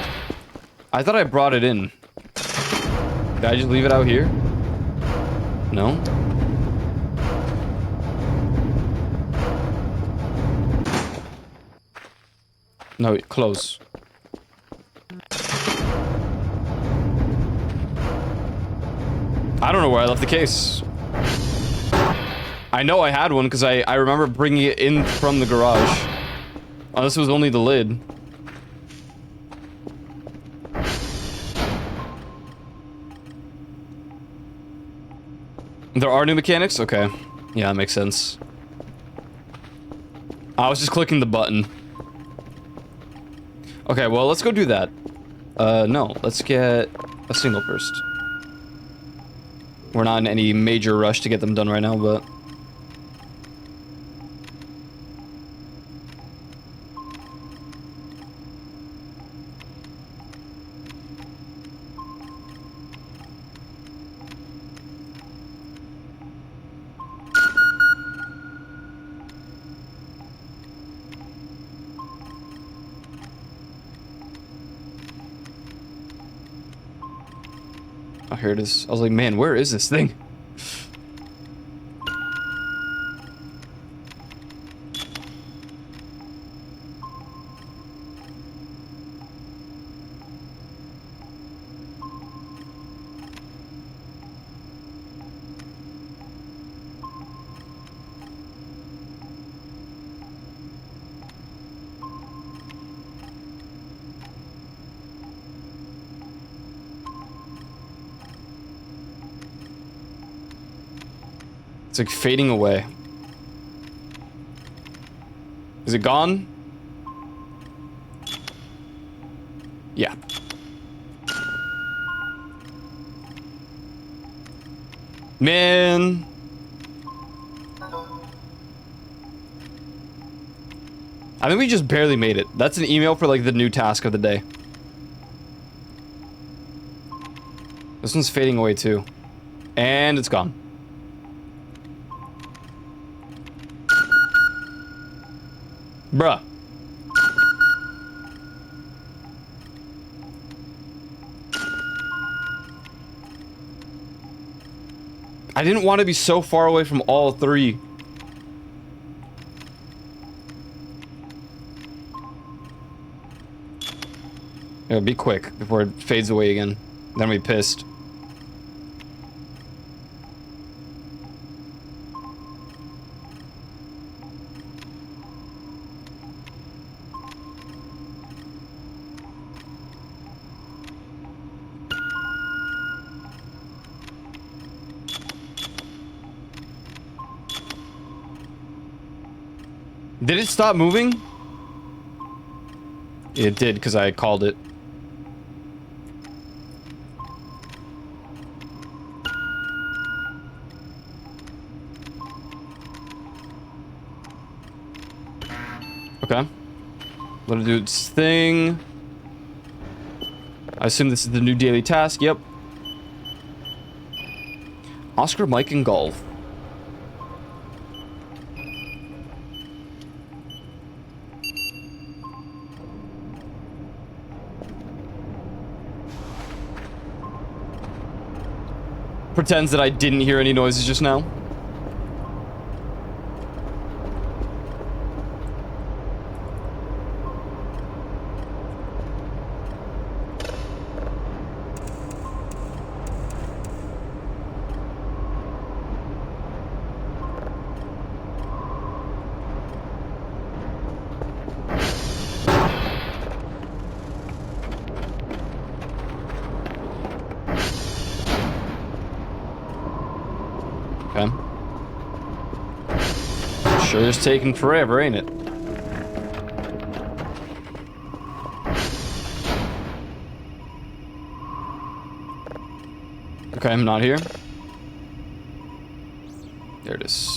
I thought I brought it in. Did I just leave it out here? No? No, close. I don't know where I left the case. I know I had one because I remember bringing it in from the garage. Unless it was only the lid. There are new mechanics? Okay. Yeah, that makes sense. I was just clicking the button. Okay, well, let's go do that. No, let's get a single first. We're not in any major rush to get them done right now, but... Oh, here it is. I was like, man, where is this thing? It's like fading away. Is it gone? Yeah. Man. I think we just barely made it. That's an email for like the new task of the day. This one's fading away too. And it's gone. Bruh. I didn't want to be so far away from all three. Yeah, be quick before it fades away again. Then I'll be pissed. Did it stop moving? It did, because I called it. Okay. Let it do its thing. I assume this is the new daily task. Yep. Oscar, Mike, and Golf. Pretends that I didn't hear any noises just now. Okay. Sure is taking forever, ain't it? Okay, I'm not here. There it is.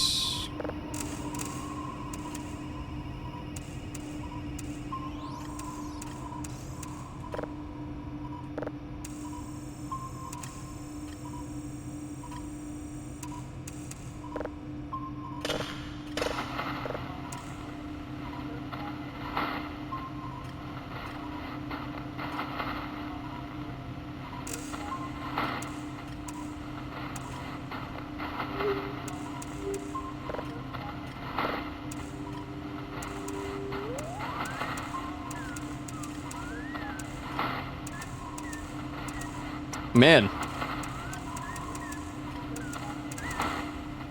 Man.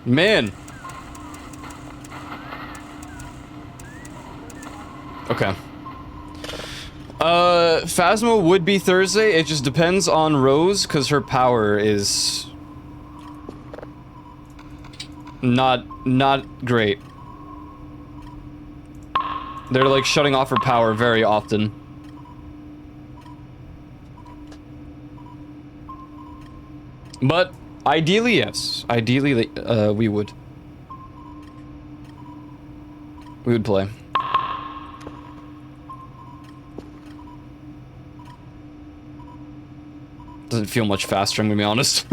Man. Okay. Phasma would be Thursday. It just depends on Rose, because her power is not great. They're like shutting off her power very often. But ideally, yes. Ideally, we would play. Doesn't feel much faster, I'm gonna be honest.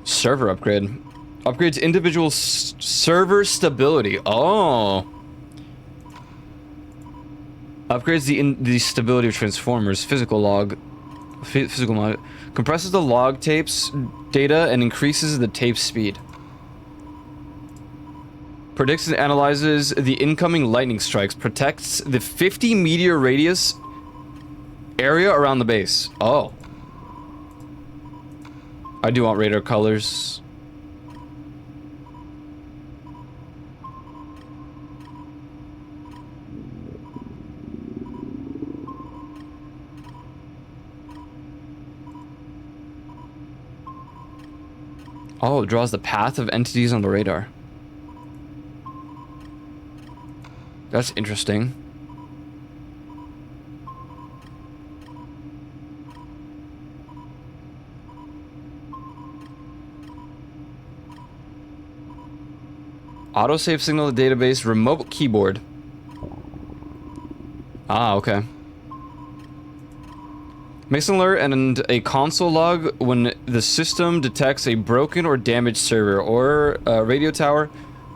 Server upgrade. Upgrades individual server stability. Oh. Upgrades the stability of transformers. Physical log. Physical log. Compresses the log tapes data and increases the tape speed. Predicts and analyzes the incoming lightning strikes. Protects the 50 meter radius area around the base. Oh. I do want radar colors. Oh, it draws the path of entities on the radar. That's interesting. Autosave signal database, remote keyboard. Ah, okay. Makes an alert and a console log when the system detects a broken or damaged server or a radio tower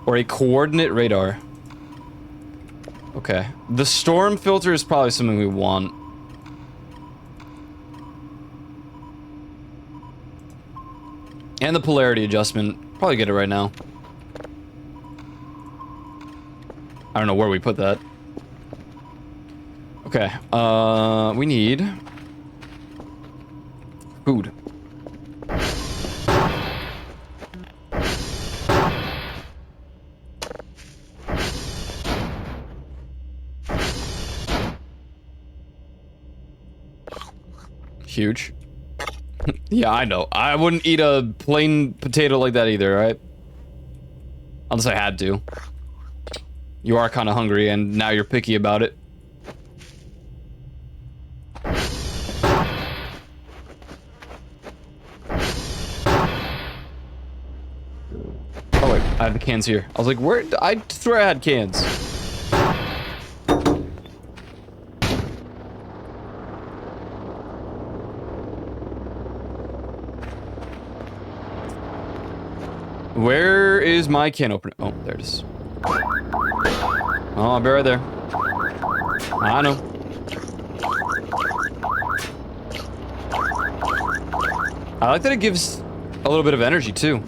or a coordinate radar. Okay. The storm filter is probably something we want. And the polarity adjustment. Probably get it right now. I don't know where we put that. Okay. We need food. Huge. Yeah, I know. I wouldn't eat a plain potato like that either, right? Unless I had to. You are kind of hungry, and now you're picky about it. Oh wait, I have the cans here. I was like, where? I swear I had cans. Where is my can opener? Oh, there it is. Oh, I'll be right there. I know. I like that it gives a little bit of energy too.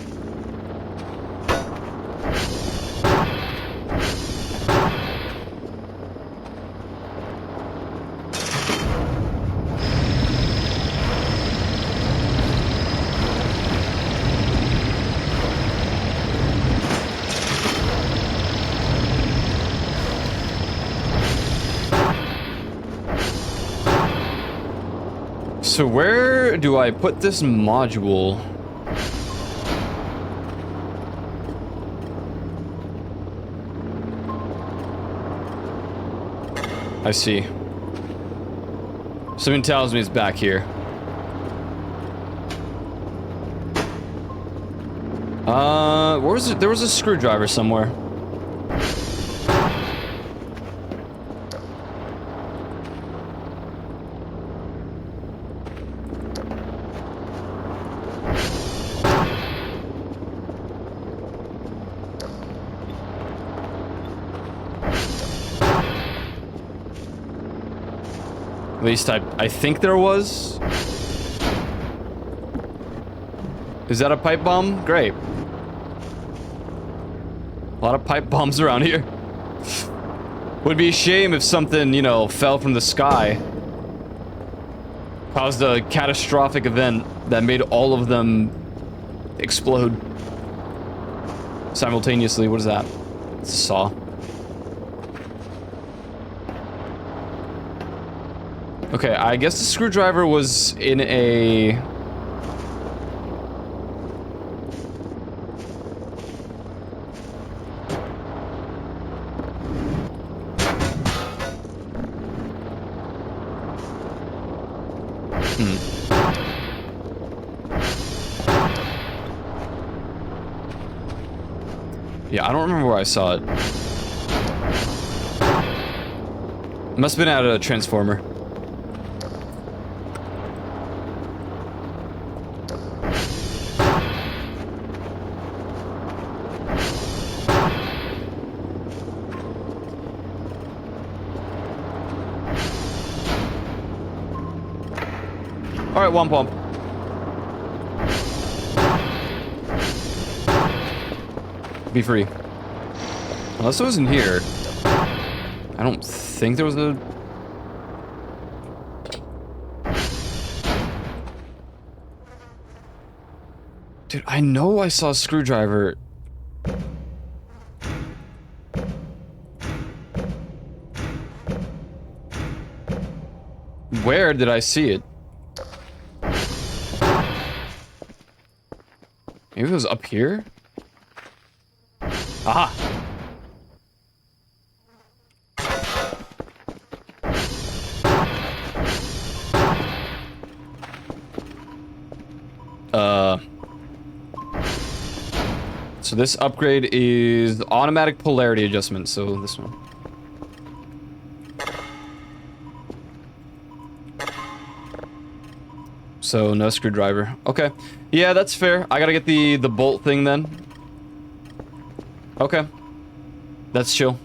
So where do I put this module? I see. Something tells me it's back here. Where was it? There was a screwdriver somewhere. At least I think there was. Is that a pipe bomb? Great. A lot of pipe bombs around here. Would be a shame if something, you know, fell from the sky. Caused a catastrophic event that made all of them explode. Simultaneously. What is that? It's a saw. Okay, I guess the screwdriver was in a... Yeah, I don't remember where I saw it. Must have been at a transformer. Alright, one pump. Be free. Unless it was in here. I don't think there was a... Dude, I know I saw a screwdriver. Where did I see it? Maybe it was up here? Aha! So this upgrade is automatic polarity adjustment, so this one. So no screwdriver. Okay. Yeah, that's fair. I gotta get the bolt thing then. Okay. That's chill.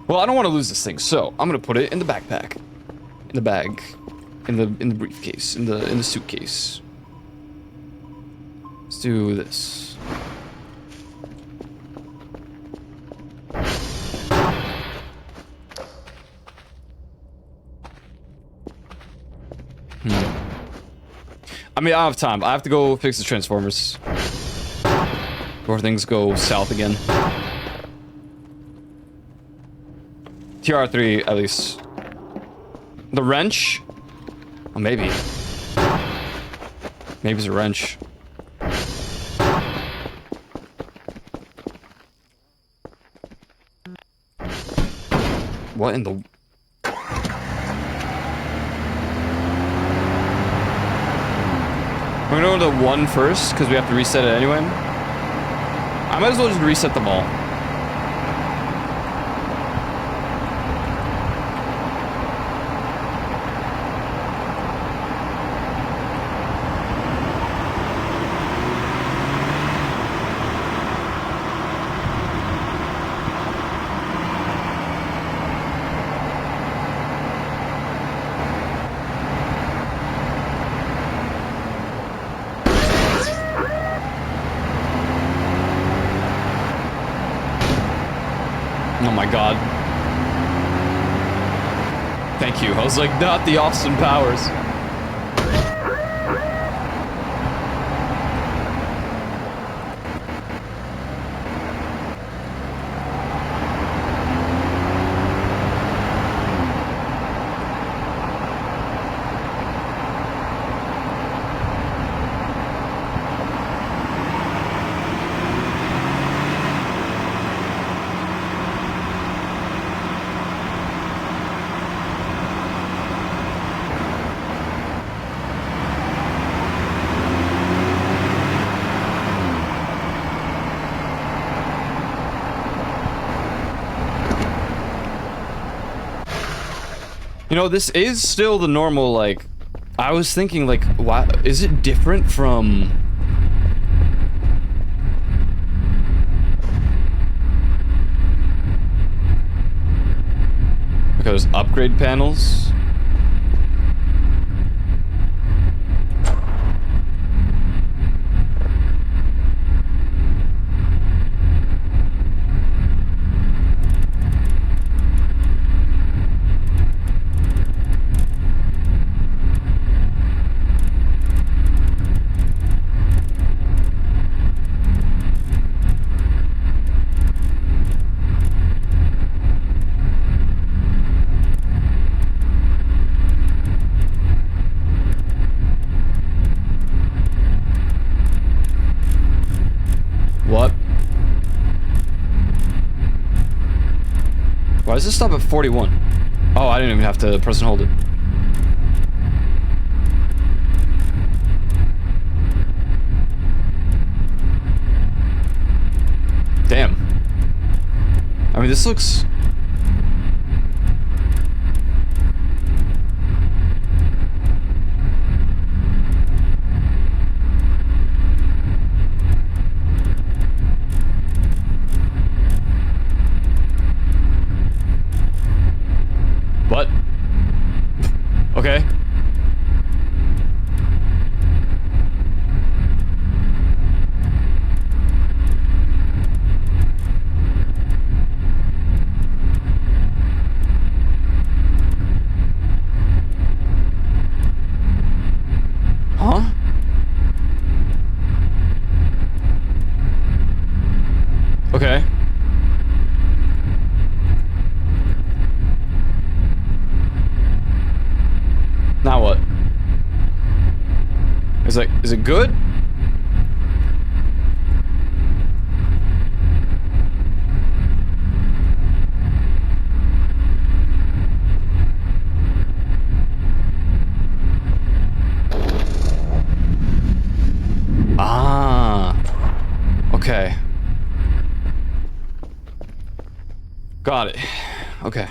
Well, I don't want to lose this thing, so I'm gonna put it in the backpack. In the bag. In the briefcase. In the suitcase. Let's do this. I mean, I don't have time. I have to go fix the transformers. Before things go south again. TR3, at least. The wrench Oh, maybe. Maybe it's a wrench. What in the... We're gonna go to 1 first, because we have to reset it anyway. I might as well just reset them all. Oh my god. Thank you. I was like, not the Austin Powers. You know, this is still the normal, like... I was thinking, like, why... Is it different from... Because upgrade panels... What? Why does this stop at 41? Oh, I didn't even have to press and hold it. Damn. I mean, this looks... What? Okay. Huh? Okay. Now what? Is it good? Ah. Okay. Got it. Okay.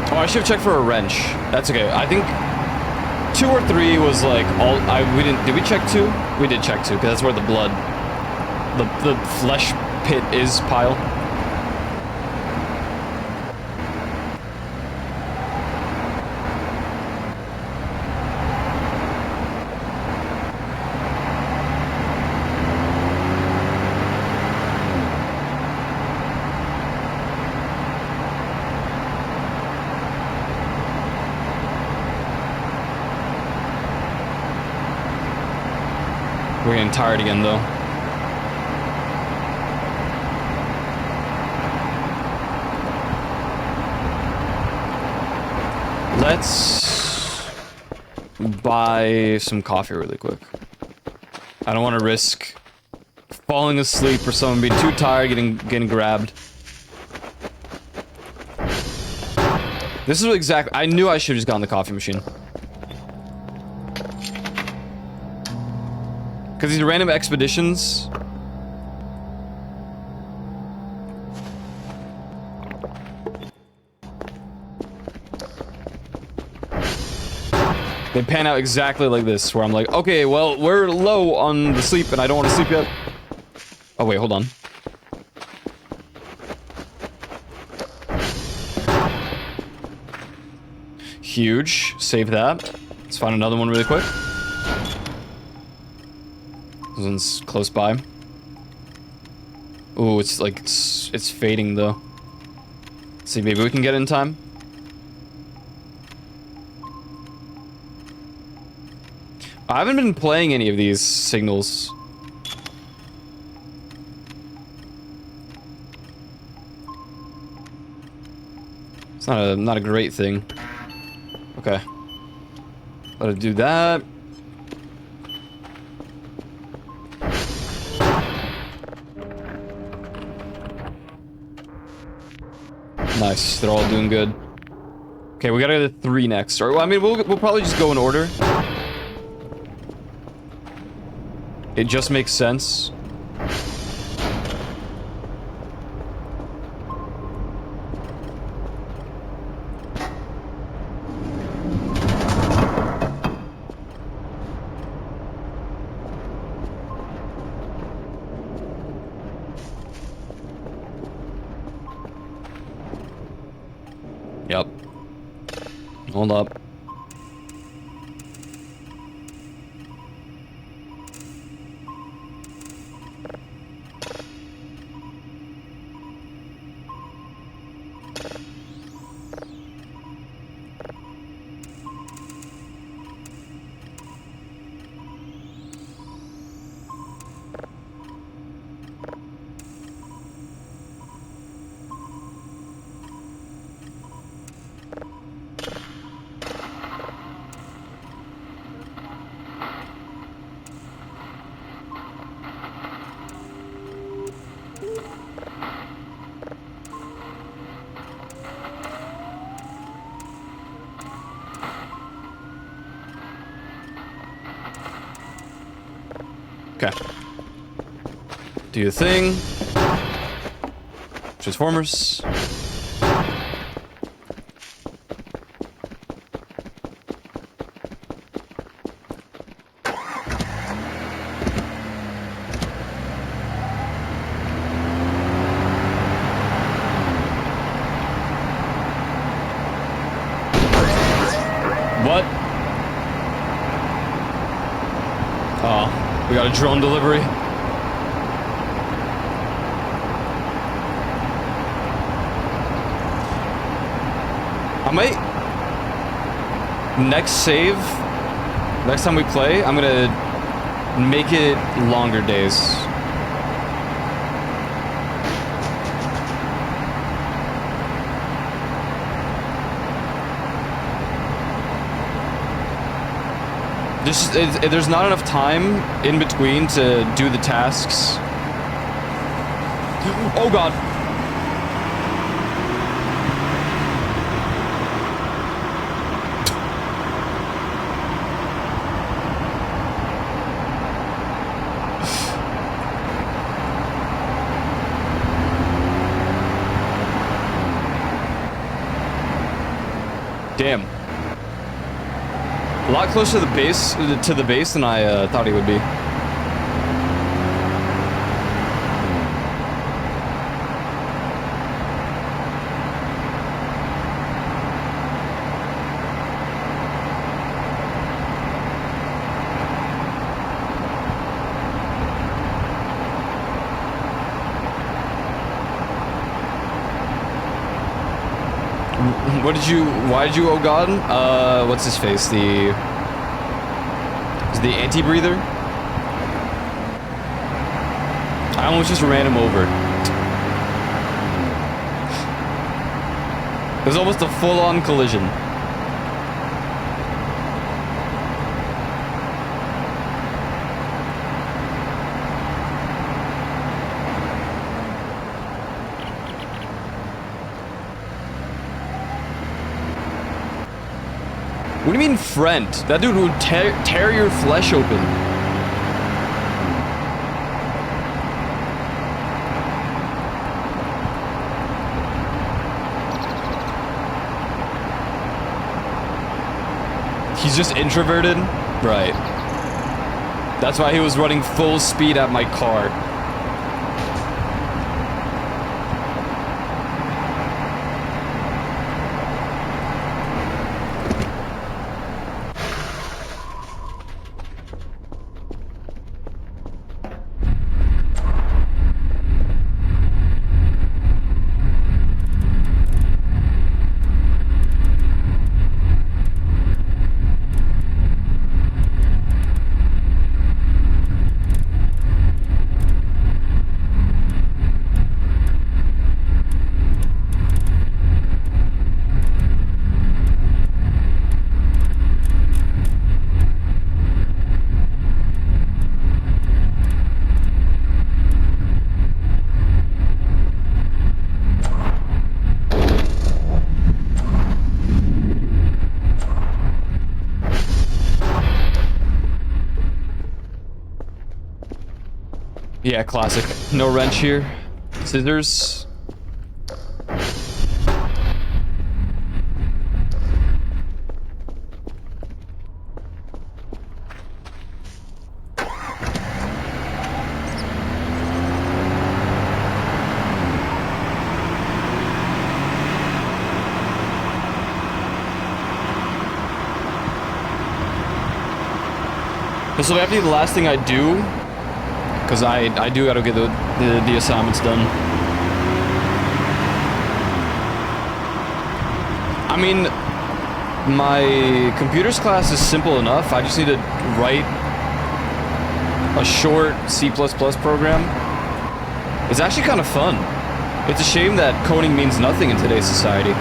Oh, I should have checked for a wrench. That's okay. I think 2 or 3 was like all. We didn't. Did we check 2? We did check 2 because that's where the blood, the flesh pit is pile. We're getting tired again, though. Let's buy some coffee really quick. I don't want to risk falling asleep or someone being too tired, getting grabbed. This is exactly. I knew I should have just gotten the coffee machine. Because these random expeditions. They pan out exactly like this, where I'm like, okay, well, we're low on the sleep and I don't want to sleep yet. Oh, wait, hold on. Huge. Save that. Let's find another one really quick. This one's close by. Ooh, it's like, it's fading though. Let's see, maybe we can get it in time. I haven't been playing any of these signals. It's not a great thing. Okay. Let it do that. Nice, they're all doing good. Okay, we gotta get the 3 next. Or, well, I mean, we'll probably just go in order. It just makes sense. Yep. Hold up. Okay. Do your thing. Transformers. What? Oh. We got a drone delivery. I might... Next save, next time we play, I'm gonna make it longer days. There's not enough time in between to do the tasks. Oh god. Damn. A lot closer to the base than I thought he would be. Why did you, oh god? What's his face? The anti-breather? I almost just ran him over. It was almost a full-on collision. What do you mean, friend? That dude would tear your flesh open. He's just introverted? Right. That's why he was running full speed at my car. Yeah, classic. No wrench here. Scissors. This will have to be the last thing I do. Because I do gotta get the assignments done. I mean, my computers class is simple enough. I just need to write a short C++ program. It's actually kind of fun. It's a shame that coding means nothing in today's society.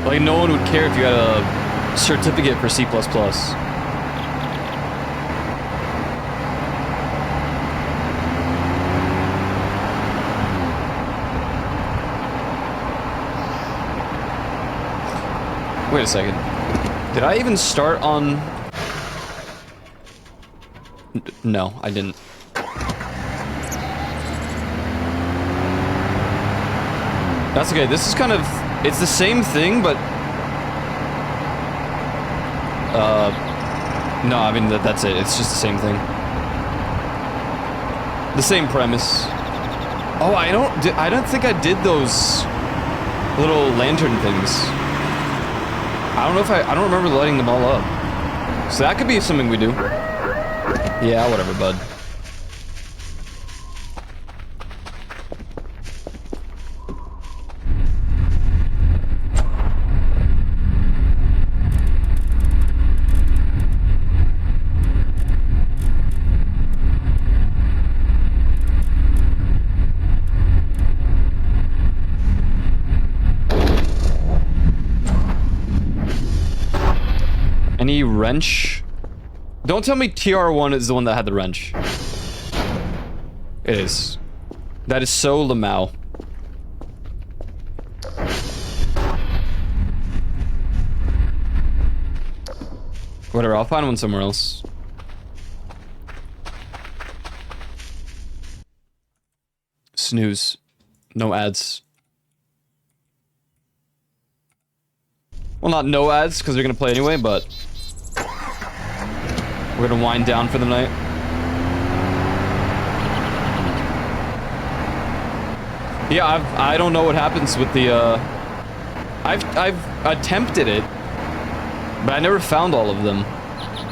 Like, no one would care if you had a certificate for C++. Wait a second. Did I even start on... No, I didn't. That's okay. This is kind of... It's the same thing, but... No, I mean, that's it. It's just the same thing. The same premise. Oh, I don't think I did those little lantern things. I don't remember lighting them all up. So that could be something we do. Yeah, whatever, bud. Any wrench? Don't tell me TR1 is the one that had the wrench. It is. That is so Lamau. Whatever, I'll find one somewhere else. Snooze. No ads. Well, not no ads, because they're gonna play anyway, but... We're gonna wind down for the night. Yeah, I don't know what happens with the, I've attempted it, but I never found all of them.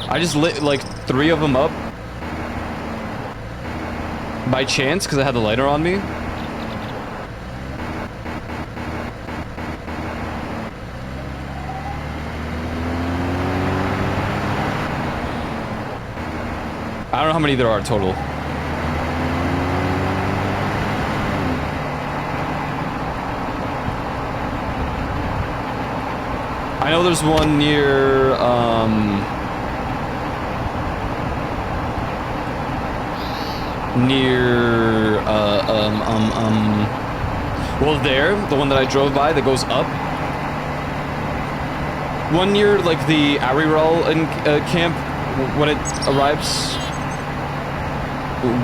I just lit, like, 3 of them up by chance, because I had the lighter on me. I don't know how many there are total. I know there's one near, well, there, the one that I drove by that goes up. One near, like, the Ariral in camp when it arrives.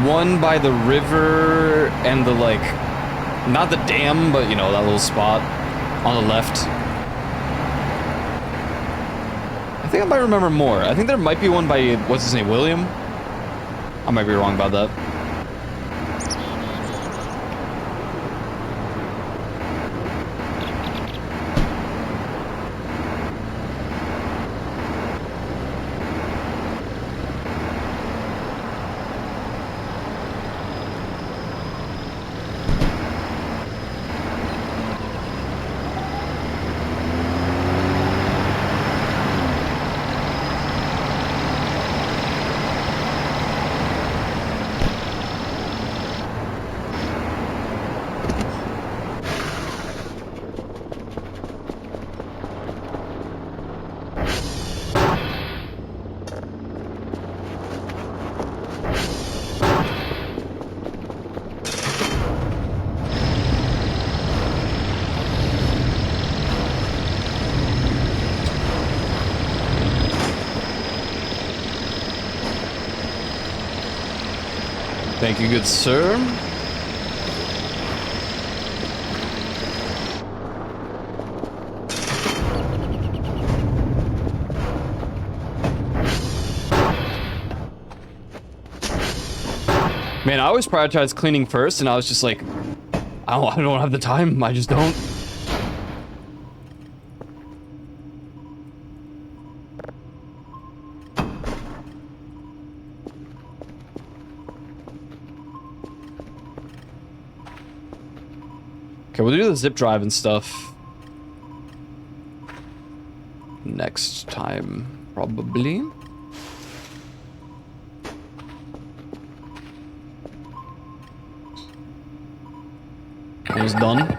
One by the river and the, like, not the dam, but, you know, that little spot on the left. I think I might remember more. I think there might be one by, what's his name, William? I might be wrong about that. Thank you, good sir. Man, I always prioritize cleaning first, and I was just like, I don't have the time. I just don't. Okay, we'll do the zip drive and stuff next time, probably. It was done.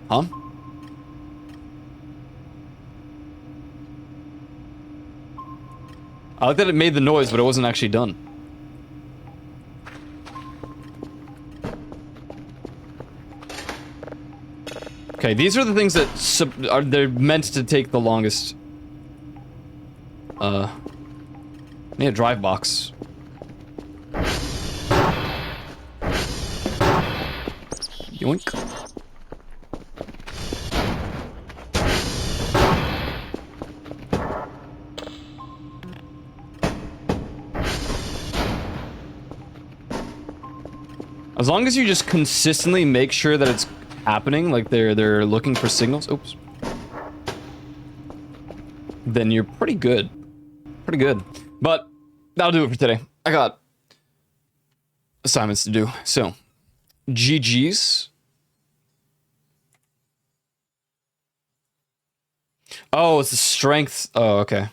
Huh? I like that it made the noise, but it wasn't actually done. Okay, these are the things that they're meant to take the longest. Need a drive box. Yoink. As long as you just consistently make sure that it's happening, like they're looking for signals. Oops. Then you're pretty good. Pretty good. But that'll do it for today. I got assignments to do. So, GG's. Oh, it's the strength. Oh, okay.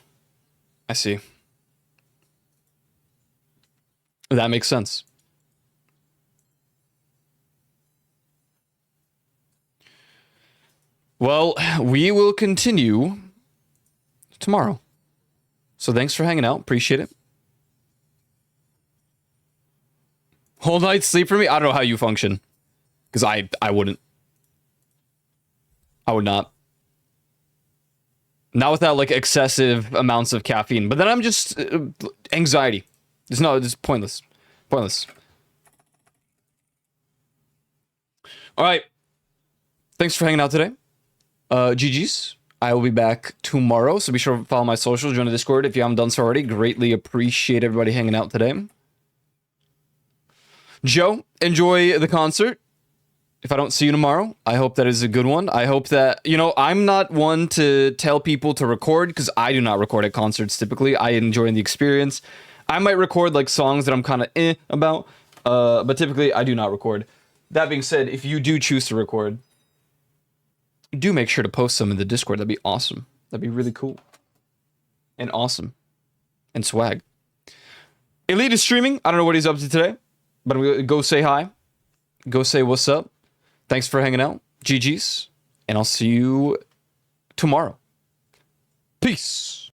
I see. That makes sense. Well, we will continue tomorrow. So thanks for hanging out. Appreciate it. Whole night's sleep for me? I don't know how you function. Because I wouldn't. I would not. Not without, like, excessive amounts of caffeine. But then I'm just... anxiety. It's pointless. Pointless. Alright. Thanks for hanging out today. GG's. I will be back tomorrow, so be sure to follow my socials, join the Discord if you haven't done so already. Greatly appreciate everybody hanging out today. Joe, enjoy the concert. If I don't see you tomorrow, I hope that is a good one. I hope that, you know, I'm not one to tell people to record because I do not record at concerts typically. I enjoy the experience. I might record like songs that I'm kind of about, but typically I do not record. That being said, if you do choose to record, do make sure to post some in the Discord. That'd be awesome. That'd be really cool. And awesome. And swag. Elite is streaming. I don't know what he's up to today, but I'm gonna go say hi. Go say what's up. Thanks for hanging out. GG's. And I'll see you tomorrow. Peace.